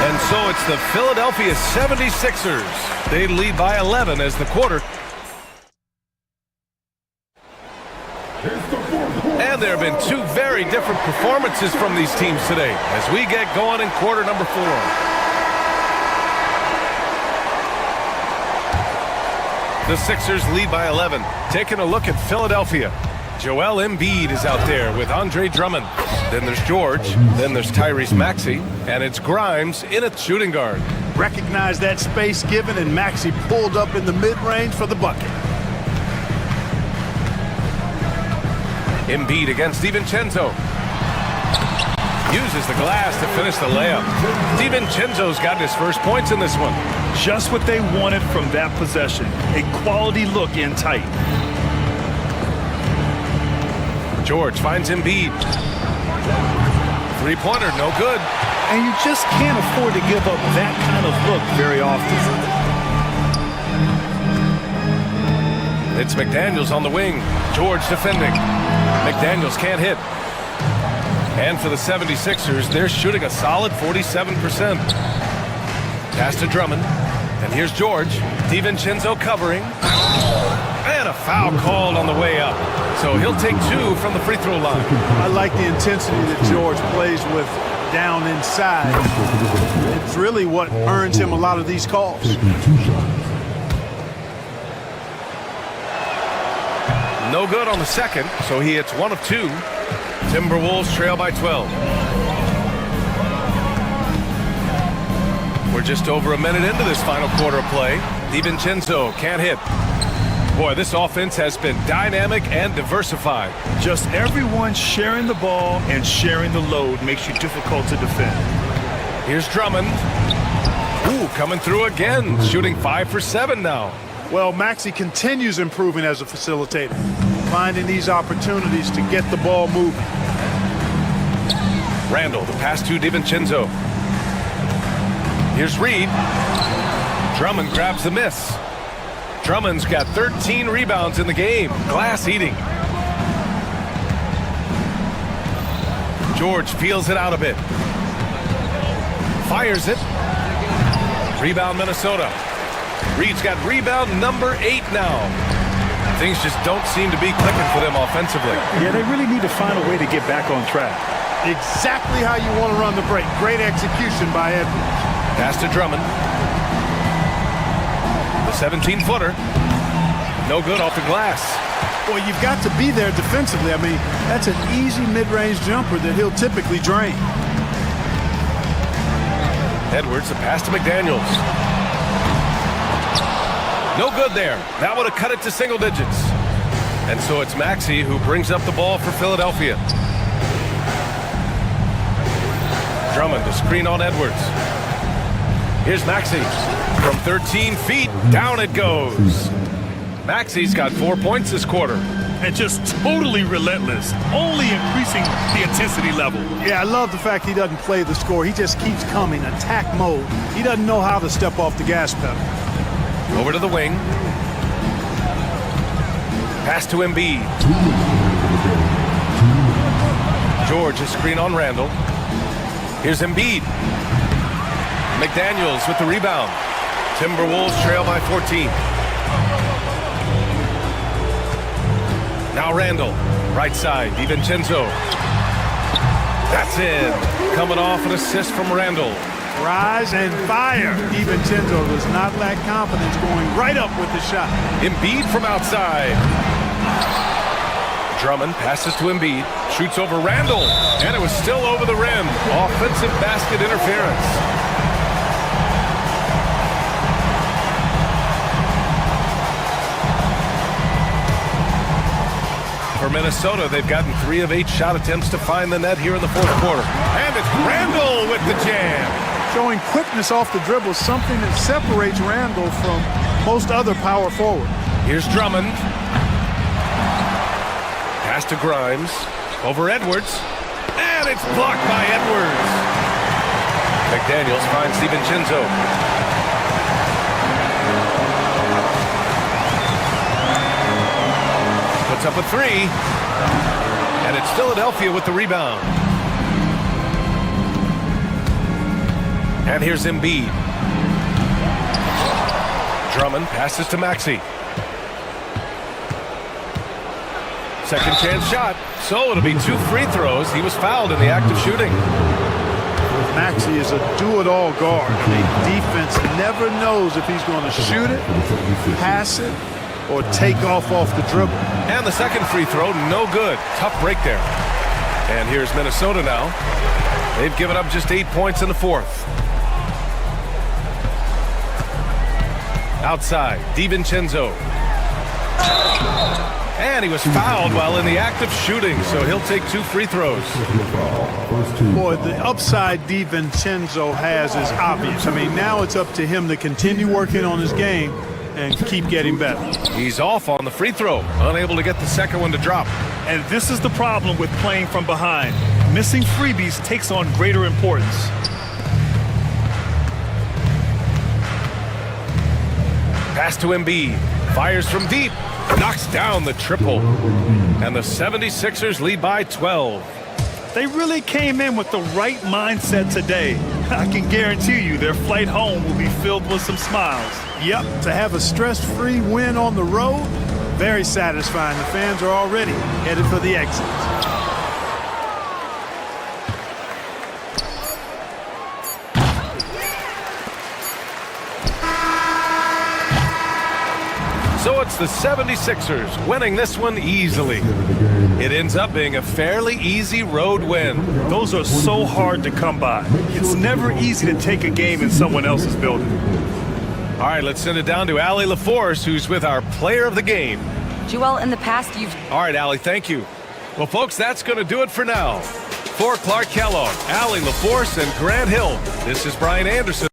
And so it's the Philadelphia 76ers. They lead by 11 as the quarter. And there have been 2 very different performances from these teams today as we get going in quarter number 4. The Sixers lead by 11. Taking a look at Philadelphia. Joel Embiid is out there with Andre Drummond. Then there's George. Then there's Tyrese Maxey. And it's Grimes in at shooting guard. Recognized that space given, and Maxey pulled up in the mid-range for the bucket. Embiid against DiVincenzo. Uses the glass to finish the layup. DiVincenzo's got his first points in this one. Just what they wanted from that possession. A quality look in tight. George finds Embiid. Three-pointer, no good. And you just can't afford to give up that kind of look very often. It's McDaniels on the wing. George defending. McDaniels can't hit. And for the 76ers, they're shooting a solid 47%. Pass to Drummond. And here's George. DiVincenzo covering. And a foul called on the way up. So he'll take 2 from the free throw line. I like the intensity that George plays with down inside. It's really what earns him a lot of these calls. No good on the second, so he hits 1 of 2. Timberwolves trail by 12. We're just over a minute into this final quarter of play. DiVincenzo can't hit. Boy, this offense has been dynamic and diversified. Just everyone sharing the ball and sharing the load makes you difficult to defend. Here's Drummond. Ooh, coming through again, shooting 5 for 7 now. Well, Maxey continues improving as a facilitator, finding these opportunities to get the ball moving. Randall, the pass to DiVincenzo. Here's Reed. Drummond grabs the miss. Drummond's got 13 rebounds in the game. Glass eating. George feels it out a bit. Fires it. Rebound Minnesota. Reed's got rebound number 8 now. Things just don't seem to be clicking for them offensively. Yeah, they really need to find a way to get back on track. Exactly how you want to run the break. Great execution by Edwards. Pass to Drummond. The 17-footer. No good off the glass. Well, you've got to be there defensively. I mean, that's an easy mid-range jumper that he'll typically drain. Edwards, the pass to McDaniels. No good there. That would have cut it to single digits. And so it's Maxey who brings up the ball for Philadelphia. Drummond, the screen on Edwards. Here's Maxey. From 13 feet, down it goes. Maxey's got 4 points this quarter. And just totally relentless, only increasing the intensity level. Yeah, I love the fact he doesn't play the score. He just keeps coming, attack mode. He doesn't know how to step off the gas pedal. Over to the wing. Pass to Embiid. George, a screen on Randall. Here's Embiid. McDaniels with the rebound. Timberwolves trail by 14. Now Randall, right side, DiVincenzo. That's in. Coming off an assist from Randall. Rise and fire. DiVincenzo does not lack confidence, going right up with the shot. Embiid from outside. Drummond passes to Embiid. Shoots over Randall. And it was still over the rim. Offensive basket interference. For Minnesota, they've gotten 3 of 8 shot attempts to find the net here in the fourth quarter. And it's Randall with the jam. Showing quickness off the dribble, something that separates Randall from most other power forward. Here's Drummond. Pass to Grimes. Over Edwards. And it's blocked by Edwards. McDaniels finds DiVincenzo. Puts up a 3. And it's Philadelphia with the rebound. And here's Embiid. Drummond passes to Maxey. Second chance shot. So it'll be 2 free throws. He was fouled in the act of shooting. Maxey is a do-it-all guard. I mean, defense never knows if he's going to shoot it, pass it, or take off the dribble. And the second free throw, no good. Tough break there. And here's Minnesota now. They've given up just 8 points in the fourth. Outside, DiVincenzo. And he was fouled while in the act of shooting, so he'll take 2 free throws. Boy, the upside DiVincenzo has is obvious. I mean, now it's up to him to continue working on his game and keep getting better. He's off on the free throw, unable to get the second one to drop. And this is the problem with playing from behind. Missing freebies takes on greater importance. Pass to Embiid. Fires from deep. Knocks down the triple. And the 76ers lead by 12. They really came in with the right mindset today. I can guarantee you their flight home will be filled with some smiles. Yep, to have a stress-free win on the road, very satisfying. The fans are already headed for the exit. So it's the 76ers winning this one easily. It ends up being a fairly easy road win. Those are so hard to come by. It's never easy to take a game in someone else's building. All right, let's send it down to Allie LaForce, who's with our player of the game. Joel, in the past, you've... All right, Allie, thank you. Well, folks, that's going to do it for now. For Clark Kellogg, Allie LaForce, and Grant Hill, this is Brian Anderson.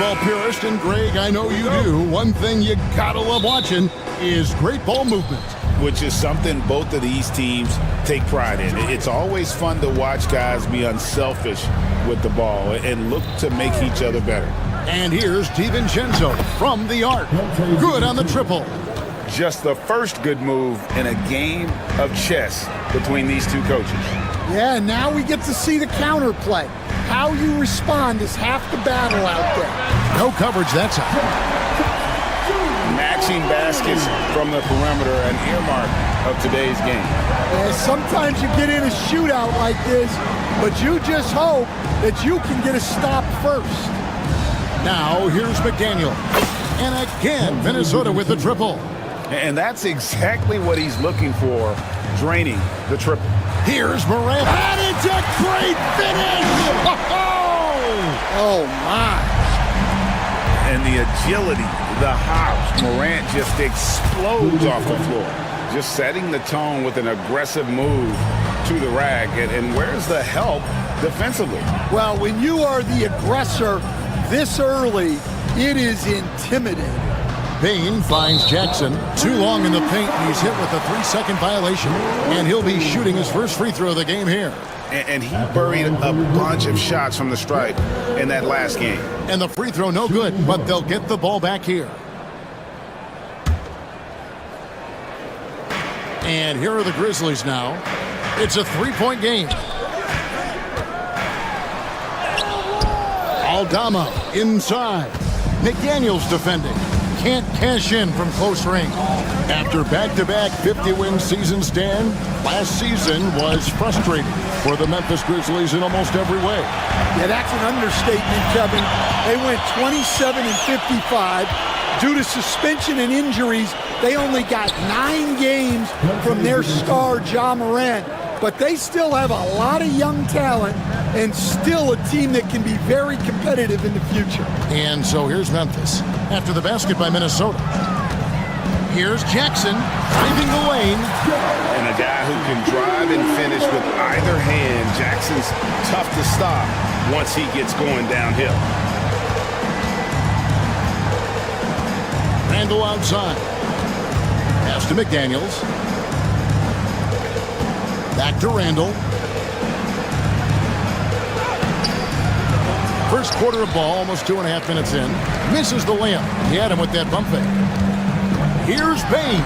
Ball purist, and Greg, I know you do. One thing you gotta love watching is great ball movement. Which is something both of these teams take pride in. It's always fun to watch guys be unselfish with the ball and look to make each other better. And here's DiVincenzo from the arc. Good on the triple. Just the first good move in a game of chess between these two coaches. Yeah, now we get to see the counterplay. How you respond is half the battle out there. No coverage that time. Matching baskets from the perimeter, an earmark of today's game. Yeah, sometimes you get in a shootout like this, but you just hope that you can get a stop first. Now here's McDaniel. And again, Minnesota with the triple. And that's exactly what he's looking for, draining the triple. Here's Morant. And it's a great finish! Oh, my. And the agility, the hops, Morant just explodes off the floor. Just setting the tone with an aggressive move to the rack. And where's the help defensively? Well, when you are the aggressor this early, it is intimidating. Bain finds Jackson. Too long in the paint, and he's hit with a 3-second violation. And he'll be shooting his first free throw of the game here. And he buried a bunch of shots from the stripe in that last game. And the free throw no good, but they'll get the ball back here. And here are the Grizzlies now. It's a 3-point game. Aldama inside. McDaniels defending. Can't cash in from close range. After back-to-back 50-win seasons, Dan, last season was frustrating for the Memphis Grizzlies in almost every way. Yeah, that's an understatement, Kevin. They went 27-55. Due to suspension and injuries, they only got 9 games from their star, Ja Morant. But they still have a lot of young talent and still a team that can be very competitive in the future. And so here's Memphis after the basket by Minnesota. Here's Jackson driving the lane. And a guy who can drive and finish with either hand. Jackson's tough to stop once he gets going downhill. Randall outside. Pass to McDaniels. Back to Randall. First quarter of ball, almost 2.5 minutes in. Misses the layup. He had him with that bump fake. Here's Bain.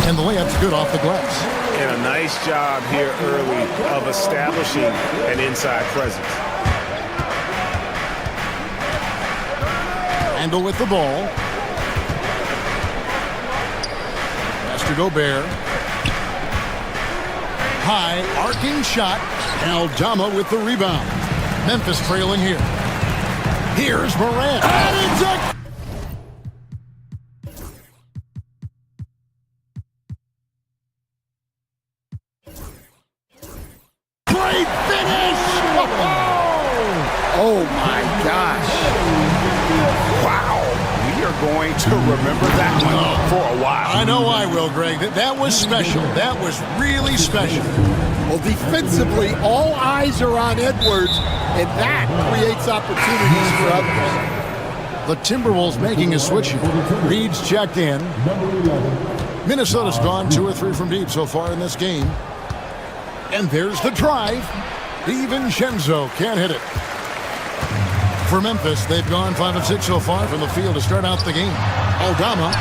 And the layup's good off the glass. And a nice job here early of establishing an inside presence. Randall with the ball. Pass to Gobert. High, arcing shot. Aldama with the rebound. Memphis trailing here. Here's Morant. And it's a... great finish! Oh, my gosh. Wow. We are going to remember that one for a while. I know I will, Greg. That was special. That was really special. Well, defensively, all eyes are on Edwards, and that creates opportunities for others. The Timberwolves making a switch here. Reed's checked in. Minnesota's gone 2 or 3 from deep so far in this game. And there's the drive. DiVincenzo can't hit it. For Memphis, they've gone 5 of 6 so far from the field to start out the game. Aldama.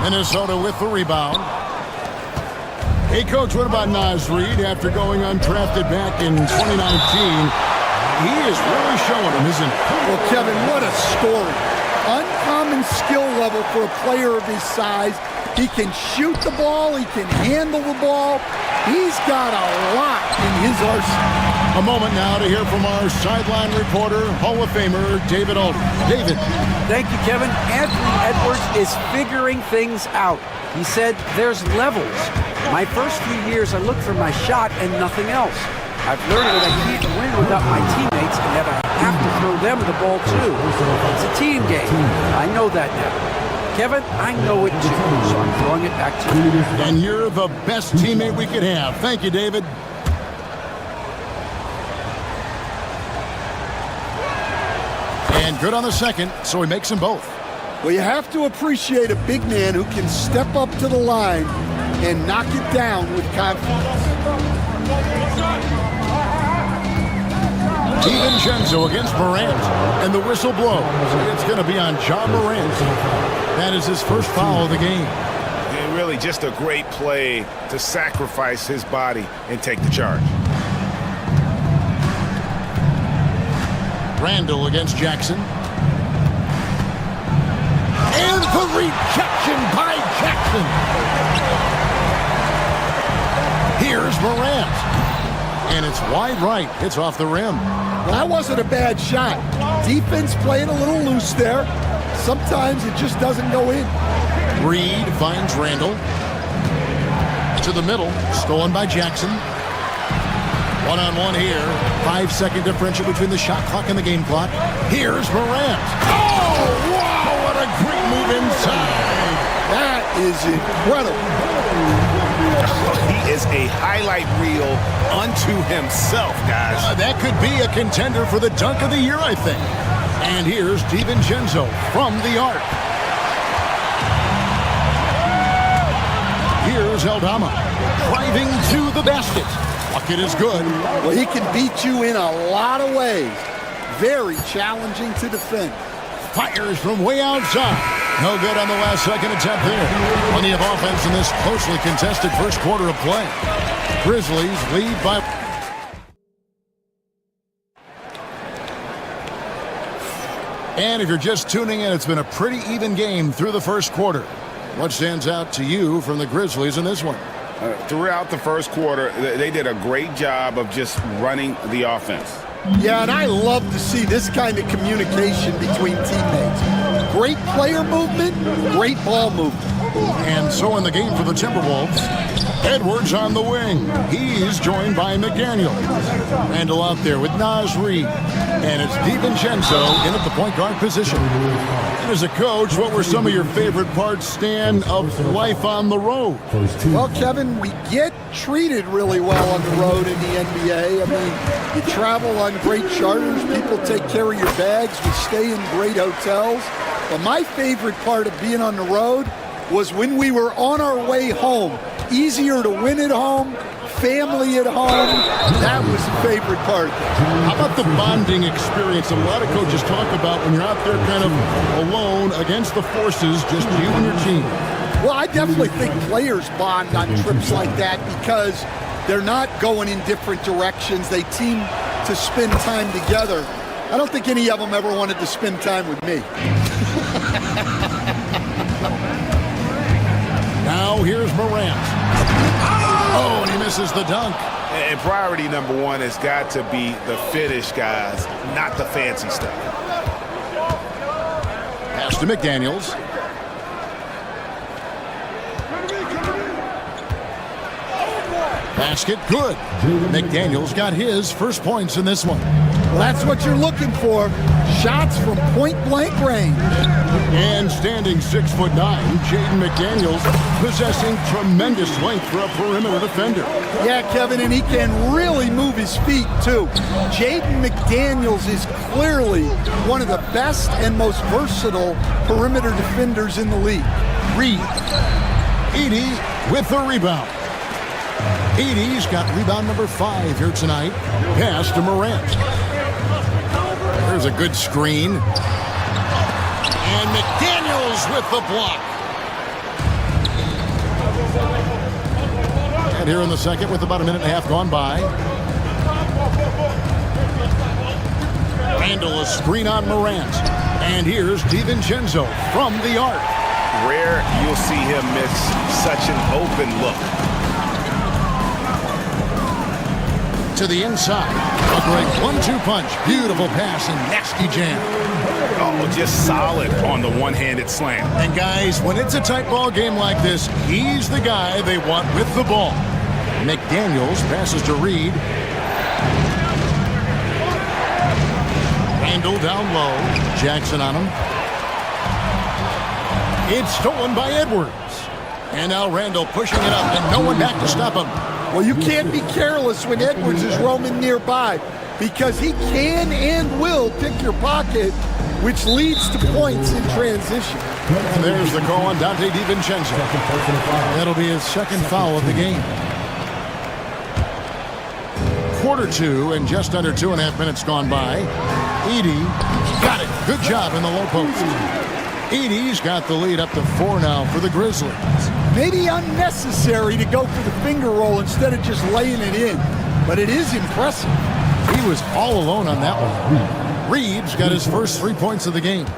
Minnesota with the rebound. Hey, Coach, what about Naz Reid after going undrafted back in 2019? He is really showing him, isn't he? Well, Kevin, what a story. Uncommon skill level for a player of his size. He can shoot the ball. He can handle the ball. He's got a lot in his arsenal. A moment now to hear from our sideline reporter, Hall of Famer, David Aldridge. David. Thank you, Kevin. Anthony Edwards is figuring things out. He said there's levels. My first few years, I looked for my shot and nothing else. I've learned that I can't win without my teammates and that I have to throw them the ball too. It's a team game. I know that now. Kevin, I know it too, so I'm throwing it back to you. And you're the best teammate we could have. Thank you, David. And good on the second, so he makes them both. Well, you have to appreciate a big man who can step up to the line and knock it down with confidence. DiVincenzo against Morant, and the whistle blows. It's going to be on Ja Morant. That is his first foul of the game. And really just a great play to sacrifice his body and take the charge. Randall against Jackson. And the rejection by Jackson. Here's Morant. And it's wide right. It's off the rim. Well, that wasn't a bad shot. Defense playing a little loose there. Sometimes it just doesn't go in. Reed finds Randall. To the middle. Stolen by Jackson. One-on-one here. 5-second differential between the shot clock and the game clock. Here's Morant. Oh, wow, what a great move inside. That is incredible. He is a highlight reel unto himself, guys. That could be a contender for the dunk of the year, I think. And here's DiVincenzo from the arc. Here's Aldama driving to the basket. Bucket is good. Well, he can beat you in a lot of ways. Very challenging to defend. Fires from way outside. No good on the last second attempt there. Plenty of offense in this closely contested first quarter of play. Grizzlies lead by... And if you're just tuning in, it's been a pretty even game through the first quarter. What stands out to you from the Grizzlies in this one? Throughout the first quarter, they did a great job of just running the offense. Yeah, and I love to see this kind of communication between teammates. Great player movement, great ball movement. And so in the game for the Timberwolves, Edwards on the wing. He's joined by McDaniel. Randall out there with Naz Reid. And it's DiVincenzo in at the point guard position. And as a coach, what were some of your favorite parts, Stan, of life on the road? Well, Kevin, we get treated really well on the road in the NBA. I mean, you travel on great charters. People take care of your bags. We stay in great hotels. But my favorite part of being on the road was when we were on our way home. Easier to win at home, family at home. That was the favorite part. How about the bonding experience? A lot of coaches talk about when you're out there kind of alone against the forces, just you and your team. Well, I definitely think players bond on trips like that because they're not going in different directions. They team to spend time together. I don't think any of them ever wanted to spend time with me. Now here's Morant. Oh, and he misses the dunk. And priority number one has got to be the finish, guys, not the fancy stuff. Pass to McDaniels. Basket good. McDaniels got his first points in this one. Well, that's what you're looking for. Shots from point-blank range. And standing 6'9", Jaden McDaniels possessing tremendous length for a perimeter defender. Yeah, Kevin, and he can really move his feet, too. Jaden McDaniels is clearly one of the best and most versatile perimeter defenders in the league. Reid. Edey with the rebound. Edey's got rebound number 5 here tonight. Pass to Morant. There's a good screen. And McDaniels with the block. And here in the second with about a minute and a half gone by. Randall a screen on Morant. And here's DiVincenzo from the arc. Rare you'll see him miss such an open look. To the inside. A great 1-2 punch. Beautiful pass and nasty jam. Oh, just solid on the one-handed slam. And guys, when it's a tight ball game like this, he's the guy they want with the ball. McDaniels passes to Reid. Randall down low. Jackson on him. It's stolen by Edwards. And now Randall pushing it up and no one back to stop him. Well, you can't be careless when Edwards is roaming nearby because he can and will pick your pocket, which leads to points in transition. And there's the call on Dante DiVincenzo. That'll be his second foul of the game. Quarter 2 and just under 2.5 minutes gone by. Edey got it. Good job in the low post. Edey's got the lead up to 4 now for the Grizzlies. Maybe unnecessary to go for the finger roll instead of just laying it in, but it is impressive. He was all alone on that one. Reid's got his first 3 points of the game.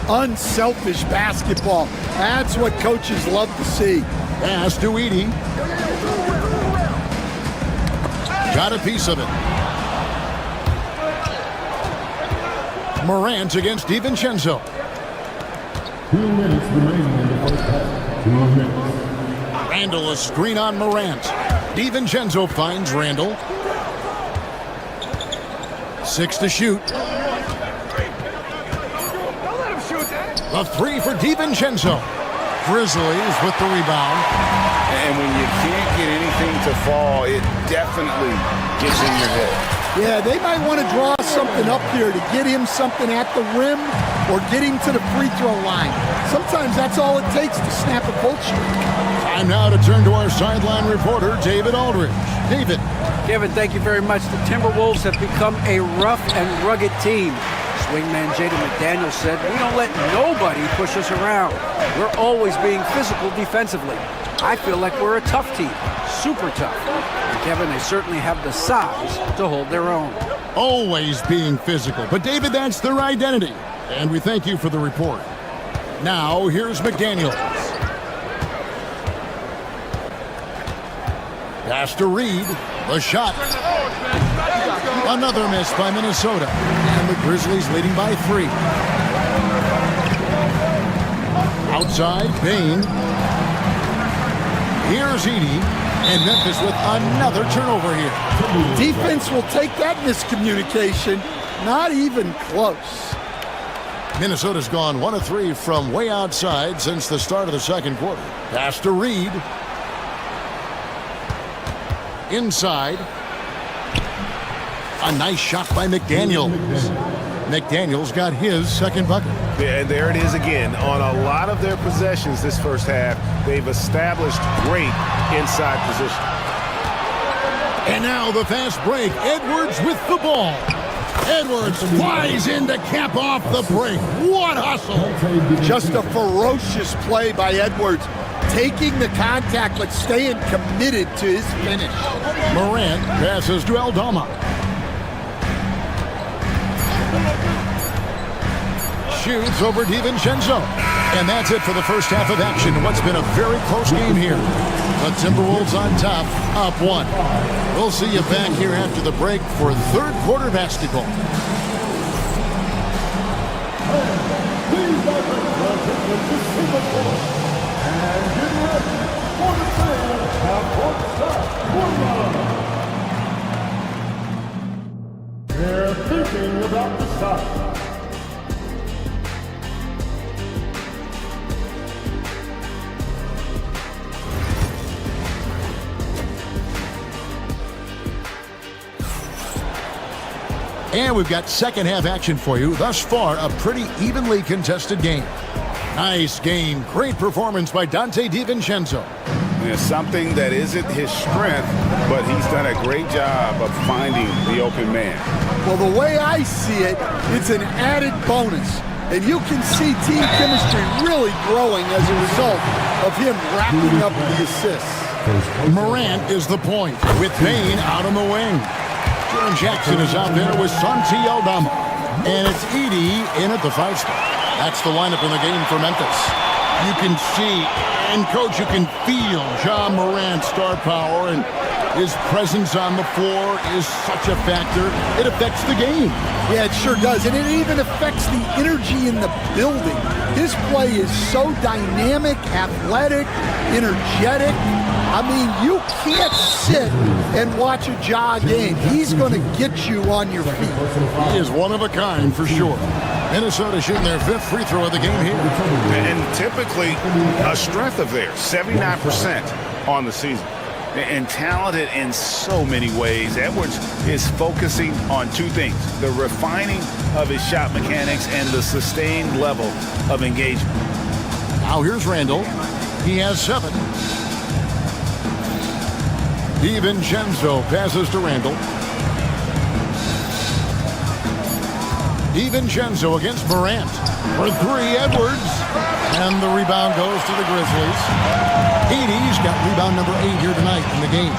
Unselfish basketball. That's what coaches love to see. Pass to Edey. Got a piece of it. Morant against DiVincenzo. 2 minutes remaining in the first half. 2 minutes. Randall a screen on Morant. DiVincenzo finds Randall. 6 to shoot. The 3 for DiVincenzo. Grizzlies with the rebound. And when you can't get anything to fall, it definitely gets in your head. Yeah, they might want to draw something up here to get him something at the rim or get him to the free throw line. Sometimes that's all it takes to snap a cold streak. Time now to turn to our sideline reporter, David Aldridge. David. Kevin, thank you very much. The Timberwolves have become a rough and rugged team. Swingman Jaden McDaniels said, "We don't let nobody push us around. We're always being physical defensively. I feel like we're a tough team, super tough." And Kevin, they certainly have the size to hold their own. Always being physical. But David, that's their identity. And we thank you for the report. Now, here's McDaniels. Pass to Reed. The shot. Another miss by Minnesota. And the Grizzlies leading by 3. Outside, Bain. Here's Edey. And Memphis with another turnover here. Defense will take that miscommunication. Not even close. Minnesota's gone 1 of 3 from way outside since the start of the second quarter. Pass to Reed. Inside. A nice shot by McDaniels. McDaniels got his second bucket. Yeah, and there it is again. On a lot of their possessions this first half, they've established great inside position. And now the fast break. Edwards with the ball. Edwards flies in to cap off the break. What hustle! Just a ferocious play by Edwards. Taking the contact, but staying committed to his finish. Morant passes to Aldama. Shoots over DiVincenzo. And that's it for the first half of action. What's been a very close game here. The Timberwolves on top, up 1. We'll see you back here after the break for third quarter basketball. They're thinking about the stop. And we've got second half action for you. Thus far, a pretty evenly contested game. Nice game. Great performance by Dante DiVincenzo. It's something that isn't his strength, but he's done a great job of finding the open man. Well, the way I see it, it's an added bonus. And you can see team chemistry really growing as a result of him racking up the assists. Morant is the point with Bain out on the wing. Jaren Jackson is out there with Santi Aldama. And it's Edey in at the 5 spot. That's the lineup in the game for Memphis. You can see, and coach, you can feel John Morant's star power, and his presence on the floor is such a factor. It affects the game. Yeah, it sure does. And it even affects the energy in the building. His play is so dynamic, athletic, energetic. I mean, you can't sit and watch a Ja game. He's going to get you on your feet. He is one of a kind for sure. Minnesota shooting their 5th free throw of the game here. And typically a strength of theirs, 79% on the season. And talented in so many ways. Edwards is focusing on 2 things: the refining of his shot mechanics and the sustained level of engagement. Now here's Randall. He has 7. DiVincenzo passes to Randall. DiVincenzo against Morant. For 3, Edwards. And the rebound goes to the Grizzlies. Edey's got rebound number 8 here tonight in the game.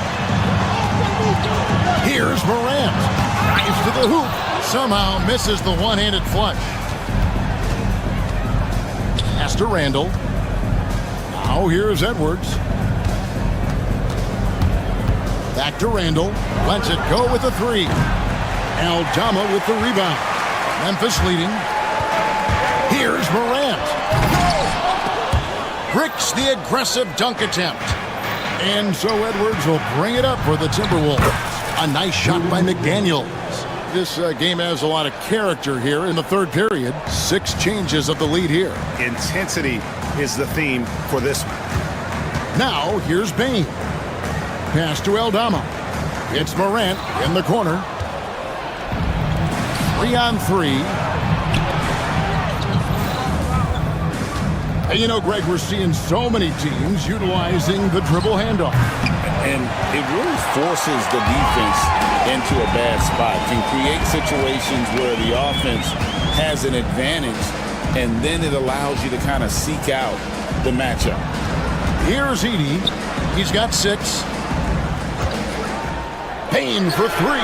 Here's Morant. Drives to the hoop. Somehow misses the one-handed flush. Pass to Randall. Now here's Edwards. Back to Randall. Lets it go with a 3. Aldama with the rebound. Memphis leading. Here's Morant. Bricks the aggressive dunk attempt. And so Edwards will bring it up for the Timberwolves. A nice shot by McDaniels. this game has a lot of character here in the third period. 6 changes of the lead here. Intensity is the theme for this one. Now, here's Bain. Pass to Aldama. It's Morant in the corner. 3-on-3. And you know, Greg, we're seeing so many teams utilizing the dribble handoff. And it really forces the defense into a bad spot. Can create situations where the offense has an advantage, and then it allows you to kind of seek out the matchup. Here's Edey. He's got 6. Bain for 3.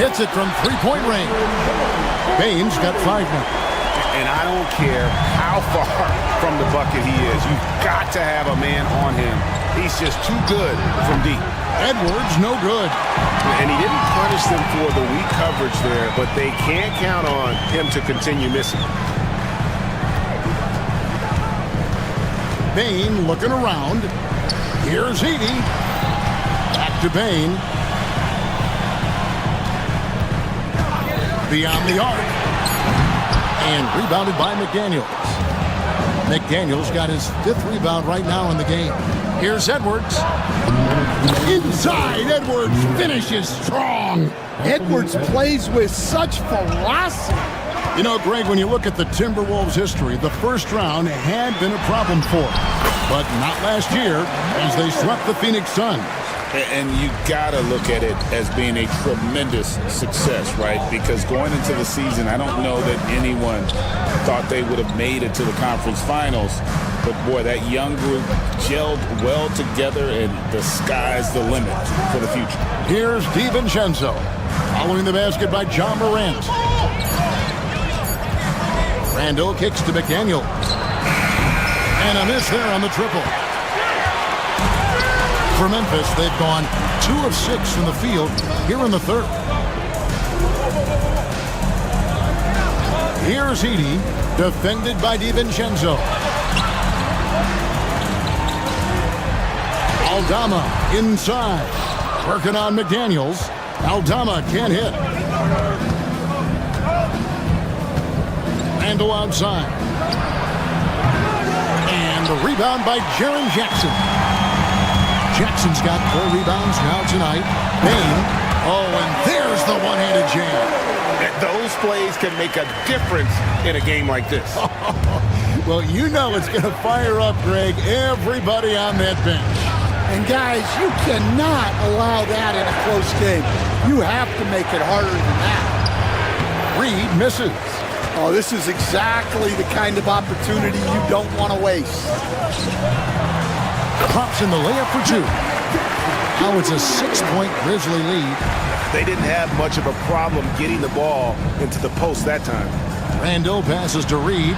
Hits it from three-point range. Bain's got 5 now. And I don't care how far from the bucket he is. You've got to have a man on him. He's just too good from deep. Edwards, no good. And he didn't punish them for the weak coverage there, but they can't count on him to continue missing. Bain looking around. Here's Edey. Back to Bain. Beyond the arc. And rebounded by McDaniels. McDaniels got his 5th rebound right now in the game. Here's Edwards. Inside, Edwards finishes strong. Edwards plays with such ferocity. You know, Greg, when you look at the Timberwolves' history, the first round had been a problem for them. But not last year, as they swept the Phoenix Suns. And you got to look at it as being a tremendous success, right? Because going into the season, I don't know that anyone thought they would have made it to the conference finals. But, boy, that young group gelled well together, and the sky's the limit for the future. Here's DiVincenzo. Following the basket by John Morant. Randall kicks to McDaniels. And a miss there on the triple. For Memphis, they've gone 2 of 6 from the field here in the third. Here's Edey, defended by DiVincenzo. Aldama inside, working on McDaniels. Aldama can't hit. Randall outside. And the rebound by Jaren Jackson. Jackson's got 4 rebounds now tonight. Bain. Oh, and there's the one-handed jam. Those plays can make a difference in a game like this. Well, you know it's going to fire up, Greg, everybody on that bench. And, guys, you cannot allow that in a close game. You have to make it harder than that. Reed misses. Oh, this is exactly the kind of opportunity you don't want to waste. Pops in the layup for 2. Now it's a 6-point Grizzly lead. They didn't have much of a problem getting the ball into the post that time. Randall passes to Reed.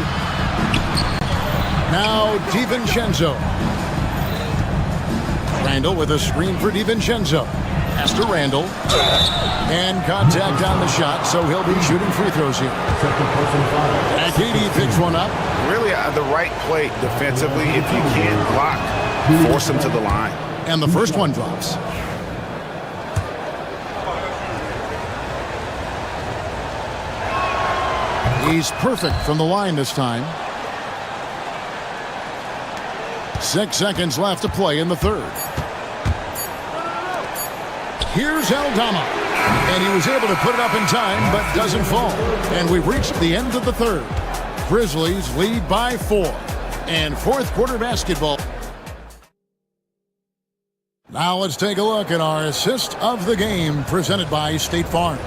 Now DiVincenzo. Randall with a screen for DiVincenzo. Pass to Randall. And contact on the shot, so he'll be shooting free throws here. Akidi picks one up. Really the right play defensively. If you can't block, force him to the line. And the first one drops. He's perfect from the line this time. 6 seconds left to play in the third. Here's Aldama. And he was able to put it up in time, but doesn't fall. And we've reached the end of the third. Grizzlies lead by 4. And fourth quarter basketball. Now let's take a look at our assist of the game presented by State Farm.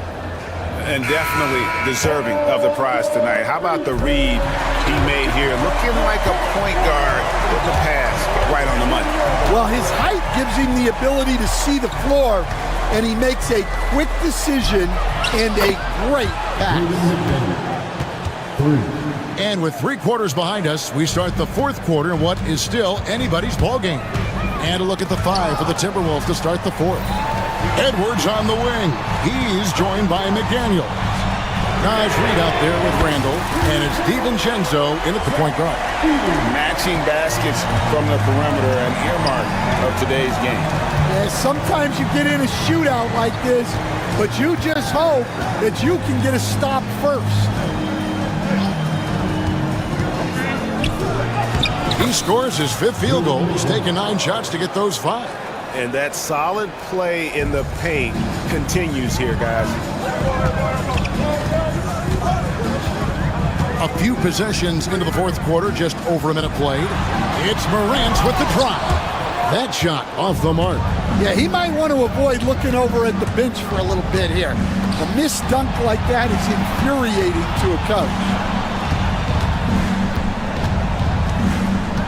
And definitely deserving of the prize tonight. How about the read he made here? Looking like a point guard with the pass right on the money. Well, his height gives him the ability to see the floor, and he makes a quick decision and a great pass. And with 3 quarters behind us, we start the fourth quarter in what is still anybody's ball game. And a look at the 5 for the Timberwolves to start the fourth. Edwards on the wing. He's joined by McDaniels. Taj Reed out there with Randall, and it's DiVincenzo in at the point guard. Matching baskets from the perimeter, an earmark of today's game. Yeah, sometimes you get in a shootout like this, but you just hope that you can get a stop first. He scores his 5th field goal. He's taken 9 shots to get those 5. And that solid play in the paint continues here, guys. A few possessions into the 4th quarter, just over a minute played. It's Morant with the drop. That shot off the mark. Yeah, he might want to avoid looking over at the bench for a little bit here. A missed dunk like that is infuriating to a coach.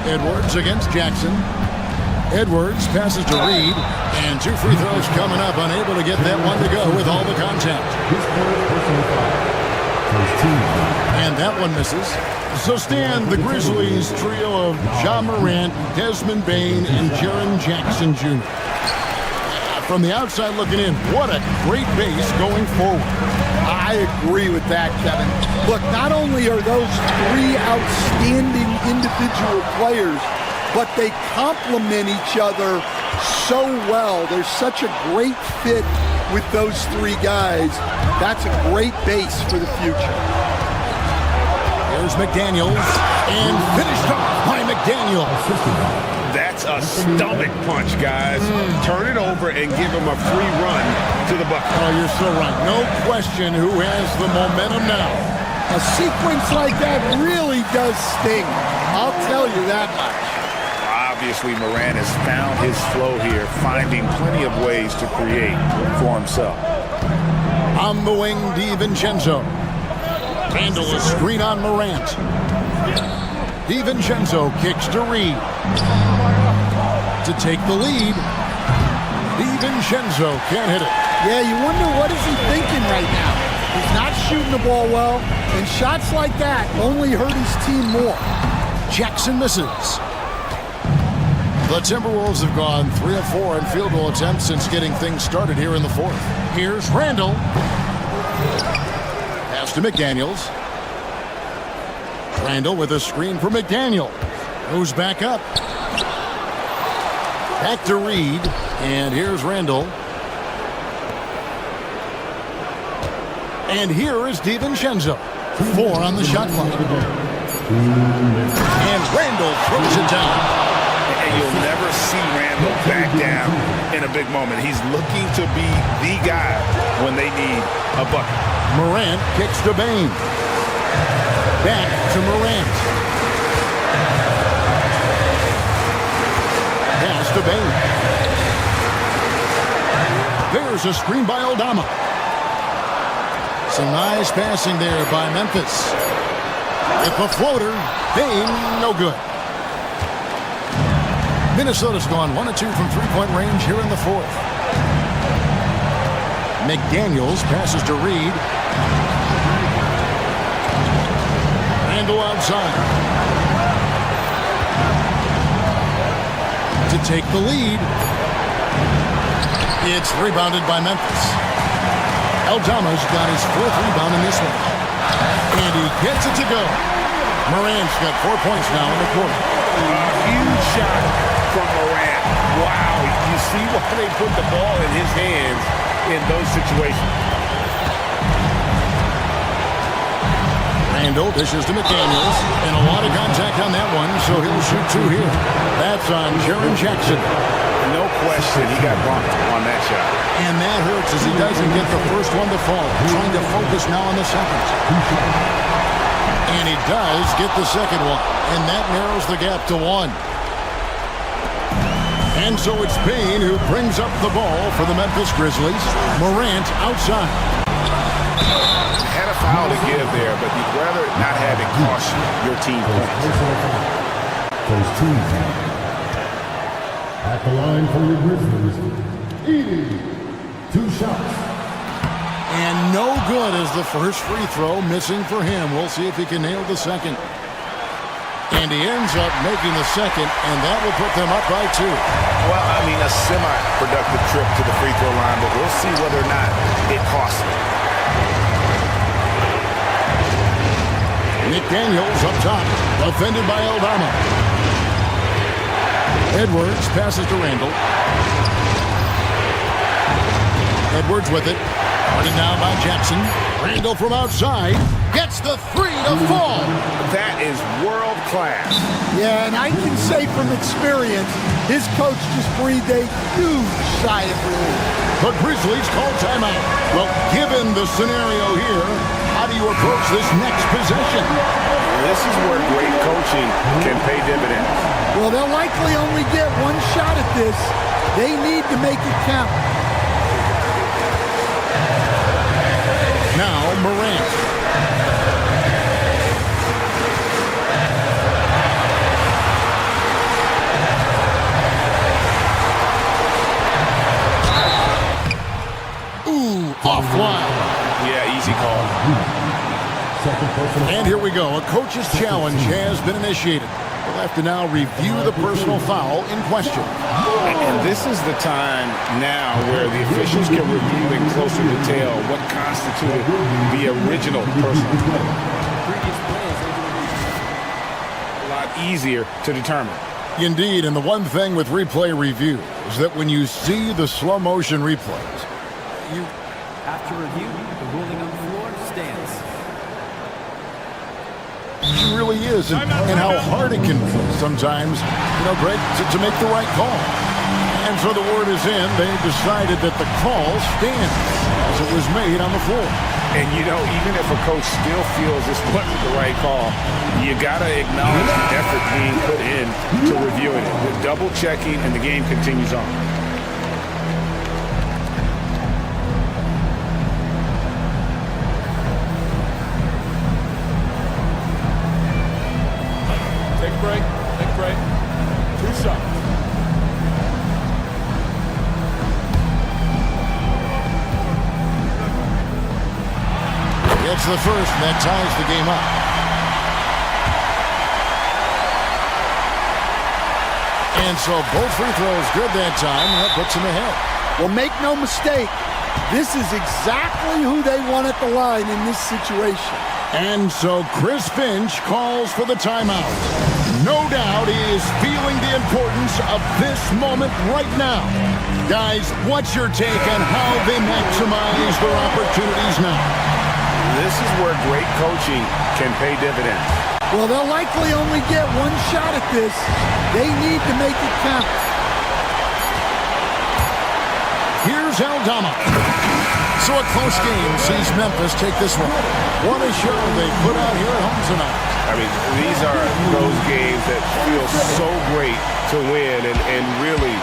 Edwards against Jackson. Edwards passes to Reed, and 2 free throws coming up, unable to get that one to go with all the contact. And that one misses. So stand the Grizzlies trio of Ja Morant, Desmond Bane, and Jaren Jackson Jr. From the outside looking in, what a great base going forward. I agree with that, Kevin. Look, not only are those 3 outstanding individual players, but they complement each other so well. There's such a great fit with those 3 guys. That's a great base for the future. There's McDaniels, and finished off by McDaniels. That's a stomach punch, guys. Turn it over and give him a free run to the bucket. Oh, you're so right. No question who has the momentum now. A sequence like that really does sting. I'll tell you that much. Obviously, Morant has found his flow here, finding plenty of ways to create for himself. On the wing, DiVincenzo. Handle a screen on Morant. DiVincenzo kicks to Reed. To take the lead. DiVincenzo can't hit it. Yeah, you wonder what is he thinking right now. He's not shooting the ball well, and shots like that only hurt his team more. Jackson misses. The Timberwolves have gone 3 of 4 in field goal attempts since getting things started here in the 4th. Here's Randall. Pass to McDaniels. Randall with a screen for McDaniel. Goes back up. Back to Reed. And here's Randall. And here is DiVincenzo. 4 on the shot clock. And Randall throws it down. And you'll never see Randall back down in a big moment. He's looking to be the guy when they need a bucket. Morant kicks to Bane. Back to Morant. Pass to Bane. There's a screen by Aldama. Some nice passing there by Memphis. With a floater, Bane, no good. Minnesota's gone 1 of 2 from 3-point range here in the 4th. McDaniels passes to Reed. Randall outside. To take the lead. It's rebounded by Memphis. Aldama's got his 4th rebound in this one. And he gets it to go. Morant's got 4 points now in the quarter. Huge shot from Morant. Wow, you see why they put the ball in his hands in those situations. Randall dishes to McDaniels, and a lot of contact on that one, so he'll shoot 2 here. That's on Jaren Jackson. No question, he got bumped on that shot. And that hurts as he doesn't get the first one to fall. Trying to focus now on the second. And he does get the second one, and that narrows the gap to 1. And so it's Bane who brings up the ball for the Memphis Grizzlies. Morant outside. Had a foul to give there, but you'd rather not have it cost your team points. First team. At the line for your Grizzlies, Edey. 2 shots. And no good as the first free throw, missing for him. We'll see if he can nail the second. And he ends up making the second, and that will put them up by 2. Well, I mean, a semi-productive trip to the free throw line, but we'll see whether or not it costs him. Nick Daniels up top, defended by Aldama. Edwards passes to Randall. Edwards with it. Guarded now by Jackson. Randall from outside gets the three to fall. That is world class. Yeah, and I can say from experience, his coach just breathed a huge sigh of relief. The Grizzlies call timeout. Well, given the scenario here, how do you approach this next possession? This is where great coaching can pay dividends. Well, they'll likely only get one shot at this. They need to make it count. Now Morant. Ooh, offline. Yeah, easy call. And here we go. A coach's challenge has been initiated. We'll have to now review the personal foul in question. And this is the time now where the officials can review in closer detail what constituted the original personal foul. A lot easier to determine. Indeed, and the one thing with replay review is that when you see the slow motion replays, you... After review, the ruling on the floor stands. It really is, and how hard it can be sometimes, Greg, to make the right call. And so the word is in. They decided that the call stands as it was made on the floor. And, even if a coach still feels this wasn't the right call, you got to acknowledge the effort being put in to reviewing it. The double checking, and the game continues on. Take break. 2 shots. It's the first, and that ties the game up. And so both free throws good that time, and that puts them ahead. Well, make no mistake, this is exactly who they want at the line in this situation. And so Chris Finch calls for the timeout. No doubt he is feeling the importance of this moment right now. Guys, what's your take on how they maximize their opportunities now? This is where great coaching can pay dividends. Well, they'll likely only get one shot at this. They need to make it count. Here's Aldama. So a close game sees Memphis take this one. What a show they put out here at home tonight. I mean, these are those games that feel so great to win and really...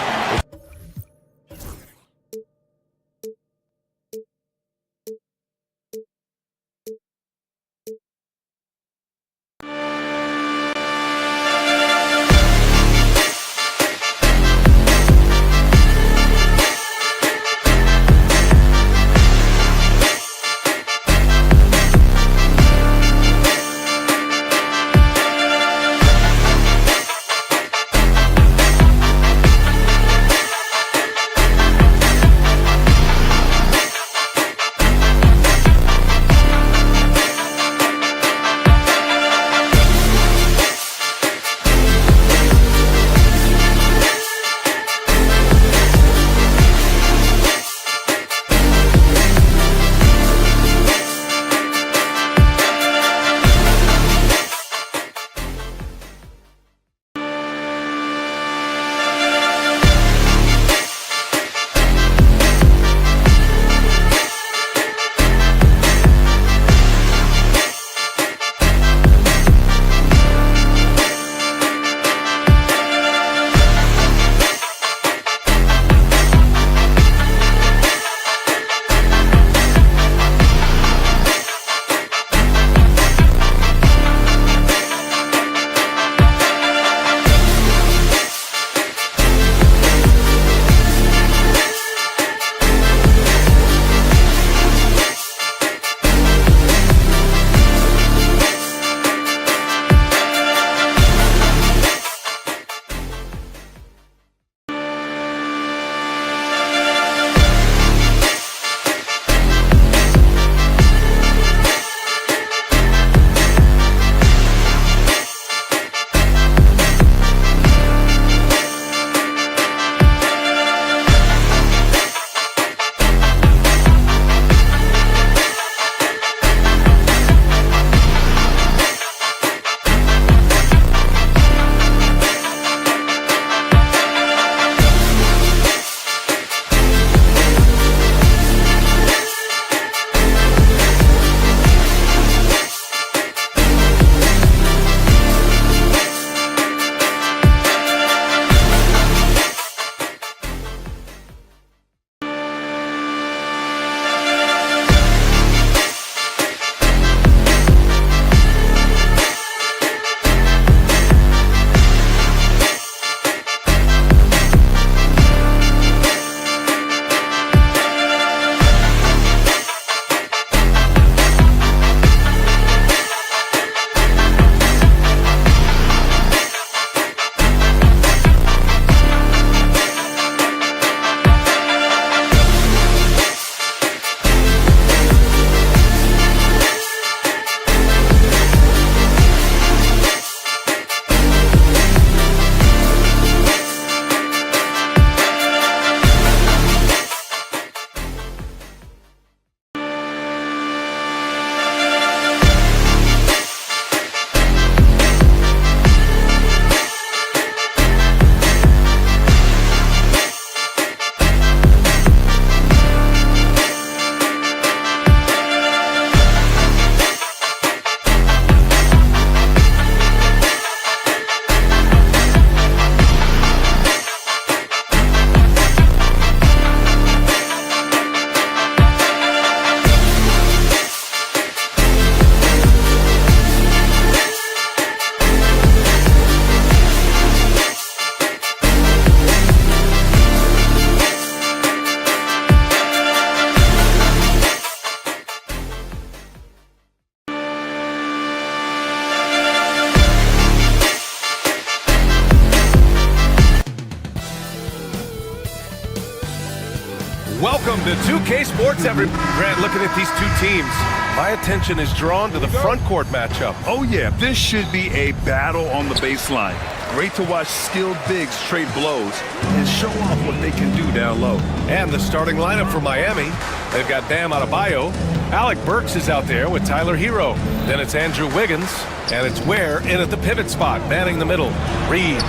Welcome to 2K Sports, everyone. Grant, looking at these two teams, my attention is drawn to the front court matchup. Oh, yeah, this should be a battle on the baseline. Great to watch skilled bigs trade blows and show off what they can do down low. And the starting lineup for Miami, they've got Bam Adebayo. Alec Burks is out there with Tyler Hero. Then it's Andrew Wiggins, and it's Ware in at the pivot spot, manning the middle. Reed.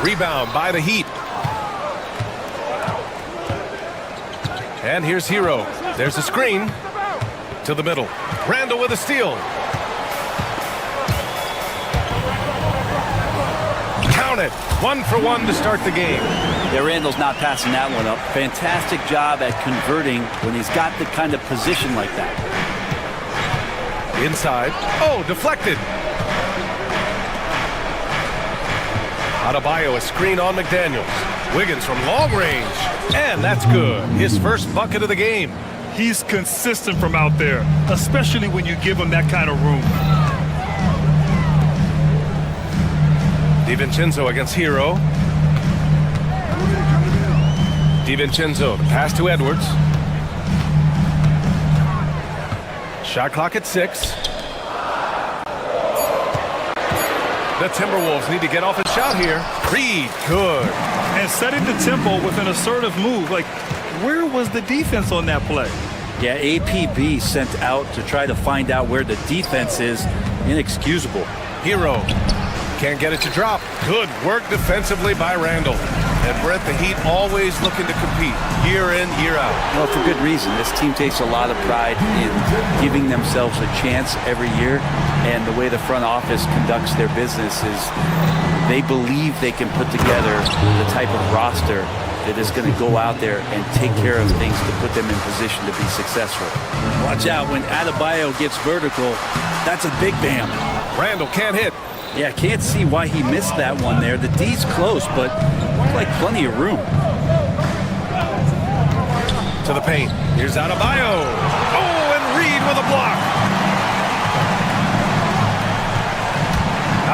Rebound by the Heat. And here's Hero. There's a screen to the middle. Randall with a steal. Count it. 1 for 1 to start the game. Yeah, Randall's not passing that one up. Fantastic job at converting when he's got the kind of position like that. Inside. Oh, deflected. Adebayo, a screen on McDaniels. Wiggins from long range. And that's good. His first bucket of the game. He's consistent from out there, especially when you give him that kind of room. DiVincenzo against Hero. DiVincenzo, the pass to Edwards. Shot clock at 6. The Timberwolves need to get off a shot here. Reed, good. And setting the tempo with an assertive move. Like, where was the defense on that play? Yeah, APB sent out to try to find out where the defense is. Inexcusable. Hero can't get it to drop. Good work defensively by Randall. And Brett, the Heat always looking to compete year in, year out. Well, for good reason. This team takes a lot of pride in giving themselves a chance every year. And the way the front office conducts their business is they believe they can put together the type of roster that is going to go out there and take care of things to put them in position to be successful. Watch out, when Adebayo gets vertical, that's a big Bam. Randall can't hit. Yeah, can't see why he missed that one there. The D's close, but looked like plenty of room. To the paint. Here's Adebayo. Oh, and Reed with a block.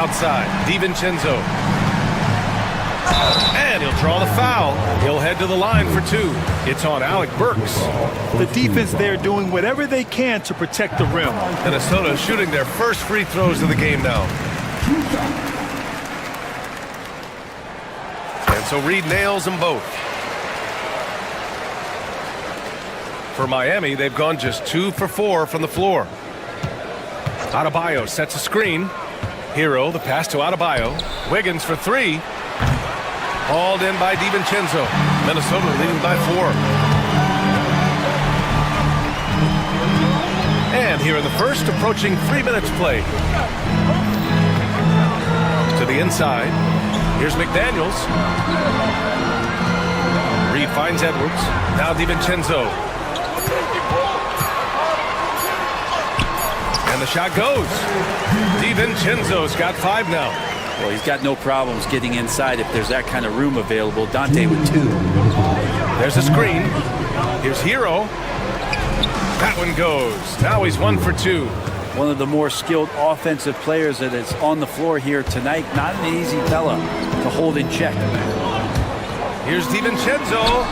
Outside, DiVincenzo. And he'll draw the foul. He'll head to the line for 2. It's on Alec Burks. The defense there doing whatever they can to protect the rim. Minnesota shooting their first free throws of the game now. And so Reed nails them both. For Miami, they've gone just 2 for 4 from the floor. Adebayo sets a screen. Hero, the pass to Adebayo. Wiggins for 3. Hauled in by DiVincenzo. Minnesota leading by 4. And here in the first, approaching 3 minutes played. To the inside. Here's McDaniels. Reed finds Edwards. Now DiVincenzo. And the shot goes. DiVincenzo's got 5 now. Well, he's got no problems getting inside if there's that kind of room available. Dante with 2. There's a screen. Here's Hero. That one goes. Now he's 1 for 2. One of the more skilled offensive players that is on the floor here tonight. Not an easy fella to hold in check. Here's DiVincenzo.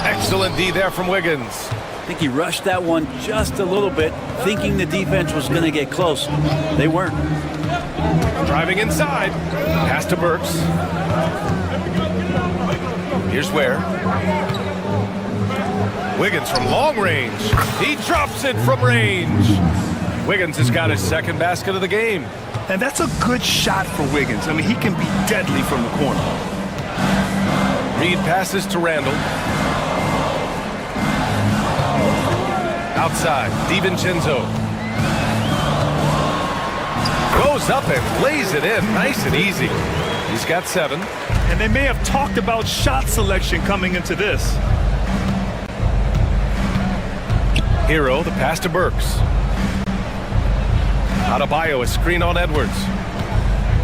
Excellent D there from Wiggins. I think he rushed that one just a little bit, thinking the defense was going to get close. They weren't. Driving inside. Pass to Burks. Here's Ware. Wiggins from long range. He drops it from range. Wiggins has got his second basket of the game. And that's a good shot for Wiggins. I mean, he can be deadly from the corner. Reed passes to Randall. Outside, DiVincenzo. Goes up and lays it in, nice and easy. He's got 7. And they may have talked about shot selection coming into this. Hero, the pass to Burks. Adebayo, a screen on Edwards.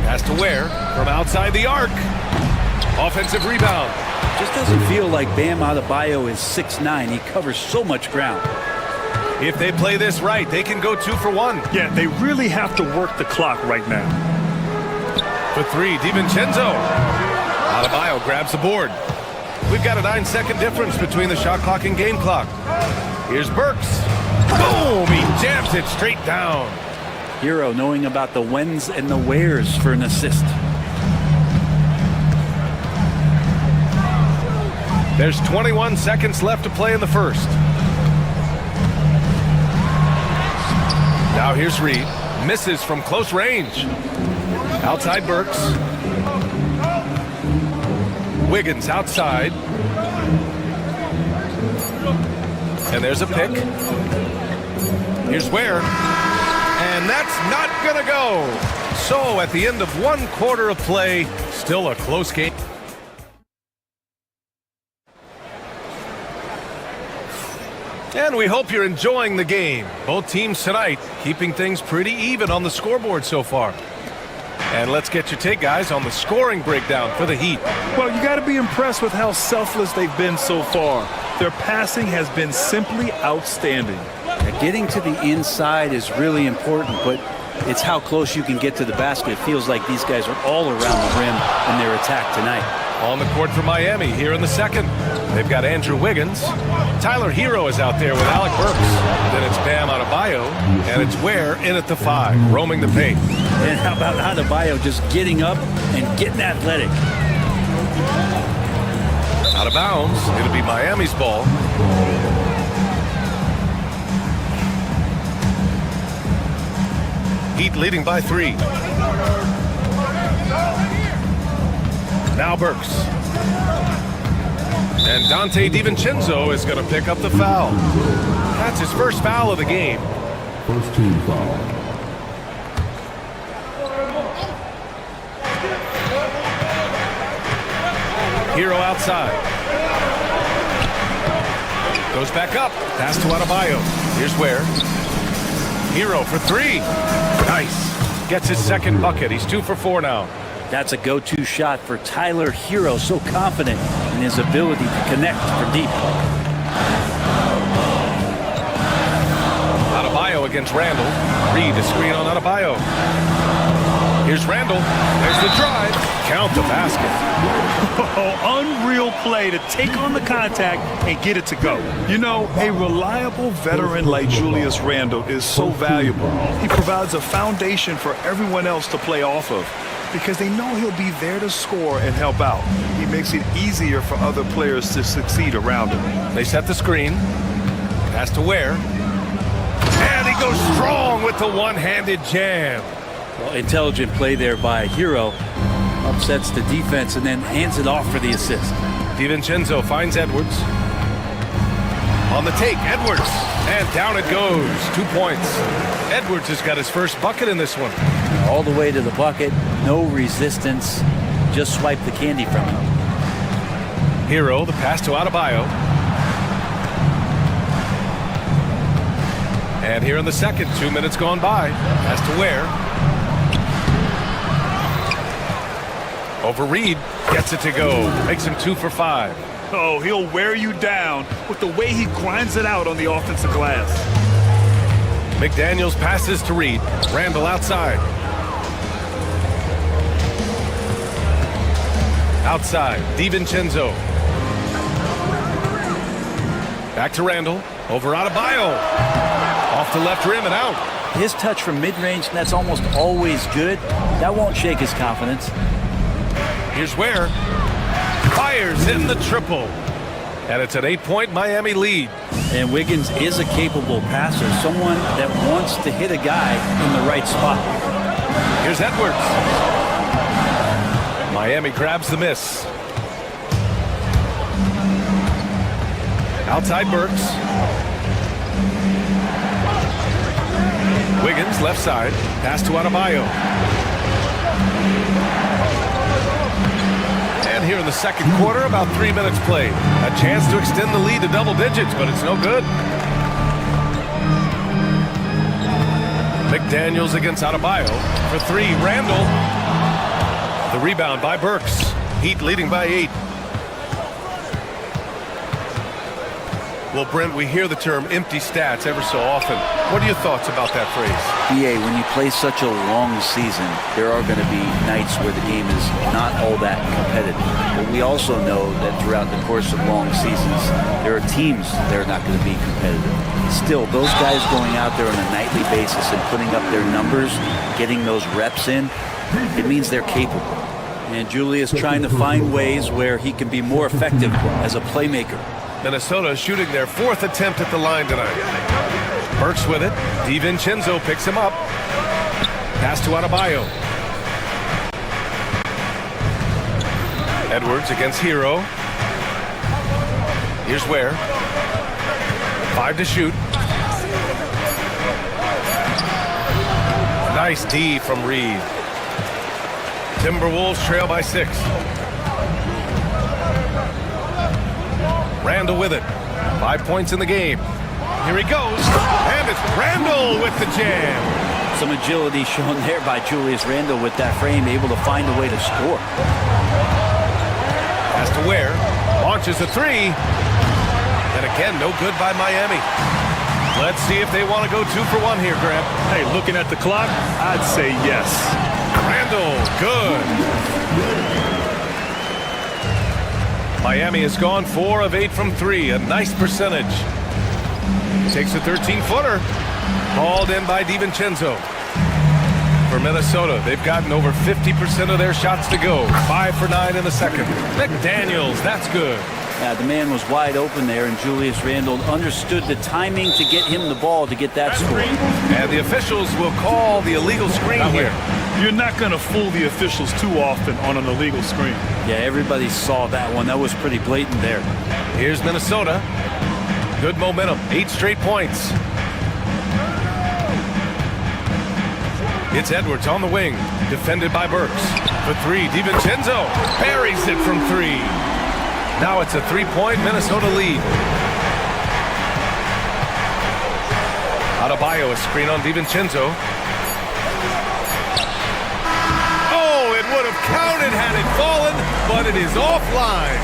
Pass to Ware from outside the arc. Offensive rebound. Just doesn't feel like Bam Adebayo is 6'9". He covers so much ground. If they play this right, they can go 2 for 1. Yeah, they really have to work the clock right now. For 3, DiVincenzo. Adebayo grabs the board. We've got a 9-second difference between the shot clock and game clock. Here's Burks. Boom! He jams it straight down. Hero knowing about the whens and the wheres for an assist. There's 21 seconds left to play in the first. Now here's Reed. Misses from close range. Outside Burks. Wiggins outside. And there's a pick. Here's Ware. And that's not going to go. So at the end of 1 quarter of play, still a close game. And we hope you're enjoying the game. Both teams tonight keeping things pretty even on the scoreboard so far. And let's get your take, guys, on the scoring breakdown for the Heat. Well, you got to be impressed with how selfless they've been so far. Their passing has been simply outstanding. Getting to the inside is really important, but it's how close you can get to the basket. It feels like these guys are all around the rim in their attack tonight. On the court for Miami here in the second. They've got Andrew Wiggins. Tyler Hero is out there with Alec Burks. Then it's Bam Adebayo, and it's Ware in at the 5, roaming the paint. And how about Adebayo just getting up and getting athletic? Out of bounds. It'll be Miami's ball. Heat leading by 3. Now Burks. And Dante DiVincenzo is going to pick up the foul. That's his first foul of the game. First team foul. Hero outside. Goes back up. Pass to Adebayo. Here's Ware. Hero for 3. Nice. Gets his second bucket. He's 2 for 4 now. That's a go-to shot for Tyler Hero. So confident in his ability to connect for deep. Adebayo against Randall. Reed a screen on Adebayo. Here's Randall. There's the drive. Count the basket. Oh, unreal play to take on the contact and get it to go. You know, a reliable veteran like Julius Randle is so valuable. He provides a foundation for everyone else to play off of because they know he'll be there to score and help out. He makes it easier for other players to succeed around him. They set the screen. Pass to Ware. And he goes strong with the one-handed jam. Well, intelligent play there by Hero. Upsets the defense and then hands it off for the assist. DiVincenzo finds Edwards. On the take, Edwards. And down it goes. 2 points. Edwards has got his first bucket in this one. All the way to the bucket. No resistance. Just swipe the candy from him. Hero, the pass to Adebayo. And here in the second, 2 minutes gone by. Pass to Ware. Over Reed, gets it to go. Makes him 2 for 5. Oh, he'll wear you down with the way he grinds it out on the offensive glass. McDaniels passes to Reed. Randall outside. Outside, DiVincenzo. Back to Randall. Over Adebayo. Off the left rim and out. His touch from mid-range, that's almost always good. That won't shake his confidence. Here's Ware. Fires in the triple. And it's an 8-point Miami lead. And Wiggins is a capable passer, someone that wants to hit a guy in the right spot. Here's Edwards. Miami grabs the miss. Outside Burks. Wiggins left side. Pass to Adebayo. And here in the second quarter, about 3 minutes played. A chance to extend the lead to double digits, but it's no good. McDaniels against Adebayo. For 3, Randall. The rebound by Burks. Heat leading by 8. Well, Brent, we hear the term empty stats ever so often. What are your thoughts about that phrase? BA, when you play such a long season, there are going to be nights where the game is not all that competitive. But we also know that throughout the course of long seasons, there are teams that are not going to be competitive. Still, those guys going out there on a nightly basis and putting up their numbers, getting those reps in, it means they're capable. And Julius trying to find ways where he can be more effective as a playmaker. Minnesota shooting their 4th attempt at the line tonight. Burks with it. DiVincenzo picks him up. Pass to Adebayo. Edwards against Hero. Here's Ware. 5 to shoot. Nice D from Reed. Timberwolves trail by 6. Randall with it. 5 points in the game. Here he goes. And it's Randall with the jam. Some agility shown there by Julius Randle with that frame, able to find a way to score. Pass to Ware. Launches a 3. And again, no good by Miami. Let's see if they want to go 2 for 1 here, Grant. Hey, looking at the clock, I'd say yes. Randall, good. Miami has gone 4 of 8 from 3, a nice percentage. Takes a 13-footer. Hauled in by DiVincenzo. For Minnesota, they've gotten over 50% of their shots to go. 5 for 9 in the second. McDaniels, that's good. Yeah, the man was wide open there, and Julius Randle understood the timing to get him the ball to get that score. And the officials will call the illegal screen here. You're not going to fool the officials too often on an illegal screen. Yeah, everybody saw that one. That was pretty blatant there. Here's Minnesota. Good momentum. 8 straight points. It's Edwards on the wing. Defended by Burks. For 3, DiVincenzo buries it from 3. Now it's a 3-point Minnesota lead. Adebayo, a screen on DiVincenzo. Oh, it would have counted had it fallen, but it is offline.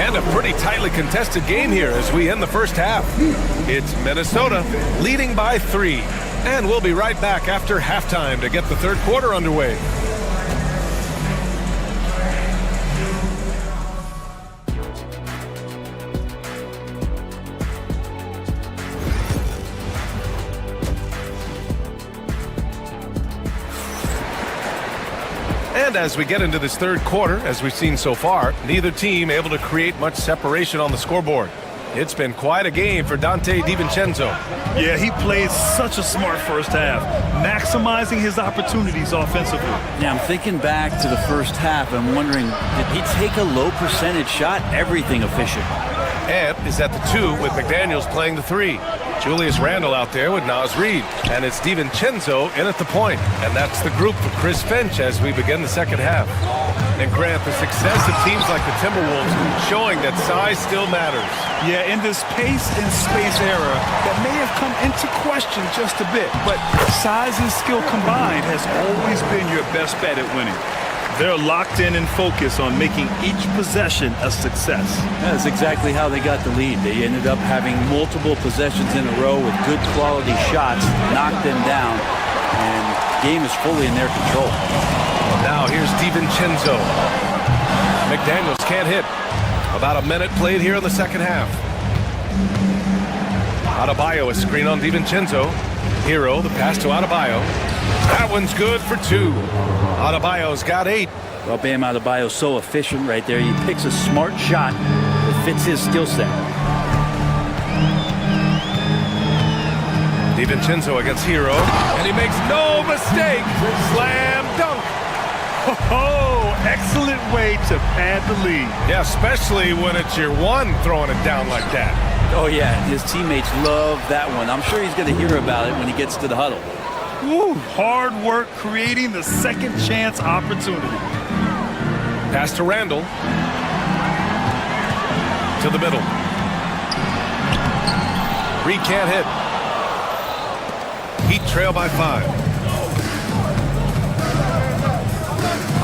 And a pretty tightly contested game here as we end the first half. It's Minnesota leading by 3. And we'll be right back after halftime to get the third quarter underway. And as we get into this third quarter, as we've seen so far, neither team able to create much separation on the scoreboard. It's been quite a game for Dante DiVincenzo. Yeah, he played such a smart first half, maximizing his opportunities offensively. Yeah, I'm thinking back to the first half. I'm wondering, did he take a low percentage shot? Everything efficient. Ant is at the 2 with McDaniels playing the 3. Julius Randle out there with Naz Reid. And it's DiVincenzo in at the point. And that's the group for Chris Finch as we begin the second half. And Grant, the success of teams like the Timberwolves showing that size still matters. Yeah, in this pace and space era, that may have come into question just a bit. But size and skill combined has always been your best bet at winning. They're locked in and focused on making each possession a success. That's exactly how they got the lead. They ended up having multiple possessions in a row with good quality shots, knocked them down, and the game is fully in their control. Now here's DiVincenzo. McDaniels can't hit. About a minute played here in the second half. Adebayo, a screen on DiVincenzo. Hero, the pass to Adebayo. That one's good for 2. Adebayo's got 8. Well, Bam Adebayo's so efficient right there. He picks a smart shot that fits his skill set. DiVincenzo against Hero, and he makes no mistake. Slam dunk. Oh, excellent way to pad the lead. Yeah, especially when it's your one throwing it down like that. Oh, yeah, his teammates love that one. I'm sure he's going to hear about it when he gets to the huddle. Woo, hard work creating the second chance opportunity. Pass to Randall. To the middle. Reed can't hit. Heat trail by 5.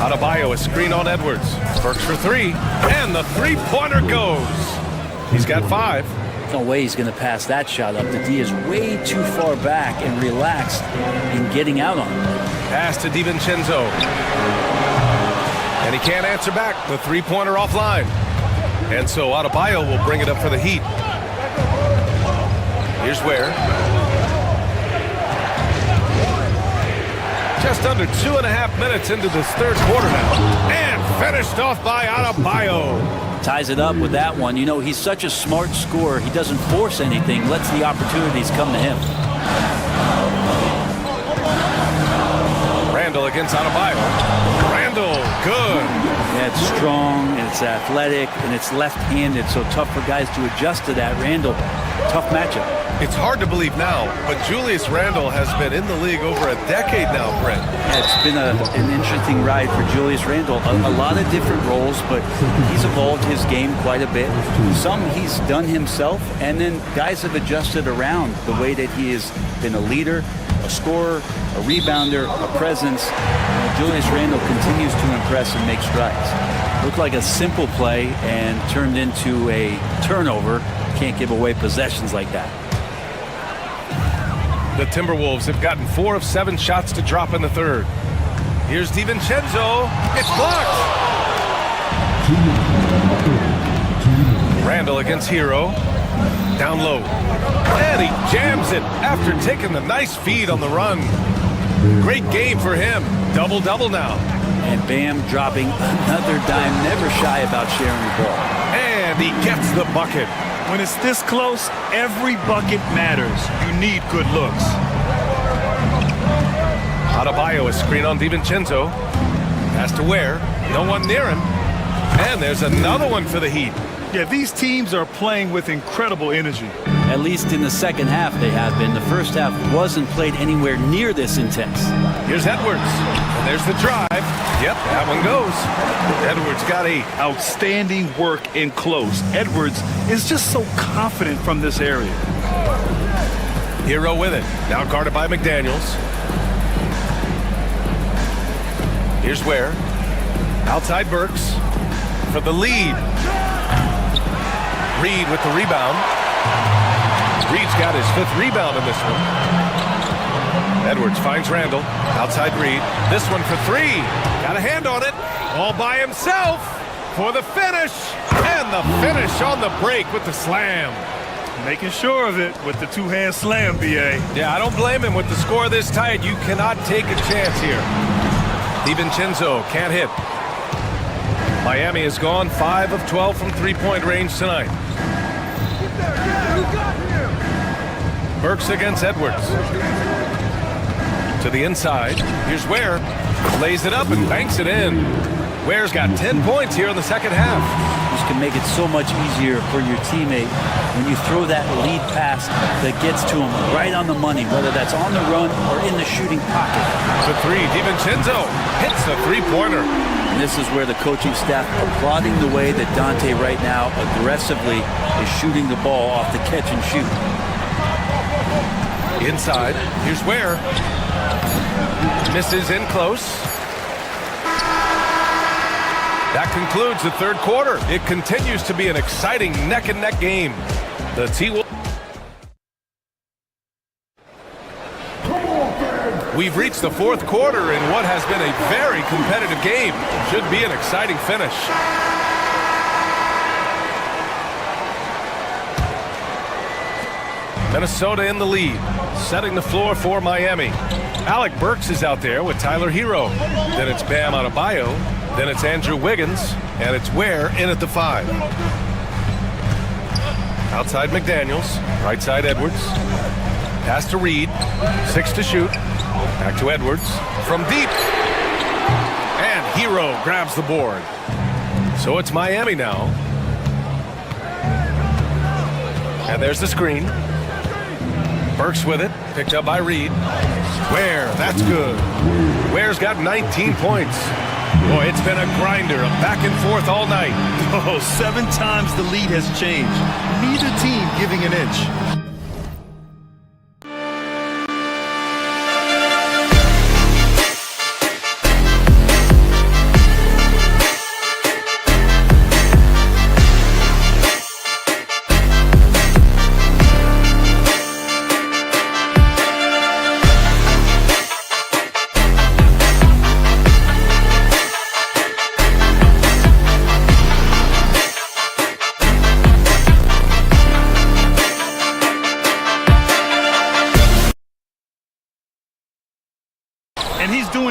Adebayo, a screen on Edwards. Burks for 3. And the 3-pointer goes. He's got 5. No way he's going to pass that shot up. The D is way too far back and relaxed in getting out on it. Pass to DiVincenzo. And he can't answer back. The three-pointer offline. And so Adebayo will bring it up for the Heat. Here's Ware. Just under 2.5 minutes into this third quarter now. And finished off by Adebayo. Ties it up with that one. You know, he's such a smart scorer. He doesn't force anything, lets the opportunities come to him. Randall against Adebayo. Randall, good. Yeah, it's strong, and it's athletic, and it's left-handed, so tough for guys to adjust to that. Randall, tough matchup. It's hard to believe now, but Julius Randle has been in the league over a decade now, Brent. Yeah, it's been an interesting ride for Julius Randle. A lot of different roles, but he's evolved his game quite a bit. Some he's done himself, and then guys have adjusted around the way that he has been a leader, a scorer, a rebounder, a presence. Julius Randle continues to impress and make strides. Looked like a simple play and turned into a turnover. Can't give away possessions like that. The Timberwolves have gotten 4 of 7 shots to drop in the third. Here's DiVincenzo. It's blocked. Randall against Hero. Down low. And he jams it after taking the nice feed on the run. Great game for him. Double-double now. And Bam dropping another dime. Never shy about sharing the ball. And he gets the bucket. When it's this close, every bucket matters. You need good looks. Adebayo is screen on DiVincenzo. Pass to Ware. No one near him. And there's another one for the Heat. Yeah, these teams are playing with incredible energy. At least in the second half they have been. The first half wasn't played anywhere near this intense. Here's Edwards. And there's the drive. Yep, that one goes. Edwards got 8. Outstanding work in close. Edwards is just so confident from this area. Hero with it. Now guarded by McDaniels. Here's Ware. Outside Burks for the lead. Reed with the rebound. Reed's got his 5th rebound in this one. Edwards finds Randall. Outside Reed. This one for 3. Got a hand on it. All by himself for the finish. And the finish on the break with the slam. Making sure of it with the two-hand slam, B.A. Yeah, I don't blame him with the score this tight. You cannot take a chance here. DiVincenzo can't hit. Miami has gone 5 of 12 from three-point range tonight. Burks against Edwards. To the inside. Here's Ware. Lays it up and banks it in. Ware's got 10 points here in the second half. This can make it so much easier for your teammate when you throw that lead pass that gets to him right on the money, whether that's on the run or in the shooting pocket. The 3, DiVincenzo hits the three-pointer. And this is where the coaching staff applauding the way that Dante right now aggressively is shooting the ball off the catch and shoot. Inside, here's Ware. Misses in close. That concludes the third quarter. It continues to be an exciting neck-and-neck game. The T-Wolves. We've reached the fourth quarter in what has been a very competitive game. Should be an exciting finish. Minnesota in the lead, setting the floor for Miami. Alec Burks is out there with Tyler Hero. Then it's Bam Adebayo. Then it's Andrew Wiggins. And it's Ware in at the 5. Outside McDaniels. Right side Edwards. Pass to Reed. 6 to shoot. Back to Edwards. From deep. And Hero grabs the board. So it's Miami now. And there's the screen. Burks with it, picked up by Reed. Ware, that's good. Ware's got 19 points. Boy, it's been a grinder, a back and forth all night. Oh, 7 times the lead has changed. Neither team giving an inch.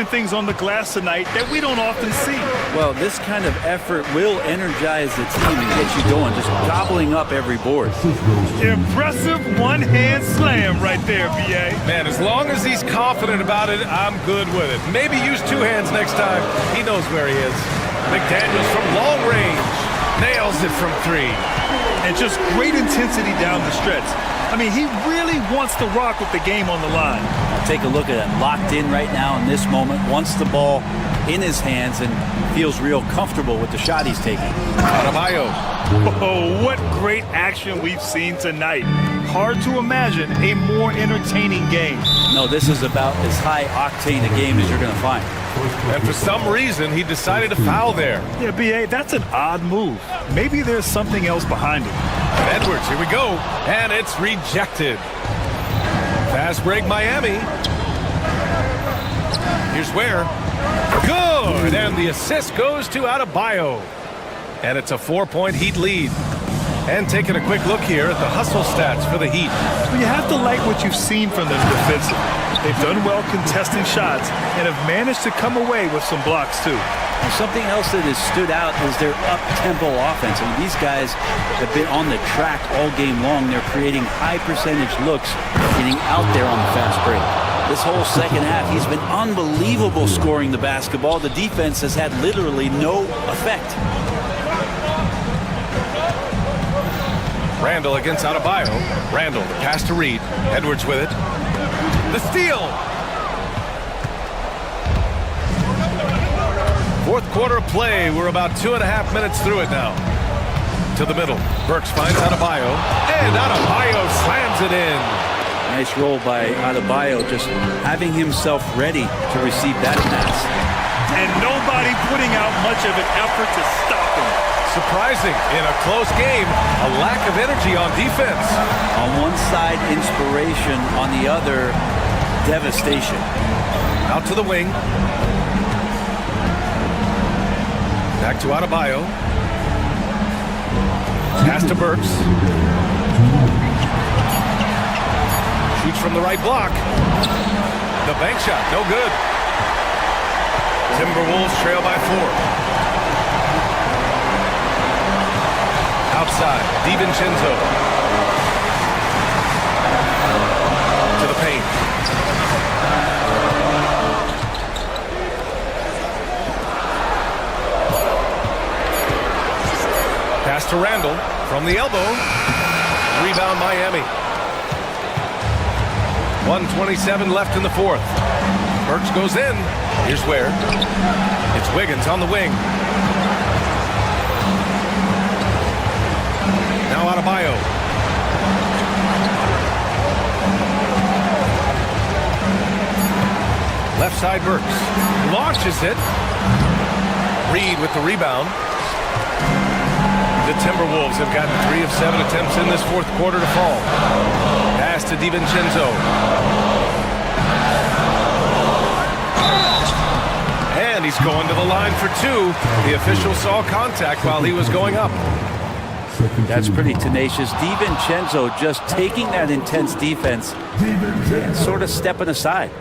things on the glass tonight that we don't often see. Well, this kind of effort will energize the team and get you going, just gobbling up every board. Impressive one-hand slam right there, B.A. Man, as long as he's confident about it, I'm good with it. Maybe use two hands next time. He knows where he is. McDaniels from long range. Nails it from 3. And just great intensity down the stretch. I mean, he really wants to rock with the game on the line. Now take a look at it. Locked in right now in this moment. Wants the ball in his hands and feels real comfortable with the shot he's taking. Adebayo. Oh, what great action we've seen tonight. Hard to imagine a more entertaining game. No, this is about as high-octane a game as you're going to find. And for some reason, he decided to foul there. Yeah, B.A., that's an odd move. Maybe there's something else behind it. Edwards, here we go. And it's rejected. Fast break, Miami. Here's where. Good! And the assist goes to Adebayo. And it's a 4-point Heat lead. And taking a quick look here at the hustle stats for the Heat. Well, you have to like what you've seen from them defensively. They've done well contesting shots and have managed to come away with some blocks, too. And something else that has stood out is their up-tempo offense. I mean, these guys have been on the track all game long. They're creating high-percentage looks, getting out there on the fast break. This whole second half, he's been unbelievable scoring the basketball. The defense has had literally no effect. Randall against Adebayo. Randall, the pass to Reed. Edwards with it. The steal! Fourth quarter play. We're about 2.5 minutes through it now. To the middle. Burks finds Adebayo. And Adebayo slams it in. Nice roll by Adebayo, just having himself ready to receive that pass. And nobody putting out much of an effort to stop him. Surprising, in a close game, a lack of energy on defense. On one side, inspiration. On the other, devastation. Out to the wing. Back to Adebayo. Pass to Burks. Shoots from the right block. The bank shot, no good. Timberwolves trail by 4. Outside, DiVincenzo. To the paint. Pass to Randall from the elbow. Rebound Miami. 1:27 left in the fourth. Burks goes in. Here's where. It's Wiggins on the wing. Now Adebayo. Left side Burks. Launches it. Reed with the rebound. The Timberwolves have gotten 3 of 7 attempts in this fourth quarter to fall. Pass to DiVincenzo. And he's going to the line for 2. The official saw contact while he was going up. That's pretty tenacious. DiVincenzo just taking that intense defense and sort of stepping aside.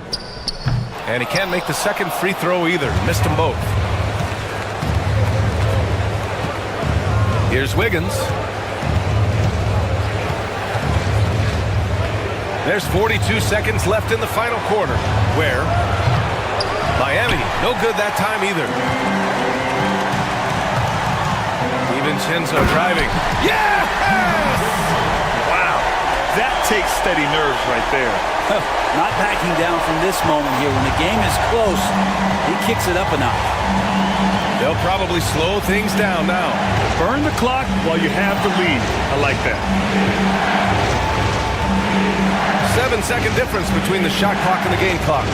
And he can't make the second free throw either. Missed them both. Here's Wiggins. There's 42 seconds left in the final quarter. Where? Miami, no good that time either. DiVincenzo driving. Yes! Wow, that takes steady nerves right there. Not backing down from this moment here. When the game is close, he kicks it up a notch. They'll probably slow things down now. Burn the clock while you have the lead. I like that. 7-second difference between the shot clock and the game clock.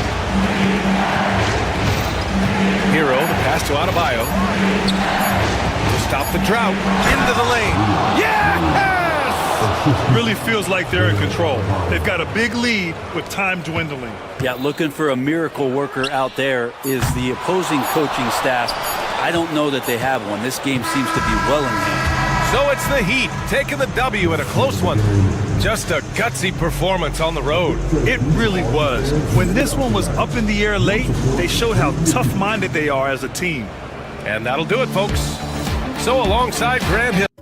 Hero, the pass to Adebayo. To stop the drought. Into the lane. Yes! Really feels like they're in control. They've got a big lead with time dwindling. Yeah, looking for a miracle worker out there is the opposing coaching staff. I don't know that they have one. This game seems to be well in hand. So it's the Heat taking the W in a close one. Just a gutsy performance on the road. It really was. When this one was up in the air late, they showed how tough-minded they are as a team. And that'll do it, folks. So alongside Grant Hill.